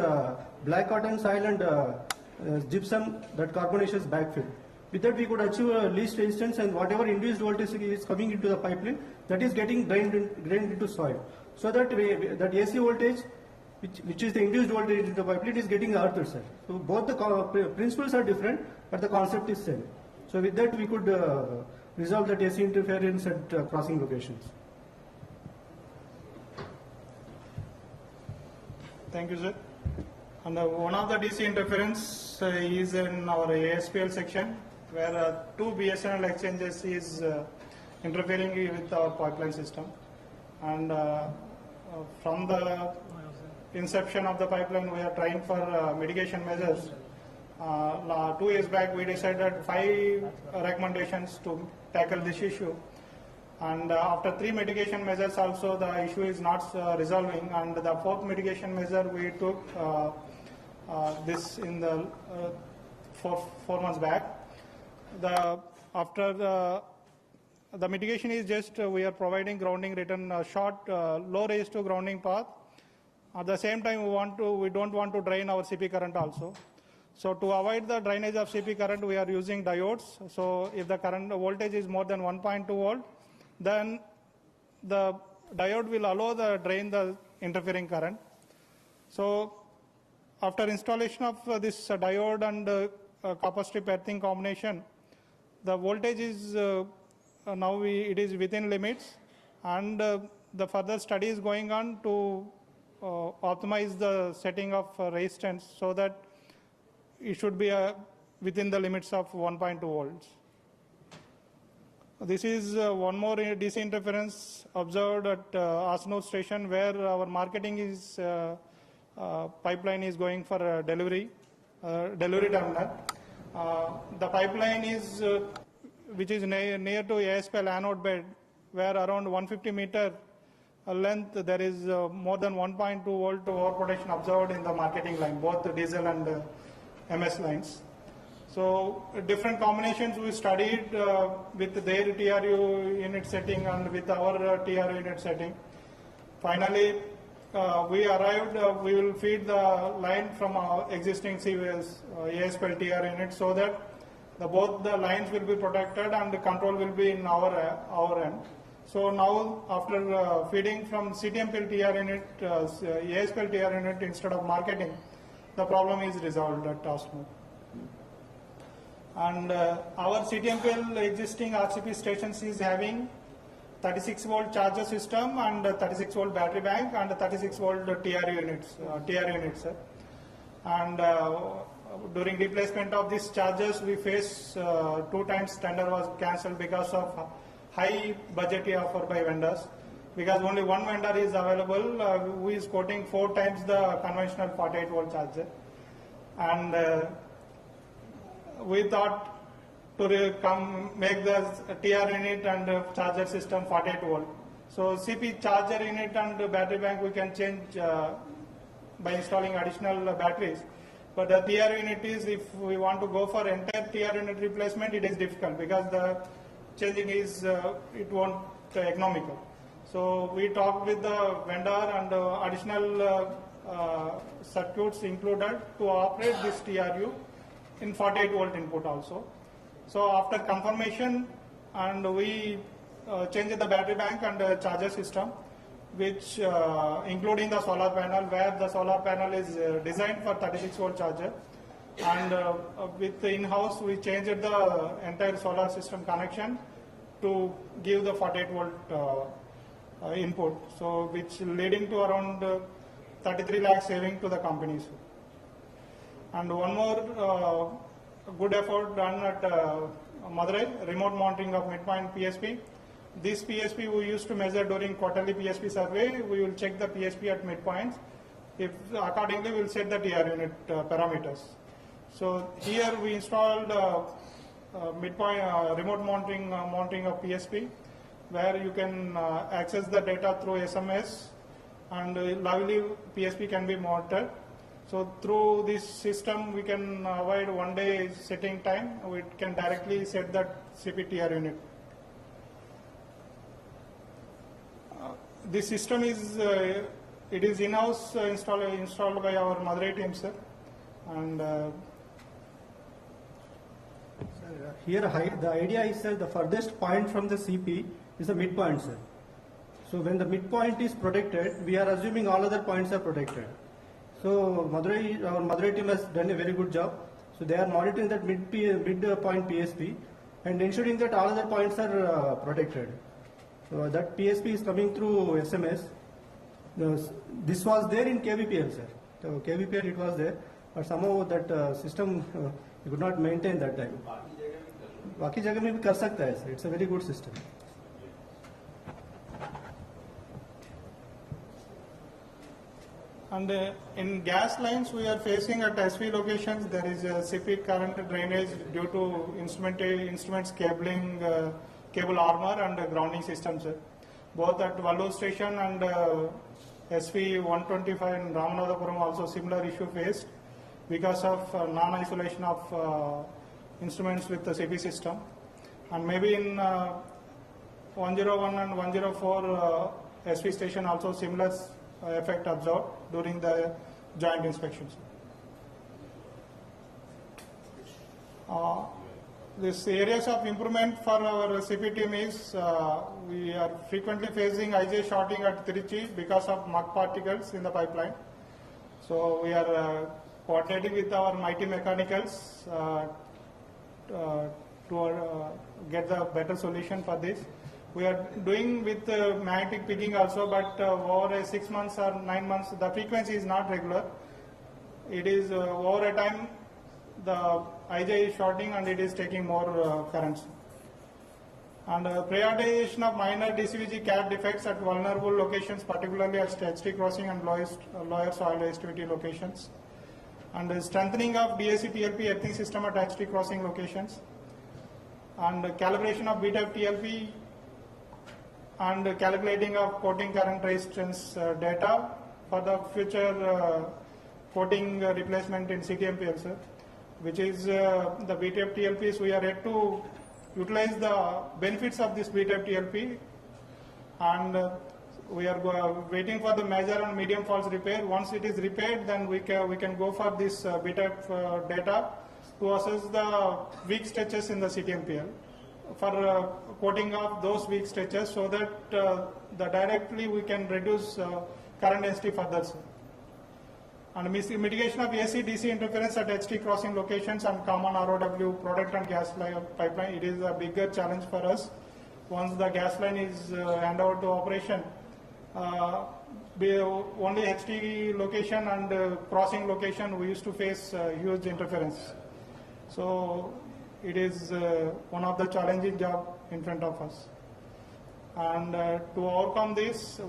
black cotton soil and gypsum, that carbonaceous backfill. With that we could achieve least resistance, and whatever induced voltage is coming into the pipeline, that is getting drained into soil. So that that AC voltage, which is the induced voltage into the pipeline, is getting earthed, sir. So both the principles are different, but the concept is same. So with that we could resolve that AC interference at crossing locations. Thank you, sir. And one of the DC interference is in our ASPL section, where 2 BSNL exchanges is interfering with our pipeline system. And from the inception of the pipeline, we are trying for mitigation measures. 2 years back, we decided 5 recommendations to tackle this issue. And after 3 mitigation measures also, the issue is not resolving. And the 4th mitigation measure we took this in the 4 months back. After the mitigation is just we are providing grounding return short low raise to grounding path. At the same time we don't want to drain our CP current also. So to avoid the drainage of CP current, we are using diodes. So if the current voltage is more than 1.2 volt, then the diode will allow the drain the interfering current. So after installation of this diode and copper strip earthing combination, the voltage is now it is within limits, and the further study is going on to optimize the setting of resistance so that it should be within the limits of 1.2 volts. This is one more DC interference observed at Asnur station, where our marketing is pipeline is going for delivery terminal. The pipeline is which is near to ASPL anode bed, where around 150 meter length there is more than 1.2 volt overprotection observed in the marketing line, both the diesel and MS lines. So different combinations we studied with their TRU unit setting and with our TRU unit setting. Finally, we arrived, we will feed the line from our existing CVS ASPL TR unit so that both the lines will be protected and the control will be in our end. So now after feeding from CTMPL TR unit, ASPL TR unit instead of marketing, the problem is resolved at Asnur. And our CTMPL existing RCP stations is having 36 volt charger system and 36 volt battery bank and 36 volt TR units. And during replacement of these chargers, we face 2 times tender was cancelled because of high budget offer by vendors. because only one vendor is available who is quoting 4 times the conventional 48 volt charger. And we thought to make the TR unit and charger system 48 volt. So CP charger unit and battery bank we can change by installing additional batteries. But the TR unit is, if we want to go for entire TR unit replacement, it is difficult because the changing is, it won't economical. So we talked with the vendor and additional circuits included to operate this TRU in 48 volt input also. So after confirmation, and we changed the battery bank and charger system, which including the solar panel, where the solar panel is designed for 36 volt charger, and with the in-house we changed the entire solar system connection to give the 48 volt input, so which leading to around 33 lakh saving to the companies. And one more good effort done at Madurai, remote monitoring of midpoint PSP. This PSP we used to measure during quarterly PSP survey. We will check the PSP at midpoints. If accordingly, we will set the TR unit parameters. So here we installed midpoint remote monitoring of PSP, where you can access the data through SMS, and lively PSP can be monitored. So through this system, we can avoid 1 day setting time. We can directly set that CPTR unit. This system is it is in-house installed by our Madurai team, sir, and here the idea is that the furthest point from the CP is the midpoint, sir. So when the midpoint is protected, we are assuming all other points are protected. So our Madurai team has done a very good job. So they are monitoring that midpoint PSP and ensuring that all other points are protected. So that PSP is coming through SMS. This was there in KVPL, sir. So KVPL it was there, but somehow that system you could not maintain that time. बाकी जगह में भी कर सकता है, sir. It's a very good system. And in gas lines, we are facing at SV locations, there is a CP current drainage due to instruments cabling, cable armor and grounding systems. Both at Vallur station and SV 125 in Ramanathapuram also similar issue faced because of non-isolation of instruments with the CP system. And maybe in 101 and 104 SV station also similar effect observed during the joint inspections. These areas of improvement for our CP team is we are frequently facing IJ shorting at Trichy because of muck particles in the pipeline. So we are coordinating with our mighty mechanicals to get the better solution for this. We are doing with magnetic picking also, but over 6 months or 9 months, the frequency is not regular. It is over a time, the IJ is shorting and it is taking more currents. And prioritization of minor DCVG CAD defects at vulnerable locations, particularly at HT crossing and lower soil resistivity locations. And strengthening of DAC TLP earthing system at HT crossing locations. And calibration of BTEP TLP and calculating of coating current resistance data for the future coating replacement in CTMPL, sir, which is the BTEP TLPs. We are yet to utilize the benefits of this BTEP TLP, and we are waiting for the major and medium faults repair. Once it is repaired, then we can go for this BTEP data to assess the weak stretches in the CTMPL for coating of those weak stretches, so that directly we can reduce current density further. And mitigation of AC DC interference at HT crossing locations and common ROW product and gas line pipeline, it is a bigger challenge for us. Once the gas line is handed over to operation, only HT location and crossing location we used to face huge interference. So it is one of the challenging job in front of us. And to overcome this,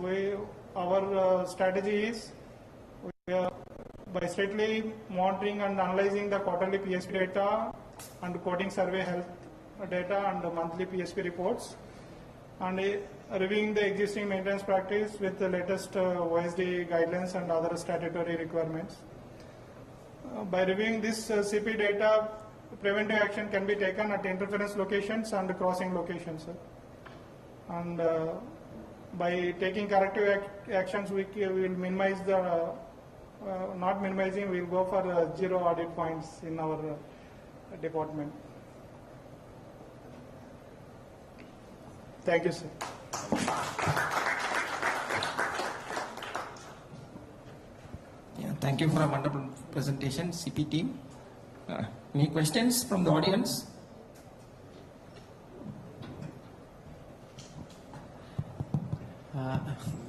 our strategy is by strictly monitoring and analyzing the quarterly PSP data and quoting survey health data and the monthly PSP reports, and reviewing the existing maintenance practice with the latest OSD guidelines and other statutory requirements. By reviewing this CP data, preventive action can be taken at interference locations and crossing locations. And by taking corrective actions, we will minimize the, not minimizing, we will go for 0 audit points in our department. Thank you, sir. Yeah, thank you for a wonderful presentation, CP team. Any questions from the audience?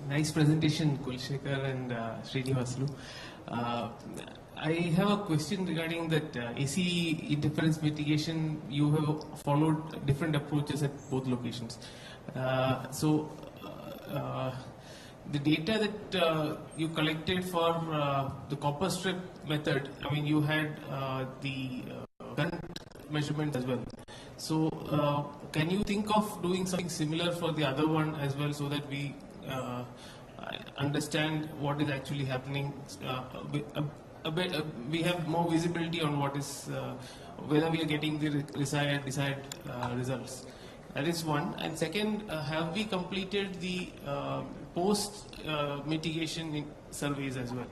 Nice presentation, Kulshekar and Srinivaslu. I have a question regarding that AC interference mitigation. You have followed different approaches at both locations. The data that you collected for the copper strip method, I mean, you had the current measurement as well. So, can you think of doing something similar for the other one as well, so that we understand what is actually happening? We have more visibility on what is whether we are getting the desired results. That is one. And second, have we completed the post mitigation surveys as well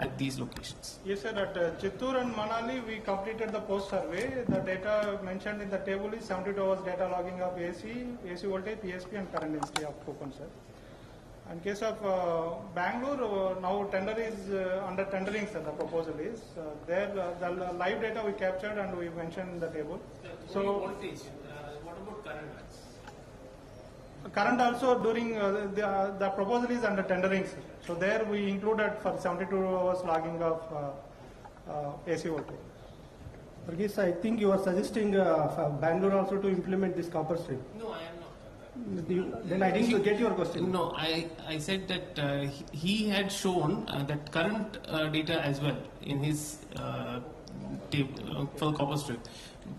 at these locations? Yes, sir. At Chittoor and Manali, we completed the post survey. The data mentioned in the table is 72 hours data logging of AC voltage, PSP, and current density of coupon, sir. In case of Bangalore, now tender is under tendering, sir. The proposal is there. The live data we captured and we mentioned in the table. So voltage. What about current? Current also during the proposal is under tendering, sir. So there we included for 72 hours logging of AC voltage. Varghese, I think you are suggesting for Bangalore also to implement this copper strip. No, I am not. Then I didn't get your question. No, I said that he had shown that current data as well in his table for copper strip.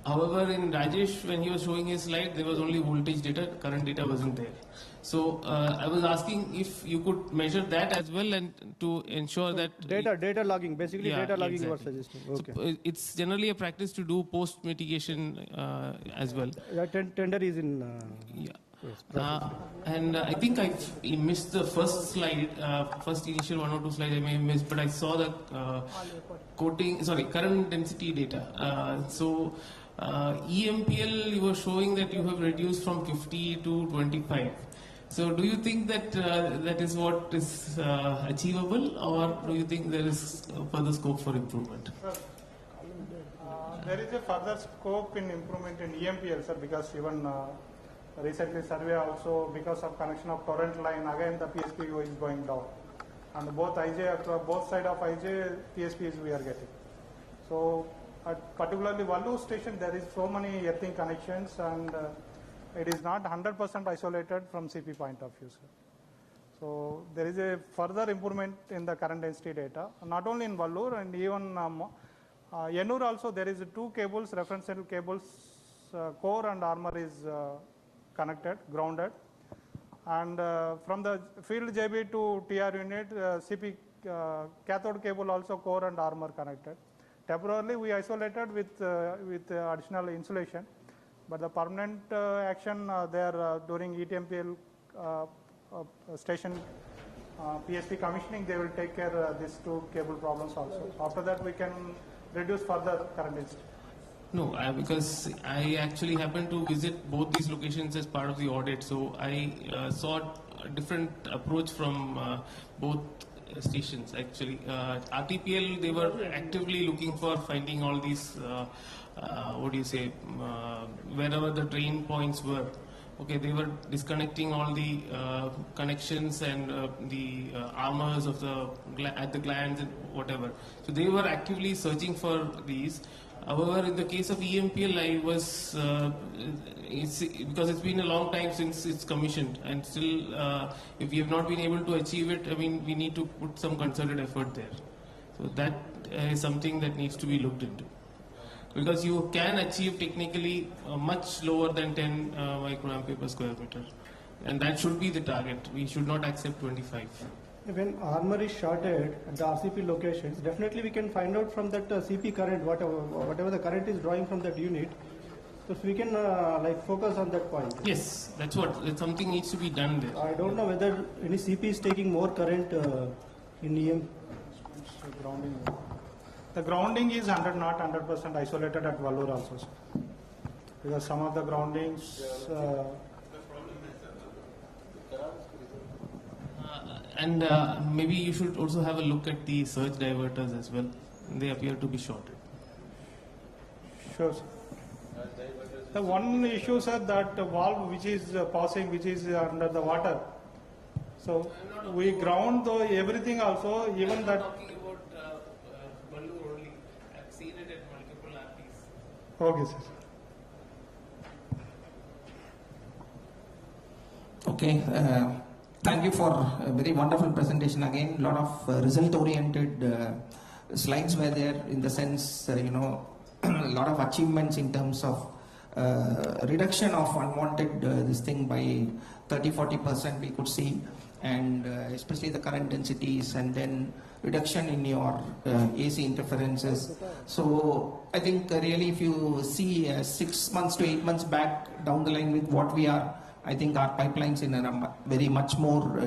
However, in Rajesh, when he was showing his slide, there was only voltage data, current data wasn't there. So I was asking if you could measure that as well, and to ensure that data logging, basically data logging exactly. you are suggesting. Okay. So, it's generally a practice to do post mitigation as well. Tender is in. And I think I missed the first slide, first initial 1 or 2 slides I may have missed, but I saw the current density data. EMPL, you were showing that you have reduced from 50 to 25. So do you think that that is what is achievable, or do you think there is further scope for improvement? There is a further scope in improvement in EMPL, sir, because even recently survey also, because of connection of torrent line, again the PSP is going down. And both IJ, both side of IJ, PSPs we are getting. So particularly Vallur station, there is so many earthing connections, and it is not 100% isolated from CP point of view, sir. So there is a further improvement in the current density data, not only in Vallur, and even Ennur also there is 2 cables, reference cell cables, core and armor is connected, grounded, and from the field JB to TR unit, CP cathode cable also core and armor connected. Temporarily we isolated with additional insulation, but the permanent action there during ETMPL station PSP commissioning, they will take care of these 2 cable problems also. After that we can reduce further current density. No, because I actually happened to visit both these locations as part of the audit, so I saw a different approach from both stations actually. RTPL, they were actively looking for finding all these, wherever the drain points were. Okay, they were disconnecting all the connections and the armors of at the glands and whatever. So they were actively searching for these. However, in the case of EMPL, I was because it's been a long time since it's commissioned, and still, if we have not been able to achieve it, I mean, we need to put some concerted effort there. So that is something that needs to be looked into, because you can achieve technically much lower than 10 microampere per square meter, and that should be the target. We should not accept 25. When armor is shorted at the RCP locations, definitely we can find out from that CP current, whatever the current is drawing from that unit. So we can like focus on that point. Yes, that's something needs to be done there. I don't know whether any CP is taking more current in EM. The grounding is not 100% isolated at Vallur also, sir. Because some of the groundings. And maybe you should also have a look at the surge diverters as well. They appear to be shorted. Sure, sir. The one issue, sir, that valve which is passing, which is under the water. So we ground everything also, even that. I'm talking about Vallur only. I've seen it at multiple RPs. Okay, sir. Okay. Thank you for a very wonderful presentation. Again, a lot of result-oriented slides were there, in the sense, a lot of achievements in terms of reduction of unwanted this thing by 30-40% we could see, and especially the current densities, and then reduction in your AC interferences. So I think really, if you see 6 months to 8 months back down the line with what we are, I think our pipelines in a very much more,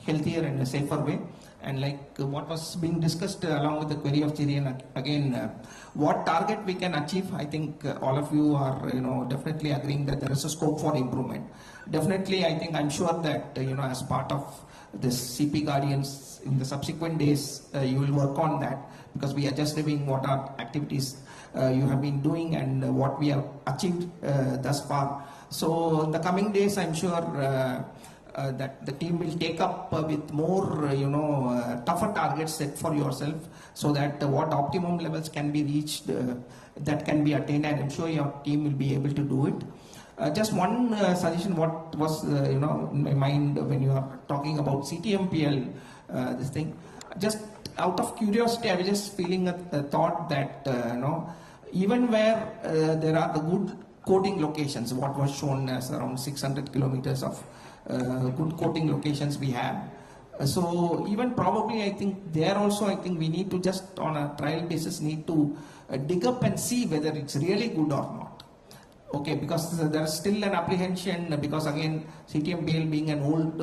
healthier and a safer way. And like what was being discussed along with the query of Chirian, again, what target we can achieve, I think all of you are, definitely agreeing that there is a scope for improvement. Definitely, I think, I'm sure that, as part of this CP Guardians in the subsequent days, you will work on that, because we are just reviewing what our activities you have been doing and what we have achieved thus far. So in the coming days, I'm sure that the team will take up with more, tougher targets set for yourself, so that what optimum levels can be reached, that can be attained, and I'm sure your team will be able to do it. Just one suggestion, what was, in my mind when you are talking about CTMPL, this thing, just out of curiosity, I was just feeling a thought that, even where there are the good coating locations, what was shown as around 600 kilometers of good coating locations we have. So even probably, I think there also, I think we need to just on a trial basis need to dig up and see whether it's really good or not. Okay, because there is still an apprehension, because again, CTMPL being an old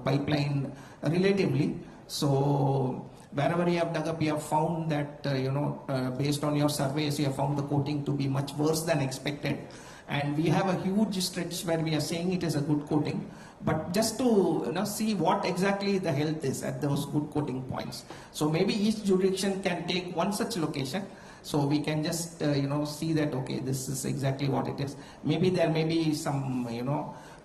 pipeline relatively. So wherever you have dug up, you have found that, based on your surveys, you have found the coating to be much worse than expected. And we have a huge stretch where we are saying it is a good coating. But just to see what exactly the health is at those good coating points. So maybe each jurisdiction can take one such location. So we can just, see that, okay, this is exactly what it is. Maybe there may be some,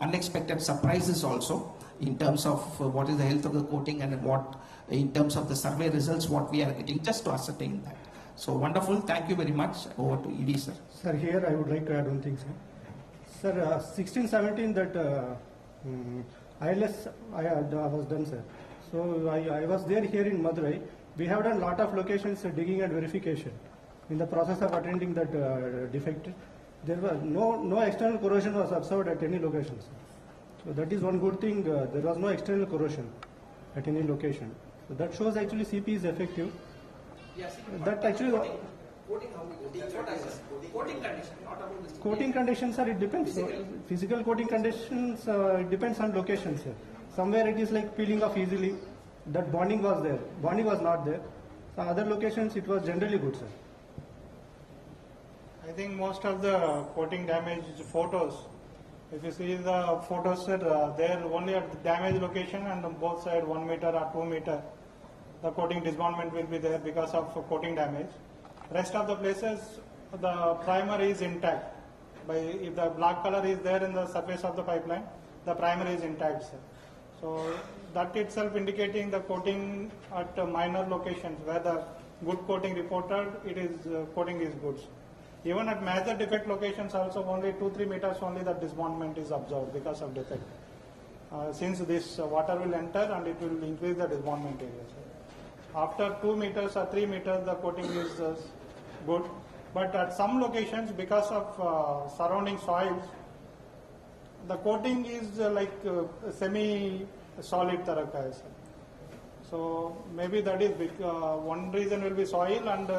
unexpected surprises also in terms of what is the health of the coating, and what, in terms of the survey results, what we are getting, just to ascertain that. So wonderful. Thank you very much. Over to ED, sir. Sir, here I would like to add one thing, sir. Sir, 16-17 that ILS was done, sir. So I was there here in Madurai. We have done lot of locations digging and verification. In the process of attending that defect, there was no external corrosion was observed at any location, sir. So that is one good thing. There was no external corrosion at any location. So that shows actually CP is effective. Yes, that actually coating condition, not about this. Coating conditions, sir, it depends. Physical coating conditions, it depends on location, sir. Somewhere it is like peeling off easily. That bonding was there. Bonding was not there. So other locations it was generally good, sir. I think most of the coating damage photos, if you see the photos, sir, there only at the damage location and on both sides 1 meter or 2 meter, the coating disbondment will be there because of coating damage. Rest of the places, the primer is intact. If the black color is there in the surface of the pipeline, the primer is intact, sir. So that itself indicating the coating at minor locations where the good coating reported, it is coating is good. Even at major defect locations also only 2-3 meters only the disbondment is observed because of defect. Since this water will enter and it will increase the disbondment area. After 2 meters or 3 meters the coating is good, but at some locations because of surrounding soils the coating is like semi-solid tarah ka hai, sir. So maybe that is one reason will be soil, and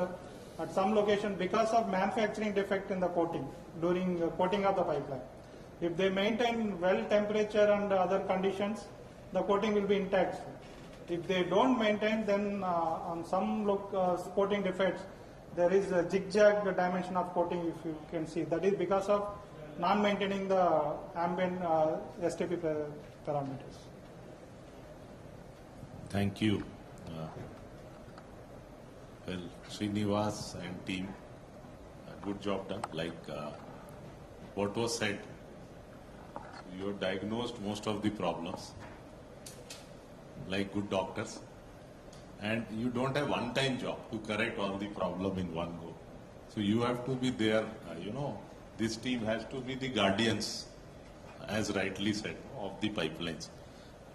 at some location because of manufacturing defect in the coating during coating of the pipeline. If they maintain well temperature and other conditions, the coating will be intact. If they don't maintain, then on some coating defects, there is a zigzag dimension of coating, if you can see. That is because of non-maintaining the ambient STP parameters. Thank you. Well, Srinivas and team, good job done. Like what was said, you have diagnosed most of the problems like good doctors, and you don't have one-time job to correct all the problem in one go. So you have to be there, this team has to be the guardians, as rightly said, of the pipelines.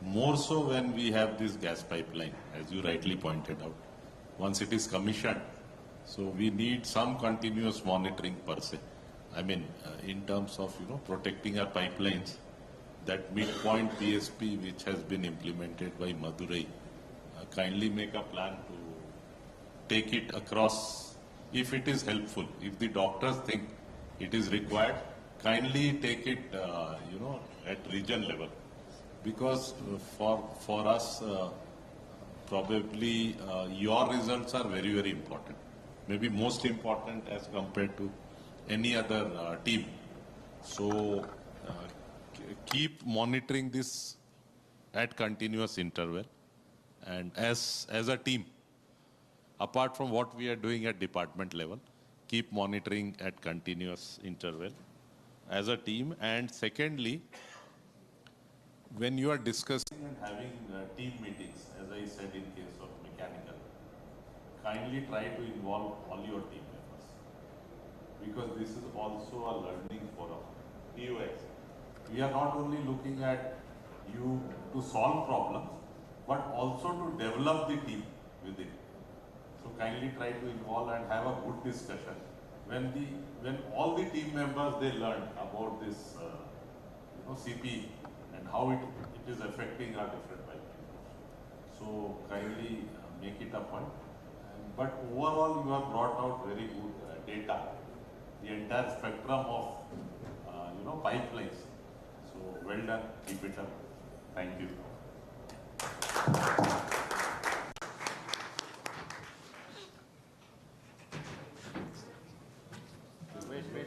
More so when we have this gas pipeline, as you rightly pointed out. Once it is commissioned, so we need some continuous monitoring per se. I mean, in terms of, protecting our pipelines, that midpoint PSP which has been implemented by Madurai, kindly make a plan to take it across if it is helpful. If the doctors think it is required, kindly take it, at region level. Because for us, probably your results are very, very important. Maybe most important as compared to any other team. So keep monitoring this at continuous interval. And as a team, apart from what we are doing at department level, keep monitoring at continuous interval as a team. And secondly, when you are discussing and having team meetings, as I said in case of mechanical, kindly try to involve all your team members, because this is also a learning forum. TOX. We are not only looking at you to solve problems, but also to develop the team within. So kindly try to involve and have a good discussion. When all the team members, they learn about this CP and how it is affecting our different pipelines. So kindly make it a point. But overall, you have brought out very good data, the entire spectrum of pipelines. So well done, keep it up. Thank you. Wait.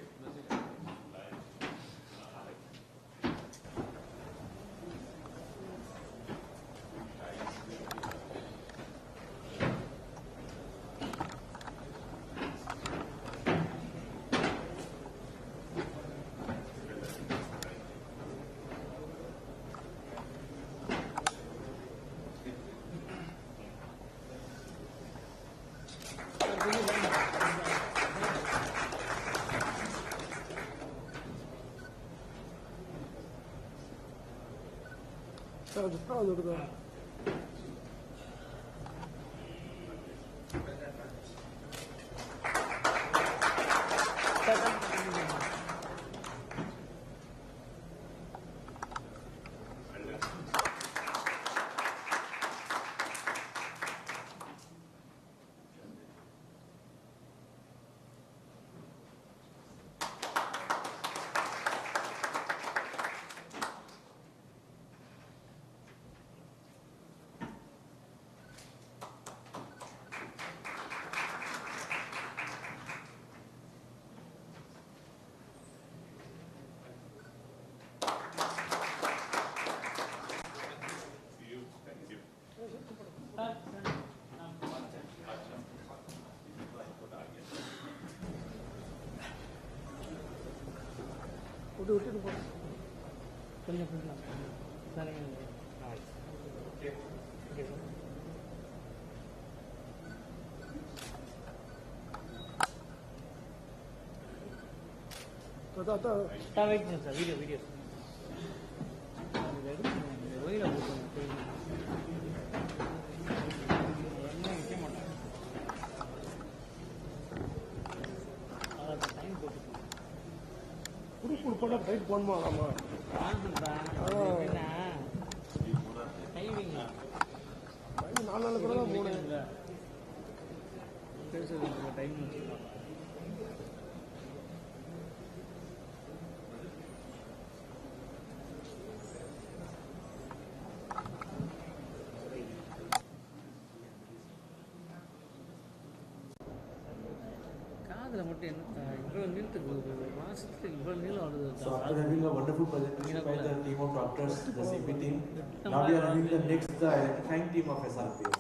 So after having a wonderful presentation by the team of doctors, the CP team, now we are having the next, the electrifying team of SRPL.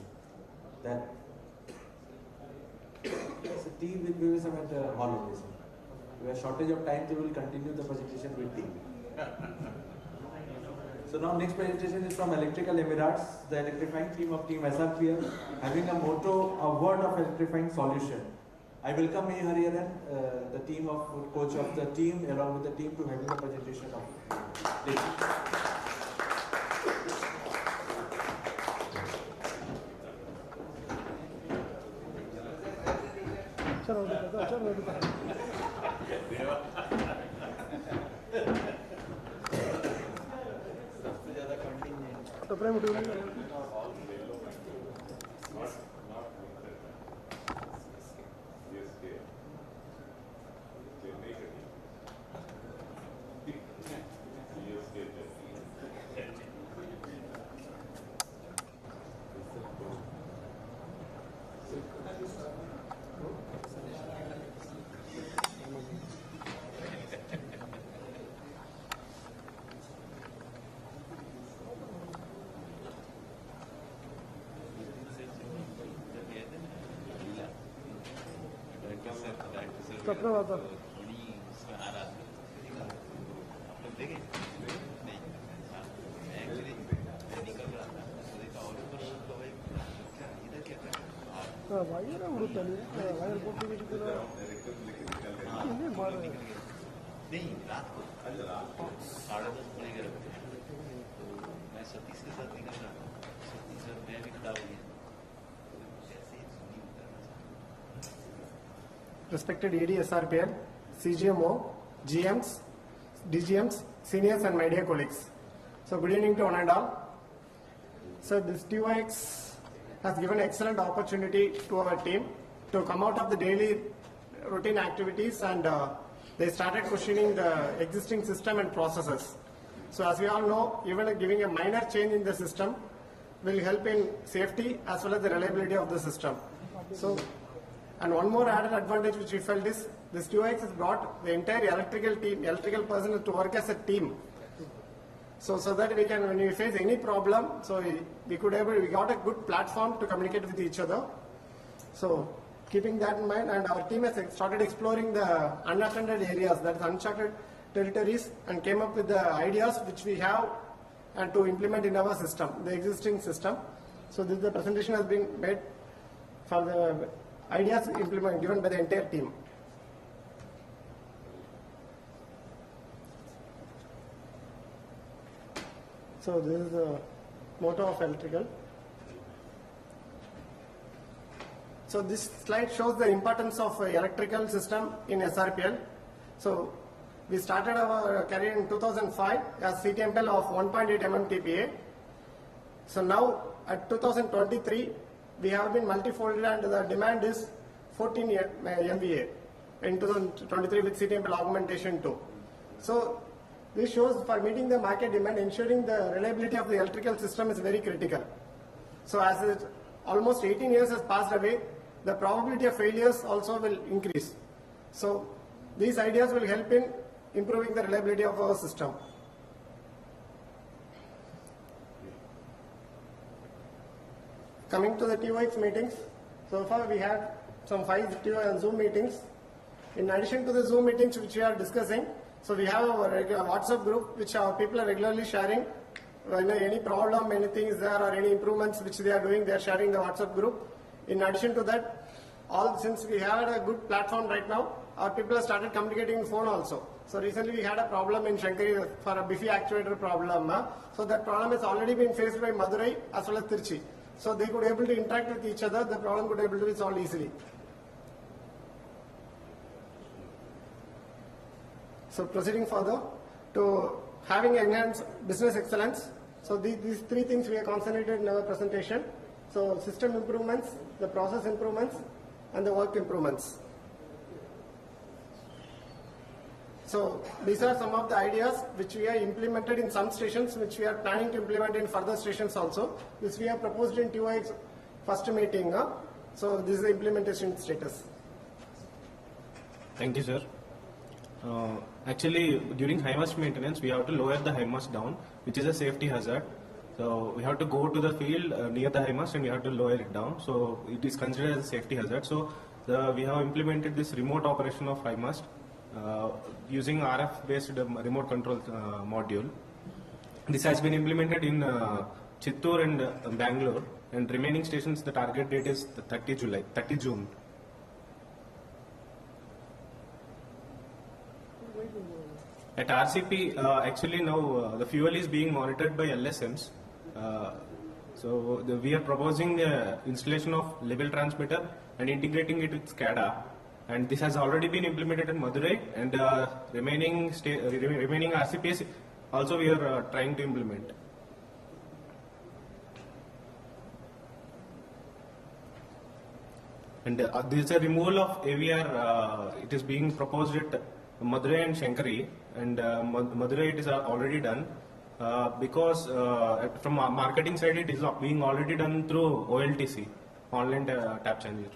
That it's a team will be some at the hall only. We have shortage of time, so we will continue the presentation with team. So now next presentation is from Electrical Emirates, the electrifying team of team SRPL, having a motto, a word of electrifying solution. I welcome A. Hariharan, the team of coach of the team, along with the team to having the presentation of नहीं रात को 10:30 बजे गए थे तो मैं सतीश के साथ निकल रहा था सतीश और मैं भी खड़ा हो गया Respected AD SRPL, CGMO, GMs, DGMs, seniors and my dear colleagues. So good evening to one and all. So this TOX has given excellent opportunity to our team to come out of the daily routine activities and they started questioning the existing system and processes. So as we all know, even giving a minor change in the system will help in safety as well as the reliability of the system. So, and one more added advantage which we felt is this TOX has brought the entire electrical team, electrical personnel to work as a team. So that we can, when we face any problem, so we got a good platform to communicate with each other. So keeping that in mind, and our team has started exploring the unattended areas, that is uncharted territories, and came up with the ideas which we have and to implement in our system, the existing system. So the presentation has been made for the ideas given by the entire team. So this is the motto of electrical. So this slide shows the importance of electrical system in SRPL. So we started our career in 2005 as CTMPL of 1.8 mmTPA. So now at 2023 we have been multifolded and the demand is 14 MVA in 2023 with CTMPL augmentation too. So this shows for meeting the market demand, ensuring the reliability of the electrical system is very critical. So as almost 18 years has passed away, the probability of failures also will increase. So these ideas will help in improving the reliability of our system. Coming to the TOX meetings, so far we had some 5 Zoom meetings. In addition to the Zoom meetings which we are discussing, so we have our regular WhatsApp group which our people are regularly sharing. When any problem, anything is there or any improvements which they are doing, they are sharing the WhatsApp group. In addition to that, since we have a good platform right now, our people have started communicating in phone also. So recently we had a problem in Shankari for a Biffy actuator problem. So that problem has already been faced by Madurai as well as Tirchi. So they could able to interact with each other, the problem could able to be solved easily. So proceeding further to having enhanced business excellence. So these three things we have concentrated in our presentation. So system improvements, the process improvements, and the work improvements. So these are some of the ideas which we have implemented in some stations, which we are planning to implement in further stations also. This we have proposed in TOX first meeting. So this is the implementation status. Thank you, sir. Actually, during high mast maintenance, we have to lower the high mast down, which is a safety hazard. So we have to go to the field near the high mast and we have to lower it down. So it is considered as a safety hazard. So we have implemented this remote operation of high mast using RF-based remote control module. This has been implemented in Chittoor and Bangalore, and remaining stations the target date is the 30 June. At RCP, actually now the fuel is being monitored by LSMs. We are proposing the installation of level transmitter and integrating it with SCADA. And this has already been implemented in Madurai, and remaining RCPs also we are trying to implement. And this is a removal of AVR. It is being proposed at Madurai and Shankari, and Madurai it is already done because from marketing side it is being already done through OLTC, online tap changer.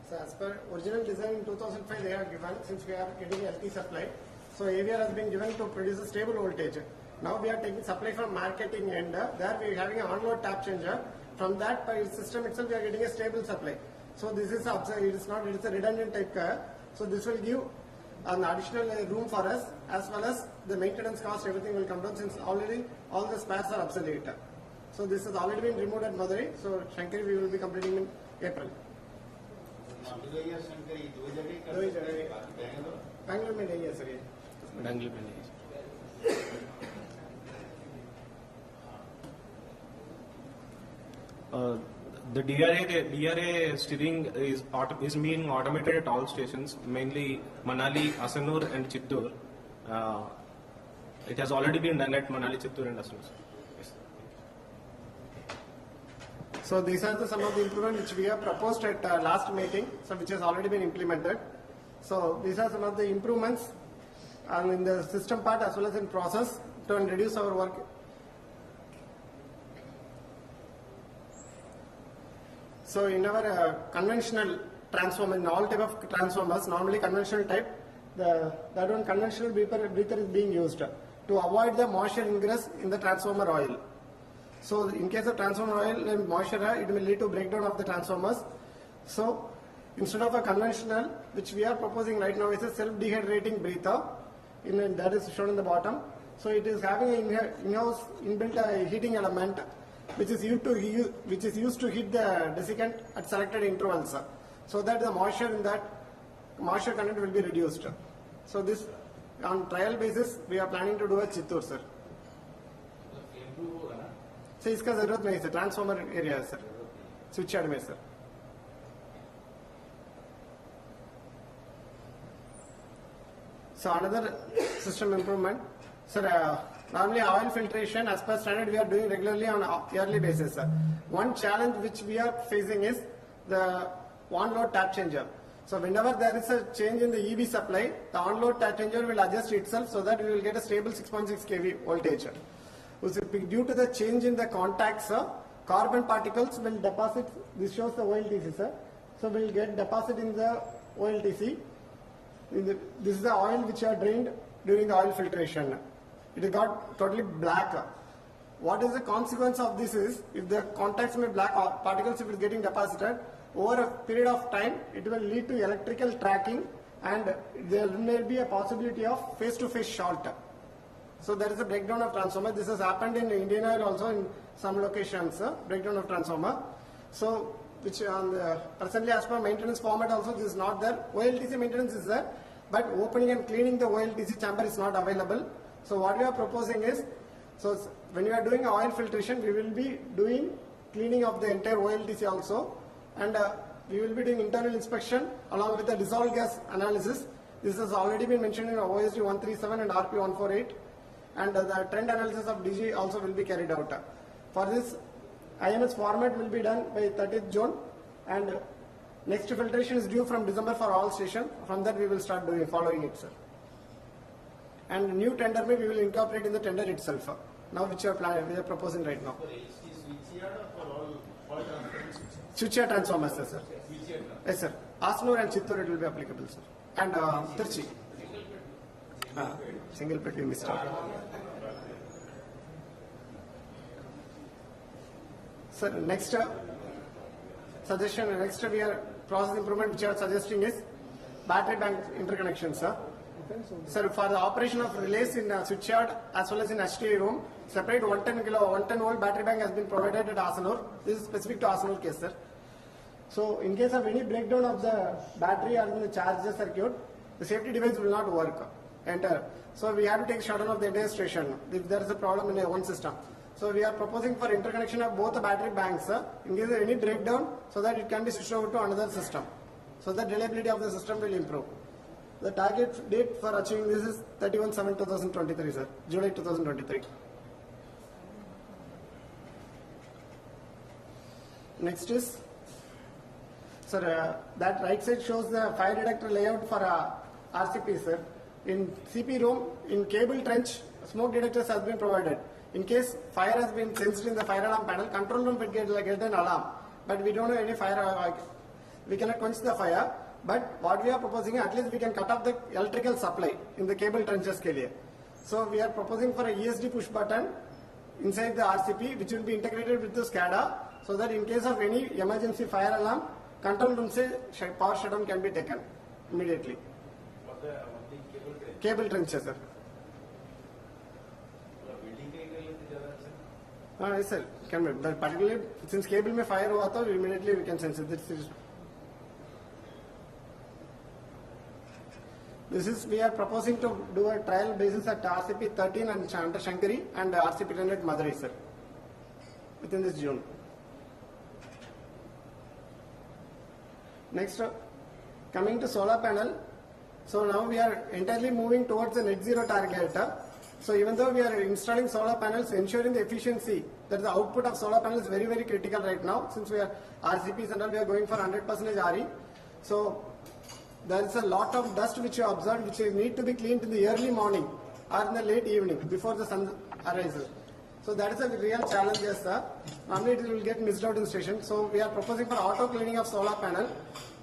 So as per original design in 2005 they have given, since we are getting LT supply, so AVR has been given to produce a stable voltage. Now we are taking supply from marketing end, there we are having an on-load tap changer. From that system itself we are getting a stable supply. So this is it is a redundant type car. So this will give an additional room for us, as well as the maintenance cost, everything will come down since already all the spares are obsolete. So this has already been removed at Madurai, so Shankari we will be completing in April. Bangalore में नहीं है sir ये. Bangalore में नहीं है. The DRA steering is being automated at all stations, mainly Manali, Asanur and Chittoor. It has already been done at Manali, Chittoor and Asanur. Yes. So these are some of the improvements which we have proposed at last meeting, so which has already been implemented. So these are some of the improvements in the system part as well as in process to reduce our work. So in our conventional transformer, in all type of transformers, normally conventional type, that one conventional breather is being used to avoid the moisture ingress in the transformer oil. So in case of transformer oil and moisture, it will lead to breakdown of the transformers. So instead of a conventional, which we are proposing right now, is a self-dehydrating breather, that is shown in the bottom. So it is having an in-house inbuilt heating element, which is used to heat the desiccant at selected intervals, so that the moisture in that moisture content will be reduced. So this on trial basis we are planning to do at Chittoor, sir. So इसका जरूरत नहीं है, transformer area है sir, switch yard में sir. So another system improvement, sir. Normally oil filtration as per standard we are doing regularly on a yearly basis. One challenge which we are facing is the on-load tap changer. So whenever there is a change in the EV supply, the on-load tap changer will adjust itself so that we will get a stable 6.6 kV voltage. Due to the change in the contacts, carbon particles will deposit. This shows the OLTC, sir. So we will get deposit in the OLTC. This is the oil which are drained during the oil filtration. It got totally black. What is the consequence of this is, if the contacts with black particles if it is getting deposited, over a period of time, it will lead to electrical tracking, and there may be a possibility of face-to-face short. So there is a breakdown of transformer. This has happened in Indian Oil also in some locations, breakdown of transformer. So which presently as per maintenance format also this is not there. OLTC maintenance is there, but opening and cleaning the OLTC chamber is not available. So what we are proposing is, so when we are doing oil filtration, we will be doing cleaning of the entire OLTC also, and we will be doing internal inspection along with the dissolved gas analysis. This has already been mentioned in OSD 137 and RP 148, and the trend analysis of DG also will be carried out. For this, IMS format will be done by 30th June, and next filtration is due from December for all stations. From that we will start following it, sir. And new tender we will incorporate in the tender itself. Now which we are proposing right now. Switchyard transformers, sir. Yes, sir. Asnur and Chittur it will be applicable, sir. And Tirchi. Single pit we missed out. Sir, next suggestion, next we are process improvement which we are suggesting is battery bank interconnection, sir. Sir, for the operation of relays in switchyard as well as in HTA room, separate 110 volt battery bank has been provided at Asanur. This is specific to Asanur case, sir. So, in case of any breakdown of the battery or in the charger circuit, the safety device will not work. Enter. So, we have to take shutdown of the entire station if there is a problem in one system. So, we are proposing for interconnection of both the battery banks, sir, in case of any breakdown, so that it can be switched over to another system. So that reliability of the system will improve. The target date for achieving this is 31/7/2023, sir, July 2023. Next is, sir, that right side shows the fire detector layout for RCP, sir. In CP room, in cable trench, smoke detectors has been provided. In case fire has been sensed in the fire alarm panel, control room will get an alarm. But we don't have any fire, we cannot quench the fire. But what we are proposing, at least we can cut off the electrical supply in the cable trenches. So we are proposing for a ESD push button inside the RCP, which will be integrated with the SCADA, so that in case of any emergency fire alarm, control room power shutdown can be taken immediately. Cable trenches, sir. Yes, sir. Can be, but particularly since cable में fire हुआ था, immediately we can sense it. This is, we are proposing to do a trial basis at RCP 13 and under Shankari and RCP 10 at Madurai, sir, within this June. Next, coming to solar panel. So now we are entirely moving towards the net zero target. So even though we are installing solar panels, ensuring the efficiency, that the output of solar panels is very, very critical right now. Since we are RCPs and all, we are going for 100% RE. So there is a lot of dust which you observed, which need to be cleaned in the early morning or in the late evening before the sun arises. So that is a real challenge, yes, sir. Normally it will get missed out in station. So we are proposing for auto cleaning of solar panel.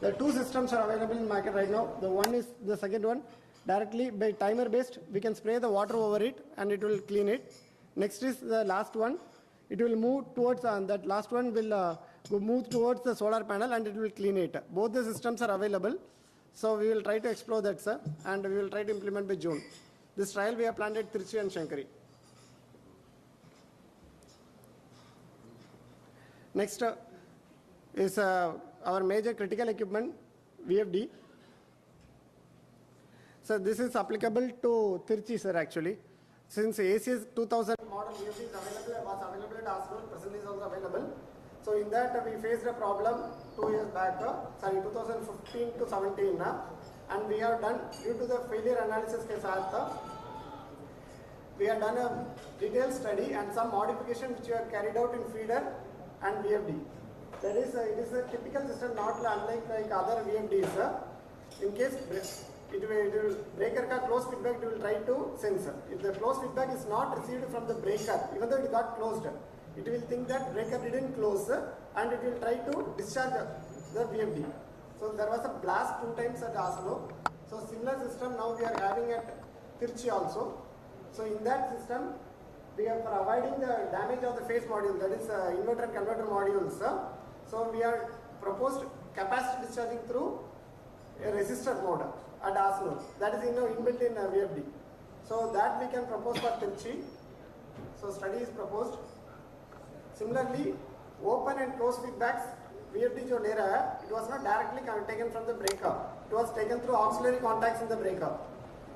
The two systems are available in market right now. The one is the second one. Directly by timer based, we can spray the water over it and it will clean it. Next is the last one. It will move towards, that last one will move towards the solar panel and it will clean it. Both the systems are available. So we will try to explore that, sir, and we will try to implement by June. This trial we have planned at Tirchi and Shankari. Next is our major critical equipment, VFD. So this is applicable to Tirchi, sir, actually. Since ACS 2000 model VFD is available, was available at Arsenal, presently is also available. So in that we faced a problem 2 years back, 2015 to 17, and we have done, due to the failure analysis case, we have done a detailed study and some modification which we have carried out in feeder and VFD. That is, it is a typical system, not unlike like other VFDs. In case it will breaker ka close feedback, it will try to censor. If the close feedback is not received from the breaker, even though it got closed, it will think that breaker didn't close and it will try to discharge the VFD. So there was a blast 2 times at Oslo. So similar system now we are having at Tirchi also. So in that system, we are for avoiding the damage of the phase module, that is inverter and converter modules. So we are proposed capacity discharging through a resistor mode at Oslo. That is inbuilt in VFD. So that we can propose for Tirchi. So study is proposed. Similarly, open and close feedbacks VFD जो ले रहा है, it was not directly taken from the breaker. It was taken through auxiliary contacts in the breaker.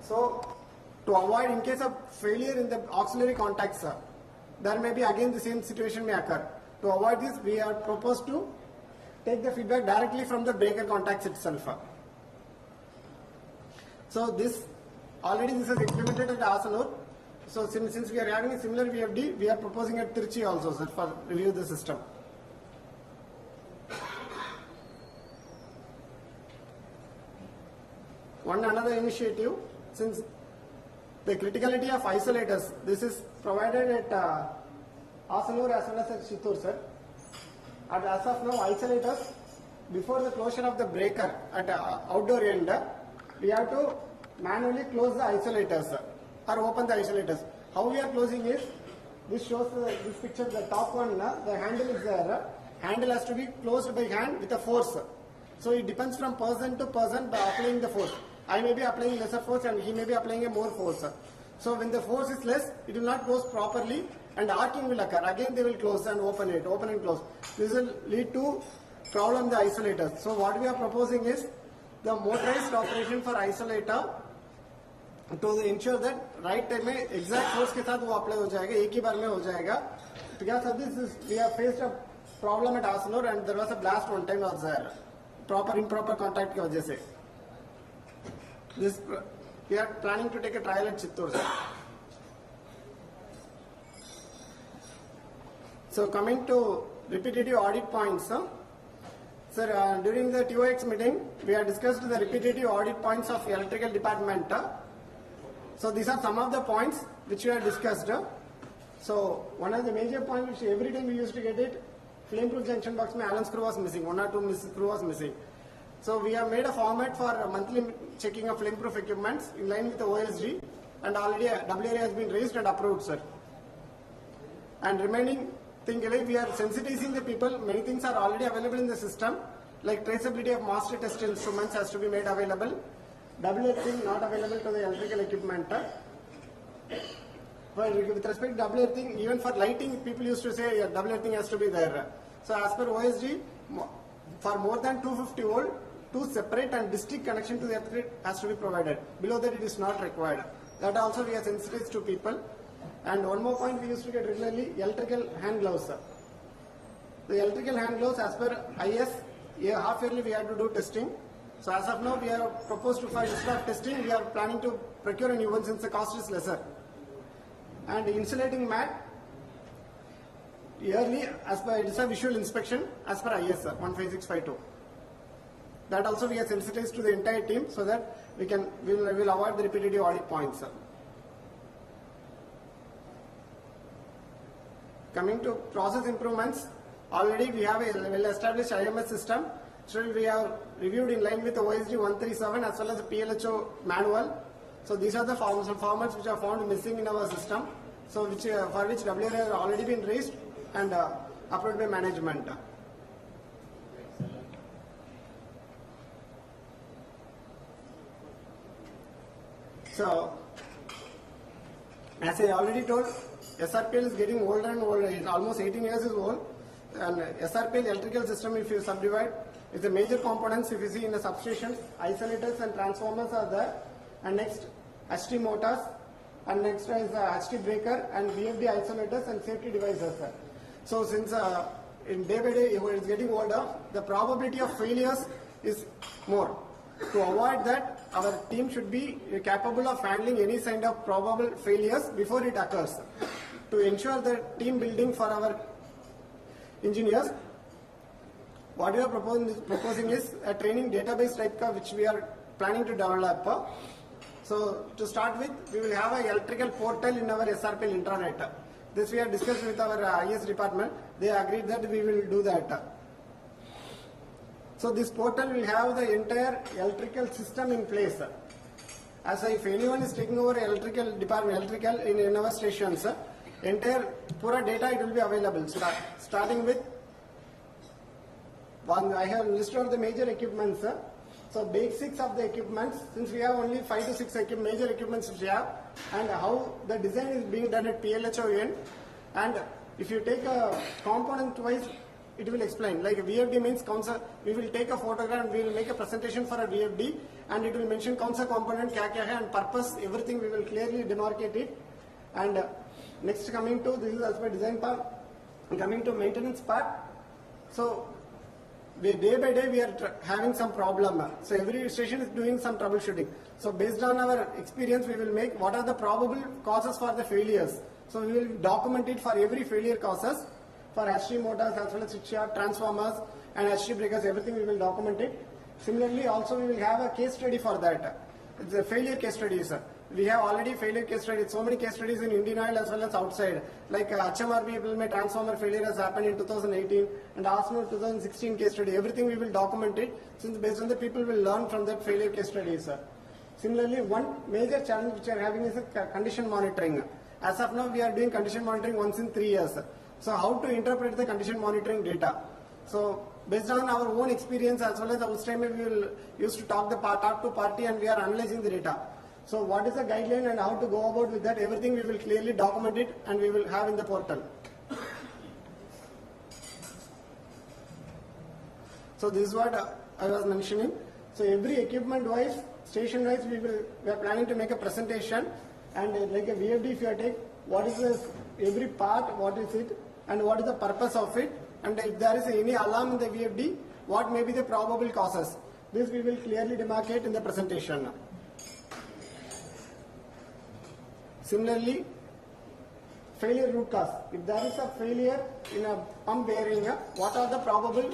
So, to avoid in case of failure in the auxiliary contacts, there may be again the same situation may occur. To avoid this, we are proposed to take the feedback directly from the breaker contacts itself. So this is implemented at Asanur. So since we are having a similar VFD, we are proposing at Trichy also, sir, for review the system. Another initiative, since the criticality of isolators, this is provided at Asanur as well as at Chittoor, sir. And as of now, isolators, before the closure of the breaker at outdoor end, we have to manually close the isolators or open the isolators. How we are closing is, this shows this picture, the top one, the handle is there. Handle has to be closed by hand with a force. So it depends from person to person by applying the force. I may be applying lesser force and he may be applying a more force. So when the force is less, it will not close properly and arcing will occur. Again they will close and open it, open and close. This will lead to problem in the isolators. So what we are proposing is the motorized operation for isolator to ensure that right time में exact force के साथ वो apply हो जाएगा, एक ही बार में हो जाएगा. Because of this, we have faced a problem at Asanur and there was a blast one time was there. Improper contact की वजह से. This we are planning to take a trial at Chittoor. So coming to repetitive audit points, sir, during the TOX meeting, we have discussed the repetitive audit points of electrical department. So these are some of the points which we have discussed. So one of the major points which every time we used to get it, flame-proof junction box mein Allen screw was missing, one or two screw was missing. So we have made a format for monthly checking of flame-proof equipments in line with the OSD, and already a WRA has been raised and approved, sir. And remaining thing, we are sensitizing the people. Many things are already available in the system, like traceability of master test instruments has to be made available. Double earthing not available to the electrical equipment. But with respect to double earthing, even for lighting, people used to say double earthing has to be there. So as per OSD, for more than 250 volt, two separate and distinct connection to the earth grid has to be provided. Below that it is not required. That also we are sensitized to people. And one more point we used to get regularly, electrical hand gloves. The electrical hand gloves as per IS, half yearly we have to do testing. So as of now we are proposed to for instead of testing, we are planning to procure a new one since the cost is lesser. And insulating mat, yearly as per it is a visual inspection as per IS 15652. That also we are sensitized to the entire team so that we will avoid the repetitive audit points. Coming to process improvements, already we have a well-established IMS system. So we have reviewed in line with the OSD 137 as well as the PLHO manual. So these are the formats which are found missing in our system. So for which WRA has already been raised and approved by management. So as I already told, SRPL is getting older and older. It's almost 18 years is old. And SRPL electrical system, if you subdivide, is the major components. If you see in the substations, isolators and transformers are there. And next, HT motors. And next is HT breaker and VFD isolators and safety devices. So since in day by day it is getting older, the probability of failures is more. To avoid that, our team should be capable of handling any kind of probable failures before it occurs. To ensure the team building for our engineers, what we are proposing is a training database type which we are planning to develop. So to start with, we will have an electrical portal in our SRPL intranet. This we have discussed with our IS department. They agreed that we will do that. So this portal will have the entire electrical system in place. As if anyone is taking over electrical department, in our stations, entire pura data it will be available. Starting with one, I have listed out the major equipments. So basics of the equipments, since we have only 5 to 6 major equipments which we have, and how the design is being done at PLHO end. And if you take a component wise, it will explain. Like VFD means we will take a photograph and we will make a presentation for a VFD, and it will mention component kya hai and purpose, everything we will clearly demarcate it. And next coming to, this is as per design part, coming to maintenance part. So day by day we are having some problem. So every station is doing some troubleshooting. So based on our experience, we will make what are the probable causes for the failures. So we will document it for every failure causes, for HT motors as well as switchyard, transformers and HT breakers, everything we will document it. Similarly, also we will have a case study for that. It's a failure case studies. We have already failure case studies, so many case studies in Indian Oil as well as outside. Like HMRB transformer failure has happened in 2018 and ASNO 2016 case study. Everything we will document it, since based on the people will learn from that failure case studies. Similarly, one major challenge which we are having is condition monitoring. As of now, we are doing condition monitoring once in 3 years. So how to interpret the condition monitoring data? So based on our own experience as well as our time, we will use to talk to party and we are analyzing the data. So what is the guideline and how to go about with that, everything we will clearly document it and we will have in the portal. So this is what I was mentioning. So every equipment wise, station wise, we are planning to make a presentation, and like a VFD, if you take what is this, every part, what is it and what is the purpose of it, and if there is any alarm in the VFD, what may be the probable causes. This we will clearly demarcate in the presentation. Similarly, failure root cause. If there is a failure in a pump bearing, what are the probable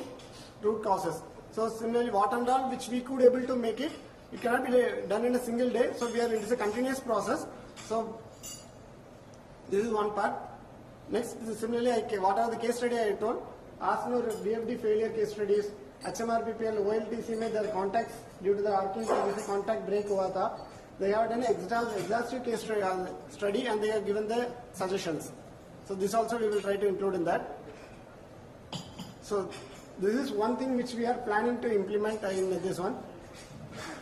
root causes? So similarly, what and all which we could able to make it, it cannot be done in a single day. So it is a continuous process. So this is one part. Next, similarly, what are the case study I told? ASNO VFD failure case studies, HMRPPL, OLTC में their contacts due to the arcing service contact break हुआ था. They have done an exhaustive case study and they have given the suggestions. So this also we will try to include in that. So this is one thing which we are planning to implement in this one.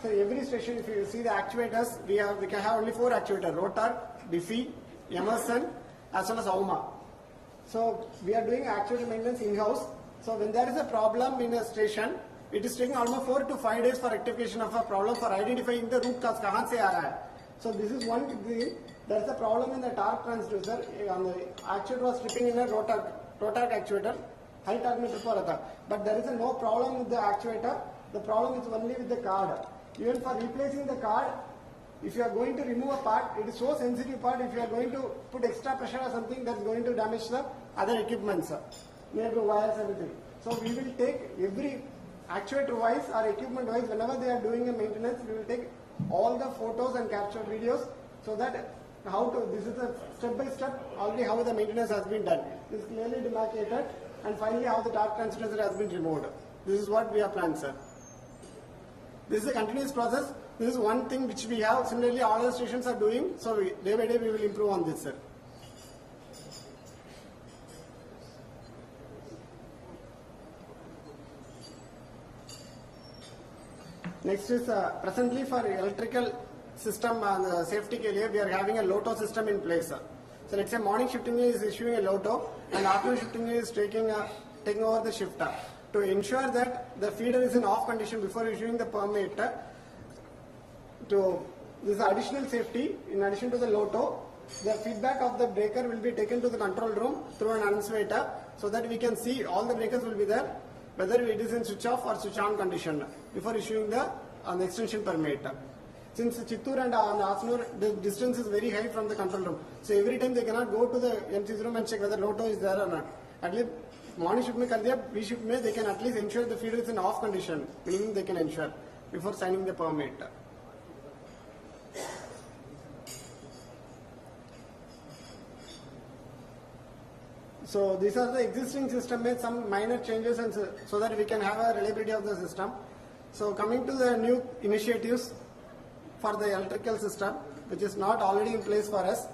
So every station, if you see the actuators, we can have only 4 actuators: rotor, Diffie, Emerson, as well as AUMA. So we are doing actuator maintenance in-house. So when there is a problem in a station, it is taking almost 4 to 5 days for rectification of a problem, for identifying the root cause. Kahan se aa raha hai. So this is one thing. There is a problem in the torque transducer. The actuator was tripping in a rotor actuator. High torque mein trip ho raha tha. But there is no problem with the actuator. The problem is only with the card. Even for replacing the card, if you are going to remove a part, it is so sensitive part. If you are going to put extra pressure or something, that's going to damage the other equipments, nearby wires, everything. So we will take every actuator wise or equipment wise, whenever they are doing a maintenance, we will take all the photos and capture videos, so that this is a step by step already how the maintenance has been done. This is clearly demarcated, and finally how the torque transducer has been removed. This is what we have planned, sir. This is a continuous process. This is one thing which we have. Similarly, all other stations are doing. So day by day we will improve on this, sir. Next is presently for electrical system safety area, we are having a LOTO system in place. So let's say morning shifting is issuing a LOTO and afternoon shifting is taking over the shift. To ensure that the feeder is in off condition before issuing the permit, this is additional safety. In addition to the LOTO, the feedback of the breaker will be taken to the control room through an annunciator, so that we can see all the breakers will be there, whether it is in switch off or switch on condition before issuing the extension permit. Since Chittoor and Asnur, the distance is very high from the control room, so every time they cannot go to the MC's room and check whether LOTO is there or not. At least morning shift mein kar diya, B shift mein they can at least ensure the feeder is in off condition, meaning they can ensure before signing the permit. So these are the existing system with some minor changes, and so that we can have a reliability of the system. So coming to the new initiatives for the electrical system, which is not already in place for us.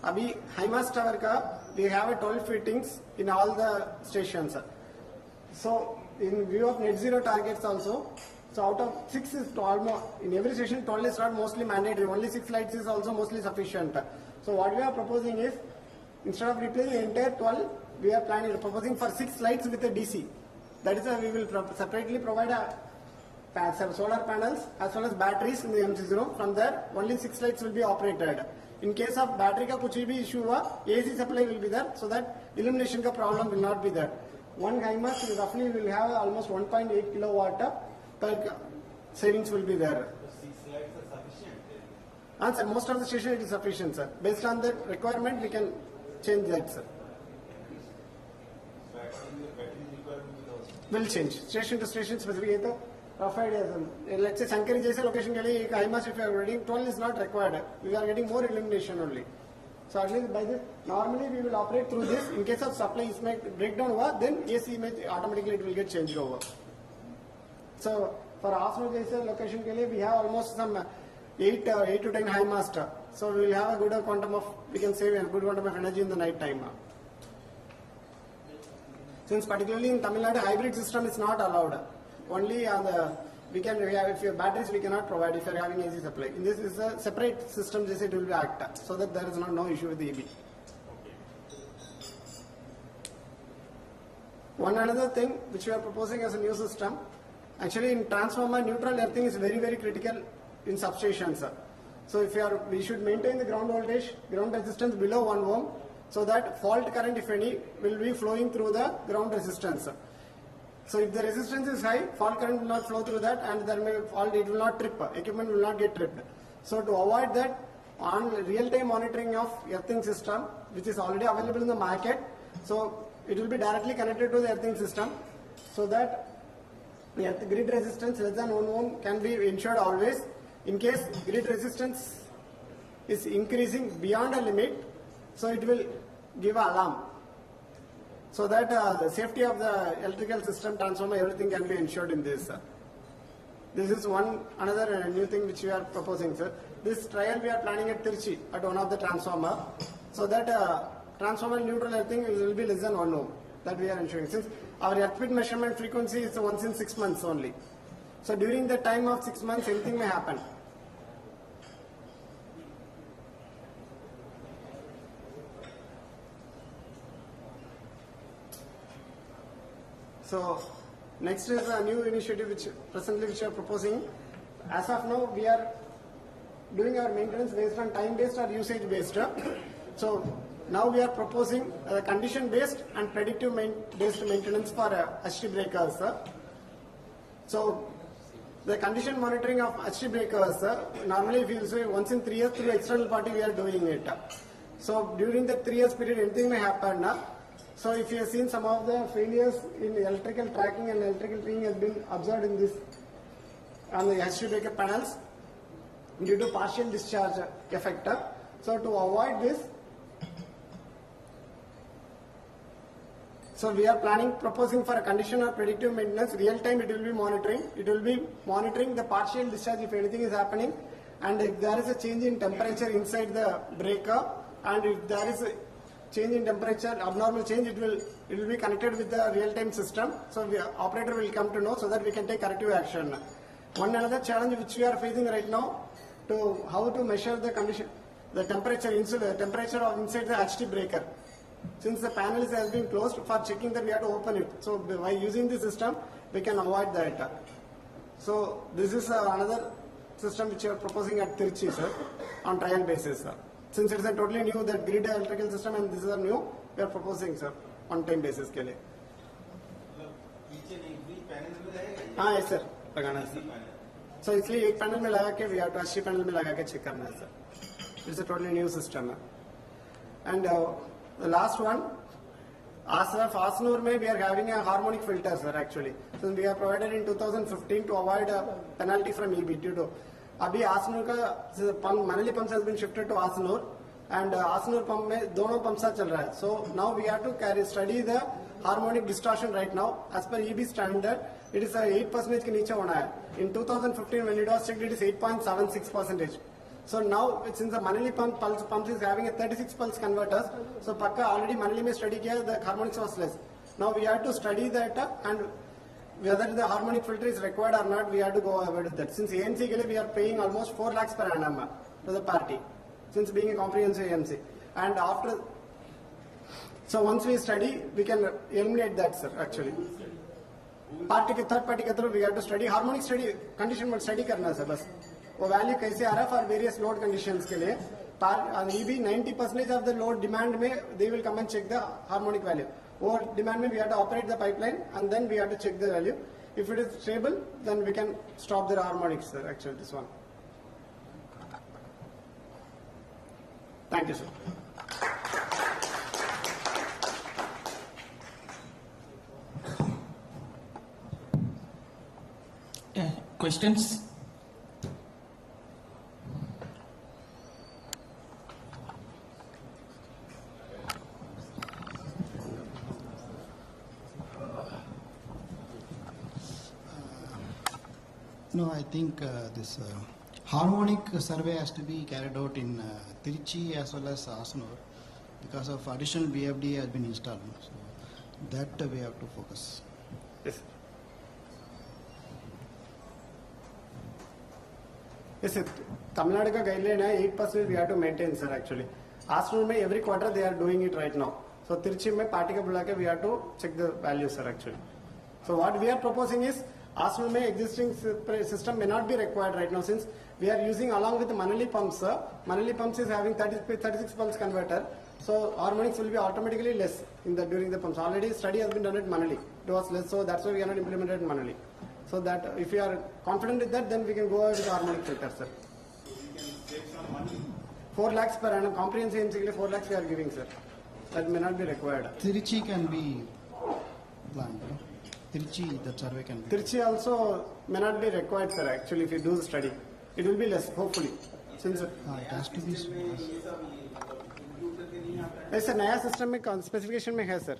Abhi HIMAS tower ka, we have 12 fittings in all the stations. So in view of net zero targets also, so out of 6 is almost, in every station 12 is not mostly mandatory, only 6 lights is also mostly sufficient. So what we are proposing is, Instead of replacing the entire 12, we are proposing for 6 lights with a DC. That is why we will separately provide solar panels as well as batteries in the MC0. From there, only 6 lights will be operated. In case of battery ka kuch bhi issue hua, AC supply will be there, so that illumination ka problem will not be there. One high mast roughly will have almost 1.8 kilowatt per savings will be there. And sir, most of the station it is sufficient, sir. Based on the requirement, we can change that, sir. Will change station to station specific. Rough ideas. Let's say Sankari Jaisa location ke liye high mast if you are reading 12 is not required. We are getting more illumination only. So at least by this, normally we will operate through this. In case of supply is breakdown hua, then AC image automatically it will get changed over. So for Asno Jaisa location ke liye we have almost some 8 to 10 high mast. So we will have a good quantum of, we can save a good quantum of energy in the night time. Since particularly in Tamil Nadu, hybrid system is not allowed. Only on the, we can have, if you have batteries we cannot provide if you are having AC supply. In this is a separate system, just it will be act, so that there is no issue with the EB. One another thing which we are proposing as a new system, actually in transformer neutral earthing is very critical in substations. So if we should maintain the ground voltage, ground resistance below 1 ohm, so that fault current if any will be flowing through the ground resistance. So if the resistance is high, fault current will not flow through that, and there may fault, it will not trip, equipment will not get tripped. So to avoid that, on real-time monitoring of earthing system, which is already available in the market, so it will be directly connected to the earthing system, so that the grid resistance less than 1 ohm can be ensured always. In case grid resistance is increasing beyond a limit, so it will give an alarm. So that the safety of the electrical system, transformer, everything can be ensured in this. This is another new thing which we are proposing, sir. This trial we are planning at Tirchi at one of the transformer, so that transformer neutral earthing will be less than 1 ohm. That we are ensuring. Since our earthquake measurement frequency is once in 6 months only. So during the time of 6 months, anything may happen. So next is a new initiative which we are proposing. As of now, we are doing our maintenance based on time-based or usage-based. So now we are proposing condition-based and predictive-based maintenance for HT breakers. So the condition monitoring of HT breakers, normally if you say once in 3 years through external party we are doing it. So during the 3 years period, anything may happen. So if you have seen some of the failures in electrical tracking and electrical tracking has been observed in this on the HT breaker panels due to partial discharge effect. So to avoid this, so we are proposing for a condition or predictive maintenance. Real time it will be monitoring. It will be monitoring the partial discharge if anything is happening, and if there is a change in temperature inside the breaker, and if there is a change in temperature, abnormal change, it will be connected with the real-time system. So the operator will come to know, so that we can take corrective action. One another challenge which we are facing right now, to how to measure the condition, the temperature inside the HT breaker. Since the panel has been closed, for checking that we have to open it. So by using the system, we can avoid that. So this is another system which we are proposing at Tirchi, sir, on trial basis, sir. Since it is a totally new, that grid electrical system, and this is a new, we are proposing, sir, on time basis के लिए. Yes, sir. लगाना है, sir. So इसलिए एक panel में लगा के, we have to HT panel में लगा के check करना है, sir. It's a totally new system. And the last one, Asnur mein we are having a harmonic filter, sir, actually. So we have provided in 2015 to avoid a penalty from EB due to. अभी आसनूर का mainly pumps has been shifted to Asanur, and Asanur pump में दोनों pump साथ चल रहा है. So now we have to study the harmonic distortion right now. As per EB standard, it is 8% के नीचे होना है. In 2015 when it was checked, it is 8.76%. So now since the Manali pump is having a 36 pulse converters, so pakka already Manali में study किया, the harmonics was less. Now we have to study that, and whether the harmonic filter is required or not, we have to go ahead with that. Since AMC ke liye we are paying almost 4 lakhs per annum to the party, since being a comprehensive AMC. And after So once we study, we can eliminate that, sir, actually. Third party के through we have to study harmonic study condition में study करना है बस वो value कैसे आ रहा है for various load conditions के लिए EB 90% of the load demand में they will come and check the harmonic value. Or demand में we have to operate the pipeline and then we have to check the value. If it is stable, then we can stop the harmonics, sir. Actually, this one. Thank you, sir. Questions? No, I think this harmonic survey has to be carried out in Trichy as well as Asanur because of additional VFD has been installed. So that we have to focus. Yes. Yes, sir. Tamil Nadu ka guideline है 8% we have to maintain, sir. Actually, Asanur में every quarter they are doing it right now. So Trichy में party का बुला के we have to check the values, sir. Actually, so what we are proposing is. Asanur में existing system may not be required right now since we are using along with the Manali pumps. Manali pumps is having 36 pulse converter, so harmonics will be automatically less in the during the pumps. Already study has been done at Manali. It was less, so that's why we are not implemented in Manali. So that if we are confident with that, then we can go ahead with the harmonic filter, sir. 4 lakhs per annum comprehensive MCQ 4 lakhs we are giving, sir. That may not be required. Trichy can be planned. No? Trichy, the survey can be. Trichy also may not be required, sir. Actually, if you do the study, it will be less, hopefully. Since it has to be. Yes, sir. नया system में specification में है, sir.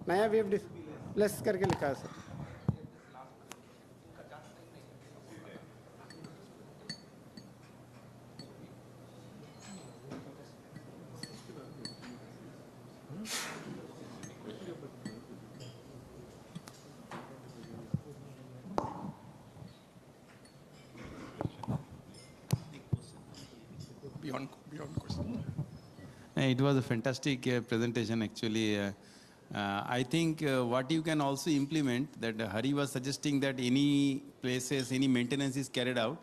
नया VFD less करके लिखा है, sir. Beyond question. It was a fantastic presentation actually. I think what you can also implement that Hari was suggesting that any places, any maintenance is carried out,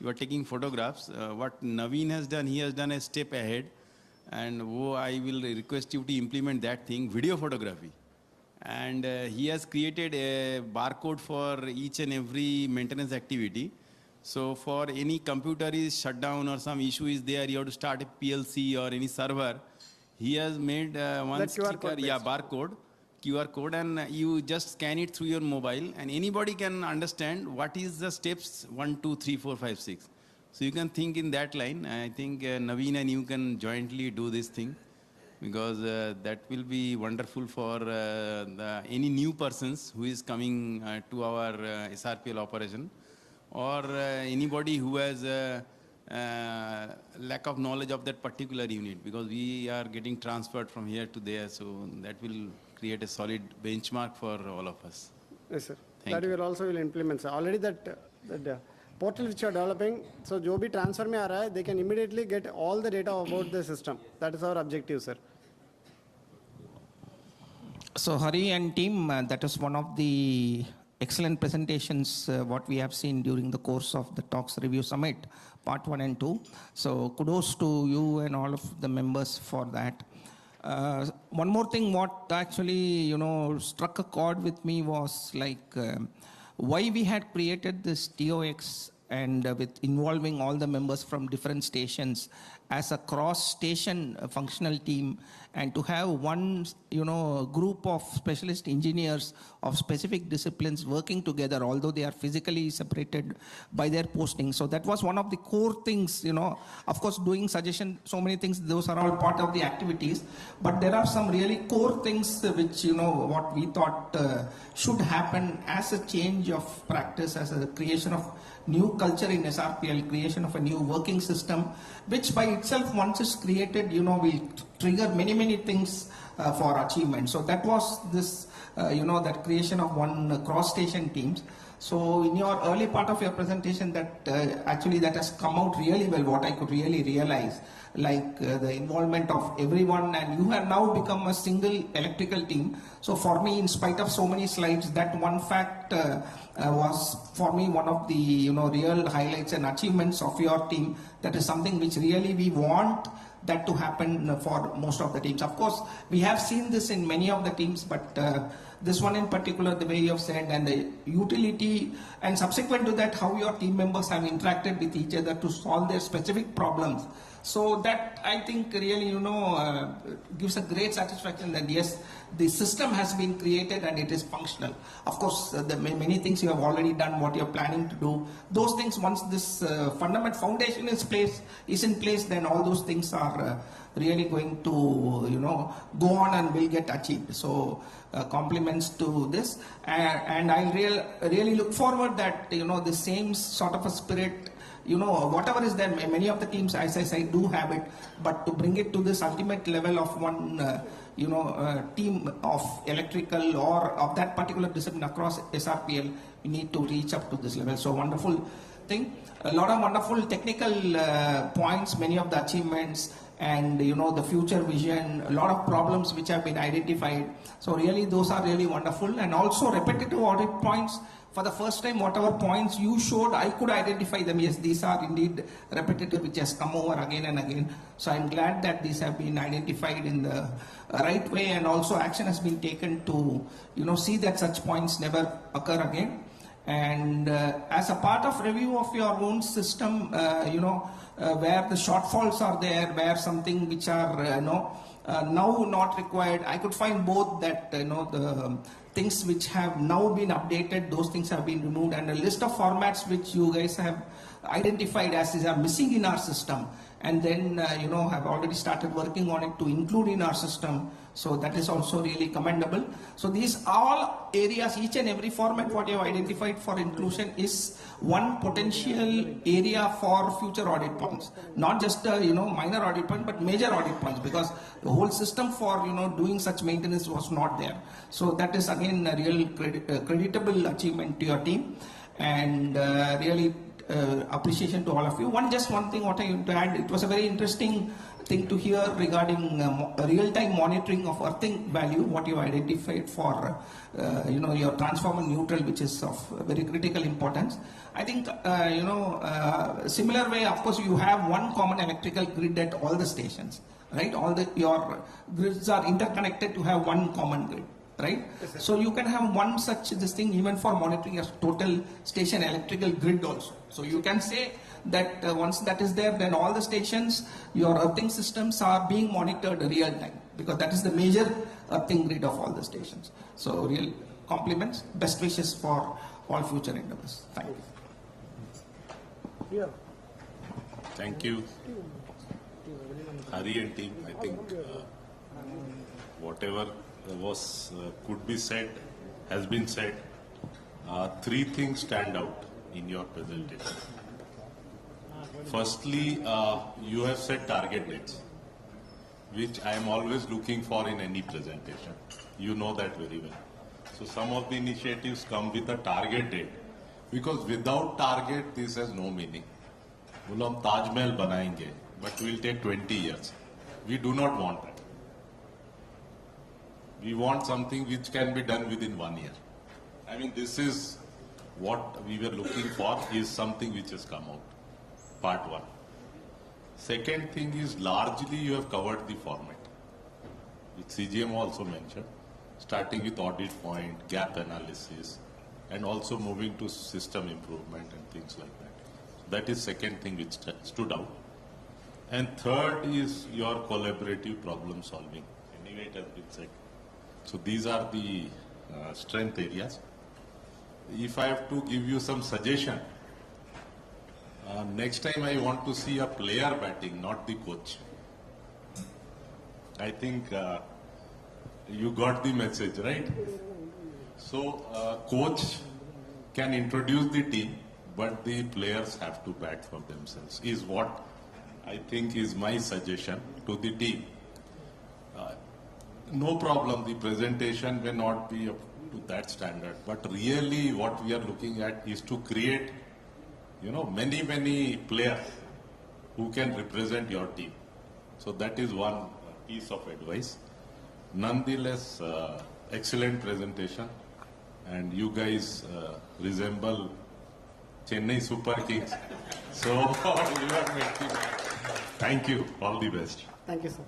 you are taking photographs. What Naveen has done, he has done a step ahead, and I will request you to implement that thing, video photography. And he has created a barcode for each and every maintenance activity. So for any computer is shut down or some issue is there, you have to start a PLC or any server. He has made one sticker, barcode, QR code, and you just scan it through your mobile, and anybody can understand what is the steps 1, 2, 3, 4, 5, 6. So you can think in that line. I think Naveen and you can jointly do this thing because that will be wonderful for any new persons who is coming to our SRPL operation. Or anybody who has lack of knowledge of that particular unit, because we are getting transferred from here to there, so that will create a solid benchmark for all of us. Yes, sir. That we will also implement, sir. Already that portal which you are developing, so जो भी transfer में आ रहा है, they can immediately get all the data about the system. That is our objective, sir. So Hari and team, that is one of the excellent presentations what we have seen during the course of the Talks Review Summit, part 1 and 2. So kudos to you and all of the members for that. One more thing what actually, struck a chord with me was like why we had created this TOX and with involving all the members from different stations as a cross-station functional team, and to have one, group of specialist engineers of specific disciplines working together, although they are physically separated by their posting. So that was one of the core things, of course, doing suggestion, so many things, those are all part of the activities, but there are some really core things which, what we thought should happen as a change of practice, as a creation of new culture in SRPL, creation of a new working system, which by itself, once it's created, will trigger many things for achievement. So that was this, that creation of one cross-station teams. So in your early part of your presentation, that actually that has come out really well, what I could really realize, like the involvement of everyone, and you have now become a single electrical team. So for me, in spite of so many slides, that one fact was for me one of the real highlights and achievements of your team. That is something which really we want that to happen for most of the teams. Of course, we have seen this in many of the teams, but this one in particular, the way you have said, and the utility, and subsequent to that, how your team members have interacted with each other to solve their specific problems. So that, I think, really, gives a great satisfaction that yes, the system has been created and it is functional. Of course, the many things you have already done, what you are planning to do, those things, once this fundamental foundation is in place, then all those things are really going to, go on and will get achieved. So compliments to this, and I really look forward that, the same sort of a spirit, whatever is there, many of the teams, as I say, do have it, but to bring it to this ultimate level of one, team of electrical or of that particular discipline across SRPL, we need to reach up to this level. So wonderful thing. A lot of wonderful technical points, many of the achievements, and the future vision, a lot of problems which have been identified. So really, those are really wonderful, and also repetitive audit points. For the first time, whatever points you showed, I could identify them. Yes, these are indeed repetitive, which has come over again and again. So I'm glad that these have been identified in the right way, and also action has been taken to, see that such points never occur again. And as a part of review of your own system, where the shortfalls are there, where something which are, now not required, I could find both that, the things which have now been updated, those things have been removed, and a list of formats which you guys have identified as are missing in our system, and then have already started working on it to include in our system. So that is also really commendable. So these all areas, each and every format what you have identified for inclusion is one potential area for future audit points. Not just minor audit point, but major audit points, because the whole system for doing such maintenance was not there. So that is again a real creditable achievement to your team, and really appreciation to all of you. One thing what I want to add, it was a very interesting thing to hear regarding real-time monitoring of earthing value, what you identified for your transformer neutral, which is of very critical importance. I think similar way, of course, you have one common electrical grid at all the stations, right? Your grids are interconnected to have one common grid, right? Yes, so you can have one such this thing even for monitoring your total station electrical grid also. So you can say that once that is there, then all the stations, your earthing systems are being monitored real time, because that is the major earthing grid of all the stations. So real compliments, best wishes for all future endeavors. Thank you. Yeah. Thank you, Hari and team. I think whatever was could be said has been said. Three things stand out in your presentation. Firstly, you have set target dates, which I am always looking for in any presentation. You know that very well. So some of the initiatives come with a target date, because without target, this has no meaning. बोलो हम ताजमहल बनाएंगे, but will take 20 years. We do not want that. We want something which can be done within 1 year. I mean, this is what we were looking for, is something which has come out. Part one. Second thing is, largely you have covered the format, which CGM also mentioned, starting with audit point, gap analysis, and also moving to system improvement and things like that. That is second thing which stood out. And third is your collaborative problem solving. Anyway, it has been said. So these are the strength areas. If I have to give you some suggestion, next time I want to see a player batting, not the coach. I think you got the message, right? So coach can introduce the team, but the players have to bat for themselves, is what I think is my suggestion to the team. no problem, the presentation may not be up to that standard, but really what we are looking at is to create, many players who can represent your team. So that is one piece of advice. Nonetheless, excellent presentation, and you guys resemble Chennai Super Kings. So you are making. Thank you. All the best. Thank you, sir.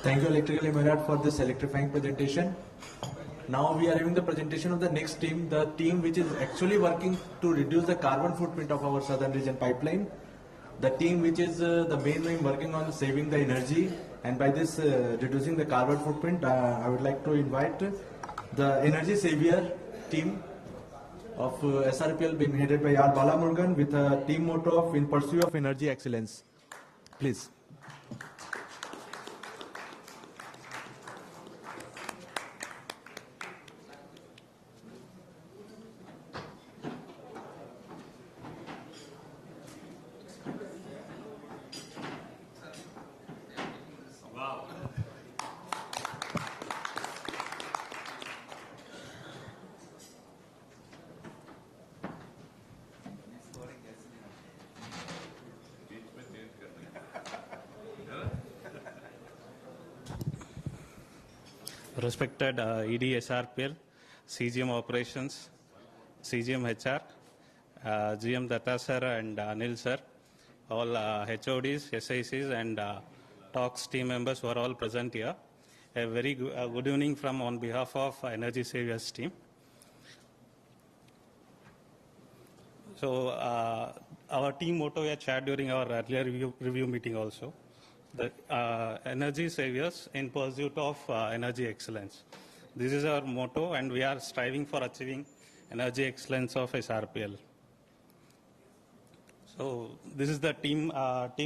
Thank you, Electrical Emirate, for this electrifying presentation. Now we are having the presentation of the next team, the team which is actually working to reduce the carbon footprint of our southern region pipeline. The team which is the main team working on saving the energy, and by this reducing the carbon footprint, I would like to invite the Energy Savior team of SRPL being headed by R. Balamurgan with a team motto of In Pursuit of Energy Excellence. Please. Respected ED SRPL, CGM Operations, CGM HR, GM Datta sir and Anil sir, all HODs, SICs and Tox team members who are all present here. A very good evening from on behalf of Energy Saviors team. So our team motto we had shared during our earlier review meeting also. The Energy Saviors in pursuit of energy excellence. This is our motto, and we are striving for achieving energy excellence of SRPL. So this is the team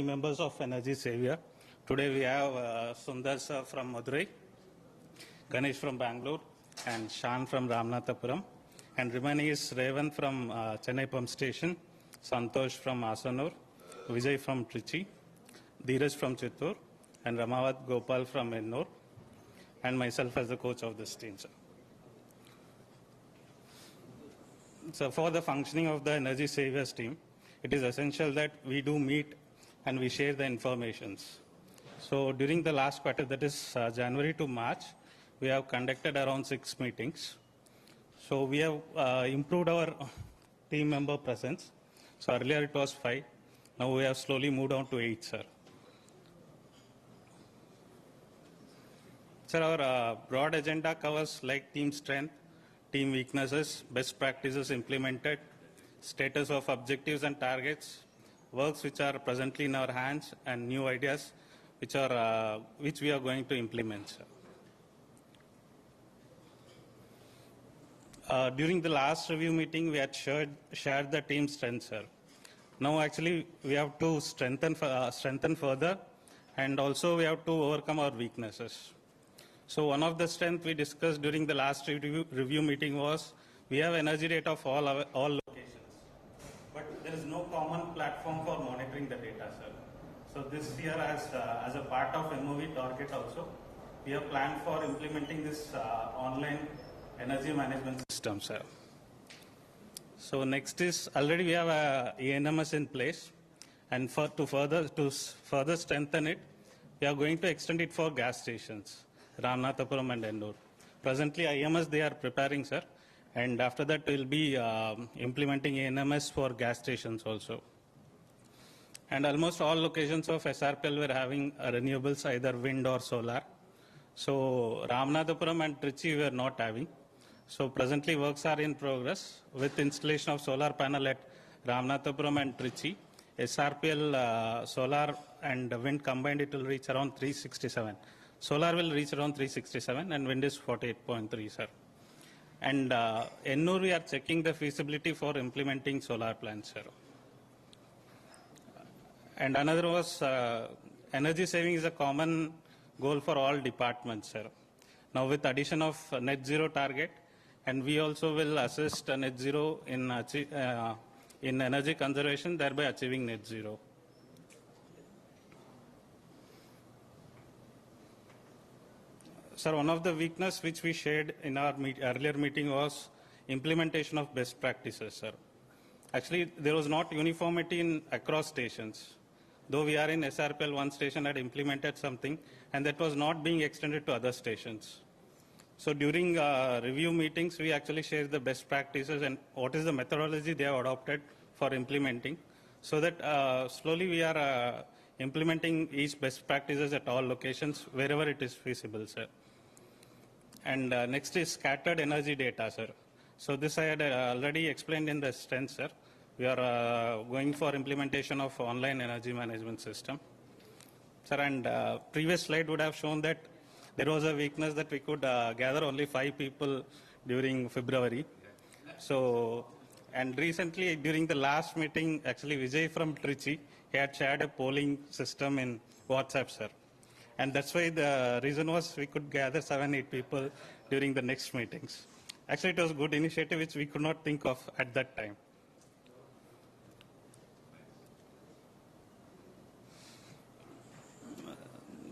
members of Energy Savior. Today we have Sundar sir from Madurai, Ganesh from Bangalore, and Shan from Ramanathapuram. And remaining is Revan from Chennai Pump Station, Santosh from Asanur, Vijay from Trichy, Dheeraj from Chittur, and Ramavat Gopal from Ennur, and myself as the coach of this team, sir. So for the functioning of the Energy Saviors team, it is essential that we do meet and we share the informations. So during the last quarter, that is January to March, we have conducted around 6 meetings. So we have improved our team member presence. So earlier it was 5. Now we have slowly moved on to 8, sir. Sir, our broad agenda covers like team strength, team weaknesses, best practices implemented, status of objectives and targets, works which are presently in our hands, and new ideas which we are going to implement, sir. During the last review meeting, we had shared the team strength, sir. Now, actually, we have to strengthen further, and also we have to overcome our weaknesses. So, one of the strengths we discussed during the last review meeting was we have energy data of all locations, but there is no common platform for monitoring the data, sir. So, this year, as a part of MOV target also, we have planned for implementing this online energy management system, sir. So next is already we have a ANMS in place, and to further strengthen it, we are going to extend it for gas stations, Ramanathapuram and Ennur. Presently, IMS they are preparing, sir, and after that we will be implementing ANMS for gas stations also. And almost all locations of SRPL were having renewables, either wind or solar. So Ramanathapuram and Trichy we are not having. So presently works are in progress with installation of solar panel at Ramanathapuram and Trichy. SRPL solar and wind combined, it will reach around 367. Solar will reach around 367 and wind is 48.3, sir. And Ennur we are checking the feasibility for implementing solar plants, sir. And another was energy saving is a common goal for all departments, sir. Now with addition of net zero target, and we also will assist net zero in energy conservation, thereby achieving net zero. Sir, one of the weakness which we shared in our earlier meeting was implementation of best practices, sir. Actually, there was not uniformity across stations. Though we are in SRPL, one station had implemented something, and that was not being extended to other stations. So during review meetings, we actually share the best practices and what is the methodology they have adopted for implementing, so that slowly we are implementing each best practices at all locations wherever it is feasible, sir. And next is scattered energy data, sir. So this I had already explained in the strength, sir. We are going for implementation of online energy management system. Sir, and previous slide would have shown that there was a weakness that we could gather only 5 people during February. So, and recently during the last meeting, actually Vijay from Trichy, he had shared a polling system in WhatsApp, sir. And that's why the reason was we could gather 7-8 people during the next meetings. Actually, it was a good initiative which we could not think of at that time.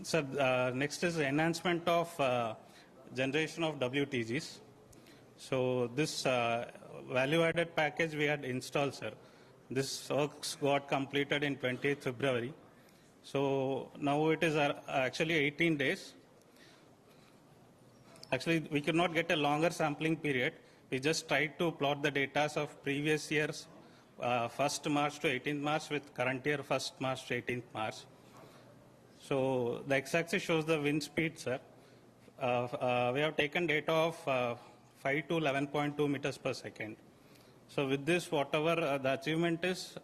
Sir, next is enhancement of generation of WTGs. So this value-added package we had installed, sir. This works got completed in 28th February. So now it is actually 18 days. Actually, we could not get a longer sampling period. We just tried to plot the data of previous years, 1st March to 18th March with current year 1st March to 18th March. So the x-axis shows the wind speed, sir. We have taken data of 5 to 11.2 meters per second. So with this, whatever the achievement is,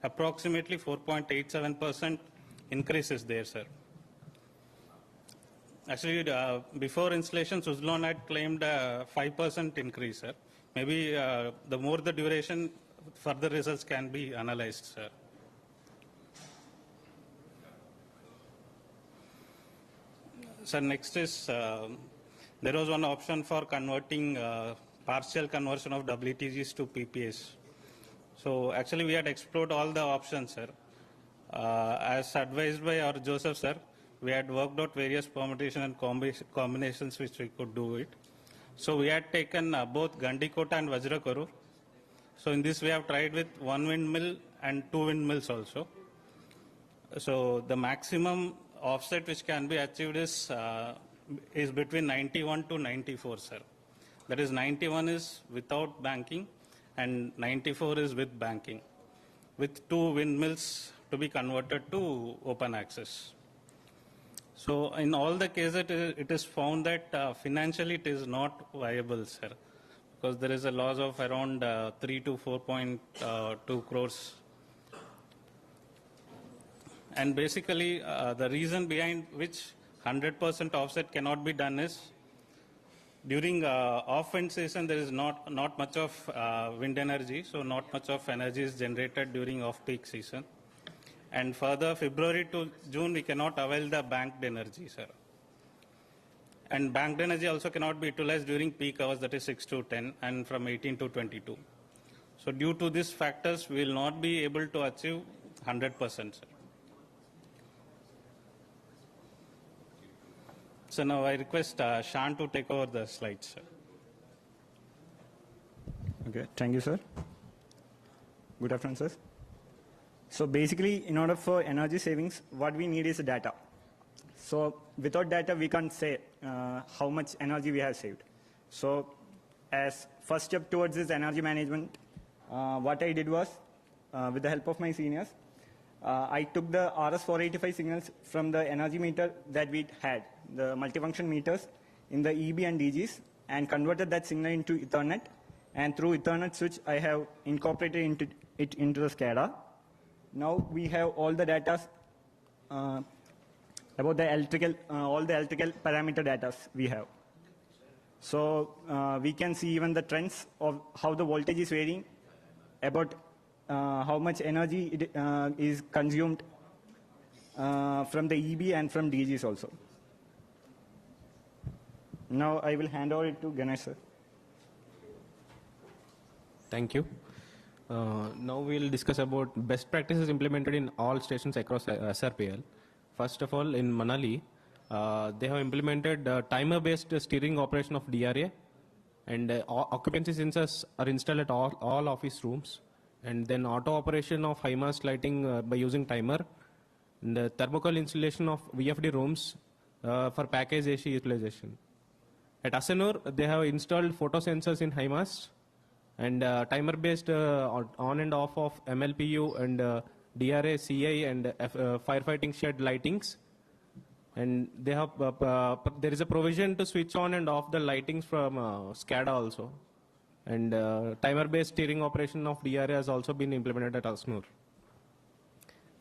approximately 4.87% increase is there, sir. Actually, before installation, Suzlon had claimed a 5% increase, sir. Maybe the more the duration, further results can be analyzed, sir. So next is, there was one option for converting partial conversion of WTGs to PPAs. So actually we had explored all the options, sir. As advised by our Joseph, sir, we had worked out various permutation and combinations which we could do it. So we had taken both Gandikota and Vajrakarur. So in this we have tried with one windmill and two windmills also. So the maximum offset which can be achieved is between 91 to 94, sir. That is 91 is without banking and 94 is with banking, with two windmills to be converted to open access. So in all the cases it is found that financially it is not viable, sir, because there is a loss of around 3 to 4.2 crores. And basically the reason behind which 100% offset cannot be done is during off-wind season there is not much of wind energy, so not much of energy is generated during off-peak season. And further, February to June we cannot avail the banked energy, sir. And banked energy also cannot be utilized during peak hours, that is 6 to 10 and from 18 to 22. So due to these factors we will not be able to achieve 100%, sir. So now I request Shan to take over the slides, sir. Okay, thank you, sir. Good afternoon, sir. So basically, in order for energy savings, what we need is data. So without data, we can't say how much energy we have saved. So as first step towards this energy management, what I did was, with the help of my seniors, I took the RS485 signals from the energy meter that we had, the multifunction meters in the EB and DGs, and converted that signal into Ethernet. And through Ethernet switch, I have incorporated it into the SCADA. Now we have all the data about the electrical, all the electrical parameter data we have. So we can see even the trends of how the voltage is varying, about how much energy it, is consumed from the EB and from DGs also. Now I will hand over it to Ganesh, sir. Thank you. Now we will discuss about best practices implemented in all stations across SRPL. First of all, in Manali, they have implemented timer-based steering operation of DRA, and occupancy sensors are installed at all office rooms, and then auto operation of high mast lighting by using timer, and the thermocol installation of VFD rooms for package AC utilization. At Asanur, they have installed photo sensors in high mast, and timer-based on and off of MLPU and DRA, CI, and firefighting shed lightings. And they have there is a provision to switch on and off the lightings from SCADA also. And timer-based steering operation of DRA has also been implemented at Asnur.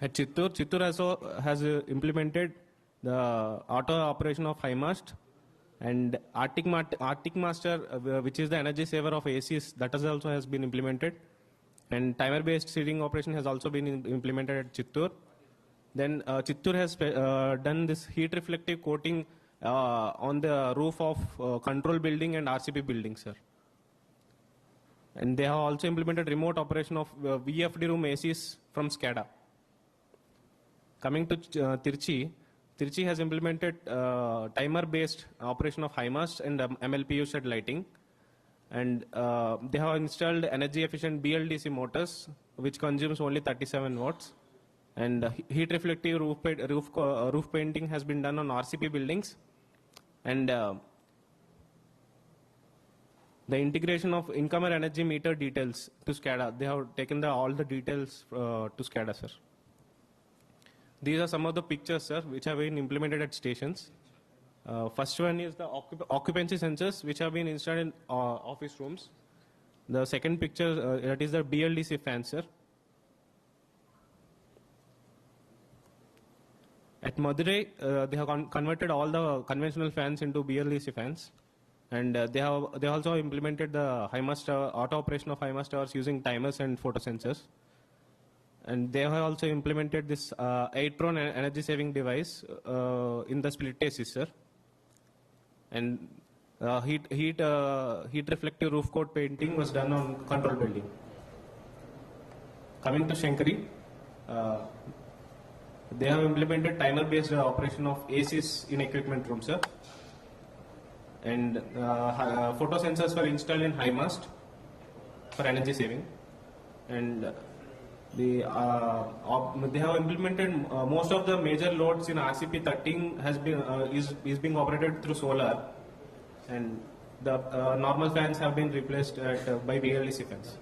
At Chittoor also has implemented the auto operation of high mast, and Arctic Master, which is the energy saver of ACs, that also has been implemented. And timer-based steering operation has also been implemented at Chittoor. Then Chittoor has done this heat reflective coating on the roof of control building and RCP building, sir. And they have also implemented remote operation of VFD room ACs from SCADA. Coming to Tirchi has implemented timer-based operation of high mast and MLPU shed lighting. And they have installed energy-efficient BLDC motors, which consumes only 37 watts. And heat reflective roof painting has been done on RCP buildings. And the integration of incomer energy meter details to SCADA, they have taken all the details to SCADA, sir. These are some of the pictures, sir, which have been implemented at stations. First one is the occupancy sensors, which have been installed in office rooms. The second picture, that is the BLDC fan, sir. At Madurai, they have converted all the conventional fans into BLDC fans. And they also implemented the high mast auto operation of high mast towers using timers and photo sensors. And they have also implemented this 8-prone energy saving device in the split AC, sir. And heat reflective roof coat painting was done on control building. Coming to Shankari, they have implemented timer-based operation of ACs in equipment room, sir. And photo sensors were installed in high mast for energy saving. and they have implemented most of the major loads in RCP 13 has been is being operated through solar, and the normal fans have been replaced by BLDC fans.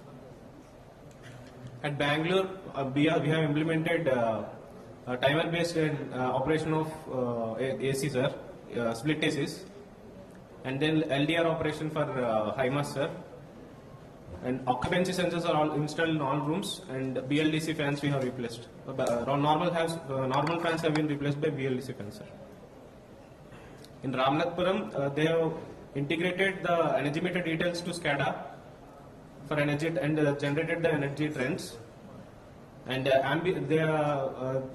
At Bangalore, we have implemented a timer-based operation of AC, sir, split ACs, and then LDR operation for HIMAS, sir. And occupancy sensors are all installed in all rooms, and BLDC fans we have replaced. Normal fans have been replaced by BLDC fans, sir. In Ramnathpuram, they have integrated the energy meter details to SCADA for energy and generated the energy trends. And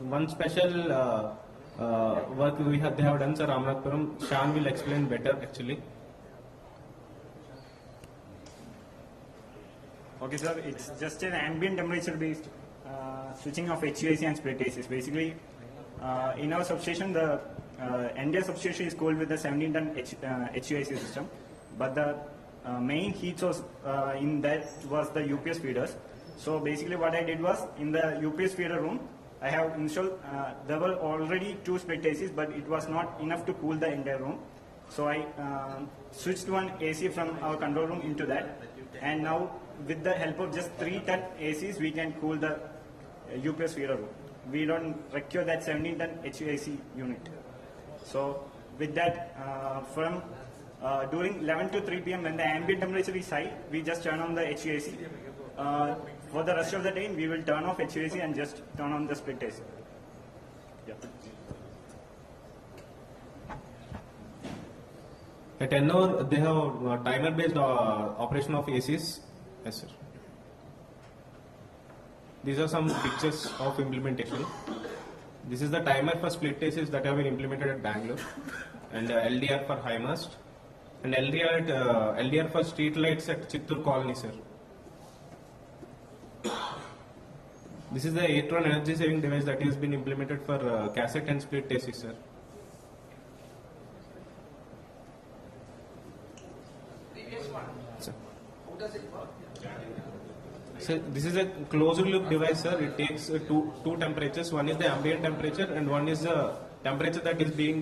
one special work they have done, sir, Ramnathpuram. Shan will explain better actually. Okay, sir, it's just an ambient temperature based switching of HVAC and split ACs. Basically, in our substation, the NDA substation is cooled with the 17-ton HVAC system, but the main heat source in that was the UPS feeders. So basically what I did was, in the UPS feeder room, I have installed, there were already 2 split ACs, but it was not enough to cool the entire room. So I switched one AC from our control room into that, and now with the help of just 3-ton ACs, we can cool the UPS feeder room. We don't require that 17-ton HVAC unit. So with that, from during 11 to 3 p.m. when the ambient temperature is high, we just turn on the HVAC. For the rest of the day, we will turn off HVAC and just turn on the split AC. Yeah. At Ennore, they have timer-based operation of ACs. Yes, sir. These are some pictures of implementation. This is the timer for split ACs that have been implemented at Bangalore, and LDR for HIMAST, and LDR for street lights at Chittur Colony, sir. This is the 8-1 energy saving device that has been implemented for cassette and split AC, sir. So this is a closed loop device, sir. It takes two temperatures. One is the ambient temperature, and one is the temperature that is being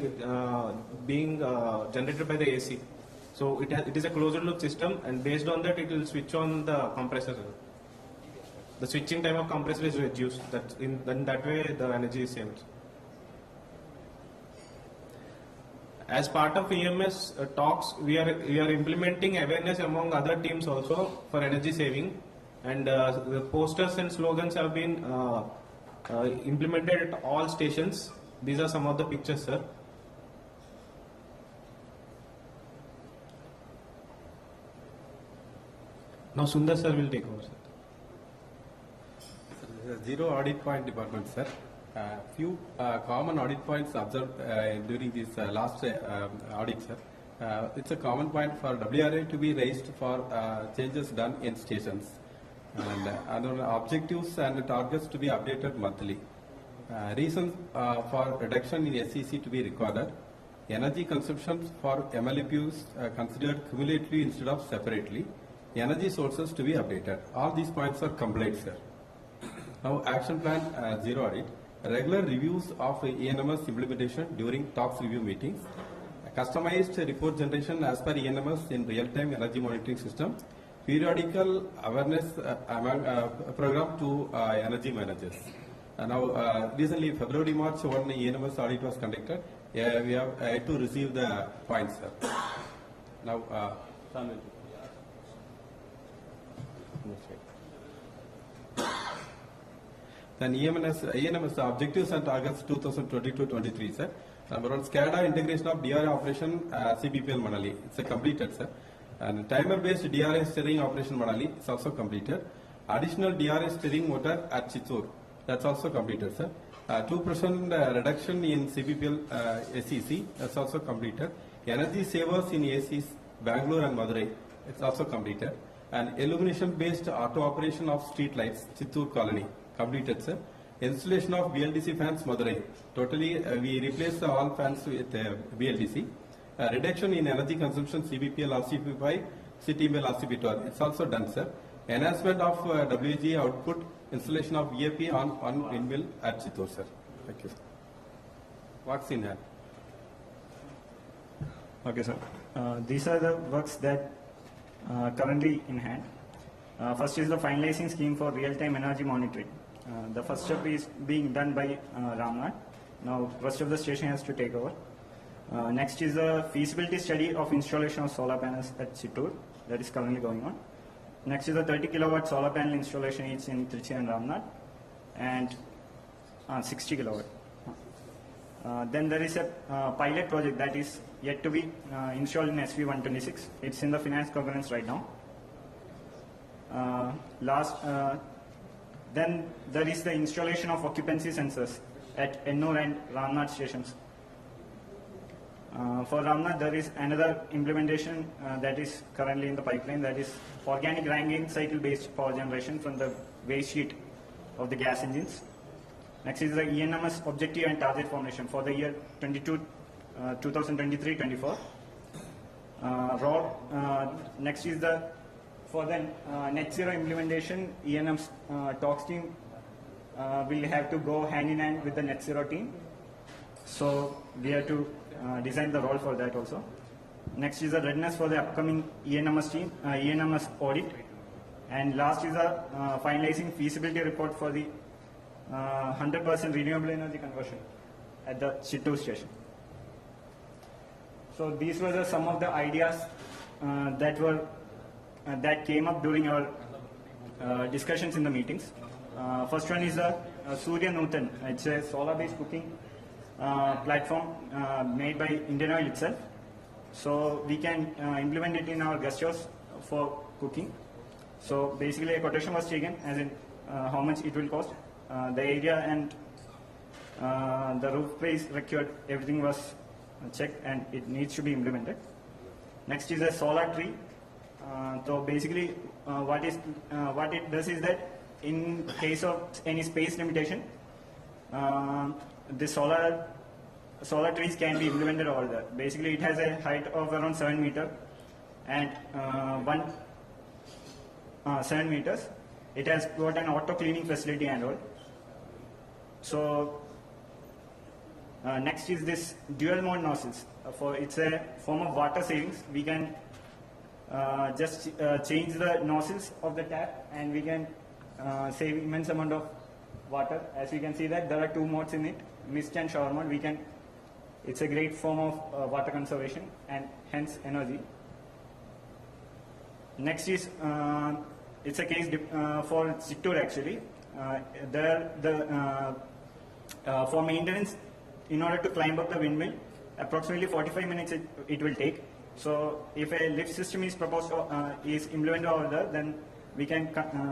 generated by the AC. So it is a closed loop system, and based on that, it will switch on the compressor. The switching time of compressor is reduced. In that way, the energy is saved. As part of EMS talks, we are implementing awareness among other teams also for energy saving, and the posters and slogans have been implemented at all stations. These are some of the pictures, sir. Now Sundar sir will take over, sir. Zero audit point department, sir. Few common audit points observed during this last audit, sir. It's a common point for WRA to be raised for changes done in stations, and objectives and targets to be updated monthly. Reasons for reduction in SEC to be recorded. Energy consumption for MLPUs considered cumulatively instead of separately. Energy sources to be updated. All these points are complied, sir. Now, action plan zero audit. Regular reviews of ENMS implementation during talks review meetings. Customized report generation as per ENMS in real-time energy monitoring system. Periodical awareness program to energy managers. Now, recently, February-March, one ENMS audit was conducted. We have to receive the points, sir. Now, then ENMS objectives and targets 2022-23, sir. Number one, SCADA integration of DRA operation CBPL Manali. It's completed, sir. And timer-based DRA steering operation Manali is also completed. Additional DRA steering motor at Chittur. That's also completed, sir. 2% reduction in CBPL SEC. That's also completed. Energy savers in ACs Bangalore and Madurai. It's also completed. And illumination-based auto operation of street lights Chittur Colony. Completed, sir. Installation of BLDC fans Madurai. Totally, we replaced all fans with BLDC. Reduction in energy consumption CBPL RCP5, CTML RCP12. It's also done, sir. enhancement of WG output, installation of VAP on windmill at Chittor, sir. Thank you. What's in hand? Okay, sir. These are the works that currently in hand. First is the finalizing scheme for real-time energy monitoring. The first step is being done by Ramnath. Now, rest of the station has to take over. Next is the feasibility study of installation of solar panels at Chittur. That is currently going on. Next is the 30 kilowatt solar panel installation each in Trichy and Ramnath, and 60 kilowatt. Then there is a pilot project that is yet to be installed in SV 126. It's in the finance governance right now. Then there is the installation of occupancy sensors at Ennur and Ramnath stations. For Ramnath, there is another implementation that is currently in the pipeline, that is organic Rankine cycle-based power generation from the waste heat of the gas engines. Next is the ENMS objective and target formulation for the year 2023-24. Next is for the net zero implementation, ENM's Tox team will have to go hand in hand with the net zero team. So we have to design the role for that also. Next is the readiness for the upcoming ENMS team, ENMS audit. And last is the finalizing feasibility report for the 100% renewable energy conversion at the Chittur station. So these were some of the ideas that came up during our discussions in the meetings. First one is the Surya Nutan. It's a solar-based cooking platform made by Indian Oil itself. So we can implement it in our guest house for cooking. So basically a quotation was taken as in how much it will cost. The area and the roof price required, everything was checked and it needs to be implemented. Next is a solar tree. So basically what it does is that in case of any space limitation, the solar trees can be implemented over there. Basically it has a height of around 7 meters and 7 meters. It has got an auto cleaning facility and all. So next is this dual mode nozzles. It's a form of water savings. We can just change the nozzles of the tap and we can save immense amount of water. As you can see that there are two modes in it, mist and shower mode. It's a great form of water conservation and hence energy. Next is it's a case for Chittur actually. For maintenance, in order to climb up the windmill, approximately 45 minutes it will take. So if a lift system is proposed is implemented over there, then we can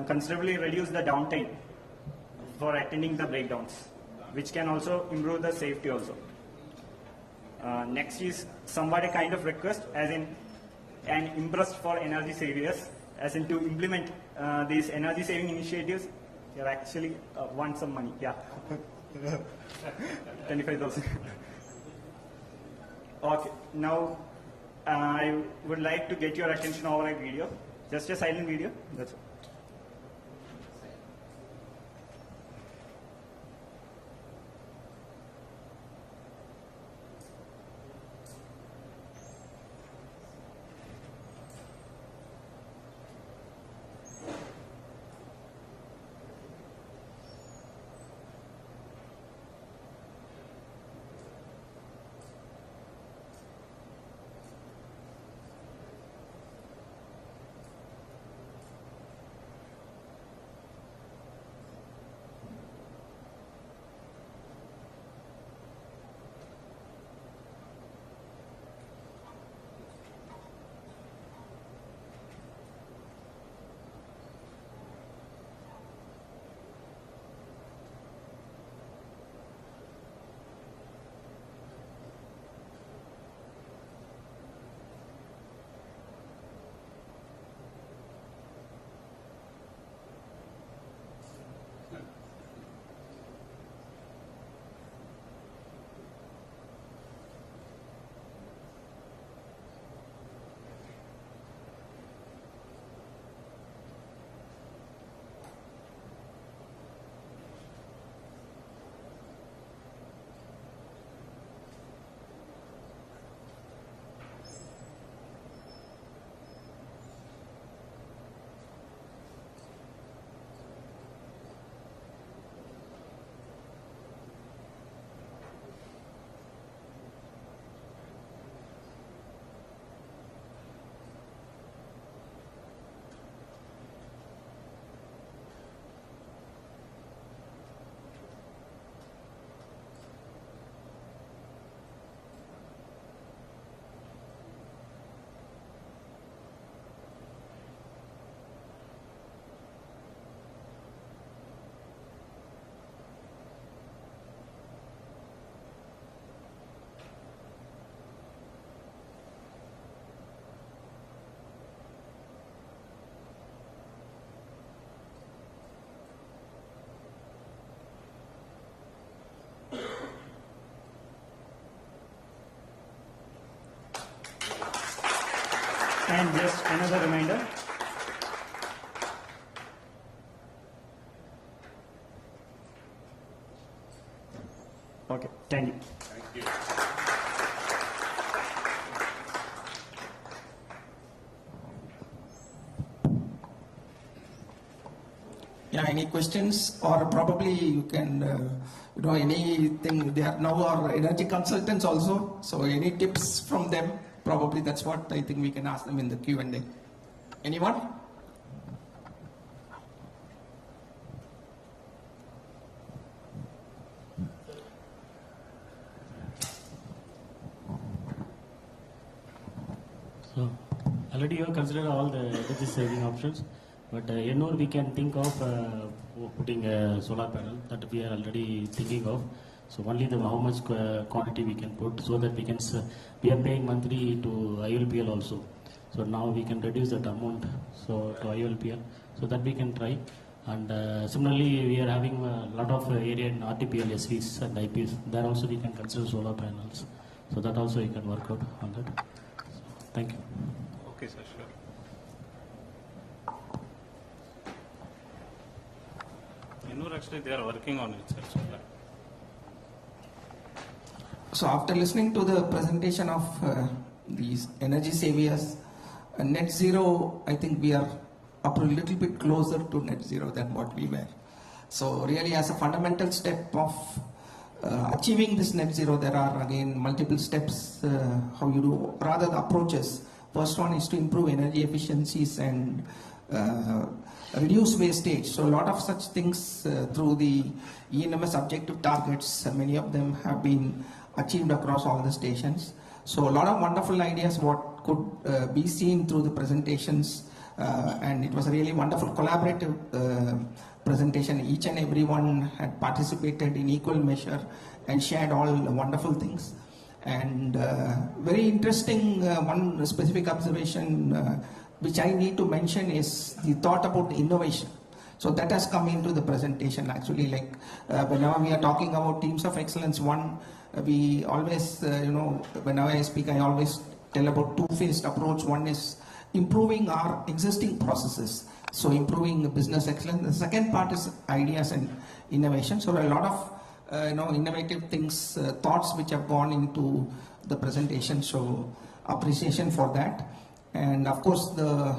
considerably reduce the downtime for attending the breakdowns, which can also improve the safety also. Next is somewhat a kind of request, as in an impressed for energy savers, as in to implement these energy saving initiatives. You actually want some money, yeah. 25,000. Okay, now I would like to get your attention over a video, just a silent video. That's all. And just another reminder. Okay, thank you. Thank you. Yeah, any questions, or probably you can, anything, they are now our energy consultants also, so any tips from them, probably that's what I think we can ask them in the Q&A. Anyone? So, already you have considered all the energy saving options, but we can think of putting a solar panel that we are already thinking of. So only how much quantity we can put, so that we are paying monthly to ILPL also. So now we can reduce that amount to ILPL, so that we can try. And similarly, we are having a lot of area in RTPL, SVs and IPs. There also we can consider solar panels. So that also you can work out on that. So, thank you. Okay, sir, sure. Actually, they are working on it, sir. So after listening to the presentation of these energy saviors, net zero, I think we are up a little bit closer to net zero than what we were. So really, as a fundamental step of achieving this net zero, there are again multiple steps how you do, rather the approaches. First one is to improve energy efficiencies and reduce wastage. So a lot of such things through the ENMS objective targets, many of them have been achieved across all the stations. So a lot of wonderful ideas what could be seen through the presentations, and it was a really wonderful collaborative presentation. Each and everyone had participated in equal measure and shared all wonderful things. And very interesting, one specific observation which I need to mention is the thought about innovation. So that has come into the presentation actually, like whenever we are talking about teams of excellence, we always, whenever I speak, I always tell about two-phased approach. One is improving our existing processes, so improving business excellence. The second part is ideas and innovation. So a lot of innovative things, thoughts which have gone into the presentation, so appreciation for that. And of course the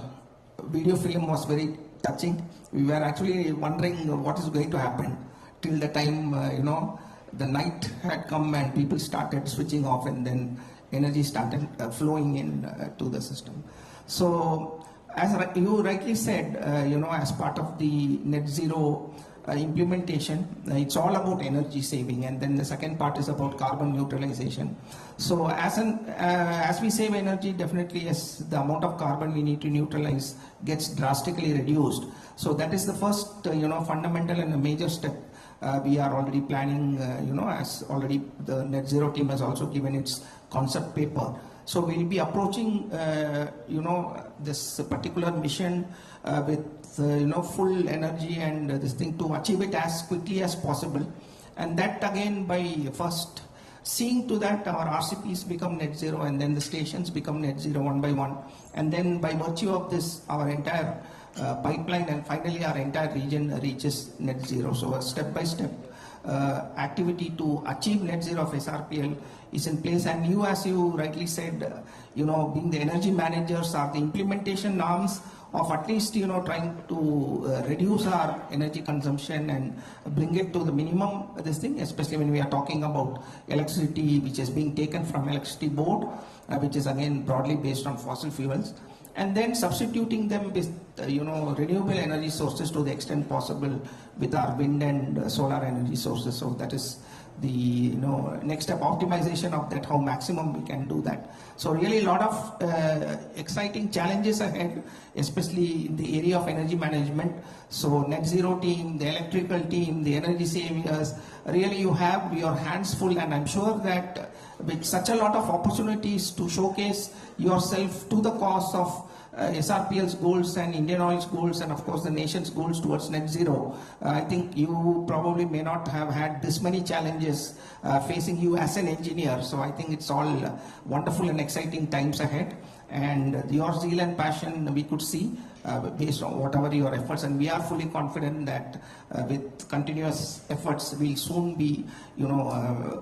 video film was very touching. We were actually wondering what is going to happen till the time the night had come and people started switching off, and then energy started flowing in to the system. So as you rightly said, as part of the net zero implementation, it's all about energy saving, and then the second part is about carbon neutralization. So as we save energy, definitely yes, the amount of carbon we need to neutralize gets drastically reduced. So that is the first fundamental and a major step. We are already planning, as already the net zero team has also given its concept paper. So we'll be approaching, this particular mission with, full energy and this thing to achieve it as quickly as possible. And that again by first seeing to that our RCPs become net zero, and then the stations become net zero one by one. And then by virtue of this, our entire pipeline and finally our entire region reaches net zero. So a step-by-step activity to achieve net zero of SRPL is in place. And you, as you rightly said, being the energy managers, are the implementation norms of at least trying to reduce our energy consumption and bring it to the minimum, this thing, especially when we are talking about electricity which is being taken from electricity board, which is again broadly based on fossil fuels, and then substituting them with renewable energy sources to the extent possible with our wind and solar energy sources. So that is the next step, optimization of that, how maximum we can do that. So really a lot of exciting challenges ahead, especially in the area of energy management. So net zero team, the electrical team, the energy saviors, really you have your hands full, and I'm sure that with such a lot of opportunities to showcase yourself to the cause of SRPL's goals and Indian Oil's goals, and of course the nation's goals towards net zero, I think you probably may not have had this many challenges facing you as an engineer. So I think it's all wonderful and exciting times ahead. and your zeal and passion we could see based on whatever your efforts, and we are fully confident that with continuous efforts we'll soon be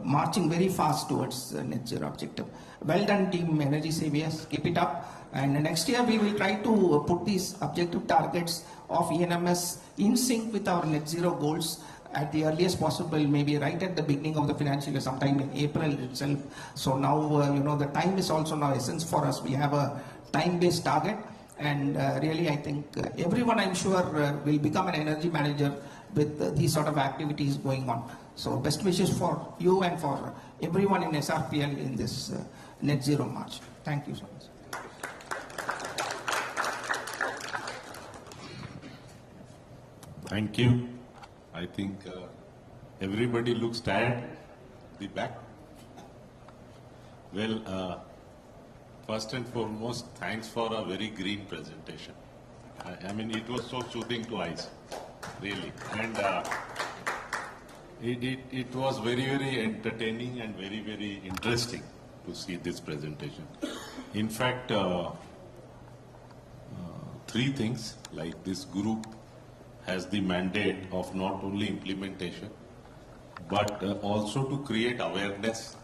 marching very fast towards net zero objective. Well done, team Energy Saviors, keep it up, and next year we will try to put these objective targets of ENMS in sync with our net zero goals at the earliest possible, maybe right at the beginning of the financial year, sometime in April itself. So now, the time is also now essence for us. We have a time-based target, and really I think everyone, I'm sure, will become an energy manager with these sort of activities going on. So best wishes for you and for everyone in SRPL in this net zero march. Thank you so much. Thank you. I think everybody looks tired. The back. Well, first and foremost, thanks for a very green presentation. I mean, it was so soothing to eyes, really, and it was very, very entertaining and very, very interesting to see this presentation. In fact, three things, like this group has the mandate of not only implementation, but also to create awareness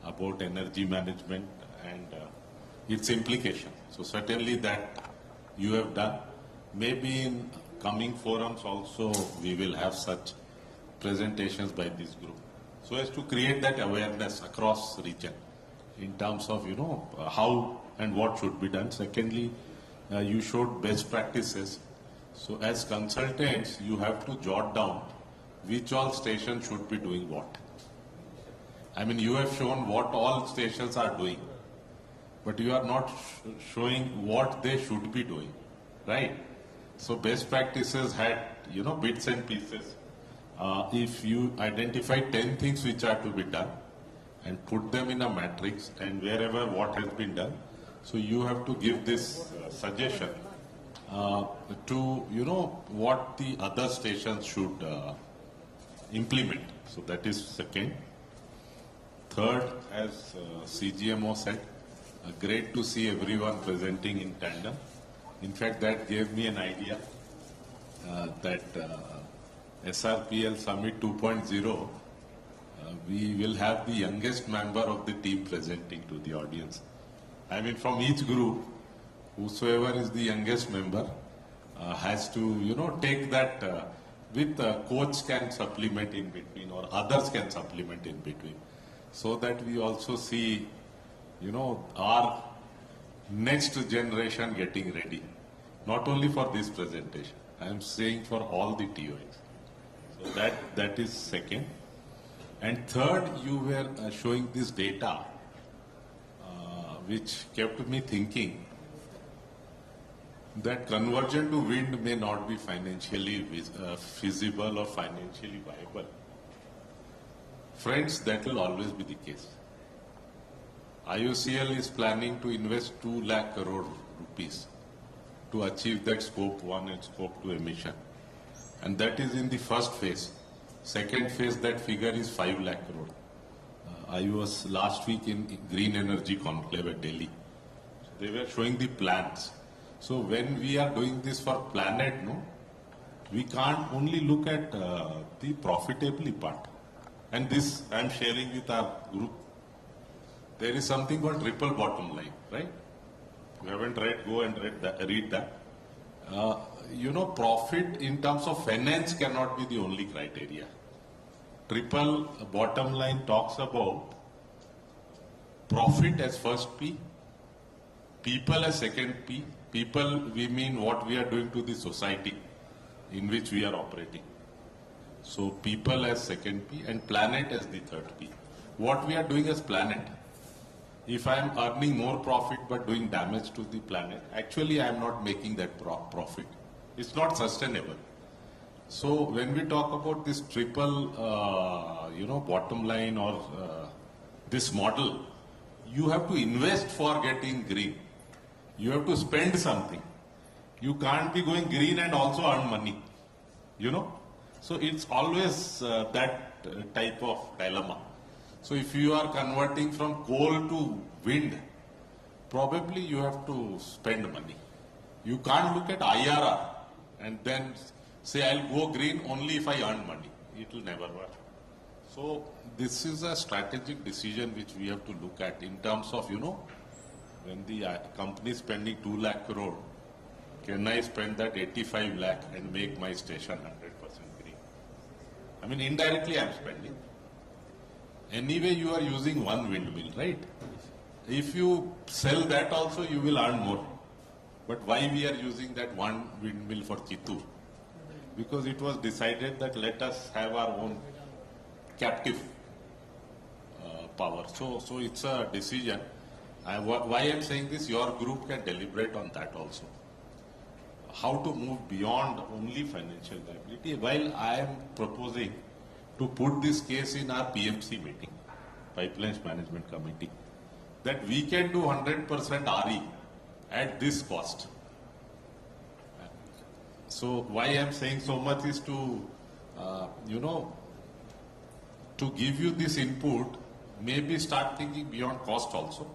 about energy management and its implication. So certainly that you have done. Maybe in coming forums also we will have such presentations by this group, so as to create that awareness across region in terms of how and what should be done. Secondly, you showed best practices. So as consultants, you have to jot down which all stations should be doing what. I mean, you have shown what all stations are doing, but you are not showing what they should be doing, right? So best practices had, bits and pieces. If you identify 10 things which are to be done and put them in a matrix, and wherever what has been done, so you have to give this suggestion to what the other stations should implement. So that is second. Third, as CGMO said, great to see everyone presenting in tandem. In fact, that gave me an idea that SRPL Summit 2.0, we will have the youngest member of the team presenting to the audience. I mean, from each group, whosoever is the youngest member has to, take that with coach can supplement in between, or others can supplement in between, so that we also see, our next generation getting ready, not only for this presentation. I am saying for all the TOs. So that is second. And third, you were showing this data, which kept me thinking that conversion to wind may not be financially feasible or financially viable. Friends, that will always be the case. IOCL is planning to invest 2 lakh crore rupees to achieve that scope 1 and scope 2 emission. And that is in the first phase. Second phase, that figure is 5 lakh crore. I was last week in Green Energy Conclave at Delhi. They were showing the plans. So when we are doing this for planet, we can't only look at the profitability part. And this I am sharing with our group. There is something called triple bottom line, right? You haven't read, go and read that. Profit in terms of finance cannot be the only criteria. Triple bottom line talks about profit as first P, people as second P. People, we mean what we are doing to the society in which we are operating. So people as second P and planet as the third P. What we are doing as planet, if I am earning more profit but doing damage to the planet, actually I am not making that profit. It's not sustainable. So when we talk about this triple, bottom line or this model, you have to invest for getting green. You have to spend something. You can't be going green and also earn money, So it's always that type of dilemma. So if you are converting from coal to wind, probably you have to spend money. You can't look at IRR and then say I'll go green only if I earn money. It will never work. So this is a strategic decision which we have to look at in terms of, when the company is spending 2 lakh crore, can I spend that 85 lakh and make my station 100% green? I mean, indirectly I'm spending. Anyway, you are using one windmill, right? If you sell that also, you will earn more. But why we are using that one windmill for Chittoor? Because it was decided that let us have our own captive power. So it's a decision. Why I'm saying this, your group can deliberate on that also. How to move beyond only financial liability, while I am proposing to put this case in our PMC meeting, Pipelines Management Committee, that we can do 100% RE at this cost. So why I am saying so much is to, to give you this input, maybe start thinking beyond cost also.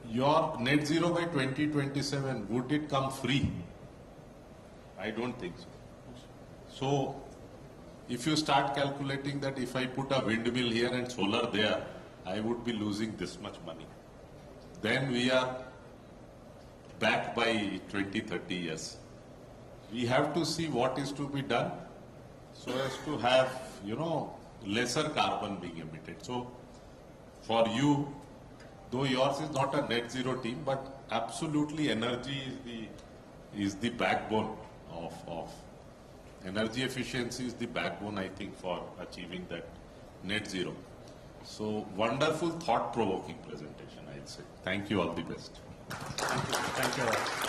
Your net zero by 2027, would it come free? I don't think so. So, if you start calculating that if I put a windmill here and solar there, I would be losing this much money. Then we are back by 20, 30 years. We have to see what is to be done so as to have, lesser carbon being emitted. So, for you, though yours is not a net zero team, but absolutely energy is the backbone of energy efficiency is the backbone, I think, for achieving that net zero. So wonderful, thought-provoking presentation, I'd say. Thank you, all the best. Thank you. Thank you all.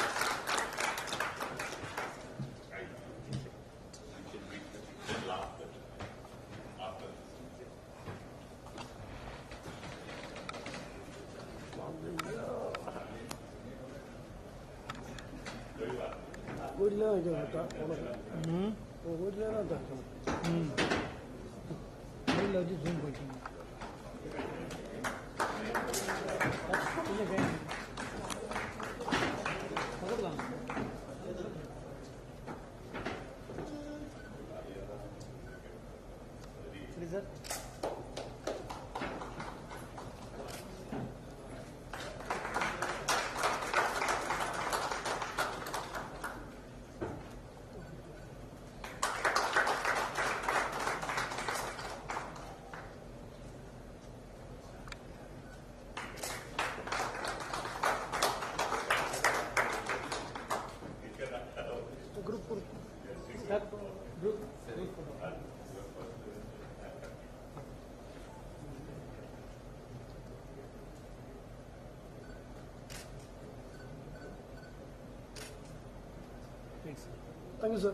Thank you, sir.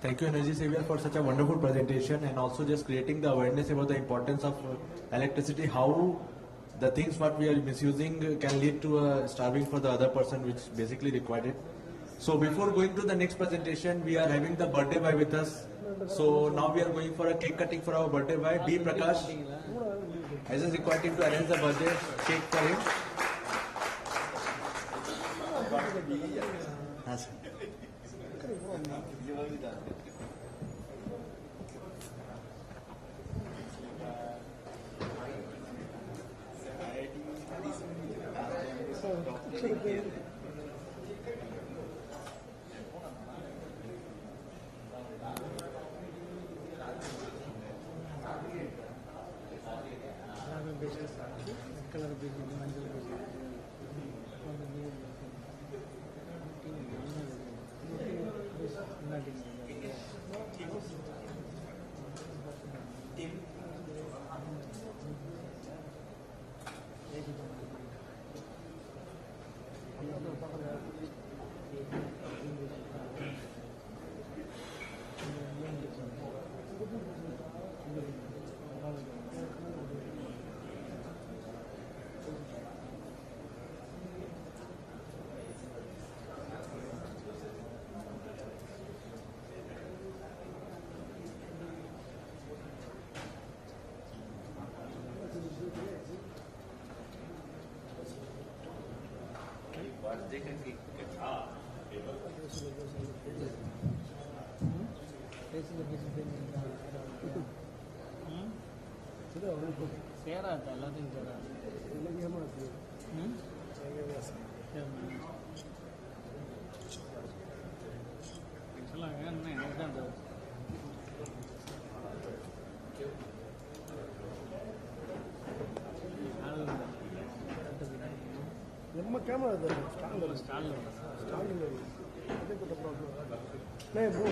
Thank you, Energy Savior, for such a wonderful presentation and also just creating the awareness about the importance of electricity, how the things what we are misusing can lead to starving for the other person which basically required it. So before going to the next presentation, we are having the birthday boy with us. So now we are going for a cake cutting for our birthday boy, B. Prakash. I just require him to arrange the birthday cake for him. சேராது எல்லாத்தையும் சேராது வேணும்னா எனக்கு தான் தரும் ನಮ್ಮ camera ಇದೆ stand ಅದೇ ಕೊಟ್ಟ ಪ್ರಾಬ್ಲಮ್ ನೈ ಬ್ರೋ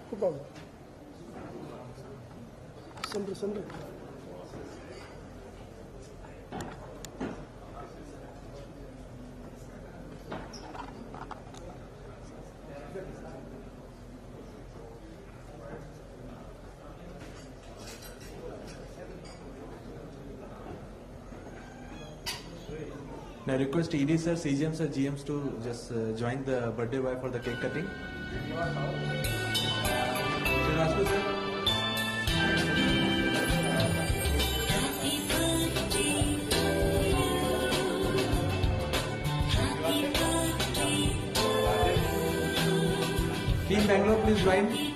ಕೂಪಾಗ ಸೆಂಟ್ರ್ Now I request ED sir, CGM sir, GMs to just join the birthday boy for the cake cutting. Srinivas sir. Team Bangalore, please join.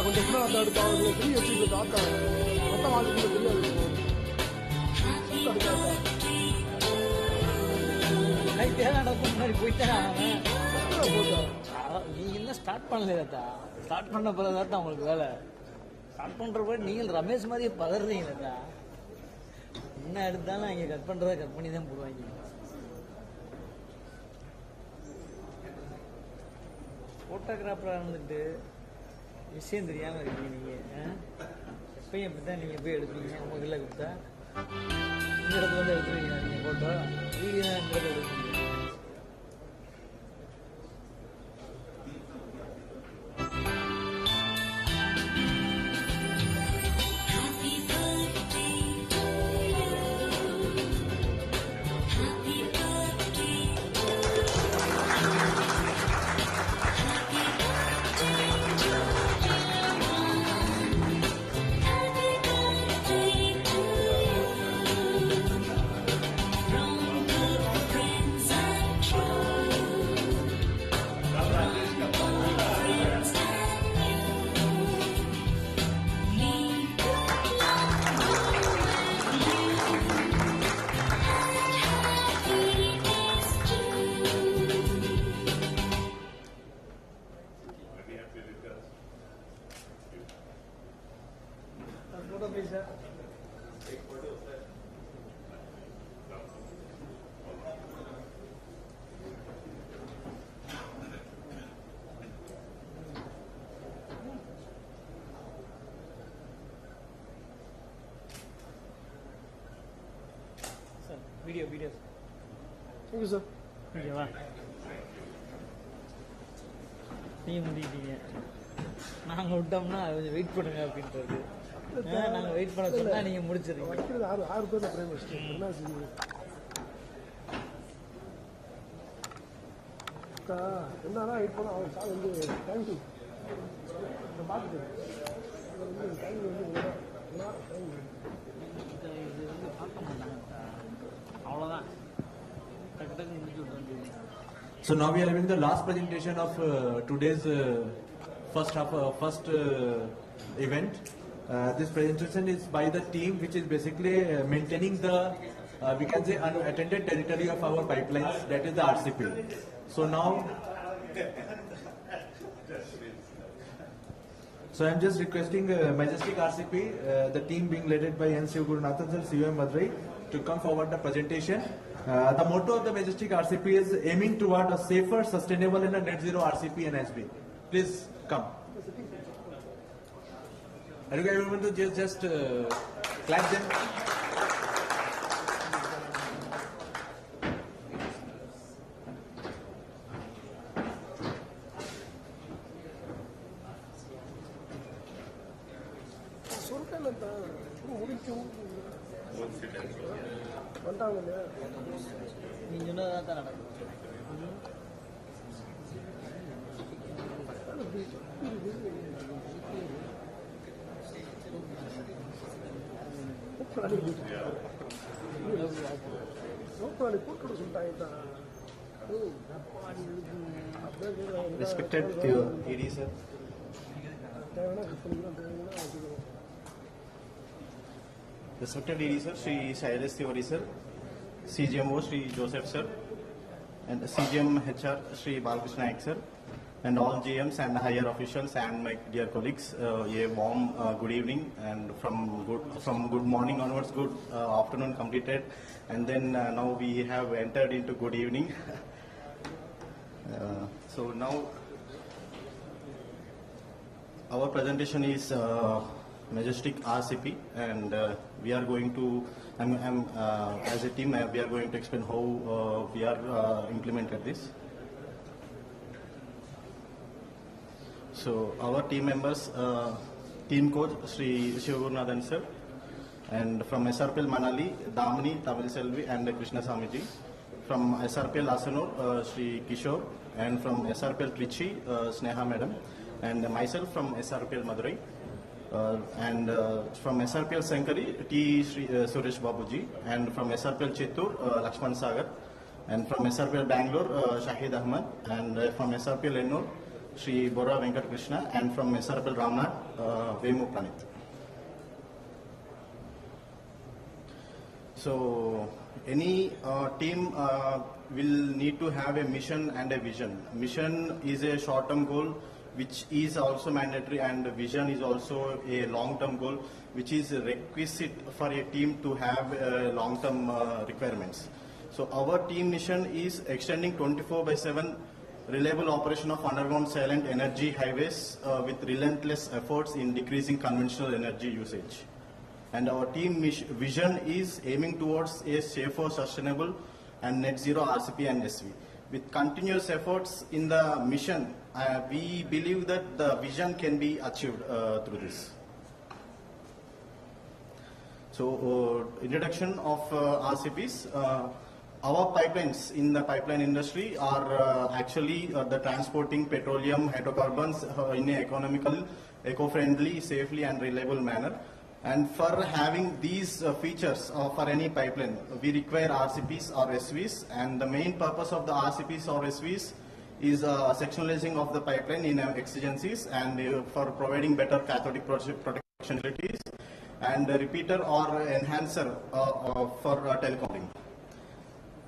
கொஞ்சம் கூட அந்த அடுப்பாங்க ஃப்ரீ வச்சுட்டு தாத்தா மொத்த வாழ்க்கை தெரியாது முன்னாடி போயிட்டேன் நீங்க என்ன ஸ்டார்ட் பண்ணலையாத்தா ஸ்டார்ட் பண்ண பிறகுதான் உங்களுக்கு வேலை ஸ்டார்ட் பண்ற போது நீங்கள் ரமேஷ் மாதிரியே பதறீங்களாத்தா என்ன எடுத்தாலும் அங்கே கட் பண்றதை கட் பண்ணி தான் போடுவாங்க போட்டோகிராஃபராக இருந்துட்டு விஷயம் தெரியாமல் இருக்கீங்க நீங்கள் எப்பயும் எப்படி தான் நீங்கள் போய் எடுப்பீங்க உங்கள் கையில் கொடுத்தா இந்த இடத்துல வந்து எடுத்துருவீங்க நீங்கள் ஃபோட்டோ வீடியோ தான் இந்த இடத்துல எடுப்பீங்க வீடியோ ஓகே சார் ஓகேவா நீங்கள் முடிக்கிட்டீங்க நாங்கள் விட்டோம்னா கொஞ்சம் வெயிட் பண்ணுங்க அப்படின்றது நாங்கள் வெயிட் பண்ண சொன்னால் நீங்கள் முடிச்சிடுறீங்க வைக்கிறது ஆறு பேர் பிரேம் வச்சுட்டு என்ன செய்யுது என்னன்னா வெயிட் பண்ண அவன் சார் வந்து தேங்க்யூ நான் பார்த்துட்டேன் டைம் வந்து இது வந்து பார்க்க மாட்டாங்க அவ்வளோதான் டக்கு டக்கு முடிச்சு விட்டு வேண்டியது So now we are having the last presentation of today's first event. This presentation is by the team which is basically maintaining the we can say unattended territory of our pipelines, that is the RCP. So now I'm just requesting Majestic RCP, the team being led by N. Sivagurunathan sir, COM Madurai, to come forward the presentation. The motto of the Majestic RCP is aiming toward a safer, sustainable and a net zero RCP and SB. Please come. I request everyone to just clap them. நீங்கள் சொன்னதாக தான் நடக்கும் Respected AD sir, respected AD sir, Sri Srpl Tox sir, CGMO Sri Joseph sir, and CGM HR Sri Balkrishna Naik sir, and all GMs and higher officials and my dear colleagues, a warm good evening, and from good morning onwards, good afternoon completed, and then now we have entered into good evening. So now our presentation is Majestic RCP, and we are going to, as a team, we are going to explain how we are implemented this. So our team members, team coach Sri Shivagurnathan sir, and from Srpl Manali, Damini, Tamil Selvi and Krishna Samiji. From Srpl Asanur, Sri Kishore, and from Srpl Trichy, Sneha Madam, and myself from Srpl Madurai, and from Srpl Sankari, T. Suresh Babuji, and from Srpl Chittur, Lakshman Sagar, and from Srpl Bangalore, Shahid Ahmad, and from Srpl Ennur, Sri Bora Venkat Krishna, and from Srpl Ramnath, Vemu Pranit. So any team will need to have a mission and a vision. Mission is a short-term goal which is also mandatory, and vision is also a long-term goal which is requisite for a team to have long-term requirements. So our team mission is extending 24/7 reliable operation of underground silent energy highways with relentless efforts in decreasing conventional energy usage. And our team vision is aiming towards a safer, sustainable and net zero RCP and SV. With continuous efforts in the mission, we believe that the vision can be achieved through this. So, introduction of RCPs. Our pipelines in the pipeline industry are actually the transporting petroleum hydrocarbons in an economical, eco-friendly, safely and reliable manner. And for having these features for any pipeline, we require RCPs or SVs, and the main purpose of the RCPs or SVs is sectionalizing of the pipeline in exigencies and for providing better cathodic protection facilities, and a repeater or enhancer for telecoupling.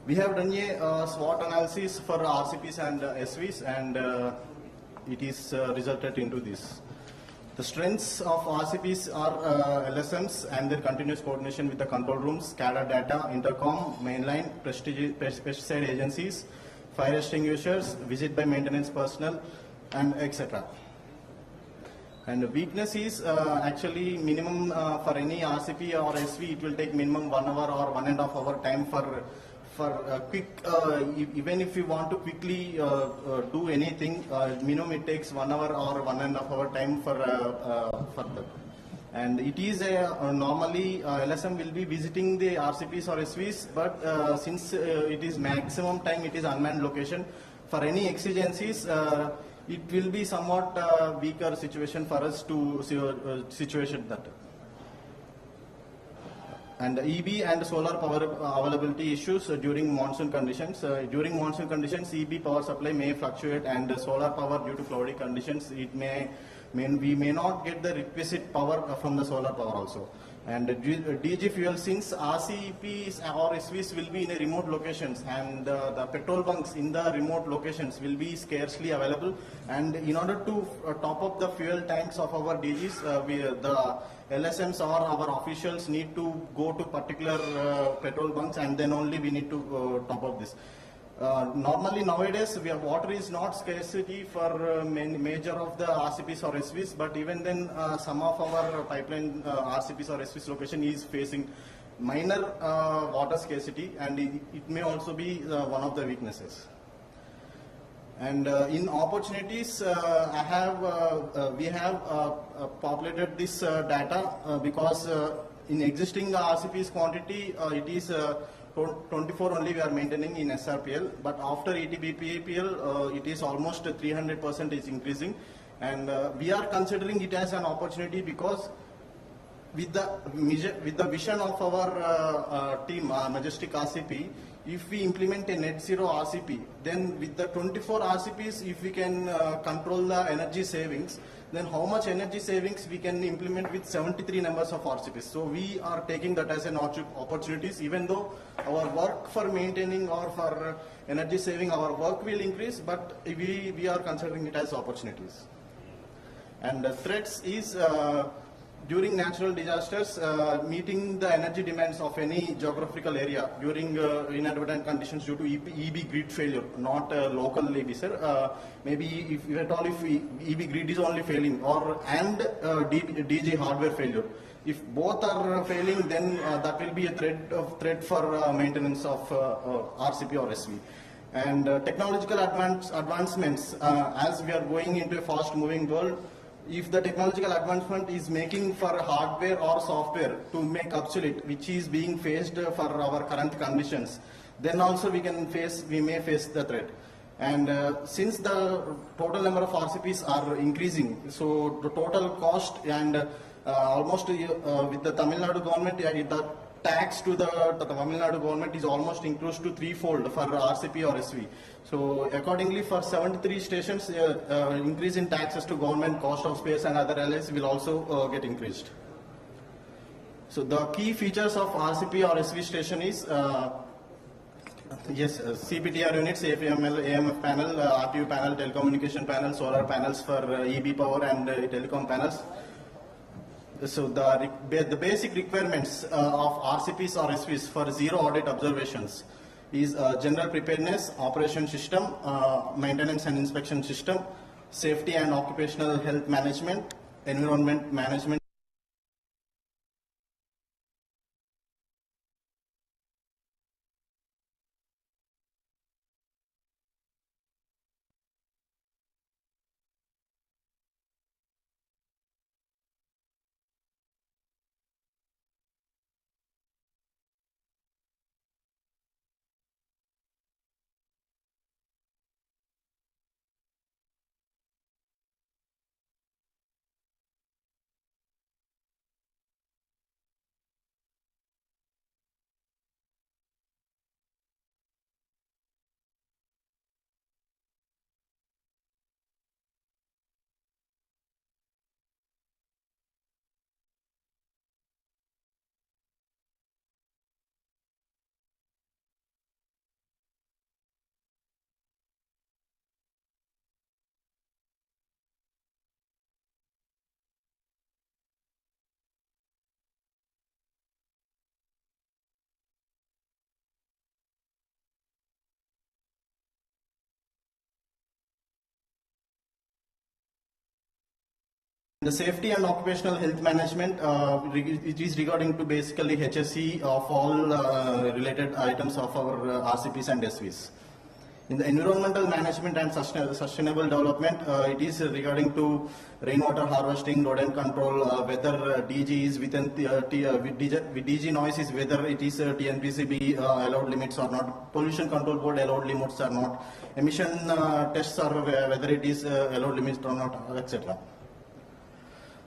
We have done a SWOT analysis for RCPs and SVs, and it is resulted into this. The strengths of RCPs are LSMs and their continuous coordination with the control rooms, SCADA data, intercom, mainline, pesticide agencies, fire extinguishers, visit by maintenance personnel, and etc. And weakness is actually minimum for any RCP or SV, it will take minimum 1 hour or 1.5 hour time for quick, even if you want to quickly do anything, minimum it takes 1 hour or 1.5 hour time for that. And it is normally LSM will be visiting the RCPs or SVs, but since it is maximum time, it is unmanned location. For any exigencies, it will be somewhat weaker situation for us to situation that. And EB and solar power availability issues during monsoon conditions. During monsoon conditions, EB power supply may fluctuate, and solar power due to cloudy conditions, it we may not get the requisite power from the solar power also. And DG fuel, since RCPs or SVs will be in a remote locations, and the petrol bunks in the remote locations will be scarcely available, and in order to top up the fuel tanks of our DGs, the LSMs or our officials need to go to particular petrol bunks, and then only we need to top up this. Normally nowadays water is not scarcity for major of the RCPs or SVs, but even then some of our pipeline RCPs or SVs location is facing minor water scarcity, and it may also be one of the weaknesses. And in opportunities, we have populated this data because in existing RCPs quantity, it is 24 only we are maintaining in SRPL, but after ETBPAPL, it is almost 300% is increasing, and we are considering it as an opportunity because with the vision of our team, Majestic RCP, if we implement a net zero RCP, then with the 24 RCPs, if we can control the energy savings, then how much energy savings we can implement with 73 numbers of RCPs. So we are taking that as an opportunities, even though our work for maintaining or for energy saving, our work will increase, but we are considering it as opportunities. And threats is during natural disasters, meeting the energy demands of any geographical area during inadvertent conditions due to EB grid failure, not local EB, sir. Maybe if at all, if EB grid is only failing, or and DG hardware failure. If both are failing, then that will be a threat for maintenance of RCP or SV. And technological advancements, as we are going into a fast-moving world, if the technological advancement is making for hardware or software to make obsolete, which is being faced for our current conditions, then also we may face the threat. And since the total number of RCPs are increasing, so the total cost and almost with the Tamil Nadu government, the tax to the Tamil Nadu government is almost increased to threefold for RCP or SV. So accordingly, for 73 stations, increase in taxes to government, cost of space and other elements will also get increased. So the key features of RCP or SV station is yes, CPTR units, AFML, AMF panel, RTU panel, telecommunication panel, solar panels for EB power and telecom panels. So the basic requirements of RCPs or SVs for zero audit observations is general preparedness, operation system, maintenance and inspection system, safety and occupational health management, environment management. The safety and occupational health management, it is regarding to basically HSE of all related items of our RCPs and SVs. In the environmental management and sustainable development, it is regarding to rainwater harvesting, rodent control, whether DG is within with DG noise is whether it is TNPCB allowed limits or not, pollution control board allowed limits or not, emission tests are whether it is allowed limits or not, etc.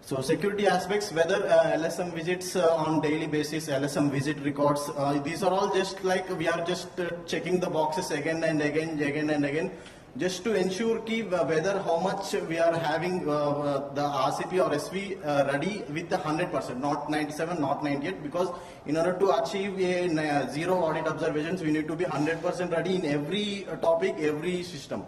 So security aspects, whether LSM visits on daily basis, LSM visit records, these are all just like we are just checking the boxes again and again, just to ensure whether how much we are having the RCP or SV ready with the 100%, not 97, not 98, because in order to achieve a zero audit observations, we need to be 100% ready in every topic, every system.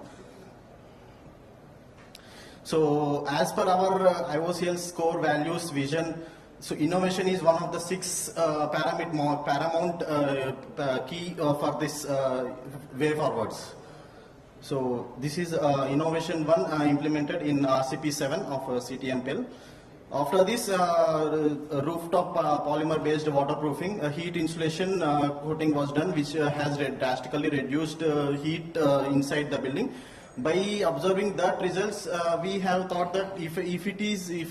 So as per our IOCL's core values vision, so innovation is one of the 6 paramount key for this way forwards. So this is innovation 1 implemented in RCP 7 of CTMPL. After this, rooftop polymer based waterproofing, heat insulation coating was done, which has drastically reduced heat inside the building. By observing that results, we have thought that if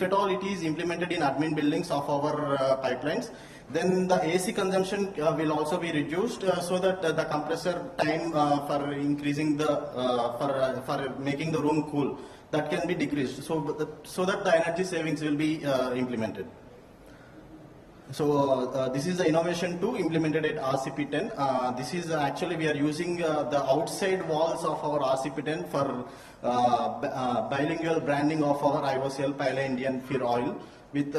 at all it is implemented in admin buildings of our pipelines, then the AC consumption will also be reduced, so that the compressor time for increasing the for making the room cool, that can be decreased, so that the energy savings will be implemented. So this is the innovation 2 implemented at RCP10. This is actually we are using the outside walls of our RCP10 for bilingual branding of our IOCL Pale Indian Fir oil with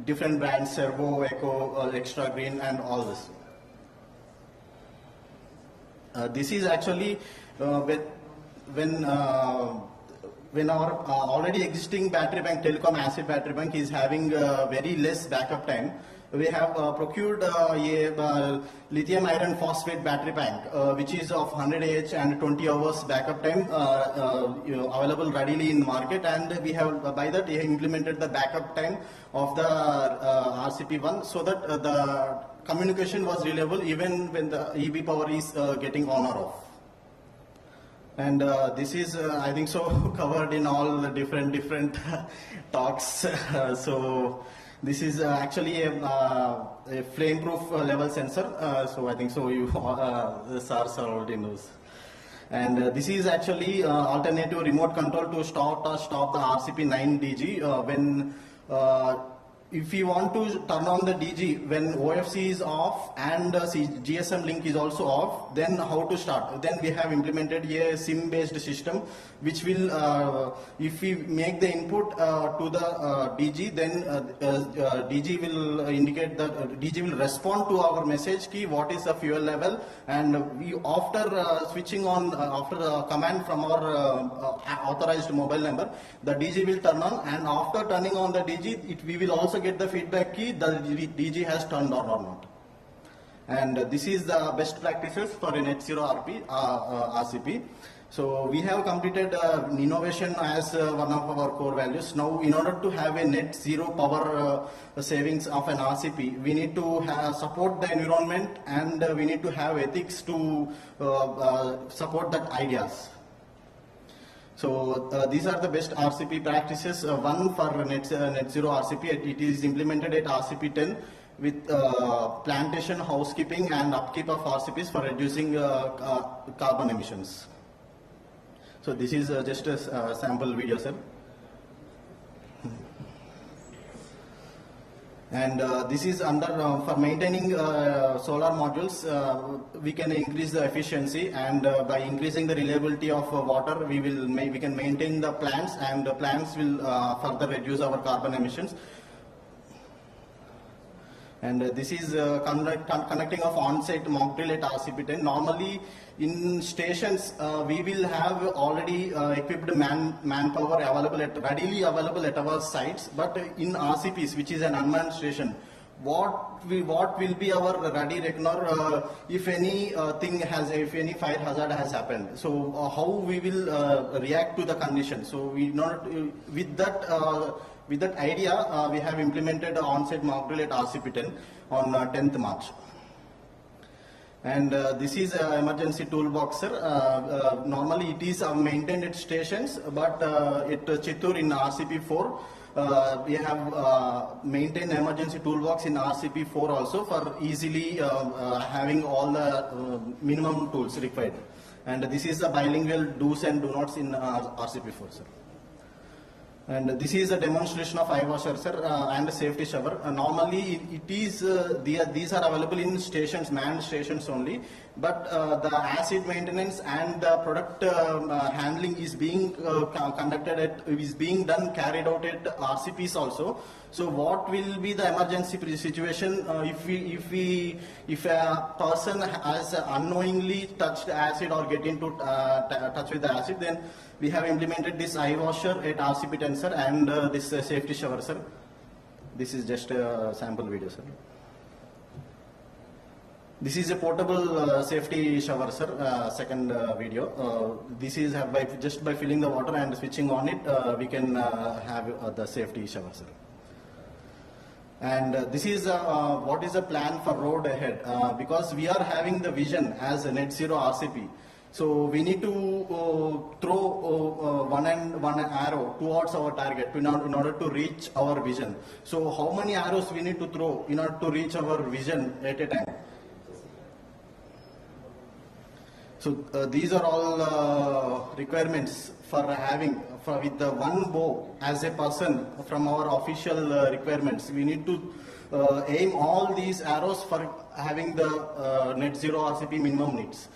different brands, Servo, Eco, Extra Green, and all this. This is actually when our already existing battery bank, telecom acid battery bank, is having very less backup time, we have procured a lithium iron phosphate battery bank, which is of 100 Ah and 20 hours backup time, available readily in the market, and we have by that we have implemented the backup time of the RCP1, so that the communication was reliable even when the EB power is getting on or off. And this is, I think so, covered in all the different talks. So this is actually a flame-proof level sensor. So I think so you SARS already knows. And this is actually alternative remote control to stop the RCP9 DG when if you want to turn on the DG when OFC is off and GSM link is also off, then how to start? Then we have implemented a SIM-based system, which will, if we make the input to the DG, then DG will indicate that DG will respond to our message key, what is the fuel level, and we, after switching on, after the command from our authorized mobile number, the DG will turn on, and after turning on the DG, we will also get the feedback key the DG has turned on or not. And this is the best practices for a net zero RCP. So we have completed innovation as one of our core values. Now, in order to have a net zero power savings of an RCP, we need to support the environment, and we need to have ethics to support that ideas. So these are the best RCP practices. One for net zero RCP, it is implemented at RCP10 with plantation, housekeeping, and upkeep of RCPs for reducing carbon emissions. So this is just a sample video, sir. And this is under for maintaining solar modules. We can increase the efficiency, and by increasing the reliability of water, we can maintain the plants, and the plants will further reduce our carbon emissions. And this is connecting of on-site mock drill at RCP10. Normally, in stations, we will have already equipped manpower readily available at our sites. But in RCPs, which is an unmanned station, what will be our ready reckoner if any if any fire hazard has happened? So how we will react to the condition? So with that idea, we have implemented on-site mock drill at RCP10 on 10th March. And this is emergency toolbox, sir. Normally it is maintained at stations, but at Chittoor in RCP4, we have maintained emergency toolbox in RCP4 also for easily having all the minimum tools required. And this is the bilingual do's and do nots in RCP4, sir. And this is a demonstration of eye washer, sir, and a safety shower. Normally, these are available in stations, manned stations only. But the acid maintenance and the product handling is being carried out at RCPs also. So, what will be the emergency situation if a person has unknowingly touched acid or get into touch with the acid? Then we have implemented this eye washer at RCP10, sir, and this safety shower, sir. This is just a sample video, sir. This is a portable safety shower, sir. Second video. This is just by filling the water and switching on it, we can have the safety shower, sir. And this is what is the plan for road ahead, because we are having the vision as a net zero RCP. So we need to throw one arrow towards our target in order to reach our vision. So how many arrows we need to throw in order to reach our vision at a time? So these are all requirements for having with the one bow as a person from our official requirements. We need to aim all these arrows for having the net zero RCP minimum needs.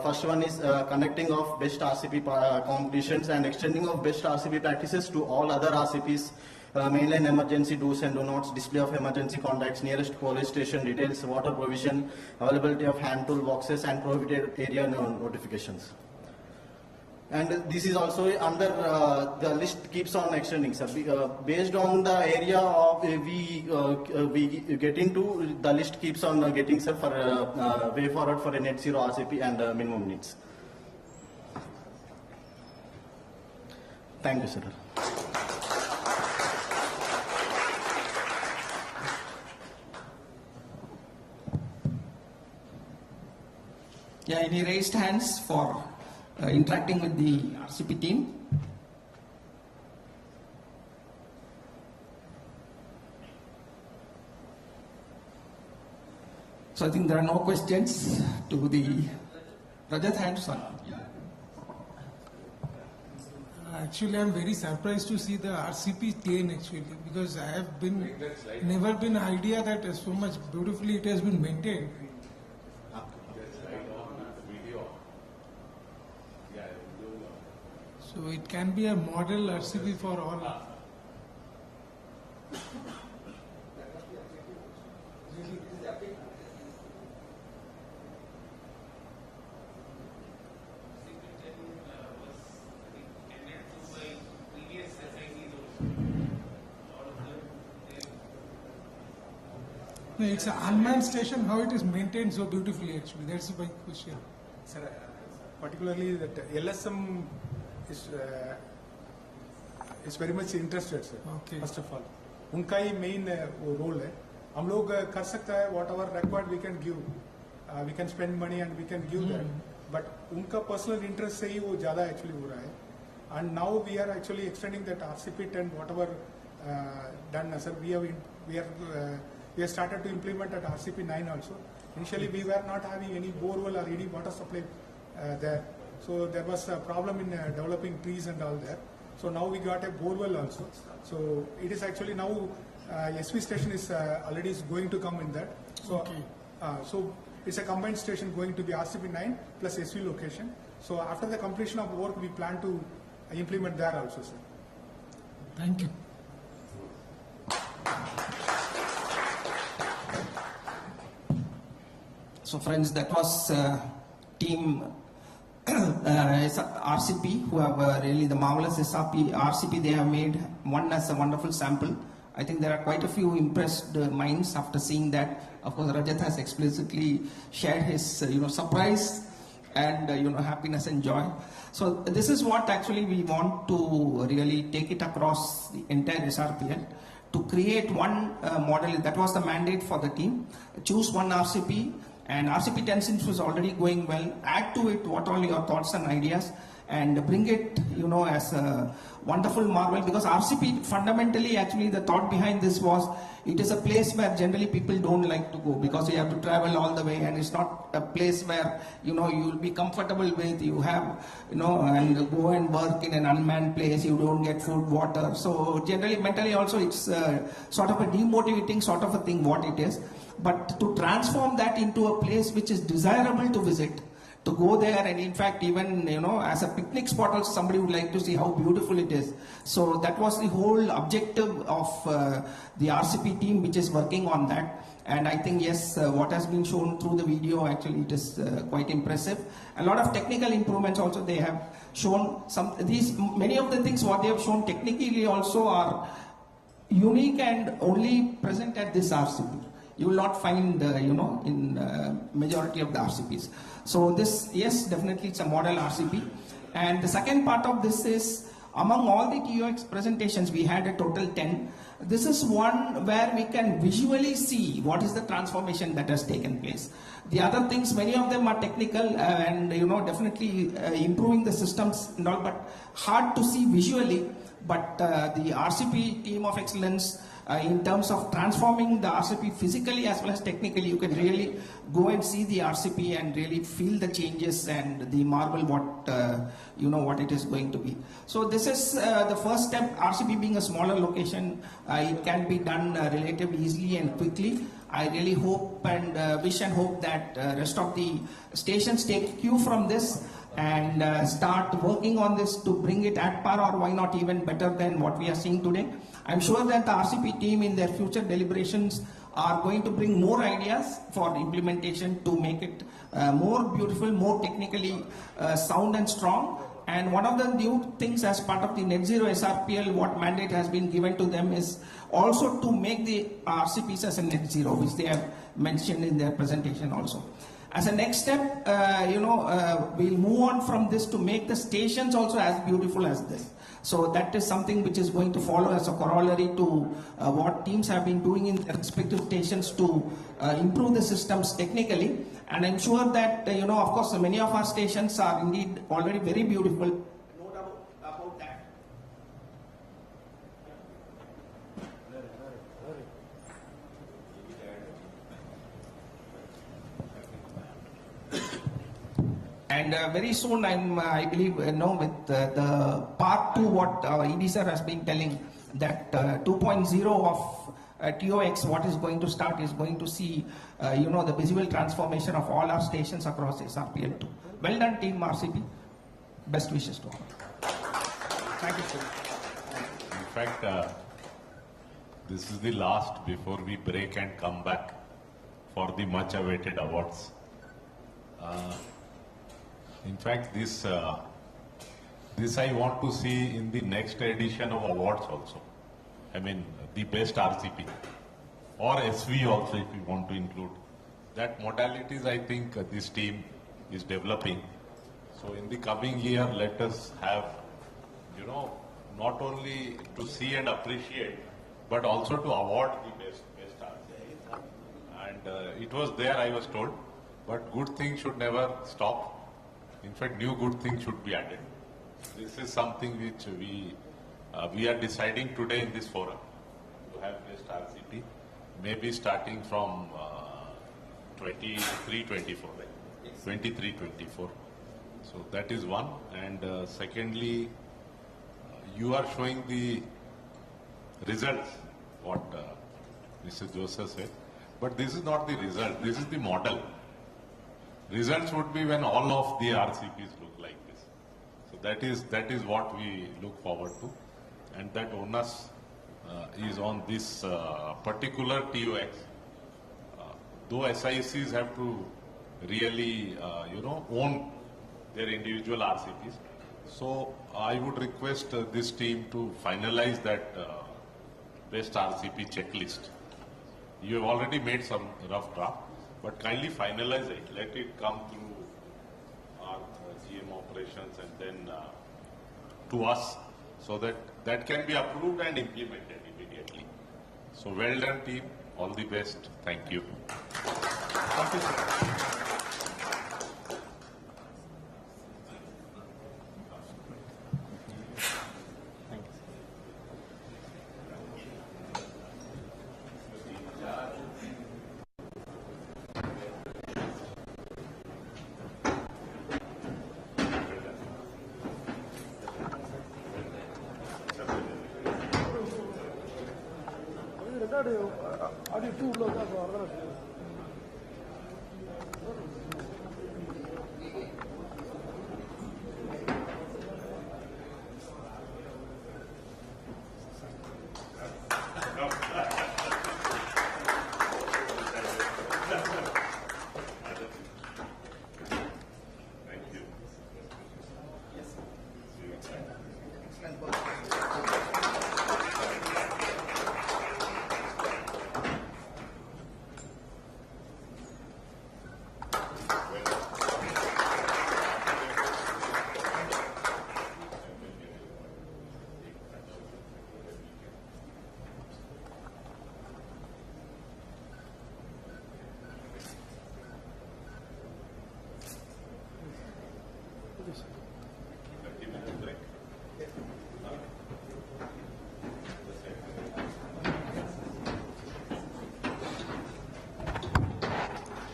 First one is conducting of best RCP competitions and extending of best RCP practices to all other RCPs. Mainline emergency do's and do nots, display of emergency contacts, nearest police station details, water provision, availability of hand tool boxes and prohibited area notifications. And this is also under the list keeps on extending. So based on the area of we get into, the list keeps on getting for way forward for a net zero RCP and minimum needs. Thank you, sir. Yeah, any raised hands for interacting with the RCP team? So I think there are no questions to the Rajat hands on. Actually, I'm very surprised to see the RCP 10 actually, because I have never been idea that so much beautifully it has been maintained. So it can be a model RCP for all. No, it's an unmanned station. How it is maintained so beautifully? Actually, that's my question. Sir, particularly that LSM is very much interested, sir. Okay. First of all, उनका ही main role है. हम लोग कर सकता है whatever required we can give, we can spend money and we can give that. But उनका personal interest से ही वो ज़्यादा actually हो रहा है. And now we are actually extending that RCP 10 whatever done, sir. We have started to implement at RCP 9 also. Initially we were not having any borewell or any water supply there. So there was a problem in developing trees and all that. So now we got a borewell also. So it is actually now SV station is already going to come in that. So, okay. So it's a combined station going to be RCP 9 plus SV location. So after the completion of work, we plan to implement there also, sir. Thank you. So friends, that was team RCP who have really the marvelous RCP they have made, one as a wonderful sample. I think there are quite a few impressed minds after seeing that. Of course, Rajat has explicitly shared his surprise and happiness and joy. So this is what actually we want to really take it across the entire SRPL, to create one model. That was the mandate for the team. Choose one RCP, and RCP 10 since was already going well, add to it what all your thoughts and ideas, and bring it, as a wonderful marvel, because RCP fundamentally, actually the thought behind this was, it is a place where generally people don't like to go because you have to travel all the way, and it's not a place where, you'll be comfortable with, you have, and go and work in an unmanned place, you don't get food, water. So generally, mentally also it's sort of a demotivating sort of a thing what it is. But to transform that into a place which is desirable to visit, to go there, and in fact even as a picnic spot also somebody would like to see how beautiful it is. So that was the whole objective of the RCP team which is working on that. And I think yes, what has been shown through the video, actually it is quite impressive. A lot of technical improvements also they have shown. Many of the things what they have shown technically also are unique and only present at this RCP. You will not find, in majority of the RCPs. So this, yes, definitely it's a model RCP. And the second part of this is Among all the TOX presentations, we had a total 10. This is one where we can visually see what is the transformation that has taken place. The other things, many of them are technical and definitely improving the systems and all, but hard to see visually. But the RCP team of excellence, in terms of transforming the RCP physically as well as technically, you can really go and see the RCP and really feel the changes and the marvel what it is going to be. So this is the first step. RCP being a smaller location, it can be done relatively easily and quickly. I really hope and wish and hope that rest of the stations take cue from this and start working on this to bring it at par, or why not even better than what we are seeing today. I'm sure that the RCP team in their future deliberations are going to bring more ideas for implementation to make it more beautiful, more technically sound and strong. And one of the new things as part of the Net Zero SRPL, what mandate has been given to them is also to make the RCPs as a net zero, which they have mentioned in their presentation also. As a next step, we'll move on from this to make the stations also as beautiful as this. So that is something which is going to follow as a corollary to what teams have been doing in their respective stations to improve the systems technically. And I'm sure that, of course, many of our stations are indeed already very beautiful. No doubt about that. And very soon, I believe, with the part 2, what ED sir has been telling, that 2.0 of TOX, what is going to start is going to see, the visual transformation of all our stations across SRPL2. Well done, team RCP. Best wishes to all. Thank you, sir. In fact, this is the last before we break and come back for the much-awaited awards. In fact, this I want to see in the next edition of awards also. I mean, the best RCP or SV also, if you want to include. That modalities, I think this team is developing. So in the coming year, let us have, not only to see and appreciate, but also to award the best RCP. And it was there, I was told, but good things should never stop. In fact, new good things should be added. This is something which we are deciding today in this forum to have best RCP, maybe starting from 23-24, right? 23-24. So that is one. And secondly, you are showing the results, what Mr. Joseph said. But this is not the result, this is the model. Results would be when all of the RCPs look like this. So that is what we look forward to, and that onus is on this particular TOX. Though SICs have to really, own their individual RCPs. So I would request this team to finalize that best RCP checklist. You have already made some rough draft, but kindly finalize it. Let it come through our GM operations and then to us, so that that can be approved and implemented immediately. So well done, team. All the best. Thank you. Thank you, sir.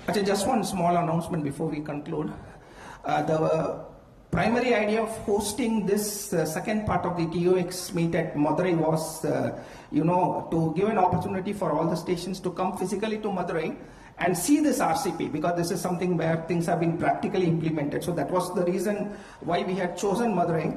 Okay, just one small announcement before we conclude. The primary idea of hosting this second part of the TOX meet at Madurai was, to give an opportunity for all the stations to come physically to Madurai and see this RCP, because this is something where things have been practically implemented. So that was the reason why we had chosen Madurai.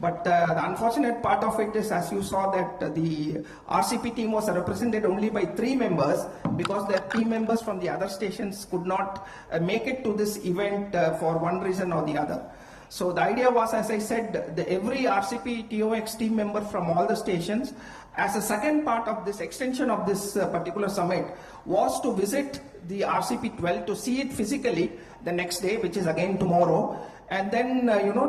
But the unfortunate part of it is, as you saw, that the RCP team was represented only by 3 members because the team members from the other stations could not make it to this event for one reason or the other. So the idea was, as I said, every RCP TOX team member from all the stations, as a second part of this extension of this particular summit, was to visit the RCP 12 to see it physically the next day, which is again tomorrow, and then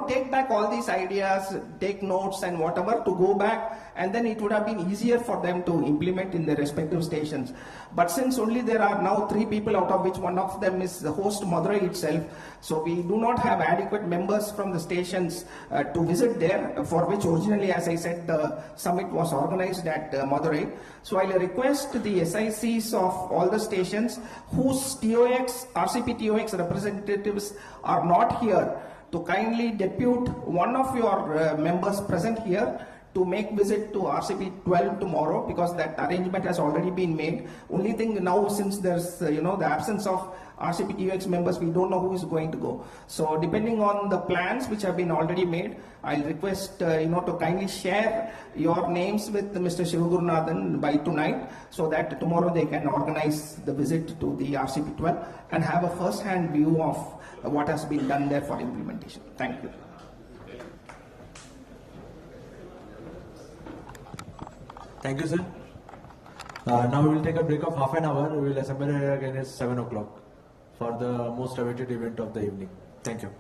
take back all these ideas, take notes and whatever, to go back, and then it would have been easier for them to implement in their respective stations. But since only there are now 3 people, out of which one of them is the host Madurai itself, so we do not have adequate members from the stations to visit there, for which originally, as I said, the summit was organized at Madurai. So I'll request the SICs of all the stations whose RCP TOX representatives are not here to kindly depute one of your members present here to make visit to RCP 12 tomorrow, because that arrangement has already been made. Only thing now, since there's the absence of RCP TOX members, we don't know who is going to go. So depending on the plans which have been already made, I'll request to kindly share your names with Mr. Shivagurunathan by tonight, so that tomorrow they can organize the visit to the RCP 12 and have a first-hand view of what has been done there for implementation. Thank you. Thank you, sir. Now we will take a break of half an hour. We will assemble here again at 7 o'clock for the most awaited event of the evening. Thank you.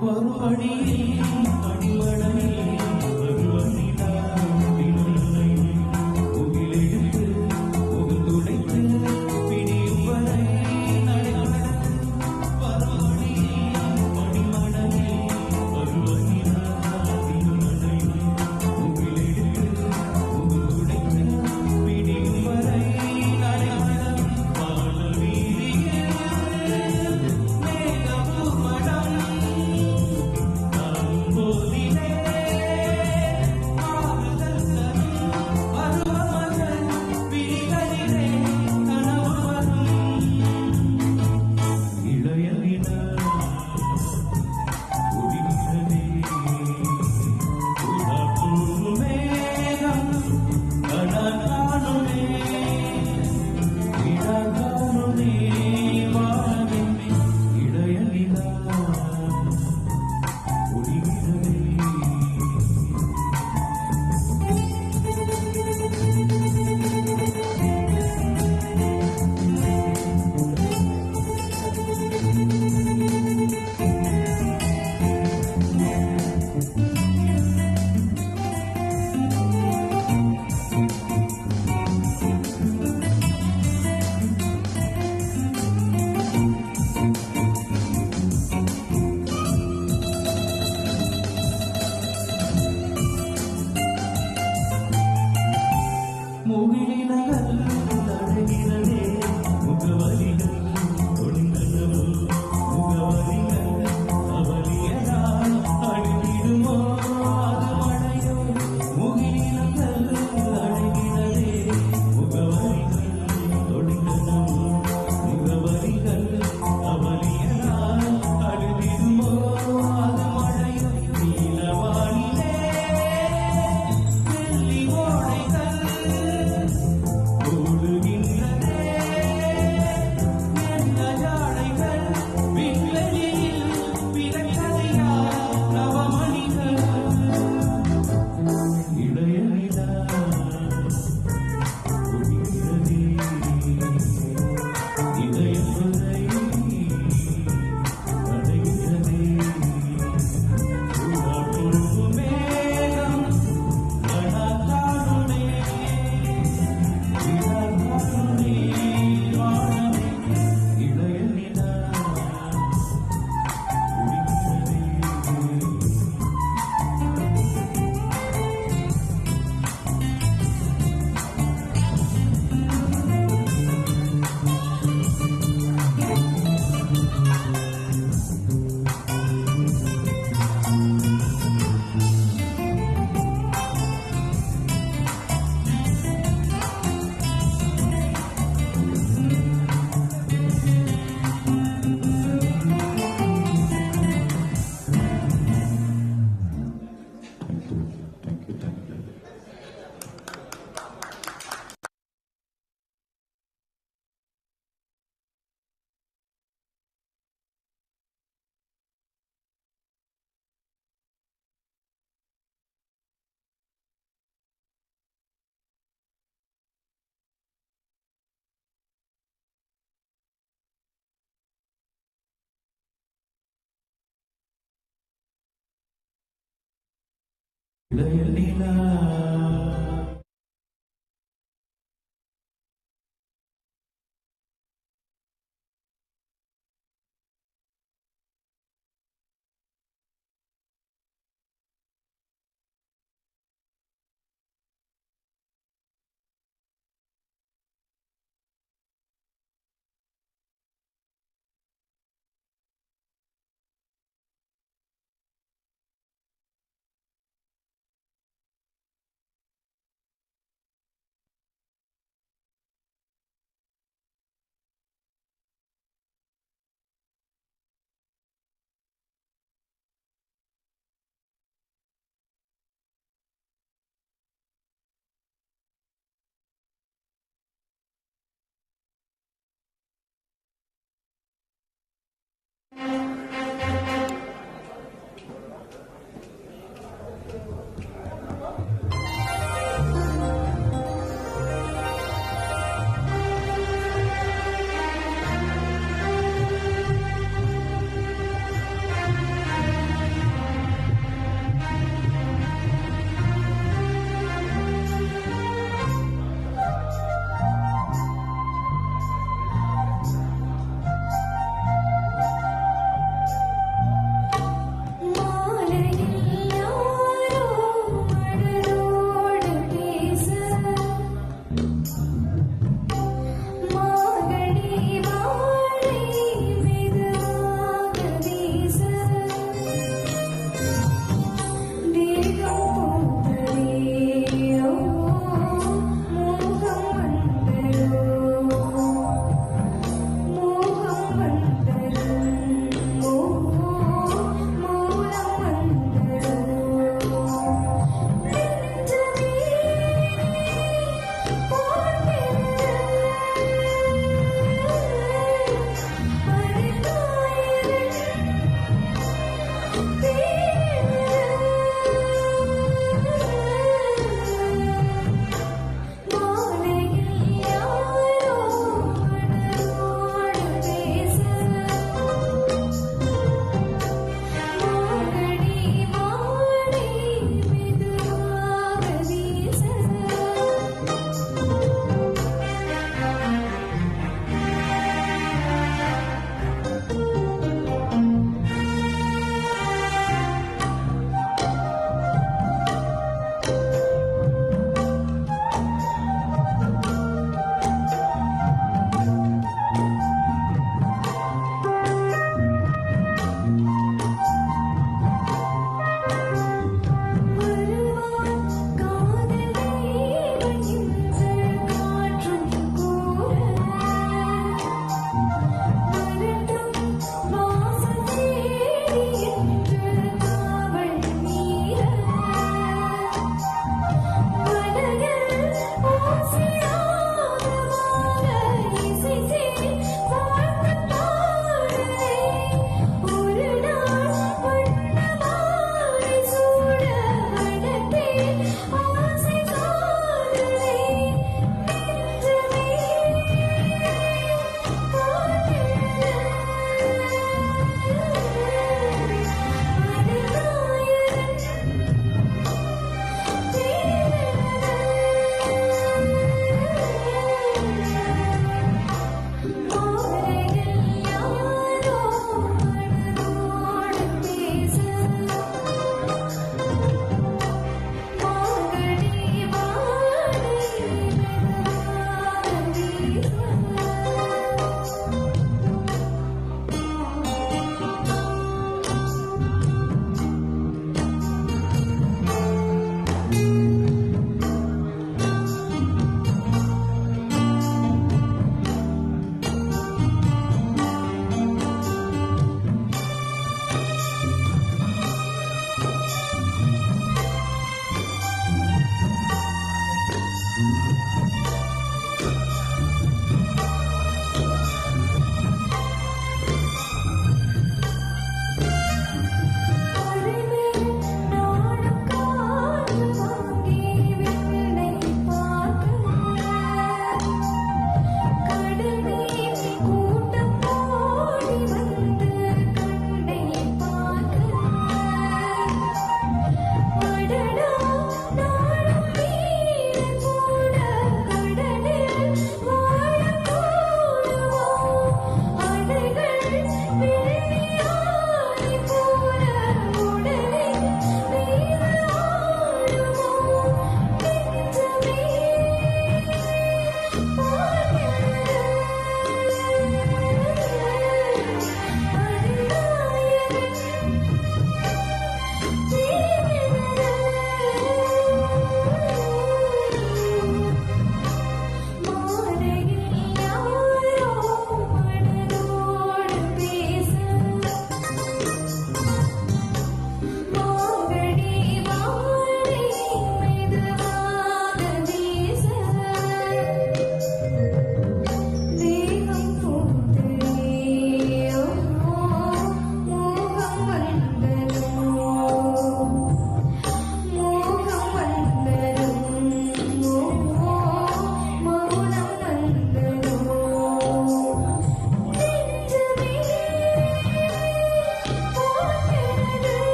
ஒரு வழியில் அடிமடலில் வருவனிடா விடுதலை புகிலெடுத்து புகுந்துடைத்து பிடியும் வரை நடக்கும் வரவழியில் அடிமடலில் வருவனிடா விடுதலை புகிலெடுத்து புகுந்துடைத்து பிடியும் வரை நடக்கும் பாடல் வீதியில் மேகபூமடம் போதிலே ஆறுதல் தரும் பருவமகள் விழிகளிலே கனவு வரும் இளைய நிலா ஒளிர்கிறதே உலாத்தூரும் மேகம் கனா காணுமே இடா காணுமே வானமே இளைய நிலா ஒளிர்கிறதே முகிலினகள் அழகிறதே முகவலிகள் ஒளிந்தனவோ முகவலிகள் அவலியதால் அழுகிடுமோ அது மழையோ முகிலினங்கள் அழகிறதே முகவலிகள் ஒளிந்தனவோ முகவலிகள் அவலியதால் அழுகிடுமோ அது மழையோ நீலவானிலே வெள்ளி ஓடைகள் ஓடுகின்றதே என்ன ஜாடைகள் விண்வெளியில் பிறக்கதையா நவமணிகள் இளைய நிலா ஒளிர்கிறதே இதயம் வரை அடைகிறதே உலாத்தூரும் மேகம் கனா காணுமே இடா காணுமே வானமே இளைய நிலா ஒளிர்கிறதே இளைய நிலா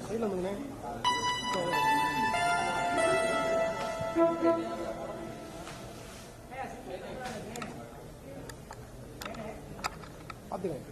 சைடில் வந்துங்கண்ணே பார்த்துக்கங்க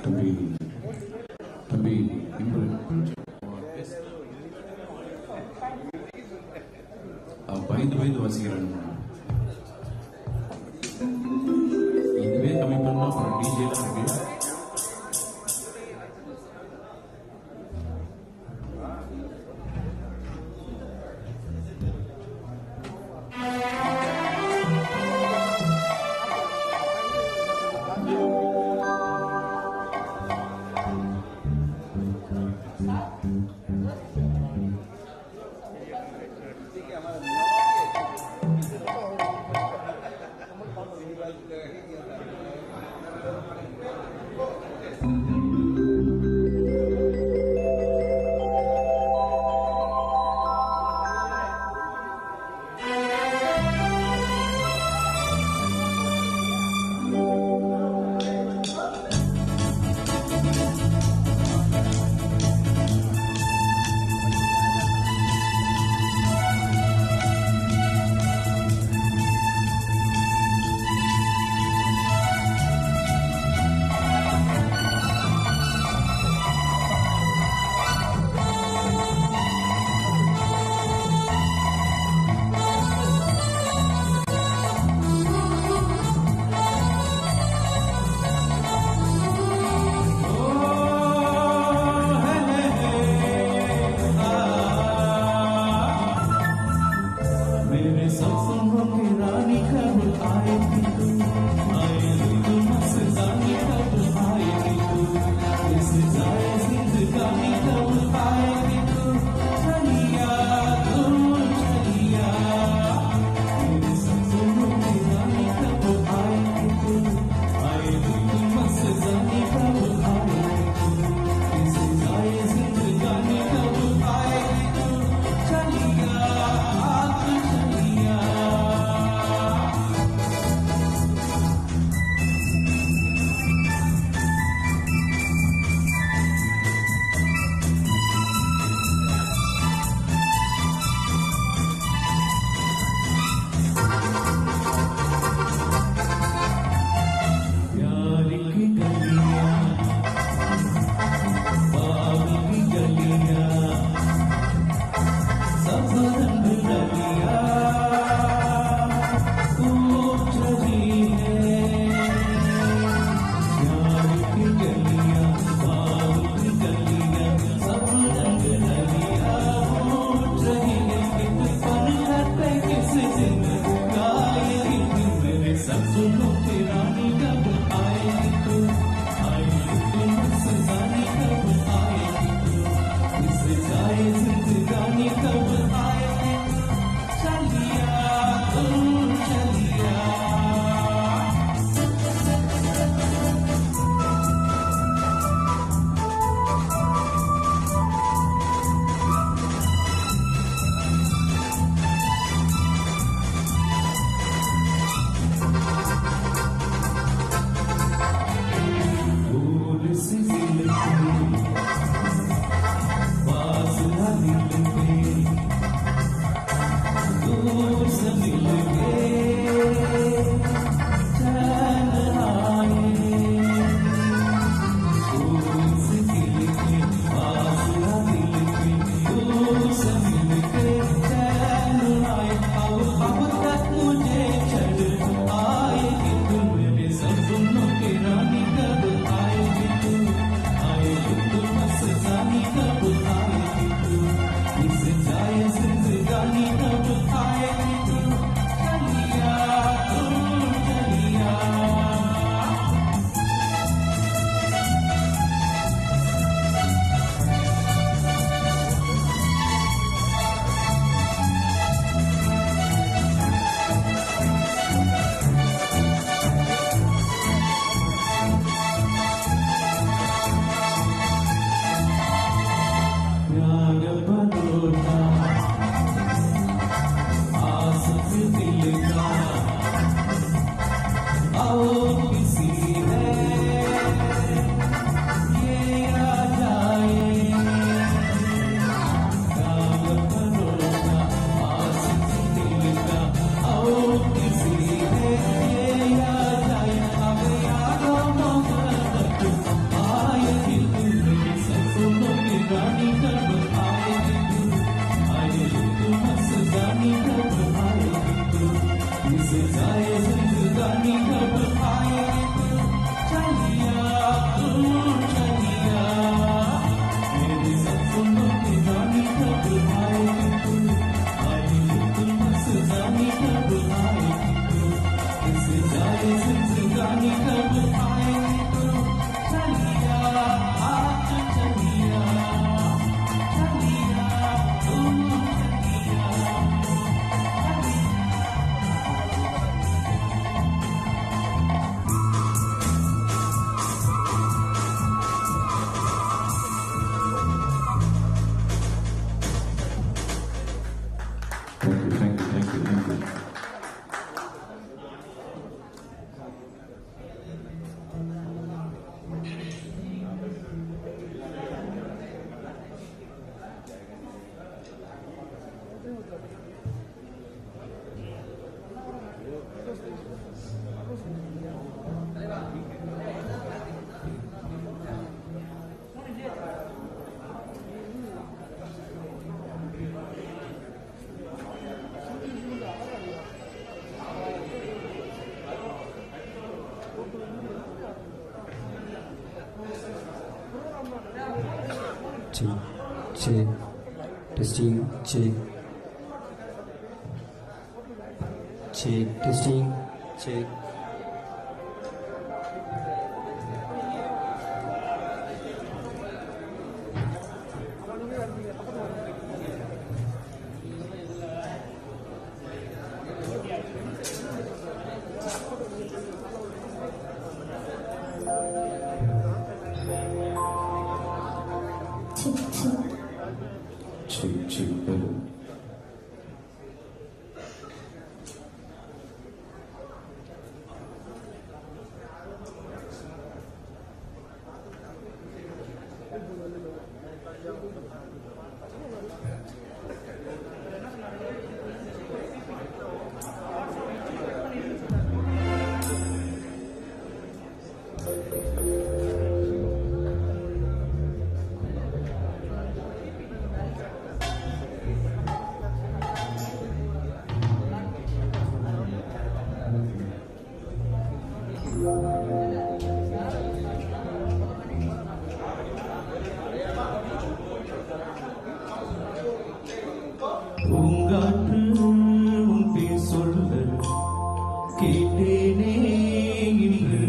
தம்பி தம்பி பயந்து பயந்து வாசிக்கிறாங்க. இதுவே கம்மி பண்ணா அப்புறம் டிஜேலாம் இருக்கு. check, check, testing, check, check, testing, check. Check, check, hello. பூங்காற்று உன் பேர் சொல்ல கேட்டேனே இன்று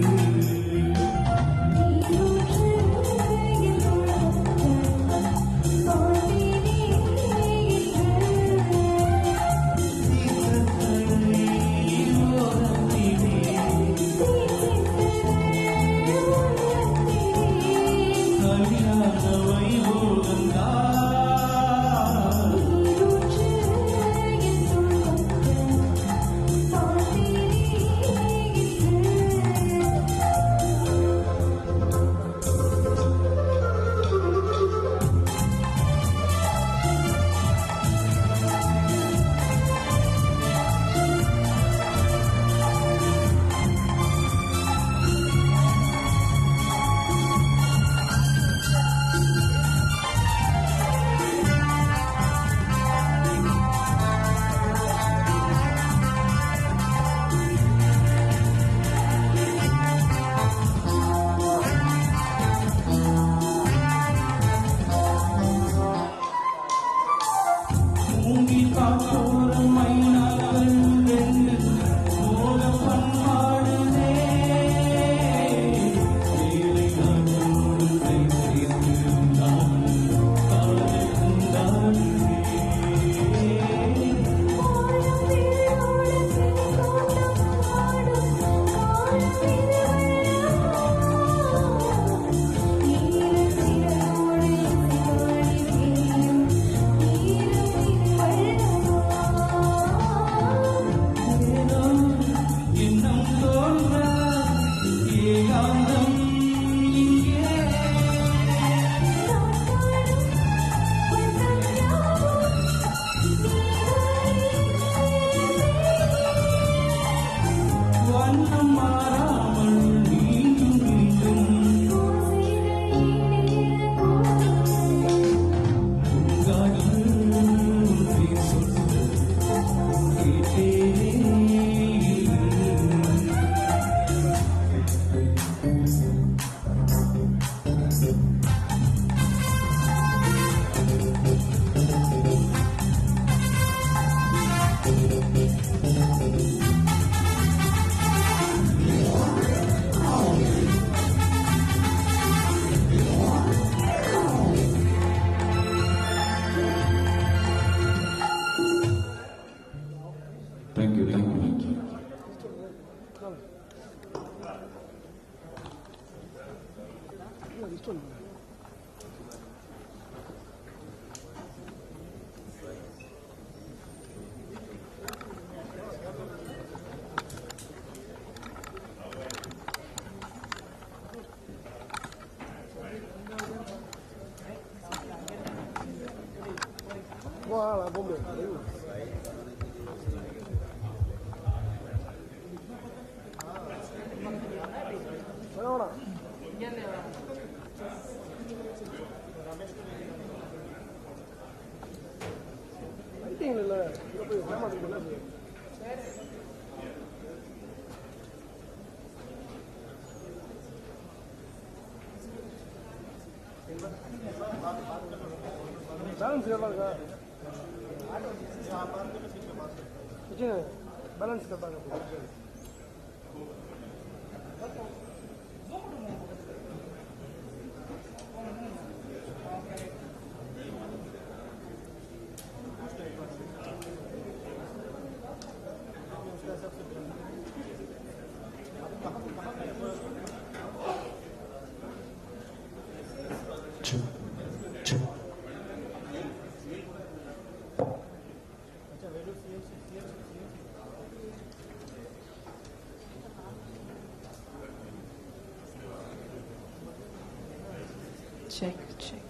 Thank you, thank you, thank you. Voilà, bombe. Balance எவ்வளோ இருக்கா பேலன்ஸ் கரெக்டாக Check, check.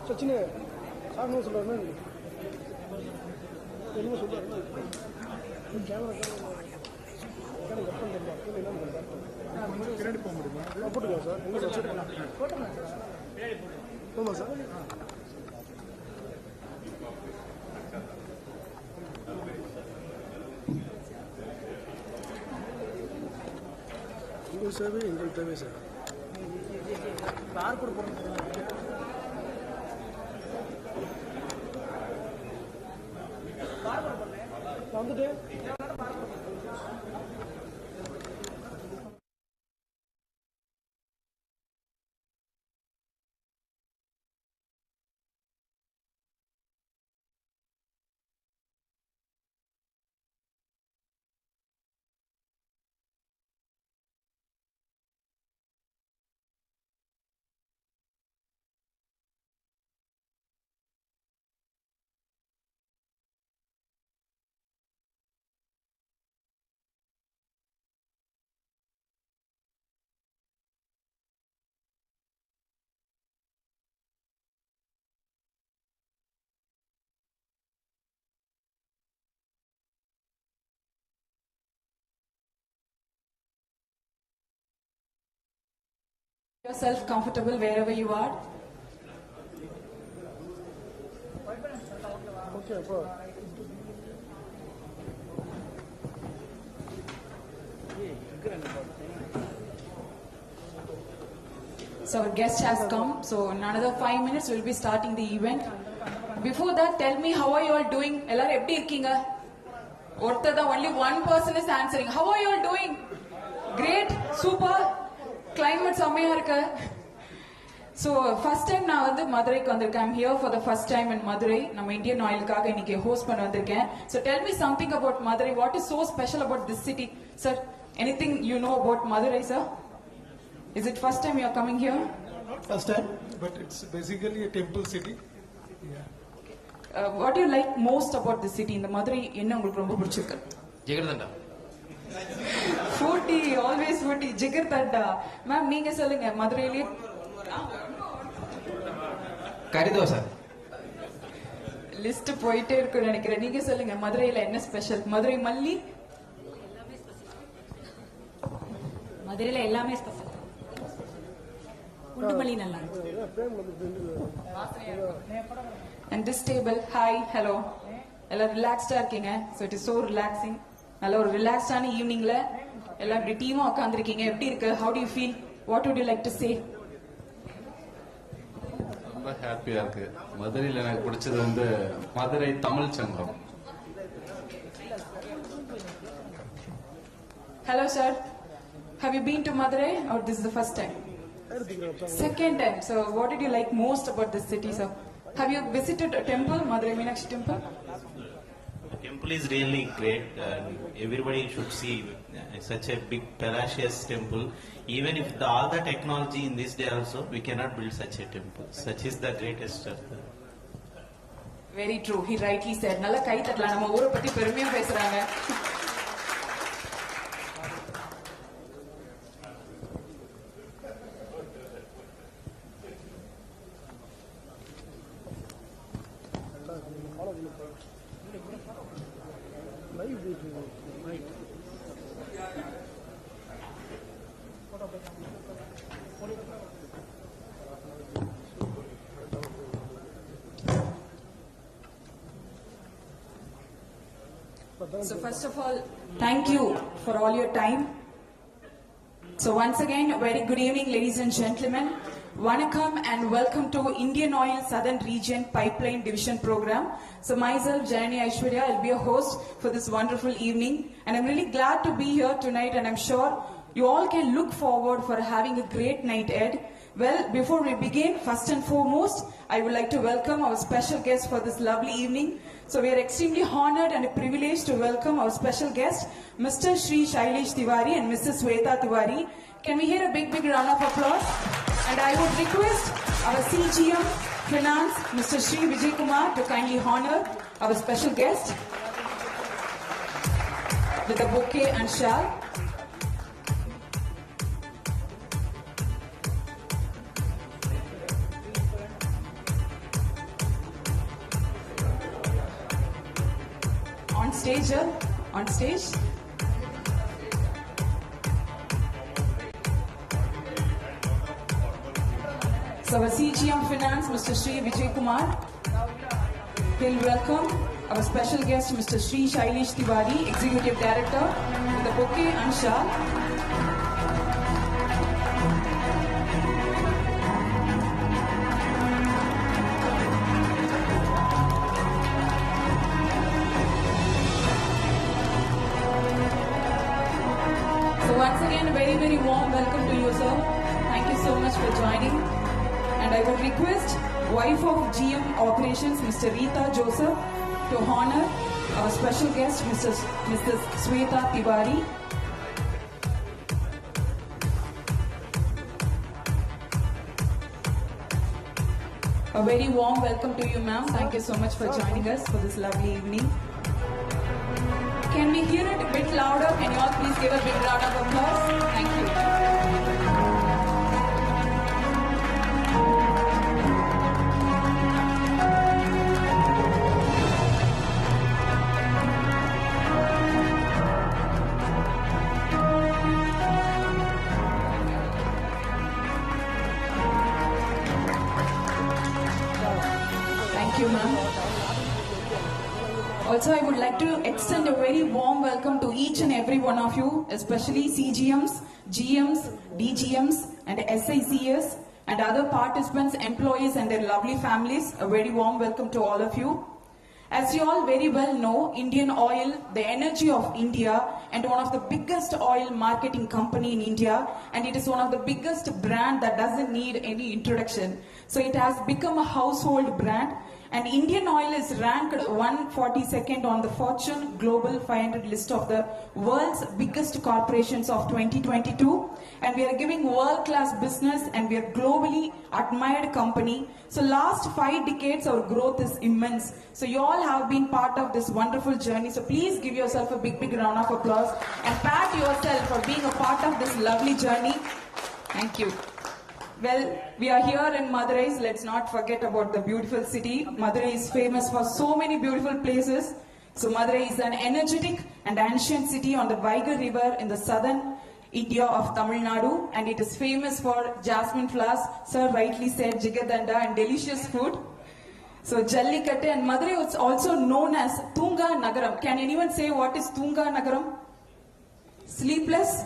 சச்சின் சார் என்ன சொல்கிறாருன்னா என்ன சொல்கிறாரு கேமரா எனக்கு எப்போ தெரியும் என்ன பண்ணுறேன் பின்னாடி போக முடியுமா போட்டுக்கலாம் சார் என்ன சார் போட்டுக்கலாம் சார் ஆமாம் சார் உங்கள் சேவை எங்கள் தேவை சார் யார் கூட போகிறோம் வந்துட்டு yourself comfortable wherever you are. Okay, bro. So our guest has come. So in another 5 minutes we'll be starting the event. Before that, tell me how are you all doing? Ellarum eppadi irkinga? Orthada only one person is answering. How are you all doing? Great, super. Climate செம்மையா இருக்கு. So first time நான் வந்து மதுரைக்கு வந்திருக்கேன். I'm here for the first time in Madurai. நம்ம Indian ஆயிலுக்காக இன்னைக்கு host பண்ண வந்திருக்கேன். So tell me something about Madurai. What is so special about this city? Sir, anything you know about Madurai, sir? Is it first time you are coming here? Not first time, but it's basically a temple city. Yeah. What do you like most about the city? இந்த மதுரை என்ன உங்களுக்கு ரொம்ப பிடிச்சிருக்கு? Jigarthanda. Foodie, always foodie. Jigarthanda. Ma'am நீங்க சொல்லுங்க மதுரையிலே கறிதோசை. List போயிட்டே இருக்குன்னு நினைக்கிறேன். நீங்க சொல்லுங்க மதுரையில என்ன ஸ்பெஷல்? மதுரை மல்லி மதுரையில எல்லாமே ஸ்பெஷல். குண்டுமல்லி நல்லா இருக்கு. And this table, hi, hello. எல்லாரும் ரிலாக்ஸ்டா இருக்கீங்க. So it is so relaxing. நல்ல ஒரு ரிலாக்ஸ்டான ஈவினிங்ல எல்லாரும் டீமா உட்கார்ந்திருக்கீங்க. எப்படி இருக்கு? How do you feel? What would you like to say? ரொம்ப ஹாப்பியா இருக்கு. மதுரையில் எனக்கு பிடிச்சது வந்து மதுரை தமிழ் சங்கம். Hello, sir. Have you been to Madurai or this is the first time? Second time. So what did you like most about this city, sir? Have you visited a temple, Madurai Meenakshi temple? The temple is really great. Everybody should see such a big palatial temple. Even if all the technology in this day also, we cannot build such a temple. Such is the greatest of the... Very true. He rightly said. Nalla kai tatla nama oora patti perumaiya pesranga. So first of all, thank you for all your time. So once again, a very good evening, ladies and gentlemen. Vanakkam and welcome to Indian Oil Southern Region Pipeline Division Program. So myself, Janani Aishwarya, I'll be a host for this wonderful evening. And I'm really glad to be here tonight, and I'm sure you all can look forward for having a great night ahead. Well, before we begin, first and foremost, I would like to welcome our special guest for this lovely evening. So we are extremely honored and privileged to welcome our special guest, Mr. Shri Shailesh Tiwari and Mrs. Sweta Tiwari. Can we hear a big round of applause? And I would request our CGM Finance, Mr. Shri Vijay Kumar, to kindly honor our special guest with a bouquet and shawl. On stage, sir. On stage. So our CGM Finance, Mr. Shri Vijay Kumar. He'll welcome our special guest, Mr. Shri Shailesh Tiwari, Executive Director, with a bouquet and shawl. Once again, a very warm welcome to you, sir. Thank you so much for joining. And I would request wife of GM Operations, Mr. Rita Joseph, to honor our special guest, Mrs. Sweta Tiwari. A very warm welcome to you, ma'am. Thank you so much for joining us for this lovely evening. Can we hear it a bit louder? Can you all please give a big round of applause? Thank you. Thank you, ma'am. Also, I would like to extend a very warm welcome to each and every one of you, especially CGMs, GMs, DGMs, and SICS, and other participants, employees, and their lovely families. A very warm welcome to all of you. As you all very well know, Indian Oil, the energy of India, and one of the biggest oil marketing company in India, and it is one of the biggest brand that doesn't need any introduction. So it has become a household brand. And Indian Oil is ranked 142nd on the Fortune Global 500 list of the world's biggest corporations of 2022. And we are giving world-class business, and we are globally admired company. So last 5 decades, our growth is immense. So you all have been part of this wonderful journey. So please give yourself a big round of applause and pat yourself for being a part of this lovely journey. Thank you. Well, we are here in Madurai. Let's not forget about the beautiful city. Madurai is famous for so many beautiful places. So Madurai is an energetic and ancient city on the Vaigar River in the southern India of Tamil Nadu, and it is famous for jasmine flowers. Sir rightly said Jigadanda, and delicious food. So Jallikattu, and Madurai is also known as Tunga Nagaram. Can anyone say what is Tunga Nagaram? Sleepless?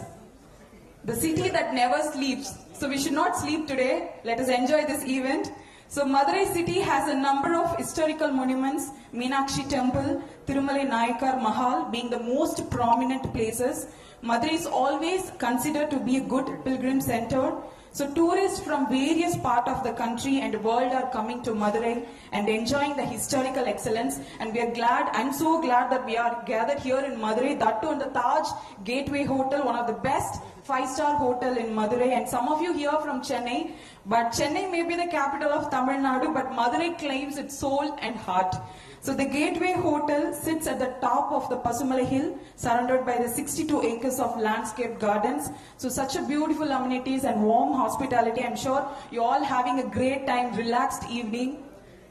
The city that never sleeps. So we should not sleep today. Let us enjoy this event. So Madurai city has a number of historical monuments, Meenakshi Temple, Tirumalai Nayakar Mahal being the most prominent places. Madurai is always considered to be a good pilgrim center. So tourists from various parts of the country and world are coming to Madurai and enjoying the historical excellence. And we are glad, I'm so glad that we are gathered here in Madurai, that too in the Taj Gateway Hotel, one of the best 5-star hotel in Madurai. And some of you here from Chennai, but Chennai may be the capital of Tamil Nadu, but Madurai claims its soul and heart. So the Gateway Hotel sits at the top of the Pasumalai Hill, surrounded by the 62 acres of landscaped gardens. So such a beautiful amenities and warm hospitality. I'm sure you're all having a great time, relaxed evening.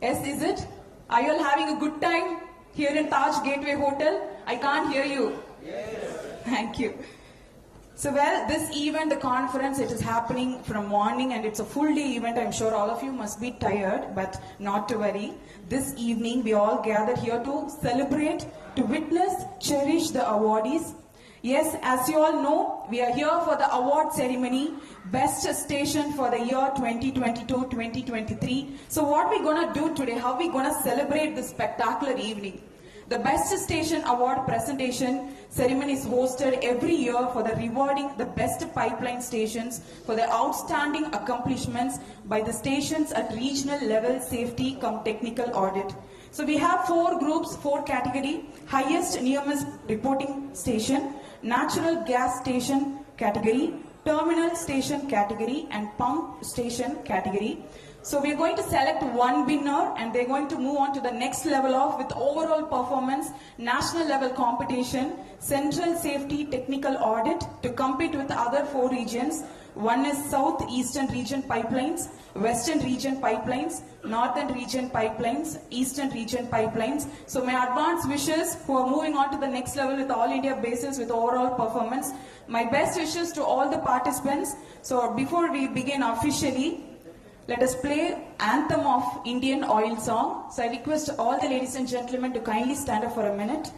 Yes, is it? Are you all having a good time here in Taj Gateway Hotel? I can't hear you. Yes. Thank you. So well, this event, the conference, it is happening from morning and it's a full day event. I'm sure all of you must be tired, but not to worry. This evening, we all gathered here to celebrate, to witness, cherish the awardees. Yes, as you all know, we are here for the award ceremony, best station for the year 2022-2023. So what we're going to do today, how we're going to celebrate this spectacular evening. The Best Station Award presentation ceremony is hosted every year for the rewarding the best pipeline stations for their outstanding accomplishments by the stations at regional level safety cum technical audit. So we have 4 groups, 4 category: highest near-miss reporting station, natural gas station category, terminal station category, and pump station category. So we are going to select one winner and they're going to move on to the next level of with overall performance, national level competition, central safety technical audit to compete with the other 4 regions. One is South-Eastern region pipelines, Western region pipelines, Northern region pipelines, Eastern region pipelines. So my advance wishes who are moving on to the next level with all India basis with overall performance. My best wishes to all the participants. So before we begin officially, let us play Anthem of Indian Oil song. So I request all the ladies and gentlemen to kindly stand up for a minute.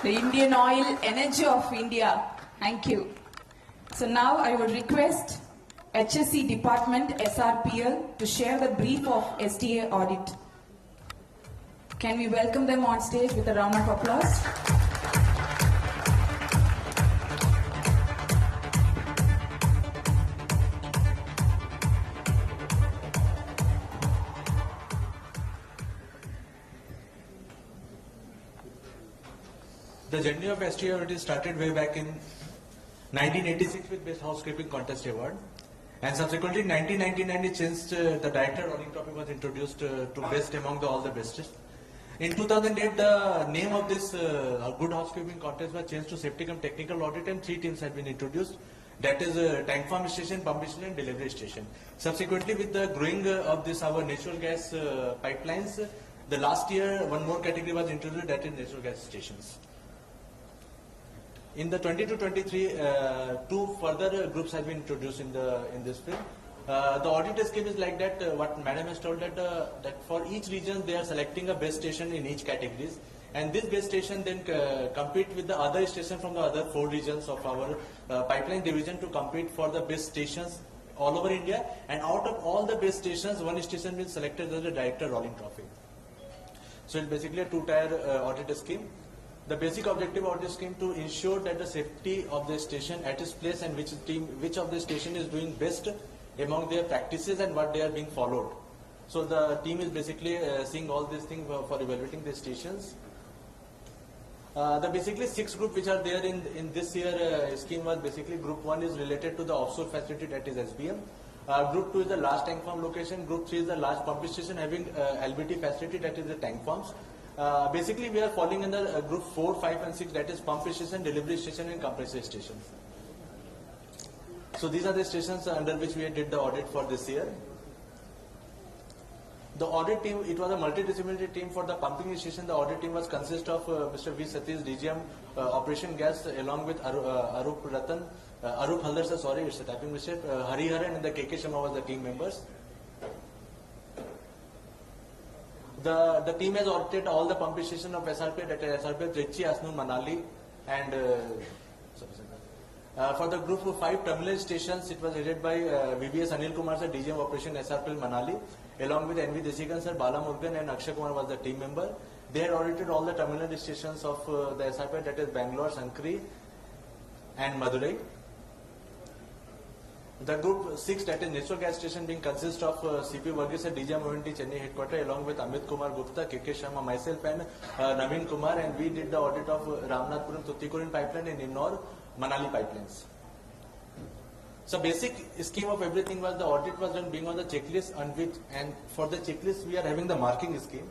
The Indian Oil Energy of India. Thank you. So now I would request HSE Department SRPL to share the brief of SDA audit. Can we welcome them on stage with a round of applause? The journey of SDA audit started way back in 1986 with Best Housekeeping Contest Award, and subsequently in 1999 it changed. The director audit topic was introduced to best among all the bestest. In 2008, the name of this Good Housekeeping Contest was changed to Safety cum Technical Audit, and 3 teams had been introduced. That is tank farm station, pump station, and delivery station. Subsequently, with the growing of this our natural gas pipelines, the last year one more category was introduced, that is natural gas stations. In the 22-23, 2 further groups have been introduced in this field. The audit scheme is like that. What Madam has told that for each region they are selecting a base station in each categories, and this base station then compete with the other station from the other 4 regions of our pipeline division to compete for the best stations all over India. And out of all the best stations, one station will be selected as the director rolling trophy. So it's basically a 2-tier audit scheme. The basic objective of this scheme to ensure that the safety of the station at its place and which of the station is doing best among their practices and what they are being followed. So the team is basically seeing all these things for evaluating the stations. The basically 6 groups which are there in this year scheme was basically group 1 is related to the offshore facility, that is SBM. Group 2 is the large tank farm location. Group 3 is the large pump station having LBT facility, that is the tank farms. Basically we are falling under group 4, 5 and 6, that is pump station, delivery station and compressor station. So these are the stations under which we did the audit for this year. The audit team, it was a multidisciplinary team for the pumping station. The audit team was consist of Mr. V. Satish, DGM, Operation Gas, along with Arup Haldar, sir, sorry, it's a typing mistake, Hariharan and the KK Sharma was the team members. The team has audited all the pumping stations of SRPL, that is SRPL Trichy, Asnur, Manali, and for the group of 5 terminal stations, it was headed by VBS Anil Kumar sir, DGM Operation SRPL Manali, along with NV Desikan sir, Bala Murugan and Akshay Kumar was the team member. They had audited all the terminal stations of the SRPL, that is Bangalore, Sankri and Madurai. The group 6, that is natural gas station, being consist of CP Varghese, DGM ONT Chennai headquarter, along with Amit Kumar Gupta, KK Sharma, myself and Naveen Kumar, and we did the audit of Ramnathpuram Tuticorin pipeline and Innor Manali pipelines. So basic scheme of everything was the audit was done being on the checklist, and for the checklist we are having the marking scheme.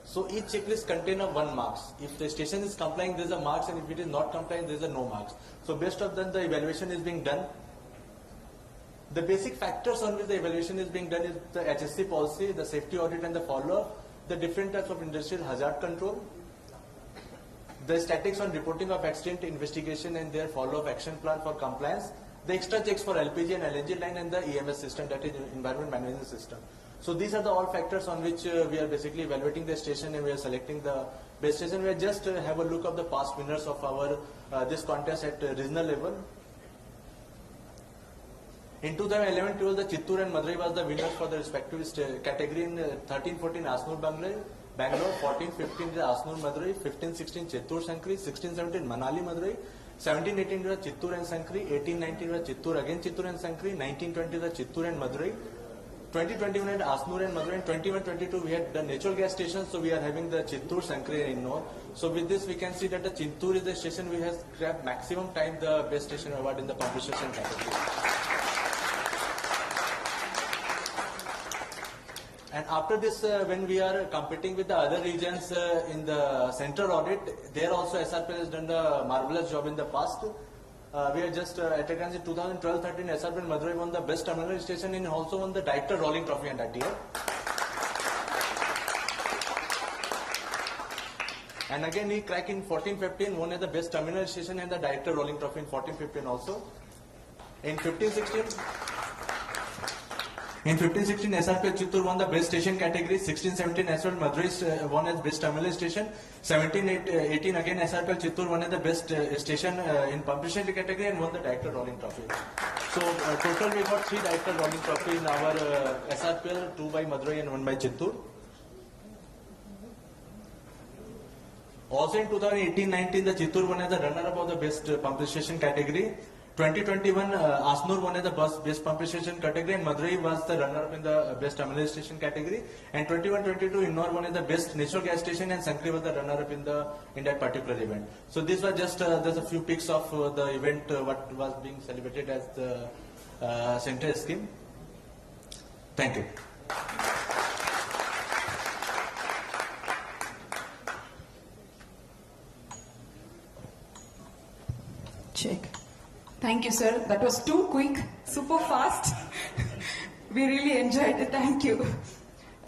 So each checklist contains 1 marks. If the station is complying, there is a marks, and if it is not complying, there is a no marks. So based on that, the evaluation is being done. The basic factors on which the evaluation is being done is the HSC policy, the safety audit and the follow-up, the different types of industrial hazard control, the statistics on reporting of accident, investigation and their follow-up action plan for compliance, the extra checks for LPG and LNG line, and the EMS system, that is environment management system. So these are the all factors on which we are basically evaluating the station, and we are selecting the best station. We are just have a look of the past winners of our this contest at regional level. In 2011-12, the Chittoor and Madurai was the winners for the respective category. In 13-14, Asnur Bangalore, 14-15 Asnur Madurai, 15-16 Chittoor Sankri, 16-17 Manali Madurai, 17-18 was Chittoor and Sankri, 18-19 was Chittoor again Chittoor and Sankri, 19-20 was Chittoor and Madurai, 20-21 had Asnur and Madurai, and 21-22 we had the natural gas station, so we are having the Chittoor, Sankri and Innor. So with this we can see that the Chittoor is the station which has grabbed maximum time the best station award in the pump station category. And after this, when we are competing with the other regions in the central audit, there also SRPL has done the marvelous job in the past. We are just at a glance in 2012-13, SRPL Madurai won the best terminal station and also won the director rolling trophy in that year. And again, he cracked in 14-15, won as the best terminal station and the director rolling trophy in 14-15 also. In 15-16, SRPL Chittoor won the best station category. 16-17, SRPL Madurai won as best terminal station. 17-18, again SRPL Chittoor won as the best station in pump station category and won the director rolling trophy. So total we got 3 director rolling trophy in our SRPL, 2 by Madurai and 1 by Chittoor. Also in 2018-19, the Chittoor won as the runner-up of the best pump station category. 2021, Asnur won as the best pump station category, and Madurai was the runner-up in the best terminal station category. And 21-22, Innor won as the best natural gas station, and Sankri was the runner-up in that particular event. So these were just there's a few pics of the event what was being celebrated as the central scheme. Thank you. Check. Thank you, sir. That was too quick, super fast. We really enjoyed it. Thank you.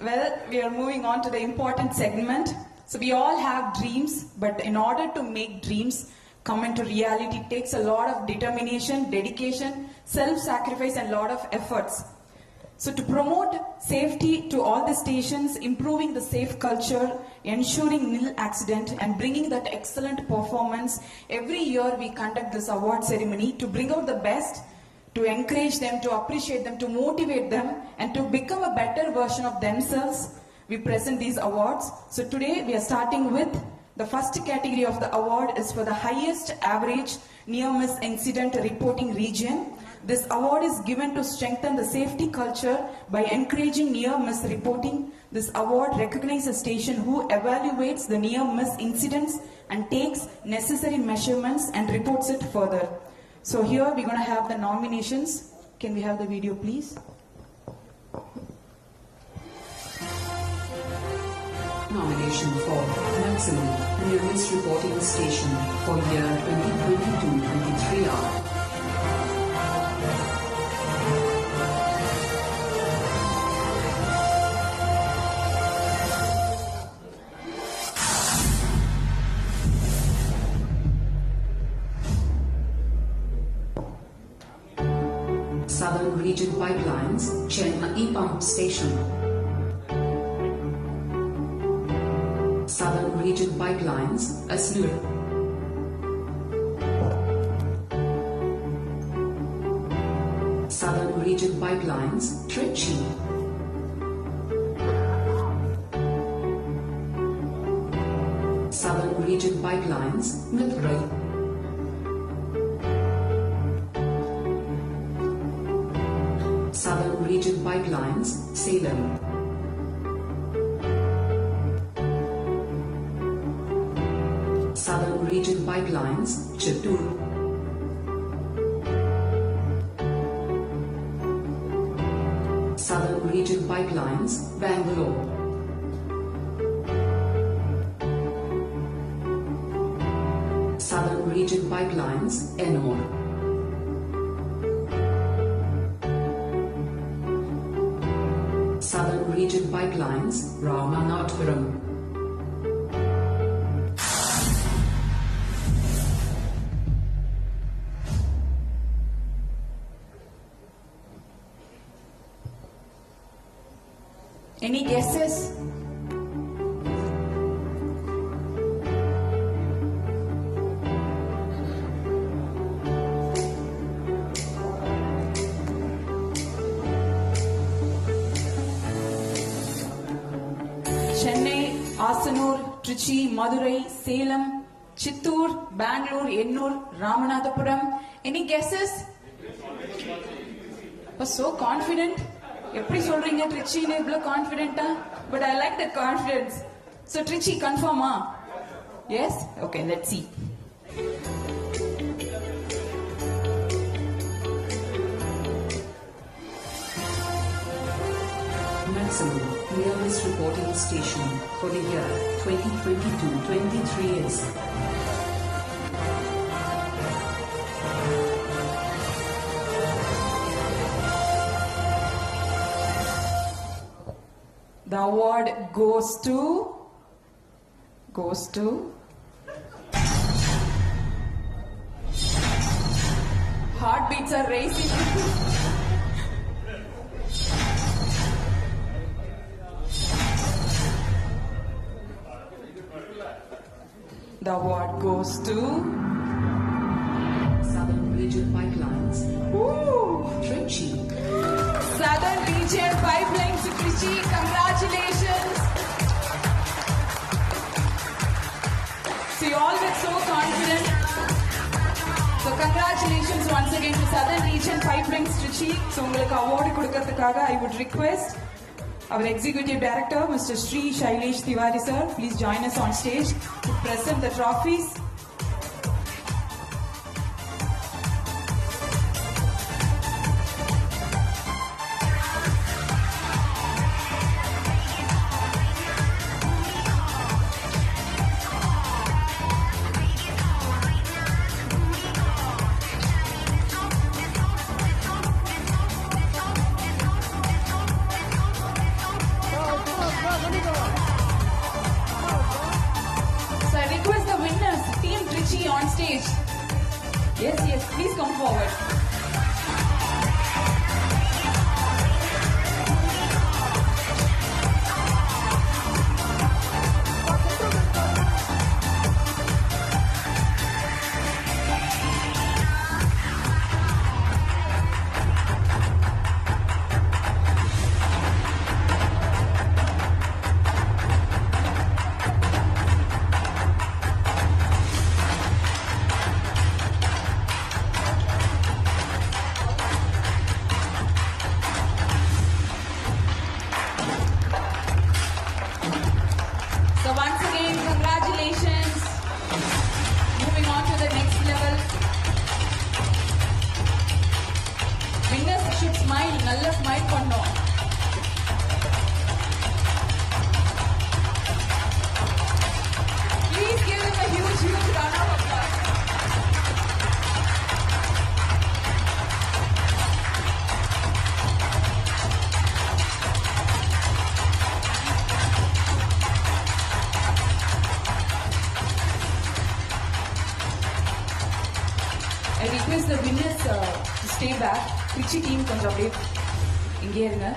Well, we are moving on to the important segment. So we all have dreams, but in order to make dreams come into reality, it takes a lot of determination, dedication, self-sacrifice and lot of efforts. So to promote safety to all the stations, improving the safe culture, ensuring nil accident and bringing that excellent performance, every year we conduct this award ceremony to bring out the best, to encourage them, to appreciate them, to motivate them and to become a better version of themselves. We present these awards. So today we are starting with the first category of the award is for the highest average near-miss incident reporting region. This award is given to strengthen the safety culture by encouraging near-miss reporting. This award recognizes a station who evaluates the near-miss incidents and takes necessary measurements and reports it further. So here we're going to have the nominations. Can we have the video, please? Nomination for maximum near-miss reporting station for year 2022-23 are Southern Region Pipelines, Chennai Pump Station. Southern Region Pipelines, Asnur. Southern Region Pipelines, Trichy. Southern Region Pipelines, Mithrai. Southern Region Pipelines, Salem. Southern Region Pipelines, Chittoor. Southern Region Pipelines, Bangalore. Southern Region Pipelines, Ennore. Southern Region Pipelines, Ramanathapuram. Any guesses? Chennai, Asanur, Trichy, Madurai, Salem, Chittoor, Bangalore, Ennore, Ramanathapuram. Any guesses? Was so confident. எப்படி சொல்றீங்க ட்ரிச்சின்னு இவ்வளவு கான்ஃபிடென்ட்டா? But I like that confidence. So Trichy, confirm? Yes? Okay, let's see. Maximum near-miss reporting station for the year 2022-23 is The award goes to heartbeats are racing. The award goes to Southern Region Pipelines, Trichy. Southern Region Pipelines to Trichy. Congratulations. So you all were so confident. So congratulations once again to Southern Region Pipelines Trichy. So உங்களுக்கு award கொடுக்கிறதுக்காக I would request our Executive Director Mr. Srpl Tox sir, please join us on stage to present the trophies. So I request the winners, Team Trichy on stage. Yes, please come forward. நல்ல smile பண்ணோம். Please give him a huge round of applause. I request the winners to stay back. Trichy team கொஞ்சம் அப்படியே இங்கே இருங்க.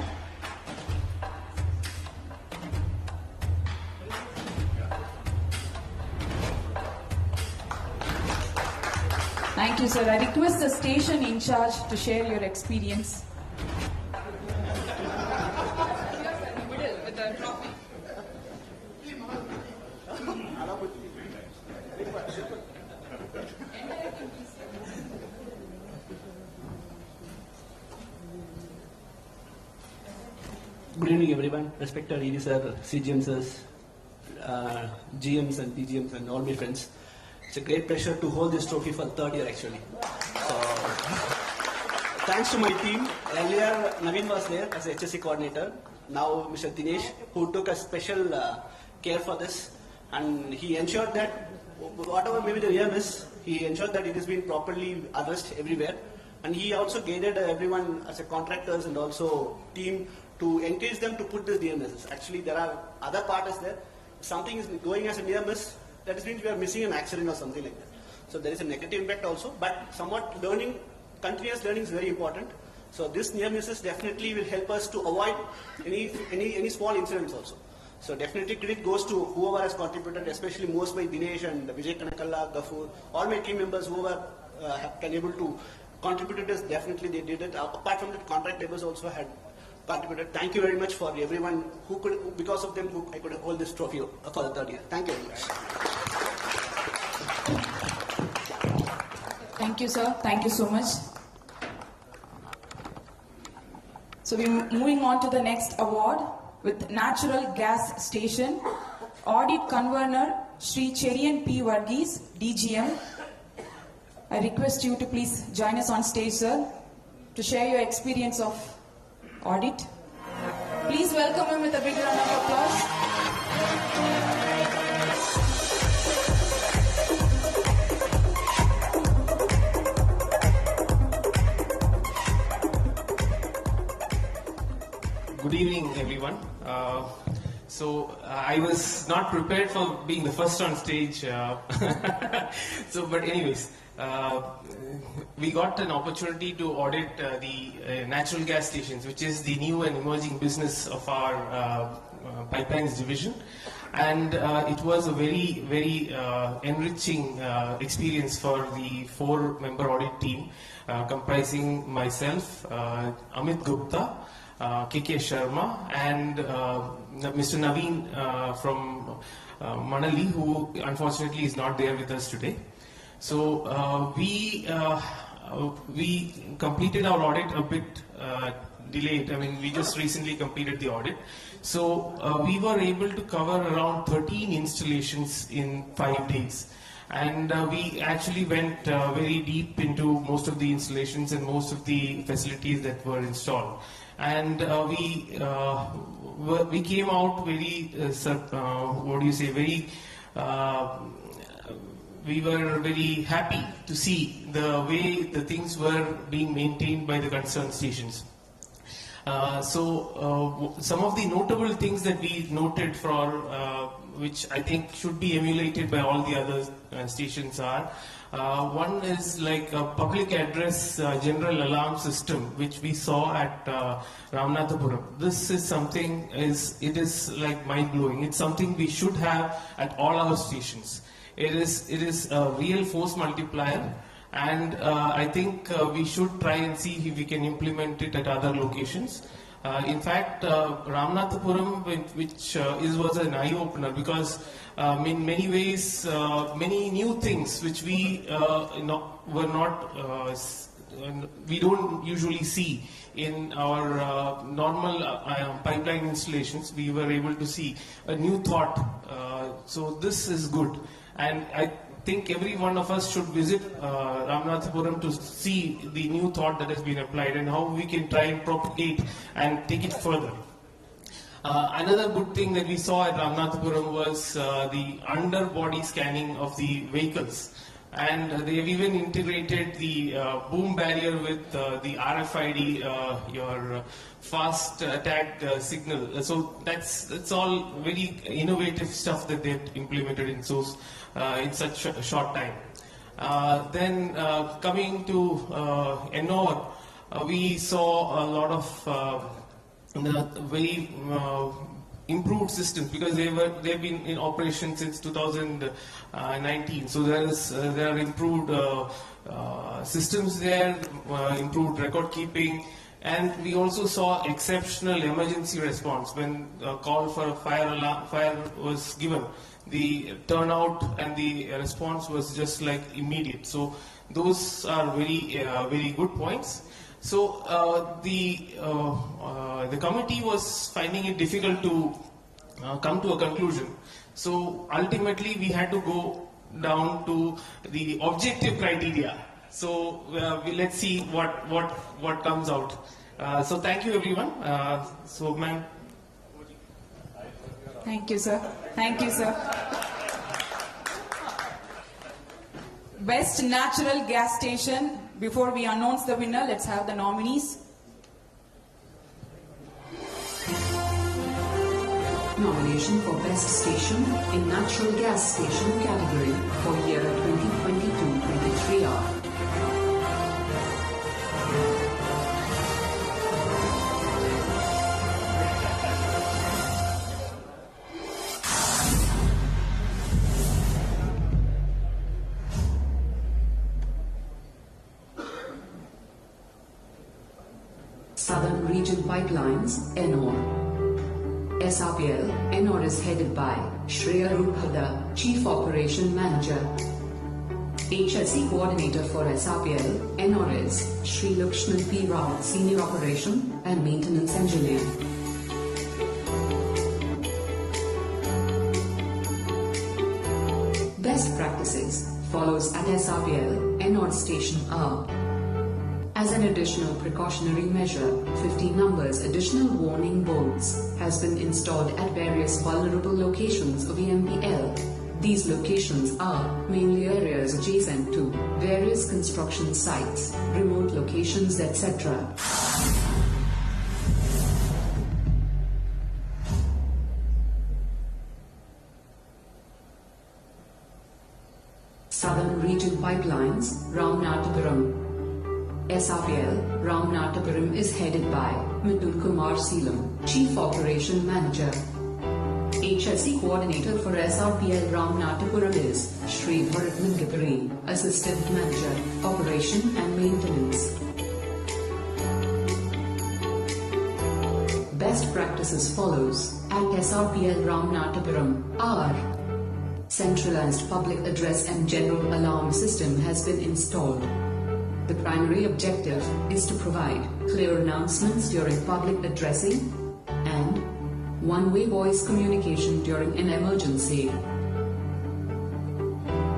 Thank you, sir. I request the station in charge to share your experience. With the trophy. Good evening, everyone. Respected ED sir, CGMs, GMs and DGMs and all my friends. It's a great pleasure to hold this trophy for the third year actually. So, thanks to my team. Earlier, Naveen was there as a HSC coordinator. Now, Mr. Dinesh, who took a special care for this, and he ensured that whatever maybe the near miss, he ensured that it has been properly addressed everywhere. And he also guided everyone as a contractors and also team to encourage them to put this near misses. Actually, there are other parts there. If something is going as a near miss, that means we are missing an accident or something like that. So there is a negative impact also, but somewhat learning, continuous learning is very important. So this near misses definitely will help us to avoid any small incidents also. So definitely credit goes to whoever has contributed, especially most by Dinesh and Vijay Kanakalla, Gafur, all my team members who were can able to contribute this. Definitely they did it. Apart from that, contract laborers also had contributed. Thank you very much for everyone who could, because of them, I could hold this trophy for the third year. Thank you very much. Thank you, sir. Thank you so much. So we're moving on to the next award with Natural Gas Station. Audit Convener Sri Cherian P. Varghese, DGM. I request you to please join us on stage, sir, to share your experience of audit. Please welcome him with a big round of applause. Good evening, everyone. I was not prepared for being the first on stage. But anyways, we got an opportunity to audit the natural gas stations, which is the new and emerging business of our pipelines division. And it was a very enriching experience for the 4-member audit team, comprising myself, Amit Gupta, KK Sharma, and Mr. Naveen from Manali, who unfortunately is not there with us today. So we completed our audit a bit delayed. I mean, we just recently completed the audit. So we were able to cover around 13 installations in 5 days. And we actually went very deep into most of the installations and most of the facilities that were installed. And we came out very, we were very happy to see the way the things were being maintained by the concerned stations. Some of the notable things that we noted for, which I think should be emulated by all the other stations are, one is like a public address general alarm system, which we saw at Ramanathapuram. This is something, it is like mind-blowing. It's something we should have at all our stations. It is a real force multiplier, and I think we should try and see if we can implement it at other locations. In fact, Ramanathapuram, which was an eye-opener, because in many ways, many new things which we we don't usually see in our normal pipeline installations. We were able to see a new thought. So this is good. And I think every one of us should visit Ramanathapuram to see the new thought that has been applied and how we can try and propagate and take it further. Another good thing that we saw at Ramanathapuram was the underbody scanning of the vehicles. And they have even integrated the boom barrier with the RFID, your fast tag signal. So that's all very innovative stuff that they've implemented in such a short time. Then coming to Ennore, we saw a lot of very improved systems because they've been in operation since 2019. So there are improved systems there, improved record keeping, and we also saw exceptional emergency response when a call for a fire was given. The turnout and the response was just like immediate. So those are very good points. So the committee was finding it difficult to come to a conclusion. So ultimately we had to go down to the objective criteria. So let's see what comes out. So thank you everyone. So ma'am. Thank you, sir. Thank you, sir. Best natural gas station. Before we announce the winner, let's have the nominees. Nomination for Best Station in Natural Gas Station category for year 2022-23 are Southern Region Pipelines, Ennore. SRPL, Ennore is headed by Srpl Tox, Chief Operation Manager. HSE Coordinator for SRPL, Ennore is Shri Lakshman P. Rao, Senior Operation and Maintenance Engineer. Best practices follows at SRPL, Ennore Station are. As an additional precautionary measure, 50 numbers additional warning boards has been installed at various vulnerable locations of EMPL. These locations are mainly areas adjacent to various construction sites, remote locations, etc. Southern Region Pipelines, Ramanathapuram. SRPL, Ramanathapuram is headed by Mithun Kumar Seelam, Chief Operation Manager. HSE Coordinator for SRPL Ramanathapuram is Shri Bharat Mangapuri, Assistant Manager, Operation and Maintenance. Best practices follows at SRPL Ramanathapuram are centralized public address and general alarm system has been installed. The primary objective is to provide clear announcements during public addressing and one-way voice communication during an emergency.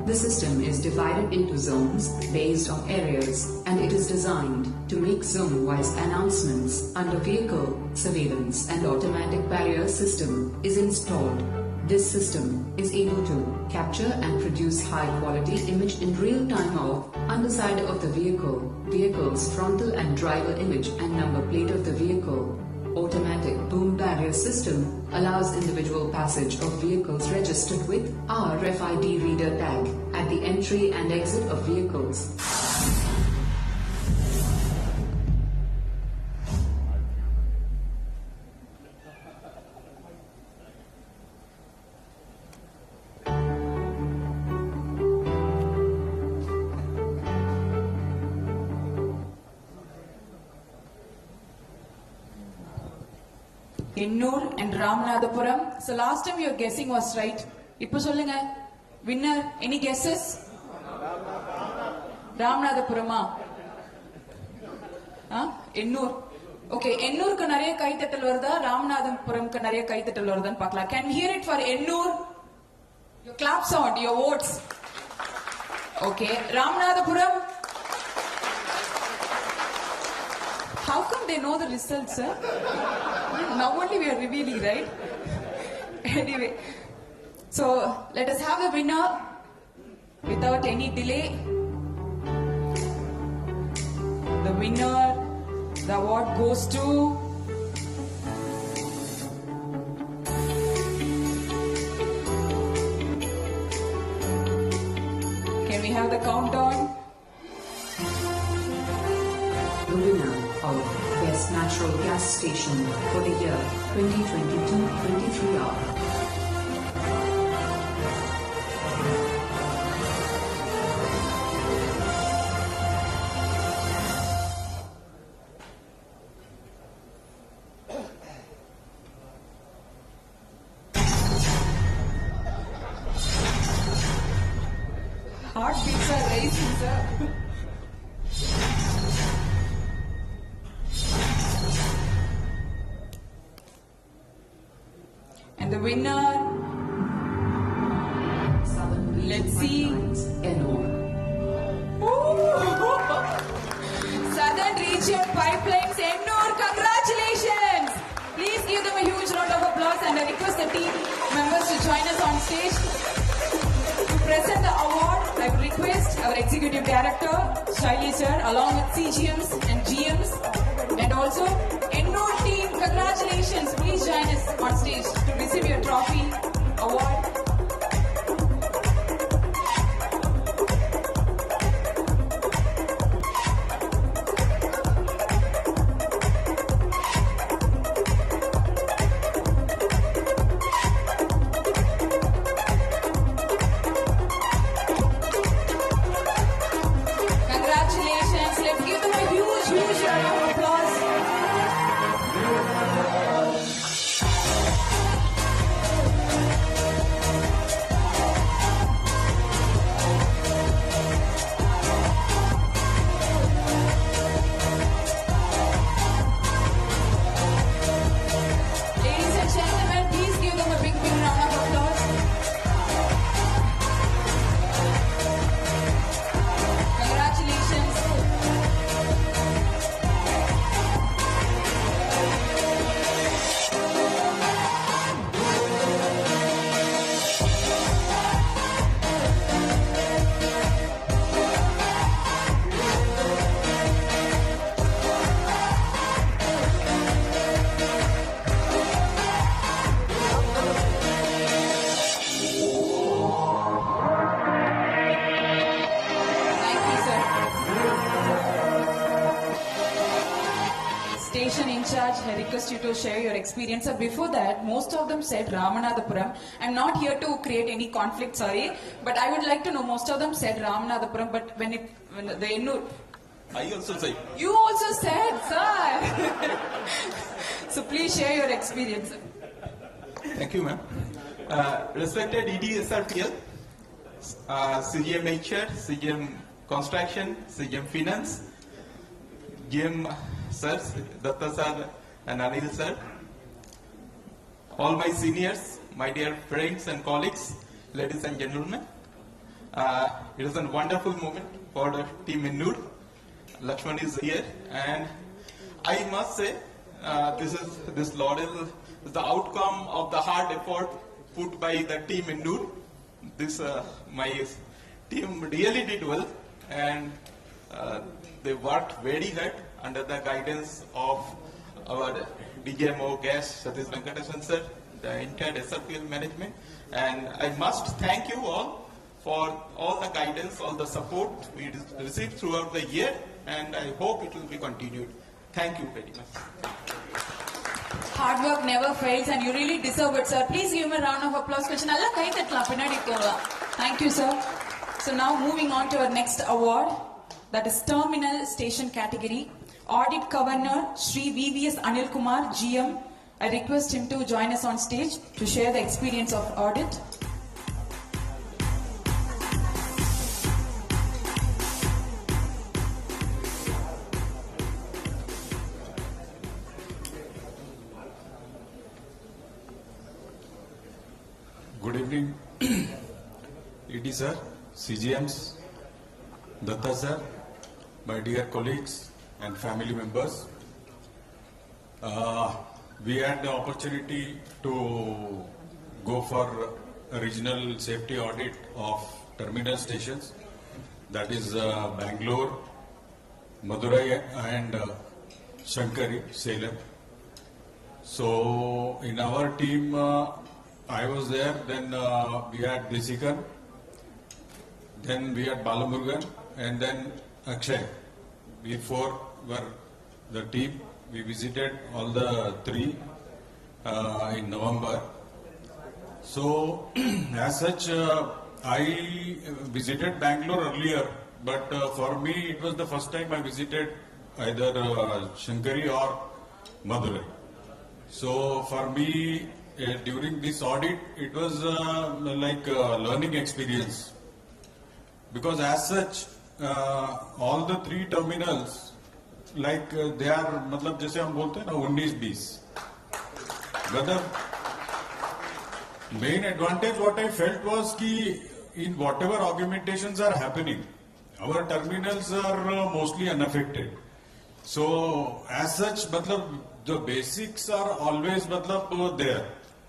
The system is divided into zones based on areas and it is designed to make zone-wise announcements under vehicle surveillance and automatic barrier system is installed. This system is able to capture and produce high-quality image in real time of underside of the vehicle, vehicle's frontal and driver image and number plate of the vehicle. Automatic boom barrier system allows individual passage of vehicles registered with RFID reader tag at the entry and exit of vehicles. Ennore and Ramanathapuram. So last time your guessing was right. Ipo solunga. Winner, any guesses? Ramanathapuram. Ennore. Okay, Ennore ku nariya kai tattal varudha, Ramanathapuram ku nariya kai tattal varudhan paakala. Can we hear it for Ennore? Your clap sound, your votes. Okay, Ramanathapuram. How come they know the results, sir? Now only we are revealing, right? Anyway, so let us have the winner without any delay. The winner, the award goes to Can we have the countdown? The winner of Best Natural Gas Station for the year 2022-23 are Heartbeats are racing, sir. And the winner, let's see. Southern Region Pipelines, Ennur, congratulations! Please give them a huge round of applause and I request the team members to join us on stage. To present the award, I would request our Executive Director, Srpl sir, along with CGMs and GMs, and also Ennur team, congratulations. Please join us on stage to receive your trophy, award. Congratulations. Let's give them a huge, huge round of applause. Ladies and gentlemen, please give them a big, big round of applause. Congratulations. Thank you, sir. Station in charge, I request you to share your experience. Before that, most of them said Ramanathapuram. I'm not here to create any conflict, sorry, but I would like to know, most of them said Ramanathapuram, but when the Ennur, I also say. you also said, sir. So please share your experience. Thank you, ma'am. Respected ED SRPL, CGM HR, CGM Construction, CGM Finance, GM Sirs, Datta Sir and Anil Sir, all my seniors, my dear friends and colleagues, ladies and gentlemen. It is a wonderful moment for the team Ennur. Lakshman is here, and I must say, this laurel is the outcome of the hard effort put by the team Ennur. My team really did well, and they worked very hard under the guidance of our DGMO guest Satish Venkatesan sir, the entire SRPL management, and I must thank you all for all the guidance, all the support we received throughout the year, and I hope it will be continued. Thank you very much. Hard work never fails and you really deserve it, sir. Please give him a round of applause. Thank you, sir. So now moving on to our next award, that is Terminal Station category. Audit Governor Sri VVS Anil Kumar, GM. I request him to join us on stage to share the experience of audit. Good evening, ED sir, CGMs, Datta sir, my dear colleagues and family members. We had the opportunity to go for a regional safety audit of terminal stations, that is Bangalore, Madurai and Shankari, Salem. So in our team, I was there, then we had Desikan, then we had Balamurugan, and then Akshay. We four were the team. We visited all the three in November. So as such, I visited Bangalore earlier, but for me it was the first time I visited either Shankari or Madurai. So for me, during this audit, it was like a learning experience. Because as such, all the three terminals, like they are, मतलब जैसे हम बोलते हैं ना 19-20. But the main advantage what I felt was कि in whatever augmentations are happening, our terminals are mostly unaffected. So as such, मतलब the basics are always मतलब there.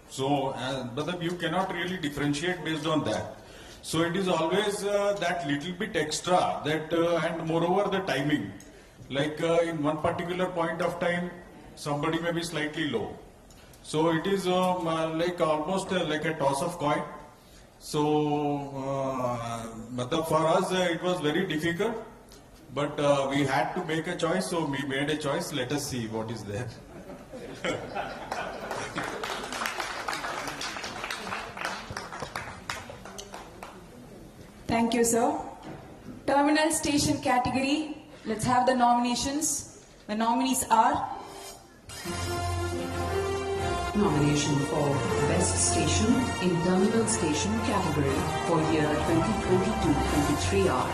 So मतलब you cannot really differentiate based on that. So it is always that little bit extra that and moreover the timing. Like in one particular point of time, somebody may be slightly low. So it is like almost like a toss of coin. So for us it was very difficult, but we had to make a choice. So we made a choice. Let us see what is there. Thank you, sir. Terminal station category. Let's have the nominations. The nominees are Nomination for Best Station in Terminal Station category for year 2022-23 are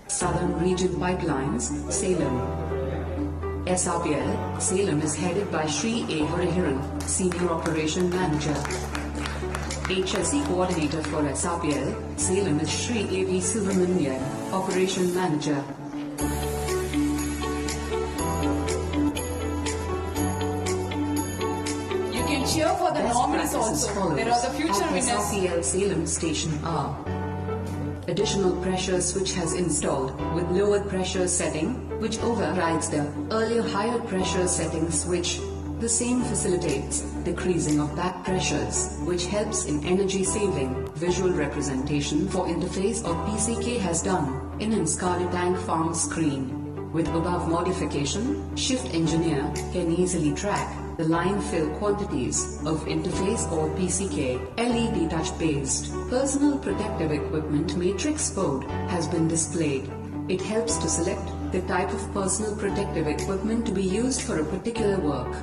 Southern Region Pipelines, Salem. SRPL, Salem is headed by Shri A. Hariharan, Senior Operation Manager. HSE Coordinator for SRPL, Salem is Shri A. V. Subramanian, Operation Manager. You can cheer for the nominees also. There are the future At winners. SRPL Salem Station are additional pressure switch has installed with lowered pressure setting, which overrides the earlier higher pressure setting switch. The same facilitates decreasing of back pressures, which helps in energy saving. Visual representation for interface or PCK has done in SCADA tank farm screen. With above modification, Shift Engineer can easily track the line fill quantities of interface or PCK. LED touch-based personal protective equipment matrix code has been displayed. It helps to select the type of personal protective equipment to be used for a particular work.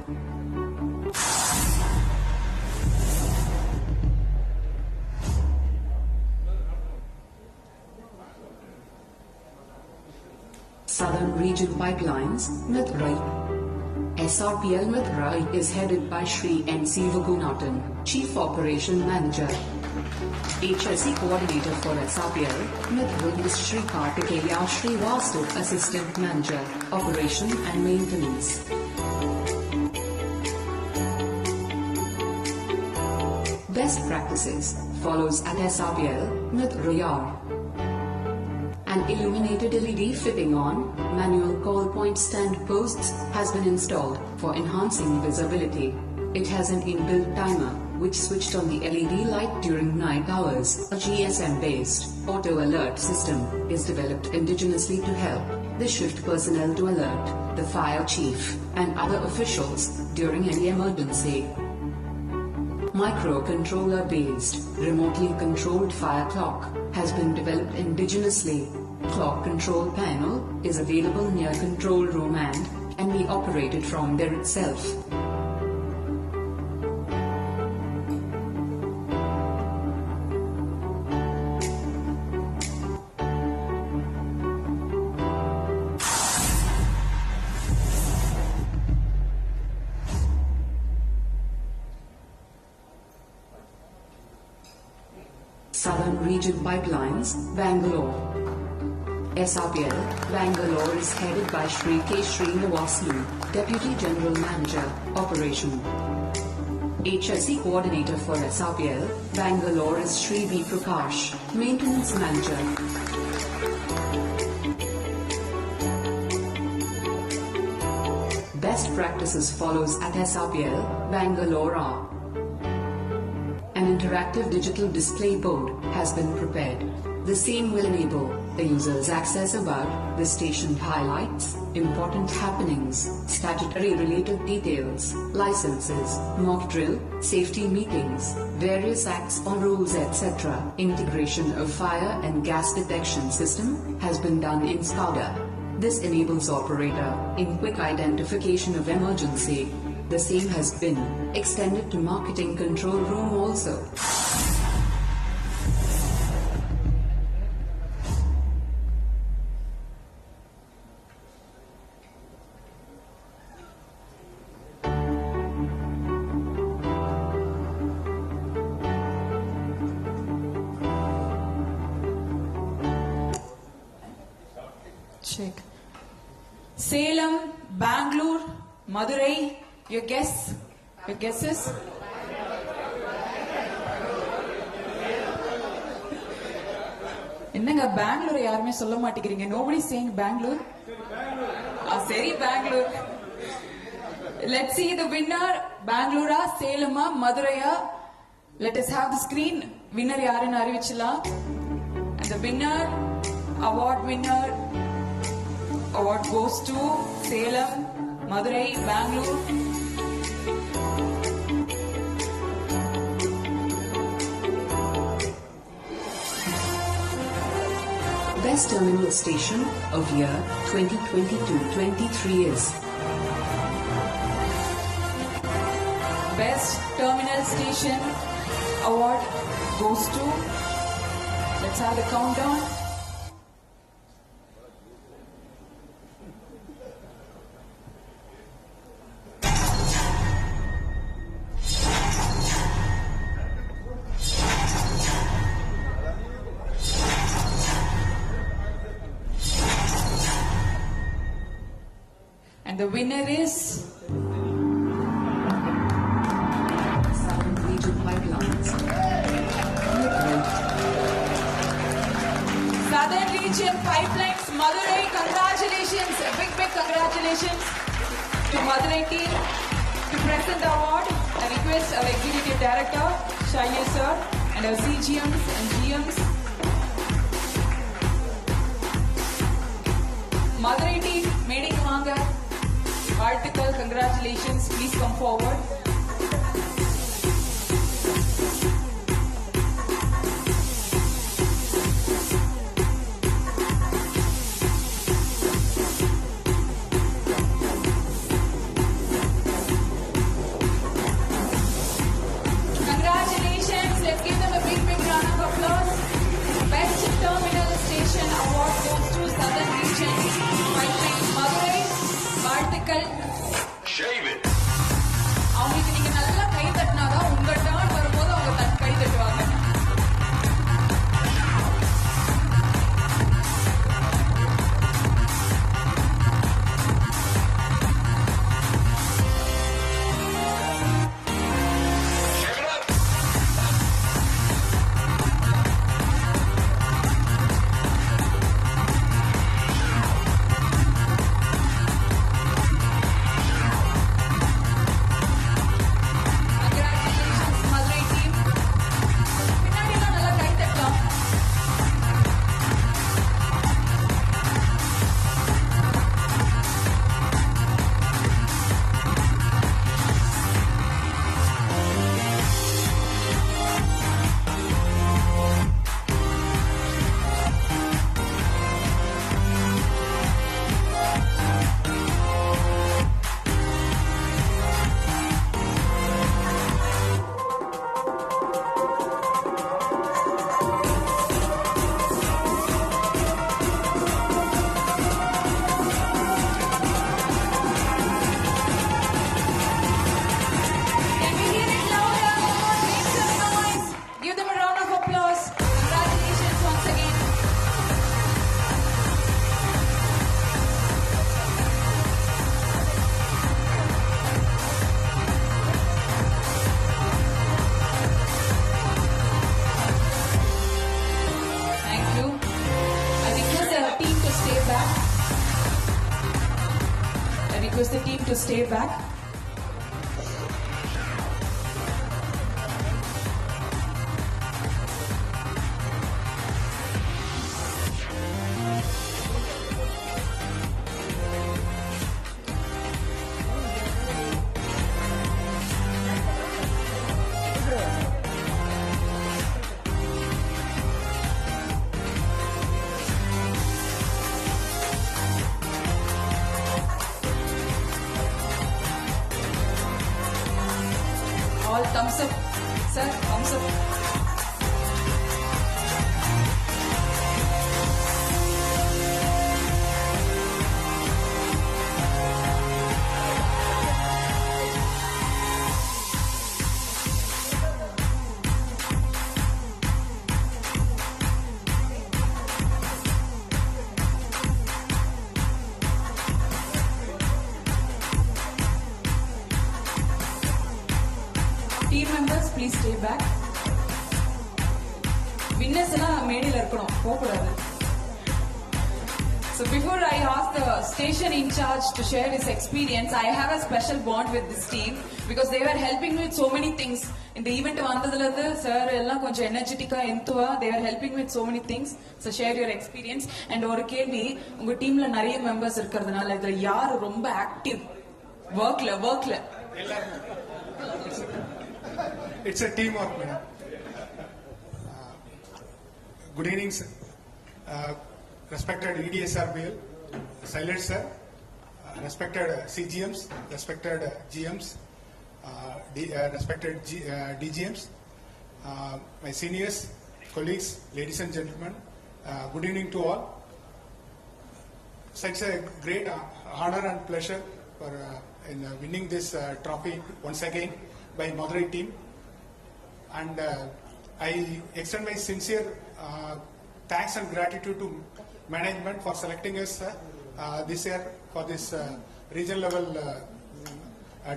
Southern Region Pipelines, Madurai. SRPL Madurai is headed by Shri N.C. Vagunathan, Chief Operation Manager. HSE Coordinator for SRPL, Madurai is Shri Kartikeya Srivastav, Assistant Manager, Operation and Maintenance. Best practices follows at SRPL, Madurai. An illuminated LED fitting on manual call point stand posts has been installed for enhancing visibility. It has an inbuilt timer which switched on the LED light during night hours. A GSM-based auto alert system is developed indigenously to help the shift personnel to alert the fire chief and other officials during any emergency. Microcontroller-based, remotely controlled fire clock has been developed indigenously. Clock control panel is available near control room and can be operated from there itself. Southern Region Pipelines, Bangalore. SRPL, Bangalore is headed by Shri K. Srinivaslu, Deputy General Manager, Operation. HSE Coordinator for SRPL, Bangalore is Shri B. Prakash, Maintenance Manager. Best practices follows at SRPL, Bangalore are: an interactive digital display board has been prepared. The same will enable the user's access about the station highlights, important happenings, statutory related details, licenses, mock drill, safety meetings, various acts or rules etc. Integration of fire and gas detection system has been done in SCADA. This enables operator in quick identification of emergency. The same has been extended to marketing control room also. Check. Salem, Bangalore, Madurai. Your guess? Your guesses? என்னங்க பெங்களூர் யாருமே சொல்ல மாட்டேங்கிறீங்க? Nobody saying Bangalore. சரி Bangalore. Let's see the winner. Bangalore, Salem, Madurai. Let us have the screen. Winner யாருன்னு அறிவிச்சலாம். And the winner, award winner, award goes to Salem, Madurai, Bangalore. Best terminal station of year 2022-23 is Best terminal station award goes to, let's have the countdown. And the winner is Southern Region Pipelines. Southern Region Pipelines, Madurai. Congratulations, a big congratulations to Madurai team. To present the award, I request our Executive Director, Shailesh sir, and our CGMs and GMs. Madurai team, meeting vaanga. Article, congratulations. Please come forward. Congratulations. Let's give them a big round of applause. Best Terminal Station Award goes to Southern Region Pipeline Madurai. Article. Shave it. அவங்களுக்கு நீங்க நல்லா கை தட்டினாதான் உங்க turn வரும்போது அவங்க கை தட்டுவாங்க. stay back. All thumbs up. Sir, thumbs up. Team members, please stay back. Winners எல்லாம் மேடையில இருக்கணும், போகக்கூடாது. So before I ask the station in charge to share his experience, I have a special bond with this team because they were helping me with so many things. இந்த event வந்ததுல இருந்து sir எல்லாம் கொஞ்சம் எனர்ஜெட்டிக்கா எந்துவா they were helping me with so many things. So share your experience. And ஒரு கேள்வி, உங்க டீம்ல நிறைய மெம்பர்ஸ் இருக்கிறதுனால இதுல யார் ரொம்ப ஆக்டிவ் ஒர்க்ல? It's a teamwork, madam. Good evening, sir. Respected EDSRBL, Silent sir, respected CGMs, respected GMs, respected DGMs, my seniors, colleagues, ladies and gentlemen, good evening to all. Such a great honor and pleasure for in winning this trophy once again by Madurai team. And I extend my sincere thanks and gratitude to management for selecting us this year for this regional level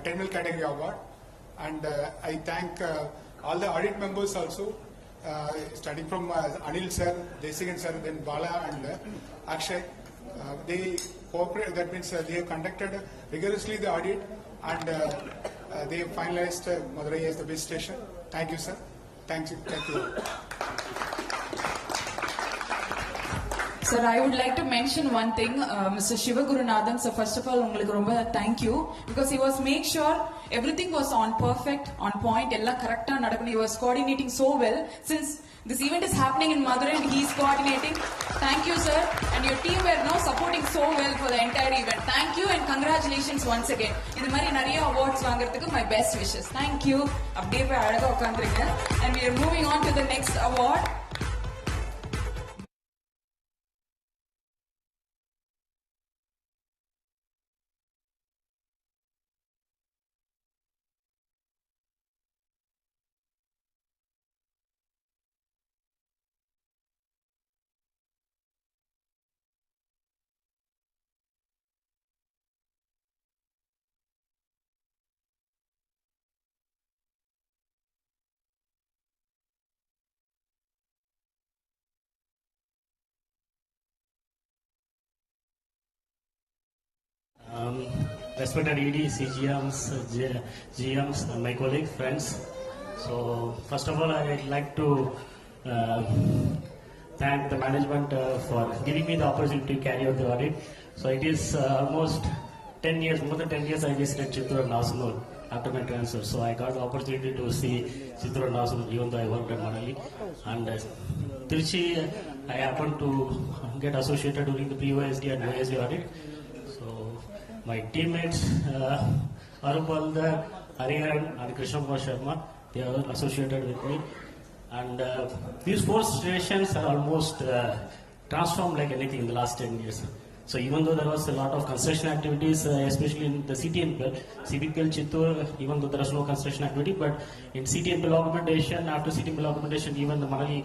technical category award. And I thank all the audit members also, starting from Anil sir, Desigan sir, then Bala and Akshay. They cooperate, that means they have conducted rigorously the audit, and they finalized Madurai as the best station. Thank you, sir. Thank you. Sir, I would like to mention one thing, Mr. Shivagurunathan. So first of all, உங்களுக்கு ரொம்ப thank you because he was make sure everything was on perfect, on point, எல்லாம் கரெக்டா நடக்கணும். He was coordinating so well since this event is happening in Madurai and he is coordinating. Thank you, sir, and your team were now supporting so well for the entire event. Thank you and congratulations once again. இந்த மாதிரி நிறைய awards வாங்குறதுக்கு my best wishes. Thank you. அப்படியே போய் அழகா உட்கார்ந்துருங்க. And we are moving on to the next award. Respected ED, CGMs, GMs, and my colleagues, friends. So, first of all, I would like to thank the management for giving me the opportunity to carry out the audit. So, it is almost 10 years, more than 10 years I visited Chittoor and Nasanur after my transfer. So, I got the opportunity to see Chittoor and Nasanur even though I worked at Manali. And Trichy, I happened to get associated during the pre-OSD and OSD audit. My teammates, Arupalda, Hariharan, and Krishna Sharma, they are associated with me. And these 4 stations are almost transformed like anything in the last 10 years. So even though there was a lot of construction activities, especially in the CTNPL, Chittoor, even though there was no construction activity, but in CTNPL augmentation, after CTNPL augmentation, even the Manali,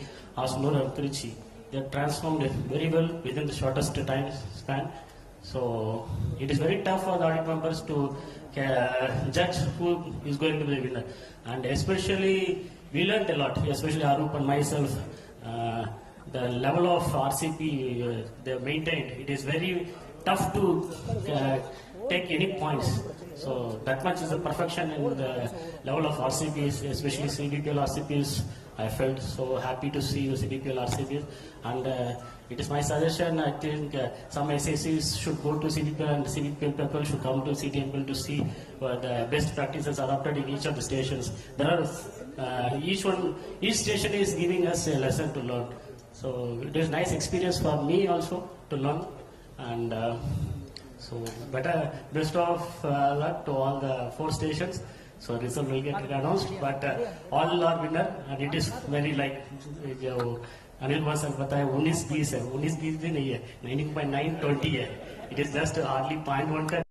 Asnur, and Trichy, they are transformed very well within the shortest time span. So it is very tough for the audit members to judge who is going to be the winner. And especially, we learned a lot, especially Arup and myself. The level of RCP they maintained, it is very tough to take any points. So that much is the perfection in the level of RCPs, especially CDPL RCPs. I felt so happy to see the CDPL RCPs, and it is my suggestion. I think some SACs should go to CDPL and CDPL people should come to CDPL to see the best practices adopted in each of the stations. There are each station is giving us a lesson to learn. So it is nice experience for me also to learn, and so best of luck to all the 4 stations. So result will get announced, but all are winner, and it is very like Anil Kumar sir बताया 19-20 है, 19-20 भी नहीं है, 19.920 है. It is just hardly 0.1 का.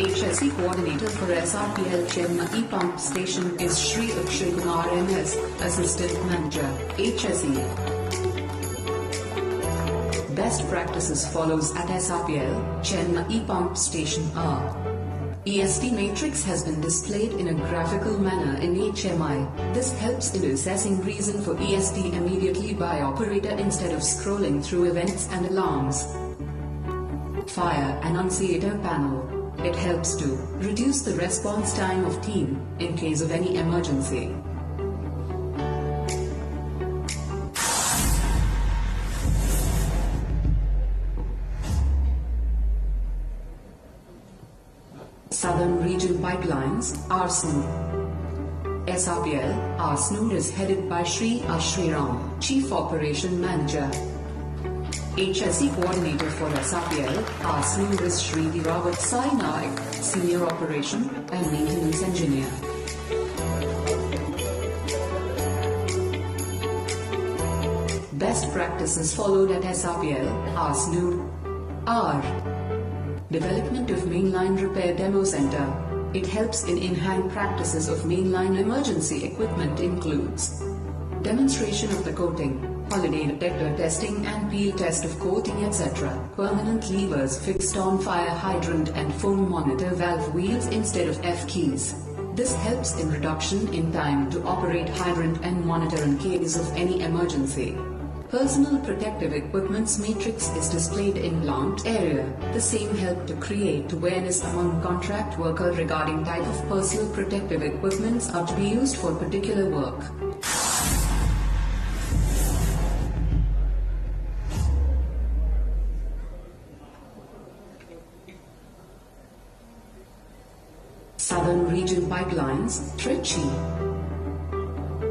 HSE Coordinator for SRPL Chennai Pump Station is Shri Akshay Kumar MS, Assistant Manager, HSE. Best practices follows at SRPL Chennai Pump Station are: EST matrix has been displayed in a graphical manner in HMI. This helps in assessing reason for EST immediately by operator instead of scrolling through events and alarms. Fire Annunciator Panel. It helps to reduce the response time of team in case of any emergency. Southern Region Pipelines, ARSN. SRPL, ARSN is headed by Shri Ashriram, Chief Operation Manager. HSE Coordinator for SRPL, ARSN is Shri Dirawat Sai Naik, Senior Operation and Maintenance Engineer. Best practices followed at SRPL, ARSN are: Development of Mainline Repair Demo Center. It helps in in-hand practices of mainline emergency equipment includes demonstration of the coating, holiday detector testing and peel test of coating etc. Permanent levers fixed on fire hydrant and foam monitor valve wheels instead of F keys. This helps in reduction in time to operate hydrant and monitor in case of any emergency. Personal protective equipment's matrix is displayed in plant area. The same help to create awareness among contract worker regarding type of personal protective equipments are to be used for particular work. Southern Region Pipelines, Trichy.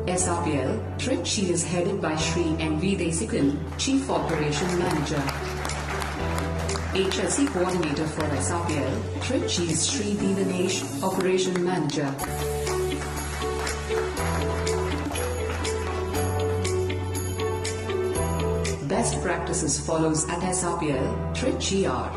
SRPL, Trichy is headed by Shri N.V. Desikan, Chief Operation Manager. HSE Coordinator for SRPL, Trichy is Shri Divanesh, Operation Manager. Best practices follows at SRPL, Trichy are: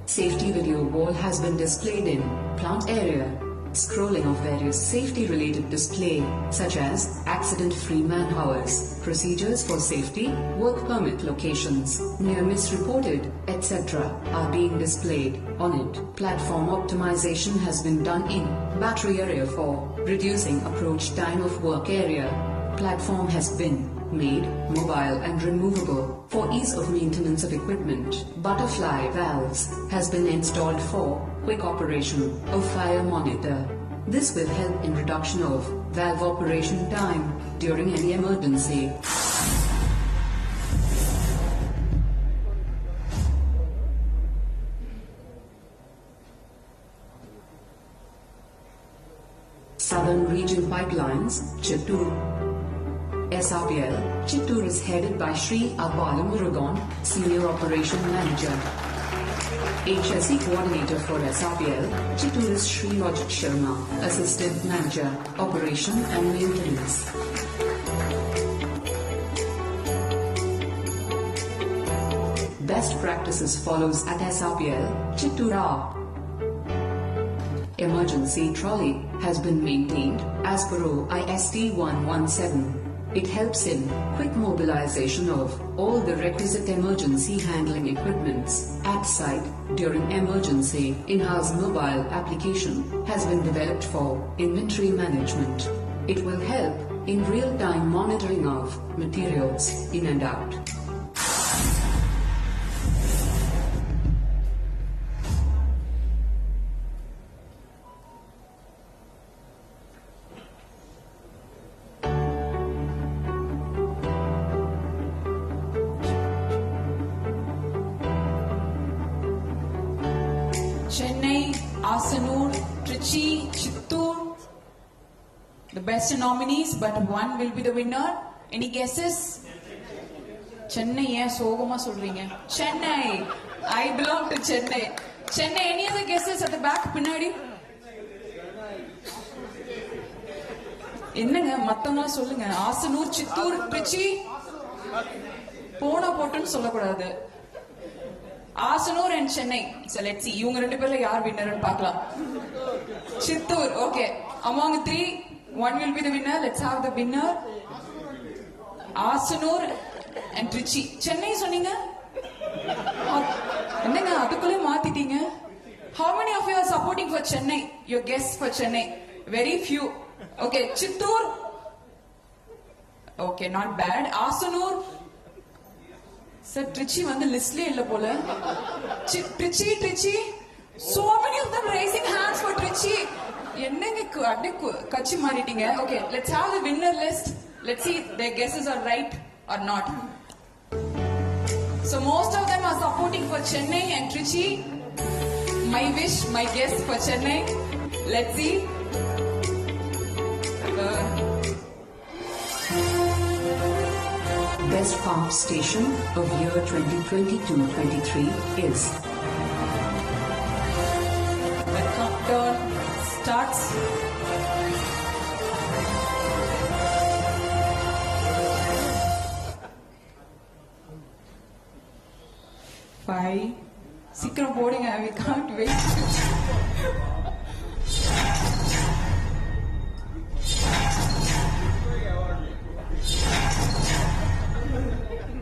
Safety video wall has been displayed in plant area. Scrolling of various safety-related display, such as accident-free man-hours, procedures for safety, work permit locations, near miss reported, etc., are being displayed on it. Platform optimization has been done in battery area for reducing approach time of work area. Platform has been made mobile and removable for ease of maintenance of equipment. Butterfly valves has been installed for quick operation of fire monitor. This will help in reduction of valve operation time during any emergency. Southern Region Pipelines, Chittoor. SRPL, Chittoor is headed by Sri Murugan, Senior Operation Manager. HSE Coordinator for SRPL, Chittoor is Sri Rajat Sharma, Assistant Manager, Operation and Maintenance. Best practices follows at SRPL, Chittoor are: Emergency trolley has been maintained as per OIST 117. It helps in quick mobilization of all the requisite emergency handling equipments at site during emergency. In-house mobile application has been developed for inventory management. It will help in real-time monitoring of materials in and out. Chennai, Asanur, Trichy, Chittoor. The best nominees, but one will be the winner. Any guesses? Chennai, yes, Sogama Sudringa. Chennai. I belong to Chennai. Chennai, any other guesses at the back, Pinadi? என்னங்க மத்தவங்கள சொல்லுங்க. ஆசனூர், சித்தூர், திருச்சி போன போட்டுன்னு சொல்லக்கூடாது. Asanur and Chennai. So let's see. இவங்க ரெண்டு பேர்ல யார் வின்னர்னு பார்க்கலாம். Chittoor. Okay. Among three, one will be the winner. Let's have the winner. Asanur and Trichy. Chennai சொன்னீங்க? என்னங்க அதுக்குள்ளே மாத்திட்டீங்க? How many of you are supporting for Chennai? Your guess for Chennai? Very few. Okay, Chittoor. Okay, not bad. Asanur. Sir, Trichy on the list illa pola. Trichy. So many of them raising hands for Trichy. Ennenge kachi maritinga. Okay, let's have the winner list. Let's see if their guesses are right or not. So most of them are supporting for Chennai and Trichy. My wish, my guess for Chennai. Let's see. Best pump station of year 2022-23 is. The countdown starts. Five. Sikram boarding, we can't wait.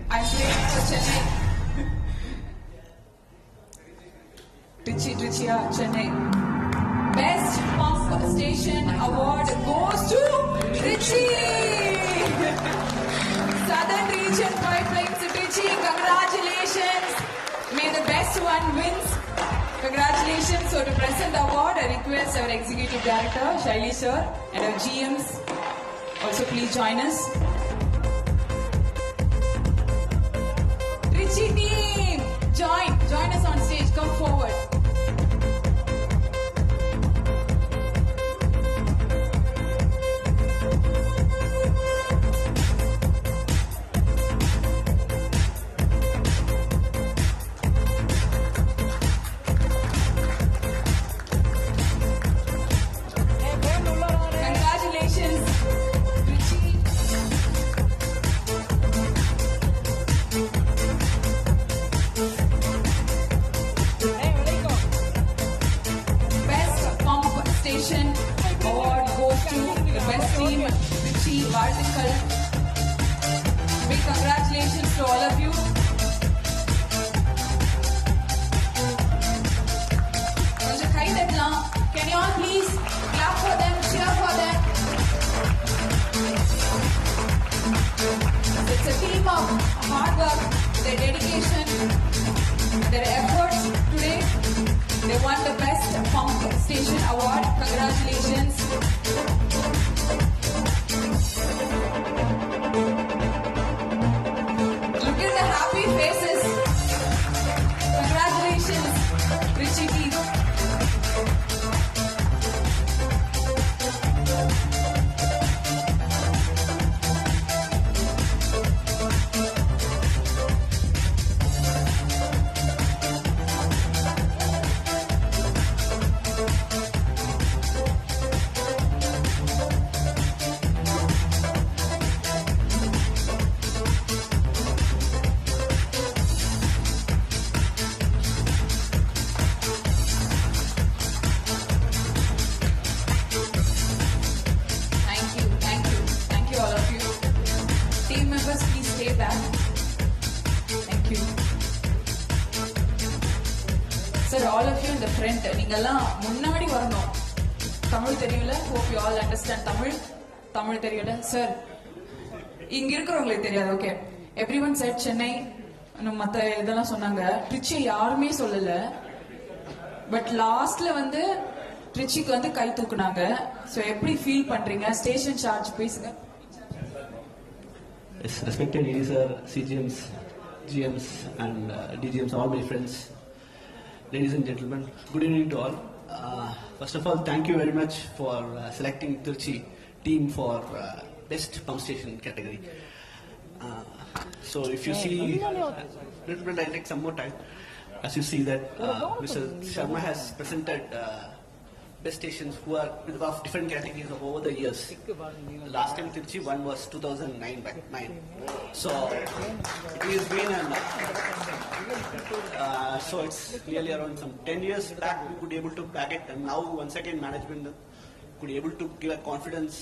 I'm praying for Chennai. Trichy, Chennai. Best pump station award goes to Trichy. Southern Region Pipelines, Trichy. Congratulations. May the best one wins. Congratulations. So to present the award, I request our Executive Director, Shaili sir, and our GMs also please join us. Trichy team, join us on stage. Come forward. Congratulations, Trichy. Best pump station award goes to the best team, Trichy Vartikal. Big congratulations to all of you. கொஞ்சம் கை தட்டலாம். Can you all please clap for them, cheer for them? It's a team of hard work, their dedication, their efforts today. They won the best pump station award. Congratulations. Look at the happy faces. Congratulations, Trichy team. in the front. நீங்கெல்லாம் முன்னாடி வரணும். தமிழ் தெரியல? Hope you all understand Tamil. Tamil தெரியல? Sir, இங்க இருக்கிறவங்களுக்கு தெரியாது. Okay. Everyone said Chennai. மத்த இதெல்லாம் சொன்னாங்க. ட்ரிச்சி யாருமே சொல்லல. பட் லாஸ்ட்ல வந்து ட்ரிச்சிக்கு வந்து கை தூக்குனாங்க. சோ எப்படி ஃபீல் பண்றீங்க? ஸ்டேஷன் சார்ஜ் பேசுங்க. Yes, respected ED sir, CGMs, GMs and DGMs, all my friends, ladies and gentlemen, good evening to all. First of all, thank you very much for selecting Tirchi team for best pump station category. So if you see, little bit I take some more time. As you see that Mr. Sharma has presented best stations who are of different categories of over the years. Last time Tirchi one was 2009. So it has been so it's nearly around some 10 years back we could able to back it, and now once again management could able to give a confidence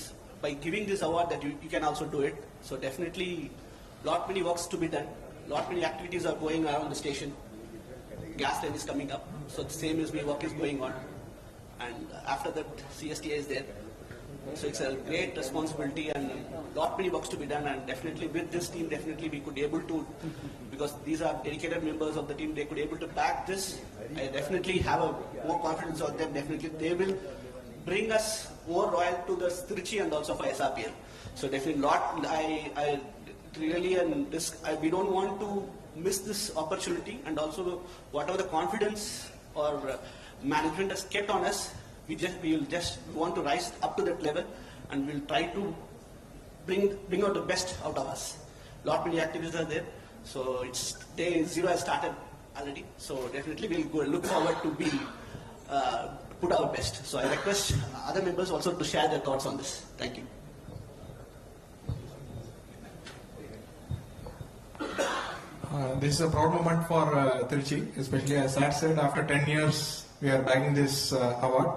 by giving this award that you can also do it. So definitely lot many works to be done, lot many activities are going around the station. Gas line is coming up, so the same as me work is going on, and after that CSTA is there. So it's a great responsibility and lot many works to be done, and definitely with this team definitely we could able to, because these are dedicated members of the team, they could able to back this. I definitely have a more confidence on them. Definitely they will bring us more royal to the Tirchi and also for SRPL. So definitely I really, and this we don't want to miss this opportunity, and also whatever the confidence or management has kept on us, we will just want to rise up to that level, and we'll try to bring out the best out of us. Lot many activities are there, so it's day 0 has started already. So definitely we'll go look forward to be put our best. So I request other members also to share their thoughts on this. Thank you. This is a proud moment for Tirchi, especially as Sat said, after 10 years we are bagging this award.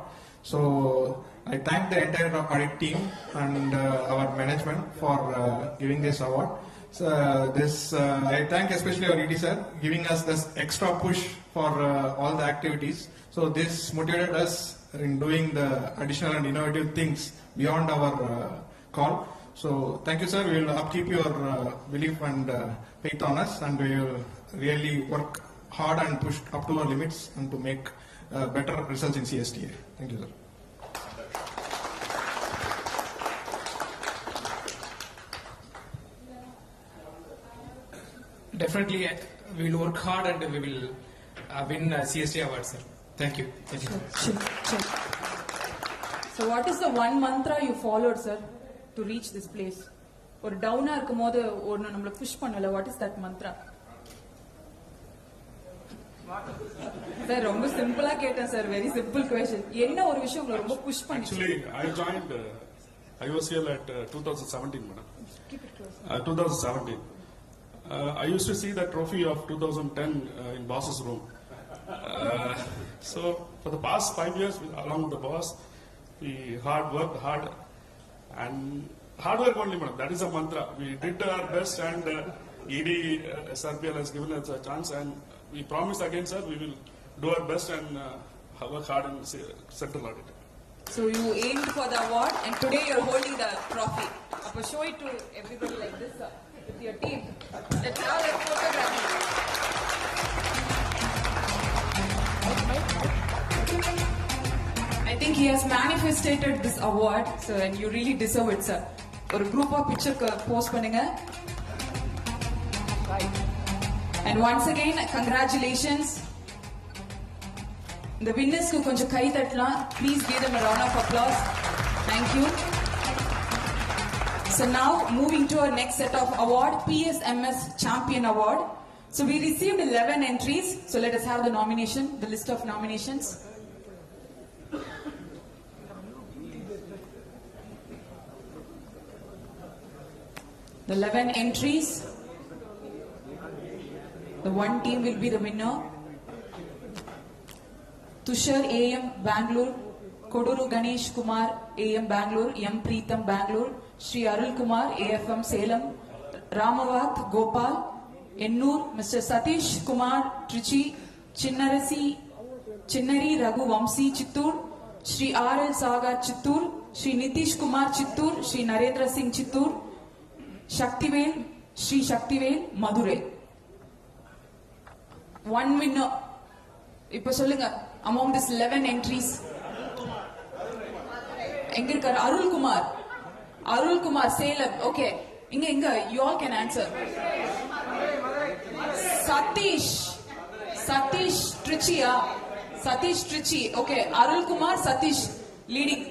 So I thank the entire audit team and our management for giving this award. So I thank especially our ED sir giving us this extra push for all the activities. So this motivated us in doing the additional and innovative things beyond our call. So thank you sir, we will upkeep your belief and faith on us, and we will really work hard and push up to our limits and to make better results in CSTA. Thank you sir. Definitely we will work hard and we will win CSTA award sir. Thank you. Thank you. Sure. So what is the one mantra you followed, sir, to reach this place? ஒரு டவுனா இருக்கும்போது ஒன்னு நம்மள push பண்ணல. What is that Mantra? Sir ரொம்ப சிம்பிளா கேட்டேன் sir. Very simple question. என்ன ஒரு விஷயம் உங்களை ரொம்ப புஷ் பண்ணிச்சு? Actually, I was here at 2017, madam. 2017. I used to see the trophy of 2010 in boss's room. So for the past 5 years, along with the boss, we worked hard, and hard work only, madam. That is a mantra. We did our best, and ED Srpl has given us a chance, and we promise again, sir, we will do our best and work hard in central audit. So you aimed for the award, and today you're holding the trophy. Appo show it to everybody like this, sir, with your team. Let's have a photograph. I think he has manifested this award, so and you really deserve it, sir. ஒரு குரூப்பா picture post பண்ணுங்க. And once again, congratulations. The winners ku konjam kai tattலாம். Please give them a round of applause. Thank you. So now moving to our next set of award, PSMS Champion Award. So we received 11 entries. So let us have the nomination, the list of nominations. The 11 entries. The one team will be the winner. Tushar AM Bangalore, Koduru Ganesh Kumar AM Bangalore, M Preetham Bangalore, Sri Arul Kumar AFM Salem, Ramavath Gopal, Ennur, Mr. Satish Kumar Trichy, Chinnarasi Chinnari Raghu Vamsi Chittur, Shri R.L. Saga Chittur, Shri Nitish Kumar Chittur, Shri Narendra Singh Chittur, Shaktivel, Shri Shaktivel, Madurai. One winner. இப்போ சொல்லுங்க among this 11 entries எங்க இருக்காரு Arulkumar Salem okay இங்க you all can answer Sathish Trichy okay Arulkumar Sathish leading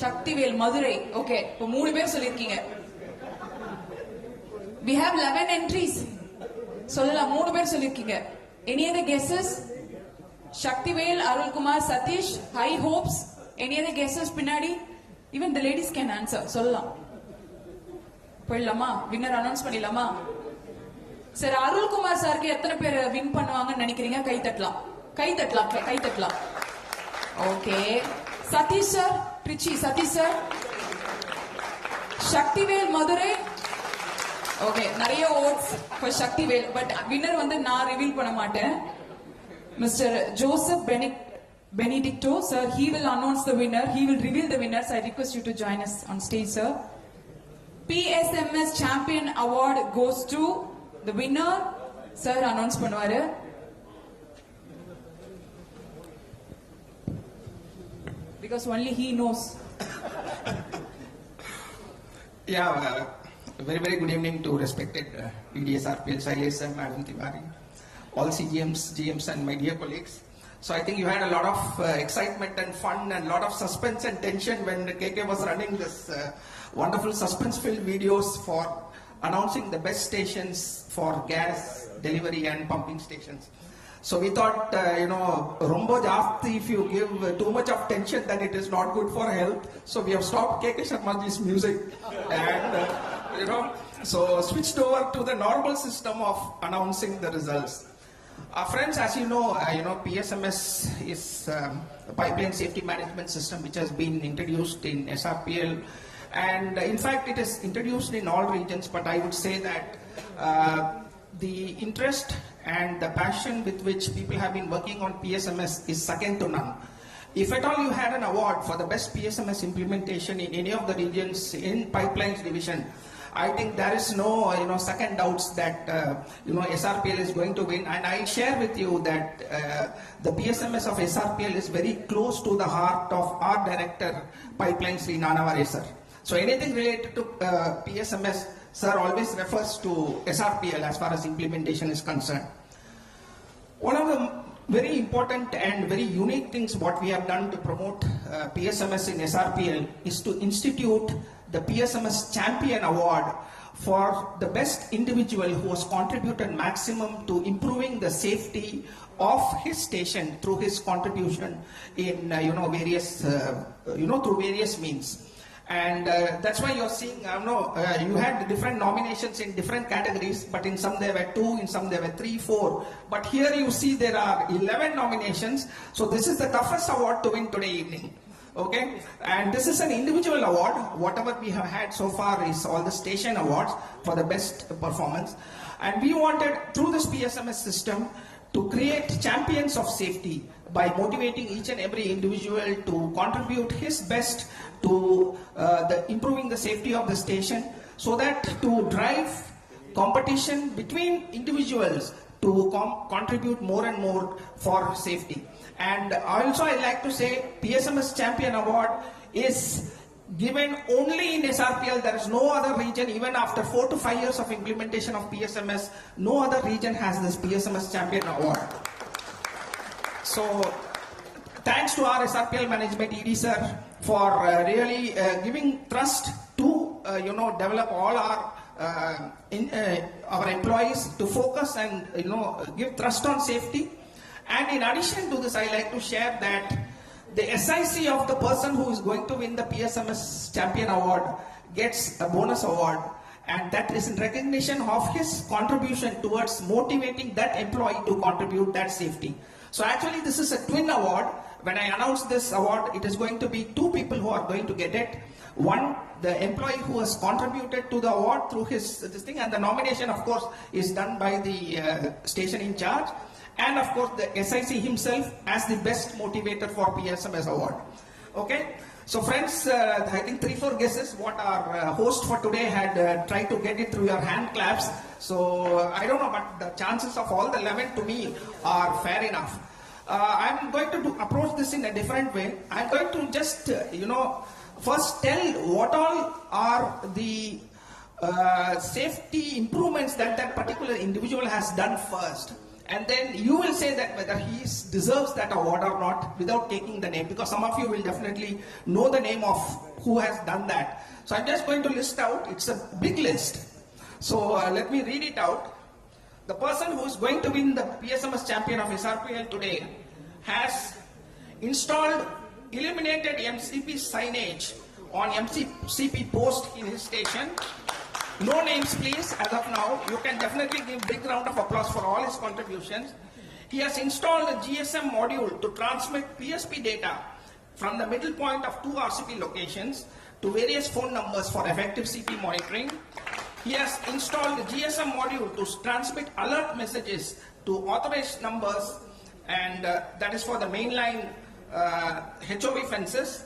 Sakthivel Madurai okay இப்போ 3 பேர் சொல்லிருக்கீங்க we have 11 entries சொல்லலாம் 3 பேர் சொல்லிருக்கீங்க any other guesses Shaktivel Arulkumar Satish high hopes any other guesses பின்னாடி even the ladies can answer சொல்லலாம் போயிடலாமா winner announce பண்ணிடலாமா சார் அருள்குமார் சாருக்கு எத்தனை பேர் வின் பண்ணுவாங்கன்னு நினைக்கிறீங்க கை தட்டலாம் okay Sathish sir Trichy Sathish sir Sakthivel Madurai okay நிறைய votes for Sakthivel but winner வந்து நான் ரிவீல் பண்ண மாட்டேன் mister Joseph Benedicto sir he will announce the winner he will reveal the winners I request you to join us on stage sir PSMS champion award goes to the winner sir announce பண்ணுவாரு because only he knows yeah very good evening to respected EDS Srpl Shailesh and Madam Tiwari, all CGMs, GMs and my dear colleagues. So I think you had a lot of excitement and fun and a lot of suspense and tension when KK was running this wonderful suspense-filled videos for announcing the best stations for gas delivery and pumping stations. So we thought, rombo jasti, if you give too much of tension, then it is not good for health. So we have stopped KK Sharmaji's music and, so switched over to the normal system of announcing the results. Friends, as you know, PSMS is a pipeline safety management system which has been introduced in SRPL. And in fact, it is introduced in all regions, but I would say that the interest and the passion with which people have been working on PSMS is second to none. If at all you had an award for the best PSMS implementation in any of the regions in pipelines division, I think there is no second doubts that SRPL is going to win. And I share with you that the PSMS of SRPL is very close to the heart of our director, Pipeline Sri Nanavare sir. So anything related to PSMS, sir always refers to SRPL as far as implementation is concerned. One of the very important and very unique things what we have done to promote PSMS in SRPL is to institute the PSMS Champion Award for the best individual who has contributed maximum to improving the safety of his station through his contribution in through various means. And that's why you're seeing, you had different nominations in different categories, but in some there were 2, in some there were 3, 4. But here you see there are 11 nominations. So this is the toughest award to win today evening. Okay, and this is an individual award. Whatever we have had so far is all the station awards for the best performance. And we wanted, through this PSMS system, to create champions of safety by motivating each and every individual to contribute his best to improving the safety of the station, so that to drive competition between individuals to contribute more and more for safety. And also I'd like to say PSMS Champion Award is given only in SRPL. There is no other region, even after 4 to 5 years of implementation of PSMS, no other region has this PSMS Champion Award. So thanks to our SRPL management, ED sir, for really giving trust to develop all our employees to focus and give trust on safety. And in addition to this, I like to share that the SIC of the person who is going to win the PSMS Champion Award gets a bonus award, and that is in recognition of his contribution towards motivating that employee to contribute that safety. So actually this is a twin award when I announce this award, it is going to be two people who are going to get it. One, the employee who has contributed to the award through this thing, and the nomination, of course, is done by the station in charge, and of course the SIC himself as the best motivator for PSMS award. Okay, so friends, I think 3-4 guesses what our host for today had tried to get it through your hand claps. So I don't know, but the chances of all the 11 to me are fair enough. I'm going to approach this in a different way. I'm going to just, first tell what all are the safety improvements that that particular individual has done first. And then you will say that whether he deserves that award or not without taking the name, because some of you will definitely know the name of who has done that. So I'm just going to list out, it's a big list. So let me read it out. The person who is going to win the PSMS champion of SRPL today has installed illuminated MCP signage on MCP post in his station. No names please as of now. You can definitely give big round of applause for all his contributions. He has installed a GSM module to transmit PSP data from the middle point of 2 RCP locations to various phone numbers for effective CP monitoring. He has installed the GSM module to transmit alert messages to authorized numbers, and that is for the mainline HOV fences.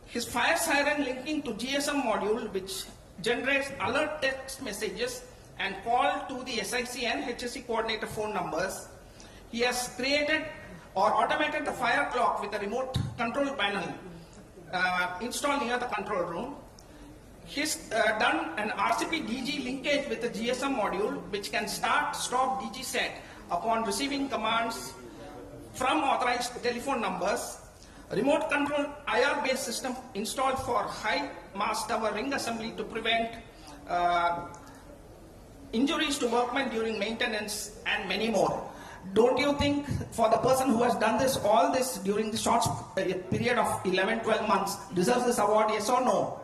His fire siren linking to GSM module, which generates alert text messages and call to the SIC and HSC coordinator phone numbers. He has created or automated the fire clock with a remote control panel installed near the control room. He's done an RCP DG linkage with the GSM module, which can start, stop DG set upon receiving commands from authorized telephone numbers. Remote control IR based system installed for high mast tower ring assembly to prevent injuries to workmen during maintenance, and many more. Don't you think for the person who has done this, all this during the short period of 11-12 months deserves this award, yes or no?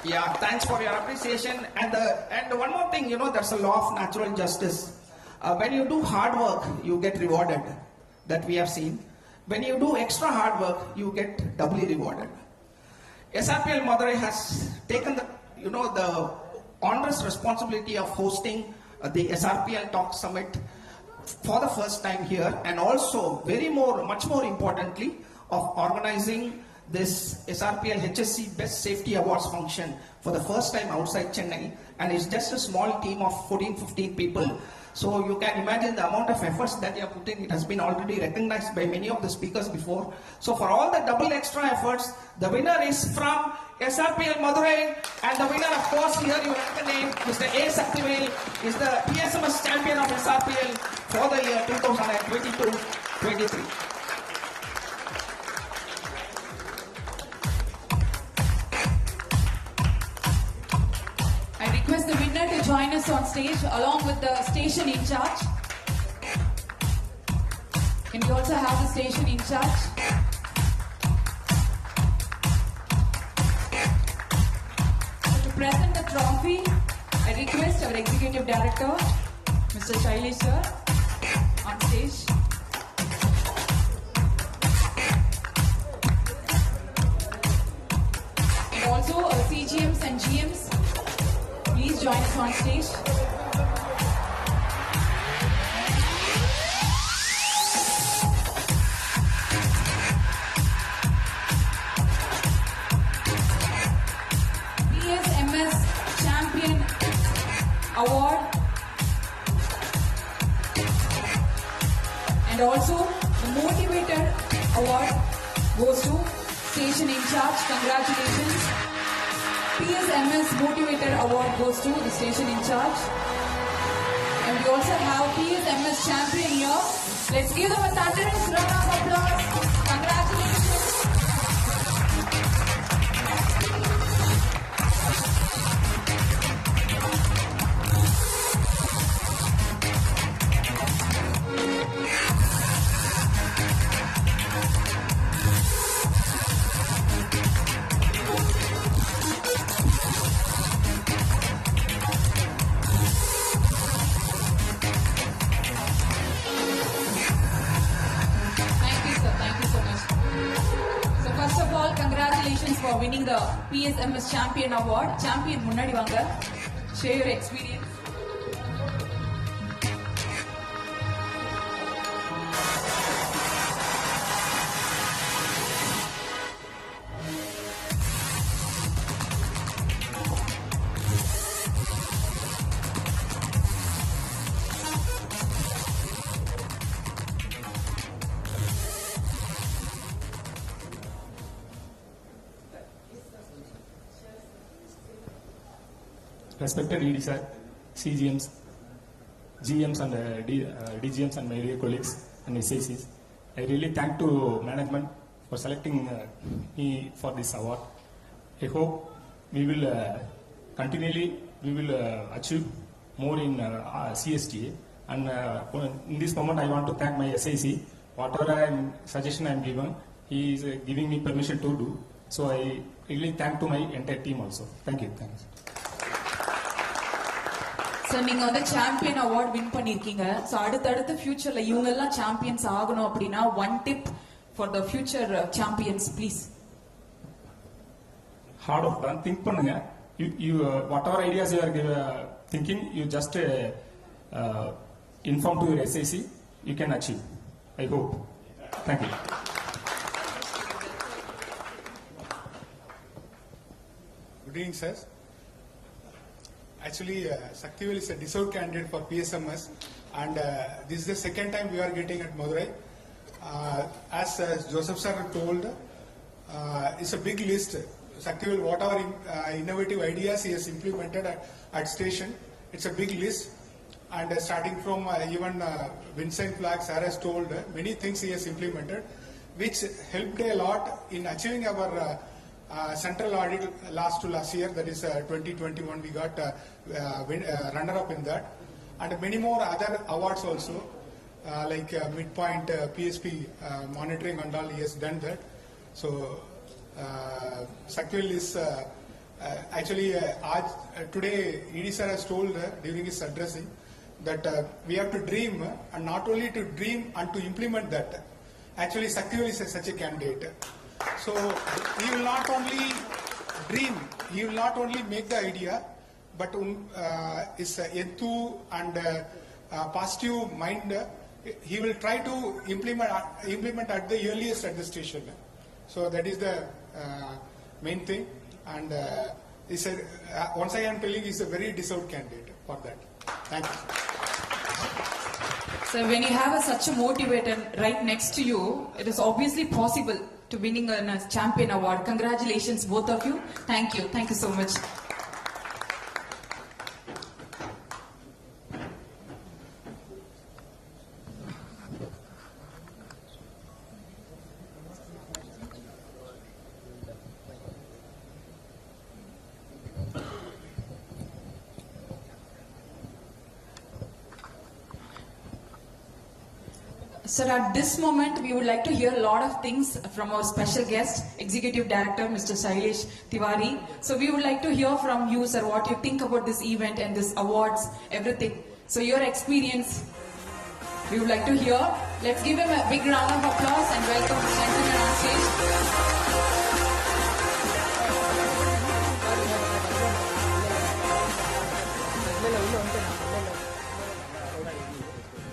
Yeah, thanks for your appreciation. And one more thing, there's a law of natural justice. When you do hard work, you get rewarded. That we have seen. When you do extra hard work, you get doubly rewarded. SRPL Madurai has taken the onerous responsibility of hosting the Srpl Tox Summit for the first time here, and also much more importantly, of organizing this SRPL HSC Best Safety Awards function for the first time outside Chennai, and it's just a small team of 14-15 people. So you can imagine the amount of efforts that you have put in. It has been already recognized by many of the speakers before. So for all the double extra efforts, the winner is from SRPL Madurai, and the winner, of course, here you have the name, Mr. A. Saktivel, is the PSMS champion of SRPL for the year 2022-23. I request the winner to join us on stage along with the station in charge. Can we also have the station in charge? So to present the trophy, I request our Executive Director, Mr. Shailesh sir, on stage. And also our CGMs and GMs. Please join us on stage. PSMS Champion Award. And also the Motivator Award goes to Station in Charge. Congratulations. PSMS Motivator Award goes to the station in charge. And we also have PSMS champion here. Let's give them a thunderous round of applause. Congratulations. Thank you, sir. congratulations for winning the PSMS Champion Award. Champion முன்னாடி வாங்க. Share your experience. Respected ED sir, CGMs, GMs and DGMs and my dear colleagues and SACs, I really thank to management for selecting me for this award. I hope we will continually achieve more in CSTA. And in this moment, I want to thank my SAC. Whatever suggestion I am given, he is giving me permission to do. So I really thank to my entire team also. Thank you. Thanks. So நீங்க வந்து champion award win பண்ணிருக்கீங்க. So அடுத்த ஃபியூச்சர்ல இவங்க எல்லாம் champions ஆகணும் அப்படினா one tip for the future champions please. Hard of done think பண்ணுங்க. You whatever ideas you are thinking, you just inform to your SAC, you can achieve. I hope. Thank you. Good evening, sir. Actually, Saktivel is a deserved candidate for PSMS, and this is the second time we are getting at Madurai. As Joseph sir told, it's a big list. Saktivel, whatever innovative ideas he has implemented at station, it's a big list. And starting from even Vincent Flag, sir has told many things he has implemented, which helped a lot in achieving our central audit last year, that is 2021, we got runner-up in that, and many more other awards also, like midpoint PSP monitoring and all, he has done that. So Saktivel is actually today ED sir has told during his addressing that we have to dream, and not only to dream and to implement that. Actually Saktivel is such a candidate. So he will not only dream, he will not only make the idea, but is enthu and positive mind. He will try to implement at the earliest at the station. So that is the main thing. And once I am telling, he is a very deserved candidate for that. Thank you. So when you have such a motivator right next to you, it is obviously possible to winning a champion award. Congratulations both of you. Thank you so much. Sir, at this moment, we would like to hear a lot of things from our special guest, Executive Director, Mr. Srpl Tiwari. So we would like to hear from you, sir, what you think about this event and this awards, everything. So your experience, we would like to hear. Let's give him a big round of applause and welcome the gentleman on stage.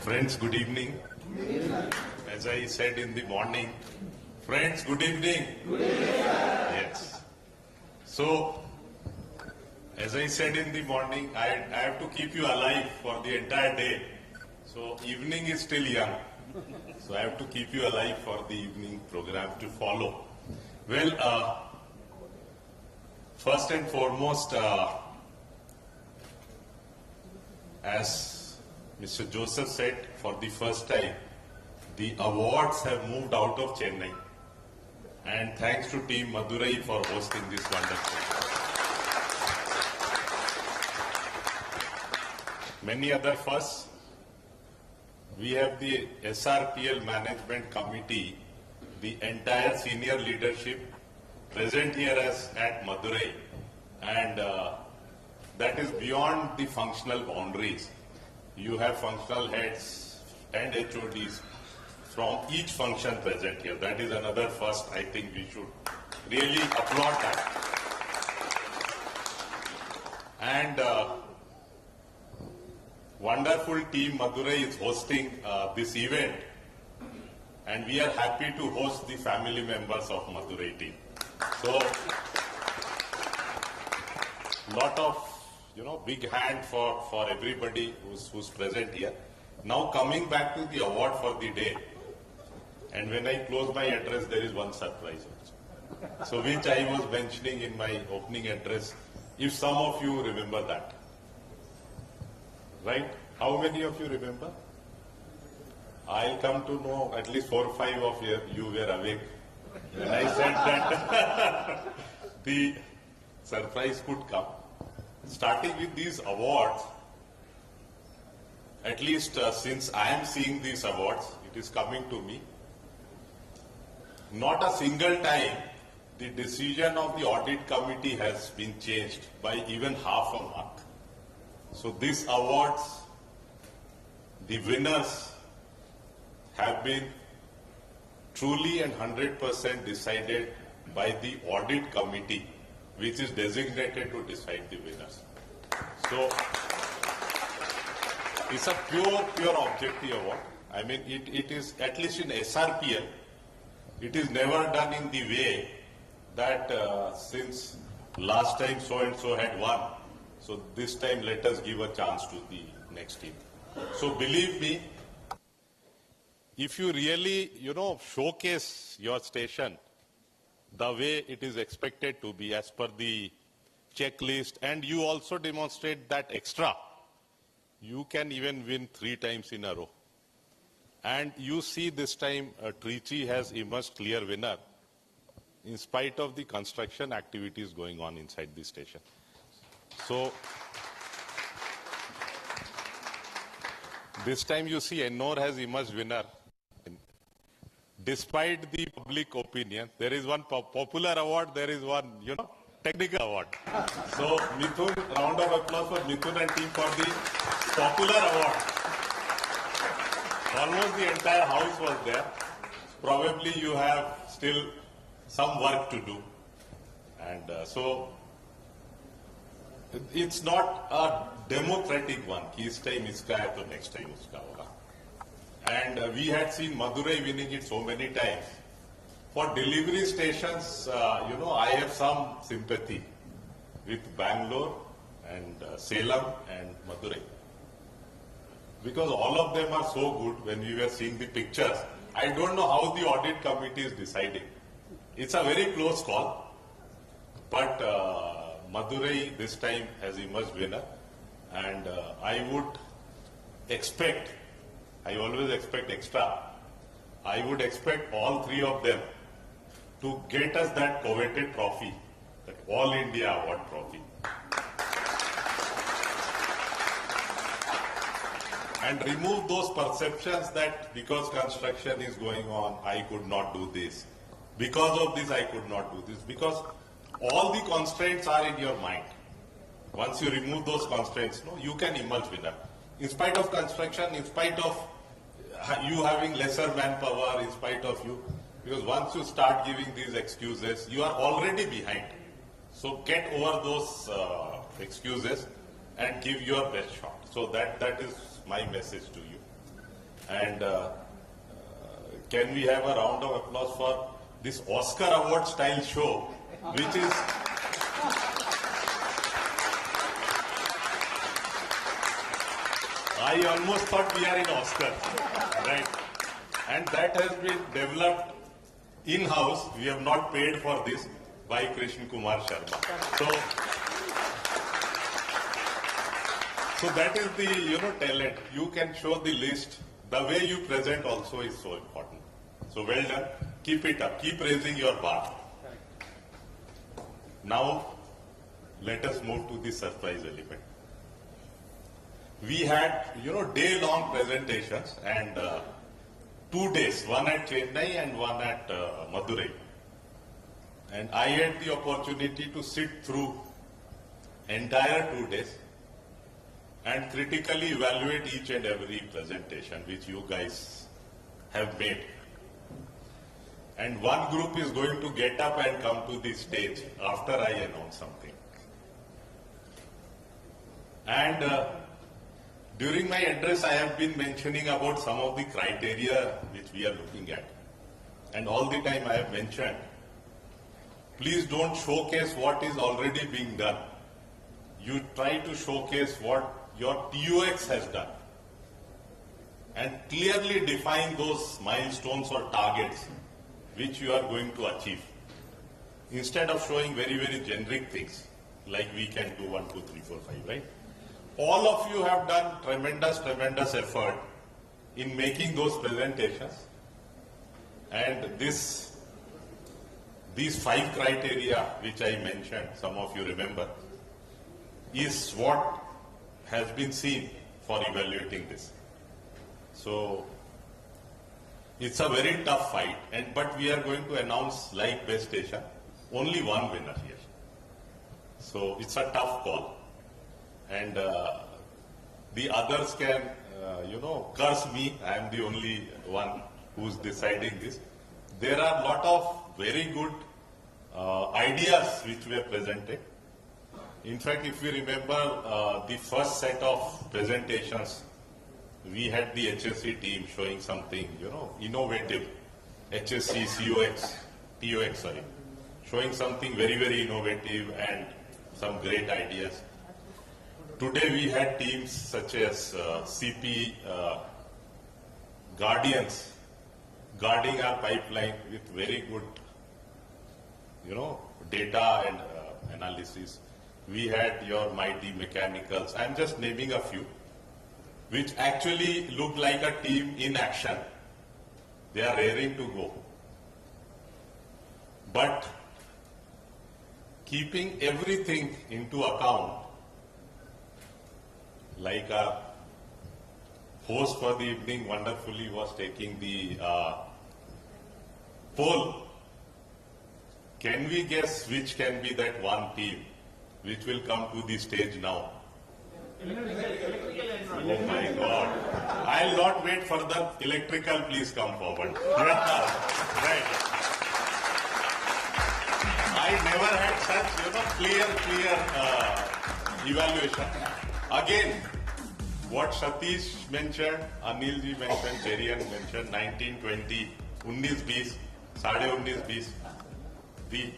Friends, good evening. As I said in the morning, friends, good evening. Good evening. Yes. So, as I said in the morning, I have to keep you alive for the entire day. So, evening is still young. So, I have to keep you alive for the evening program to follow. Well, first and foremost, as Mr. Joseph said, for the first time, the awards have moved out of Chennai. And thanks to Team Madurai for hosting this wonderful. Many other firsts. We have the Srpl Management Committee, the entire senior leadership present here at Madurai. And that is beyond the functional boundaries. You have functional heads and HODs from each function present here. That is another first I think we should really applaud that. And wonderful team Madurai is hosting this event, and we are happy to host the family members of Madurai team. So, lot of big hand for everybody who's present here. Now coming back to the award for the day, and when I close my address, there is one surprise also. So which I was mentioning in my opening address, if some of you remember that. Right? How many of you remember? I'll come to know at least 4 or 5 of you were awake when I said that the surprise could come. Starting with these awards, at least since I am seeing these awards, it is coming to me. Not a single time the decision of the audit committee has been changed by even half a mark. So these awards, the winners have been truly and 100% decided by the audit committee, which is designated to decide the winners. So it's a pure objective award. I mean, it is, at least in SRPL, it is never done in the way that since last time so-and-so had won, so this time let us give a chance to the next team. So believe me, if you really, showcase your station the way it is expected to be as per the checklist, and you also demonstrate that extra, you can even win 3 times in a row. And you see this time Trichy has emerged clear winner in spite of the construction activities going on inside the station. So this time you see Ennore has emerged winner. Despite the public opinion, there is one popular award, there is one, technical award. So Mithun, round of applause for Mithun and team for the popular award. Almost the entire house was there. Probably you have still some work to do. And so it's not a democratic one. This time iska hai to next time uska hoga. And we had seen Madurai winning it so many times. For delivery stations, I have some sympathy with Bangalore and Salem and Madurai. Because all of them are so good. When we were seeing the pictures, I don't know how the audit committee is deciding. It's a very close call. But Madurai this time has emerged winner. And I would expect, I always expect extra. I would expect all 3 of them to get us that coveted trophy, that All India Award trophy. And remove those perceptions that because construction is going on, I could not do this. Because of this, I could not do this. Because all the constraints are in your mind. Once you remove those constraints, you can emerge winner. In spite of construction, in spite of you having lesser manpower, in spite of you, because once you start giving these excuses, you are already behind. So get over those excuses and give your best shot. So that is my message to you. And can we have a round of applause for this Oscar award style show, which is I almost thought we are in Oscar, right? And that has been developed in-house. We have not paid for this by Krishna Kumar Sharma. So that is the talent. You can show the list. The way you present also is so important. So well done. Keep it up. Keep raising your bar. Now let us move to the surprise element. We had day-long presentations and 2 days, one at Chennai and one at Madurai. And I had the opportunity to sit through entire 2 days and critically evaluate each and every presentation which you guys have made. and one group is going to get up and come to the stage after I announce something. And during my address, I have been mentioning about some of the criteria which we are looking at. And all the time I have mentioned, please don't showcase what is already being done. You try to showcase what your TUX has done. And clearly define those milestones or targets which you are going to achieve. Instead of showing very, very generic things, like we can do 1, 2, 3, 4, 5, right? All of you have done tremendous effort in making those presentations. And these 5 criteria which I mentioned, some of you remember, is what has been seen for evaluating this. So it's a very tough fight, but we are going to announce, like Best Station, only one winner here. So it's a tough call. And the others can, curse me. I am the only one who's deciding this. There are a lot of very good ideas which were presented. In fact, if you remember the first set of presentations, we had the HSC team showing something, innovative. HSC, TOX, showing something very, very innovative and some great ideas. Today we had teams such as CP Guardians guarding our pipeline with very good, data and analysis. We had your mighty mechanicals. I'm just naming a few, which actually look like a team in action. They are raring to go. But keeping everything into account, like our host for the evening wonderfully was taking the poll, can we guess which can be that one team which will come to the stage now? Oh my God. I'll not wait for the electrical, please come forward. Right. I never had such, clear evaluation. Again, what Satish mentioned, Anilji mentioned, Cherian mentioned, 19, 20, 19, 20, 19, 20. The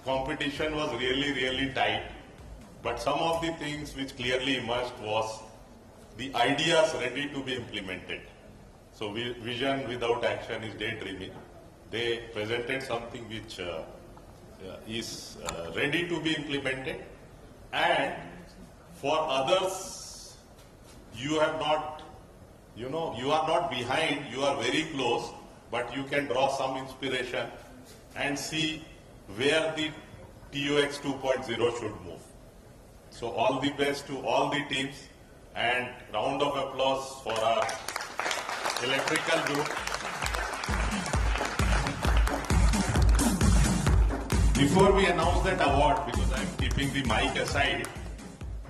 competition was really, really tight. But some of the things which clearly emerged was the ideas ready to be implemented. So vision without action is daydreaming. They presented something which is ready to be implemented, and for others, you have not, you are not behind, you are very close, but you can draw some inspiration and see where the TUX 2.0 should move. So all the best to all the teams, and round of applause for our electrical group. Before we announce that award, because I'm keeping the mic aside,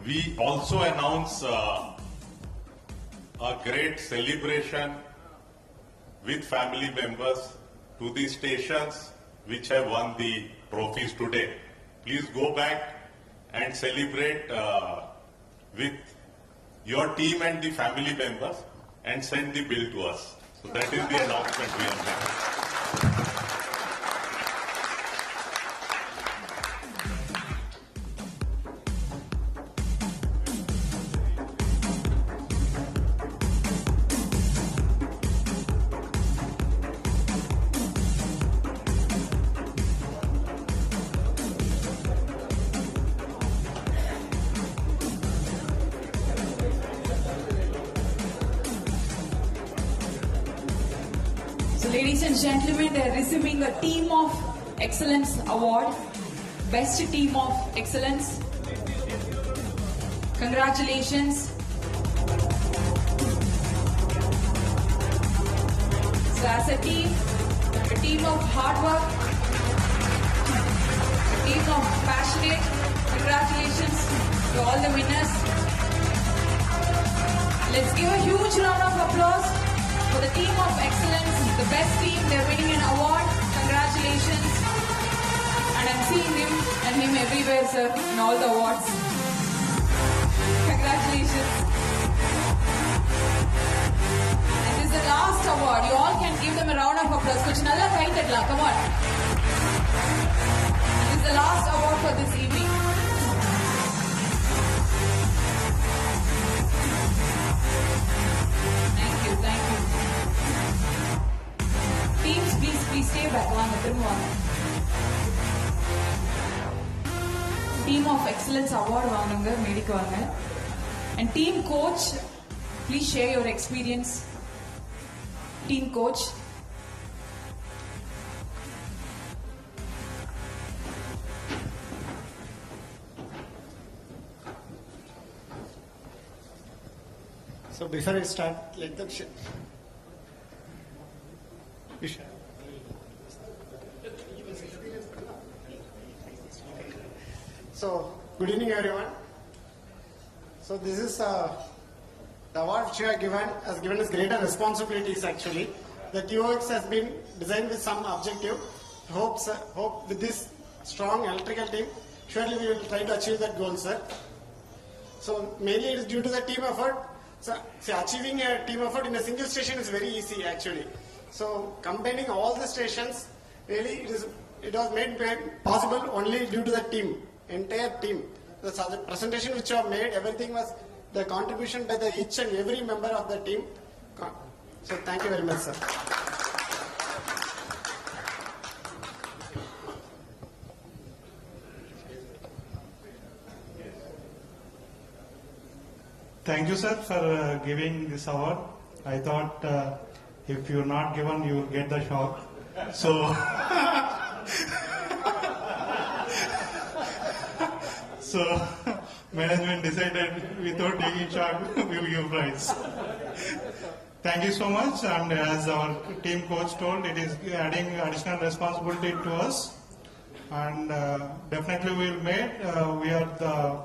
we also announce a great celebration with family members to the stations which have won the trophies today. Please go back and celebrate with your team and the family members and send the bill to us. So that is the announcement we are making. So ladies and gentlemen, they are receiving a Team of Excellence Award, Best Team of Excellence. Congratulations. So as a team of hard work, a team of passionate, congratulations to all the winners. Let's give a huge round of applause For the team of excellence, the best team, they're winning an award. Congratulations. And I'm seeing him everywhere, sir, in all the awards. Congratulations. And this is the last award. You all can give them a round of applause. Kuch nalla kai tadla. Come on. This is the last award for this evening. Thank you. Teams, please stay back. Vaanga, thirumma vaanga. Team of Excellence Award வாங்குங்க மேடிக்கு வாங்க. And team coach, please share your experience. Team coach. So before I start, let them So, good evening everyone. So this is the award which you are has given us greater responsibilities actually. The TOX has been designed with some objective. Hope with this strong electrical team, surely we will try to achieve that goal, sir. So mainly it is due to the team effort. So achieving a team effort in a single station is very easy actually. So combining all the stations, really it was made possible only due to the team. Entire team. The presentation which you have made, everything was the contribution by the each and every member of the team. So thank you very much, sir. Thank you, sir, for giving this award. I thought if you're not given, you will get the shock. So. So, management decided without taking shock, we will give prize. Thank you so much. And as our team coach told, it is adding additional responsibility to us. And definitely we will make. We are the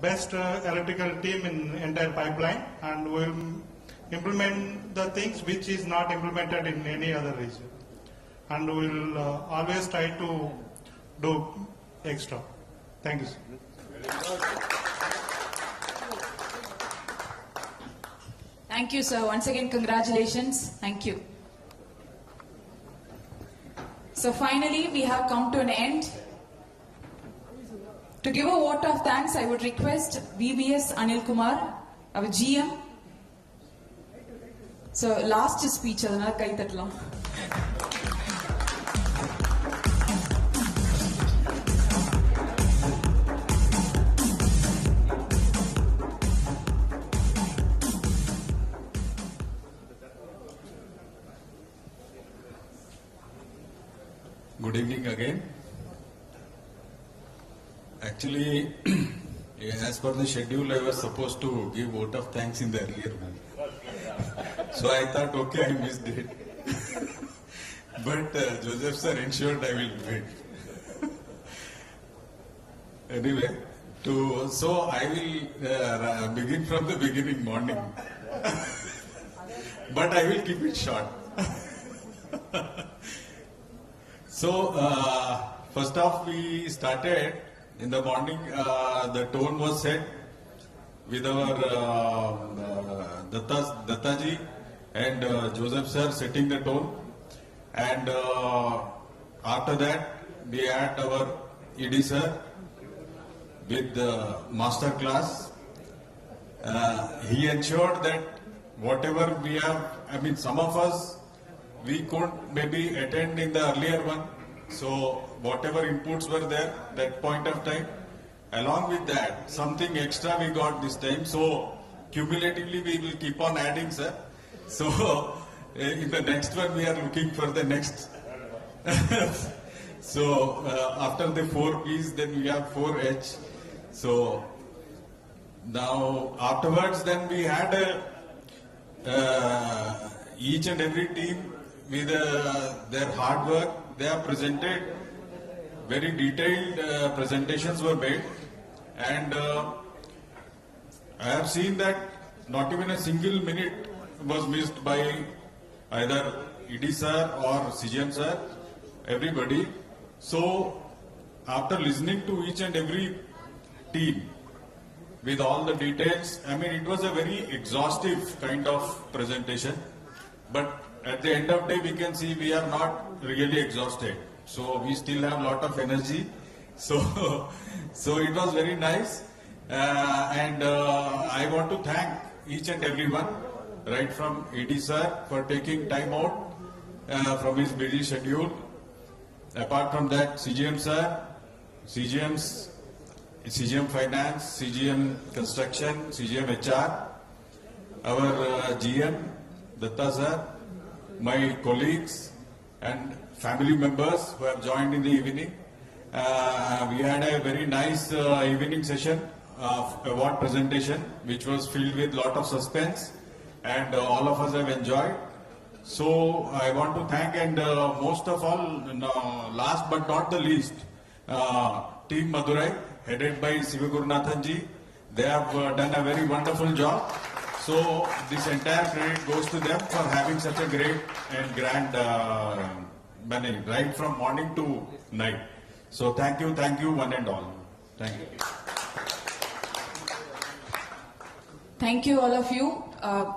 best electrical team in entire pipeline, and we will implement the things which is not implemented in any other region. And we will always try to do extra. Thank you, sir. Thank you, sir. Once again, congratulations. Thank you. So finally, we have come to an end. To give a vote of thanks, I would request VVS Anil Kumar, our GM. So last speech, adana kai tattlam. Good evening again. Actually, as per the schedule, I was supposed to give vote of thanks in the earlier one. So I thought, okay, I missed it. But Joseph sir ensured I will wait. Anyway, so I will begin from the beginning morning. But I will keep it short. So, first off, we started in the morning, the tone was set with our Dattaji and Joseph sir setting the tone. And after that, we had our ED sir with the master class. He ensured that whatever we have, some of us, we couldn't maybe attend in the earlier one. So whatever inputs were there, that point of time, along with that, something extra we got this time. So cumulatively we will keep on adding, sir. So in the next one we are looking for the next. So after the 4 P's, then we have 4H. So now afterwards, then we had each and every team with their hard work. They have presented very detailed presentations were made, and I have seen that not even a single minute was missed by either ED sir or CGM sir, everybody. So after listening to each and every team with all the details, I mean, it was a very exhaustive kind of presentation. But at the end of the day, we can see we are not really exhausted. So we still have a lot of energy. So it was very nice. And I want to thank each and everyone, right from ED sir for taking time out from his busy schedule. Apart from that, CGM sir, CGM Finance, CGM Construction, CGM HR, our GM, Datta sir, my colleagues and family members who have joined in the evening. We had a very nice evening session of award presentation, which was filled with lot of suspense, and all of us have enjoyed. So I want to thank, and most of all, last but not the least, Team Madurai, headed by Sivagurunathan ji. They have done a very wonderful job. So this entire credit goes to them for having such a great and grand manning, right from morning to night. So thank you, one and all. Thank you. Thank you, all of you.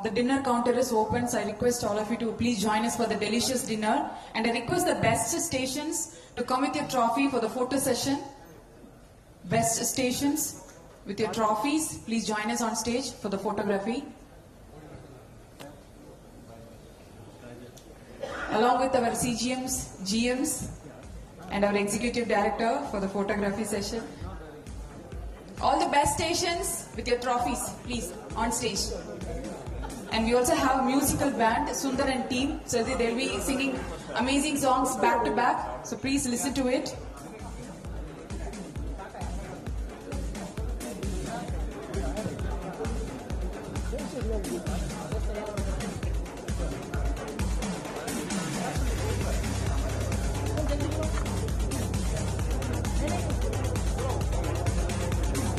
The dinner counter is open, so I request all of you to please join us for the delicious dinner. And I request the best stations to come with your trophy for the photo session. Best stations with your trophies, please join us on stage for the photography. Along with our CGMs, GMs, and our executive director for the photography session. All the best stations with your trophies, please, on stage. And we also have a musical band, Sundar and team, so they'll be singing amazing songs back to back, so please listen to it.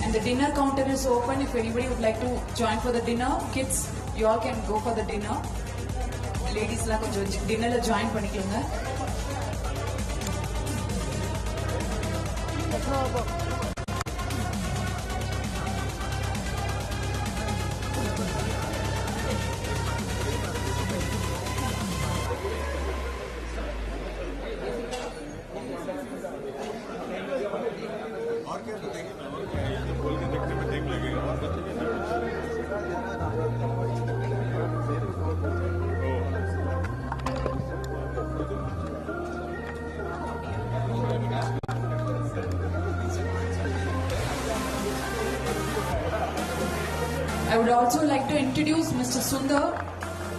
And the dinner counter is open. If anybody would like to join for the dinner, kids, you all can go for the dinner. Ladies la konjam dinner la join panikonga. I would also like to introduce Mr. Sundar.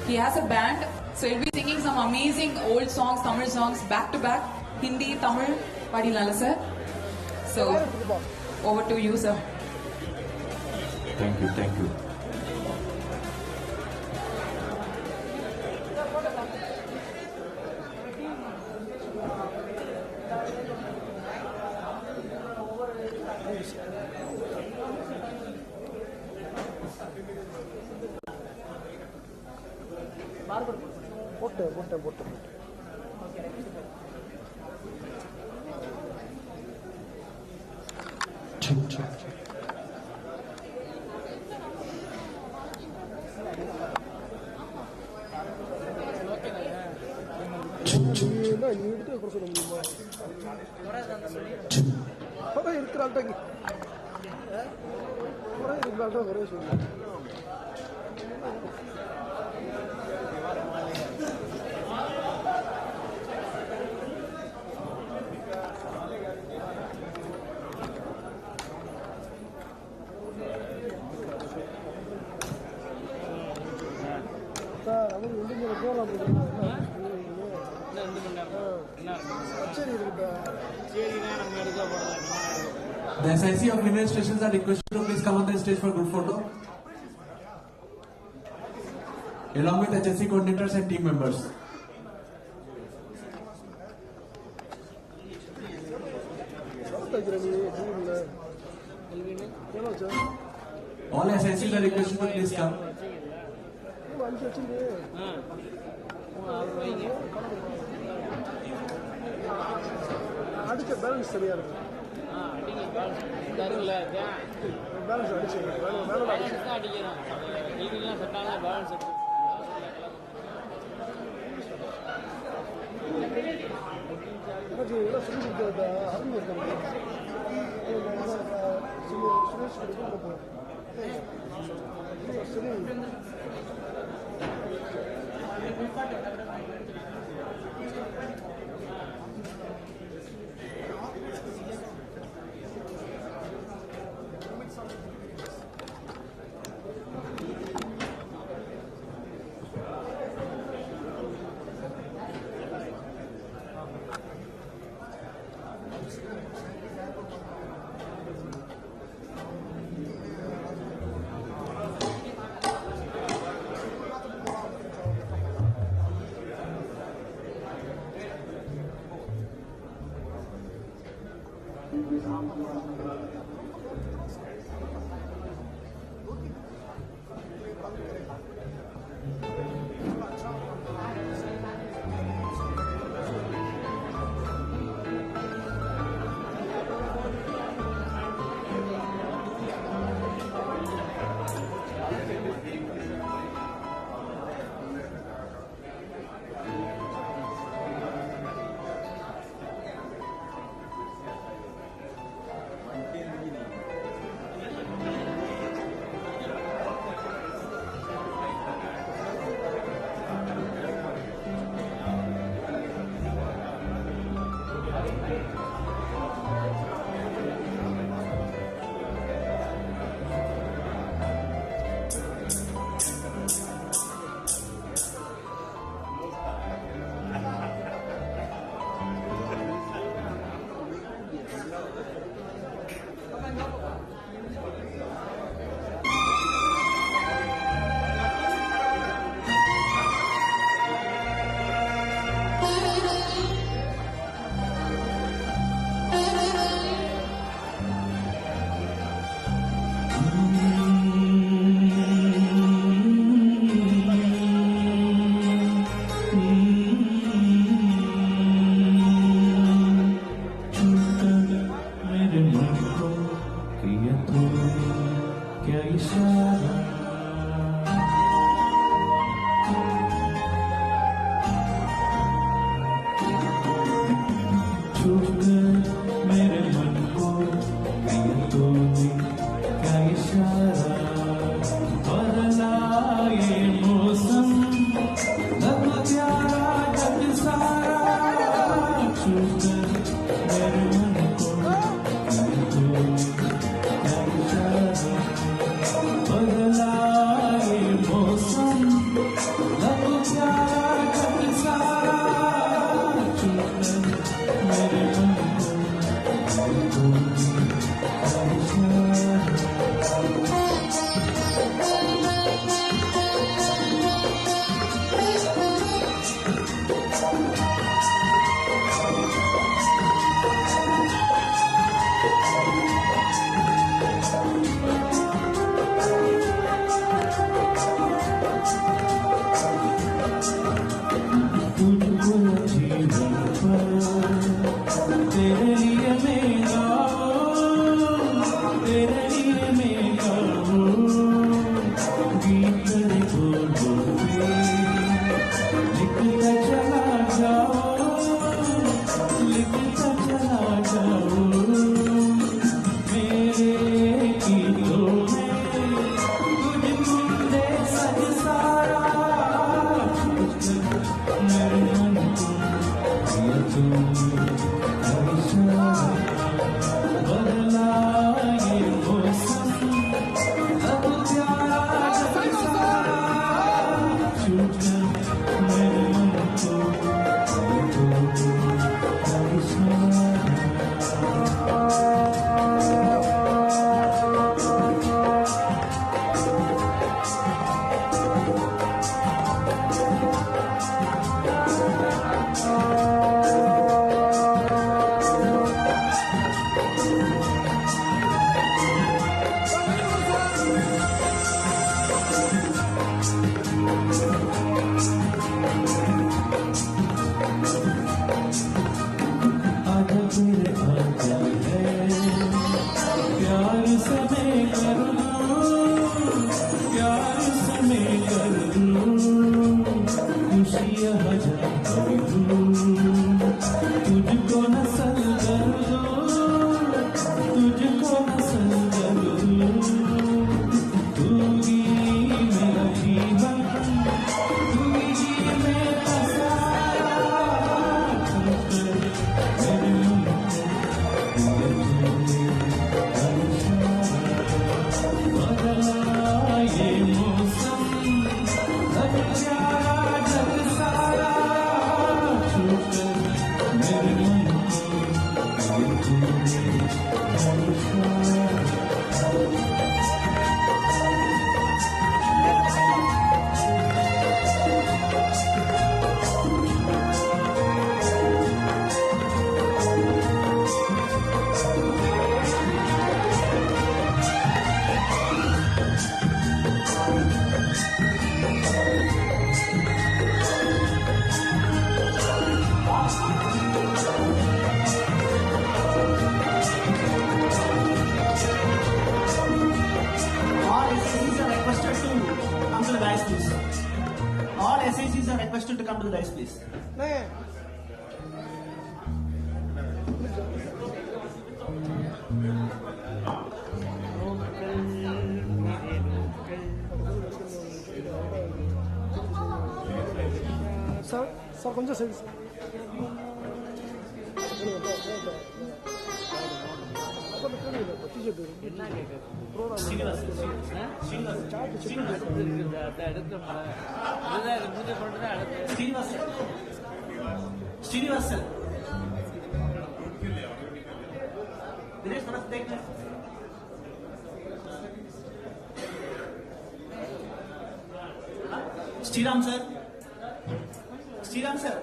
He has a band, so he'll be singing some amazing old songs, Tamil songs, back to back, Hindi, Tamil, Padilala sir. So, over to you, sir. Thank you, thank you. The SIC of Union Stations are requested to please come on the stage for group photo, along with HSC coordinators and team members. All SICs are requested to please come. அடிச்ச balance சரியா இருக்கு balance அடிச்சுங்க மேலோட அடிக்கிறோம் டிவிலாம் set ஆகல balance எனக்கு இதெல்லாம் சொல்லி கொடுத்தது அருண் இருக்காங்க சுரேஷ் கொடுக்கும் சரி तेरे आंचल है प्यार से मैं कर लूं प्यार से मैं कर लूं खुशियाँ हजार कर दूं तुझको नसल कर दूं तुझको नसल कर दूं तू ही मेरा जीवन तू ही मेरा सारा बदला ये मौसम अब प्यारा जग सारा छूकर मेरे मन को ये तूने All SACs are requested to come to the dais, please. All SACs are requested to come to the dais, please. Sir sir కొంచెం side sir Srinivasan. Dinesh, first take this. Sriram sir. Sriram sir.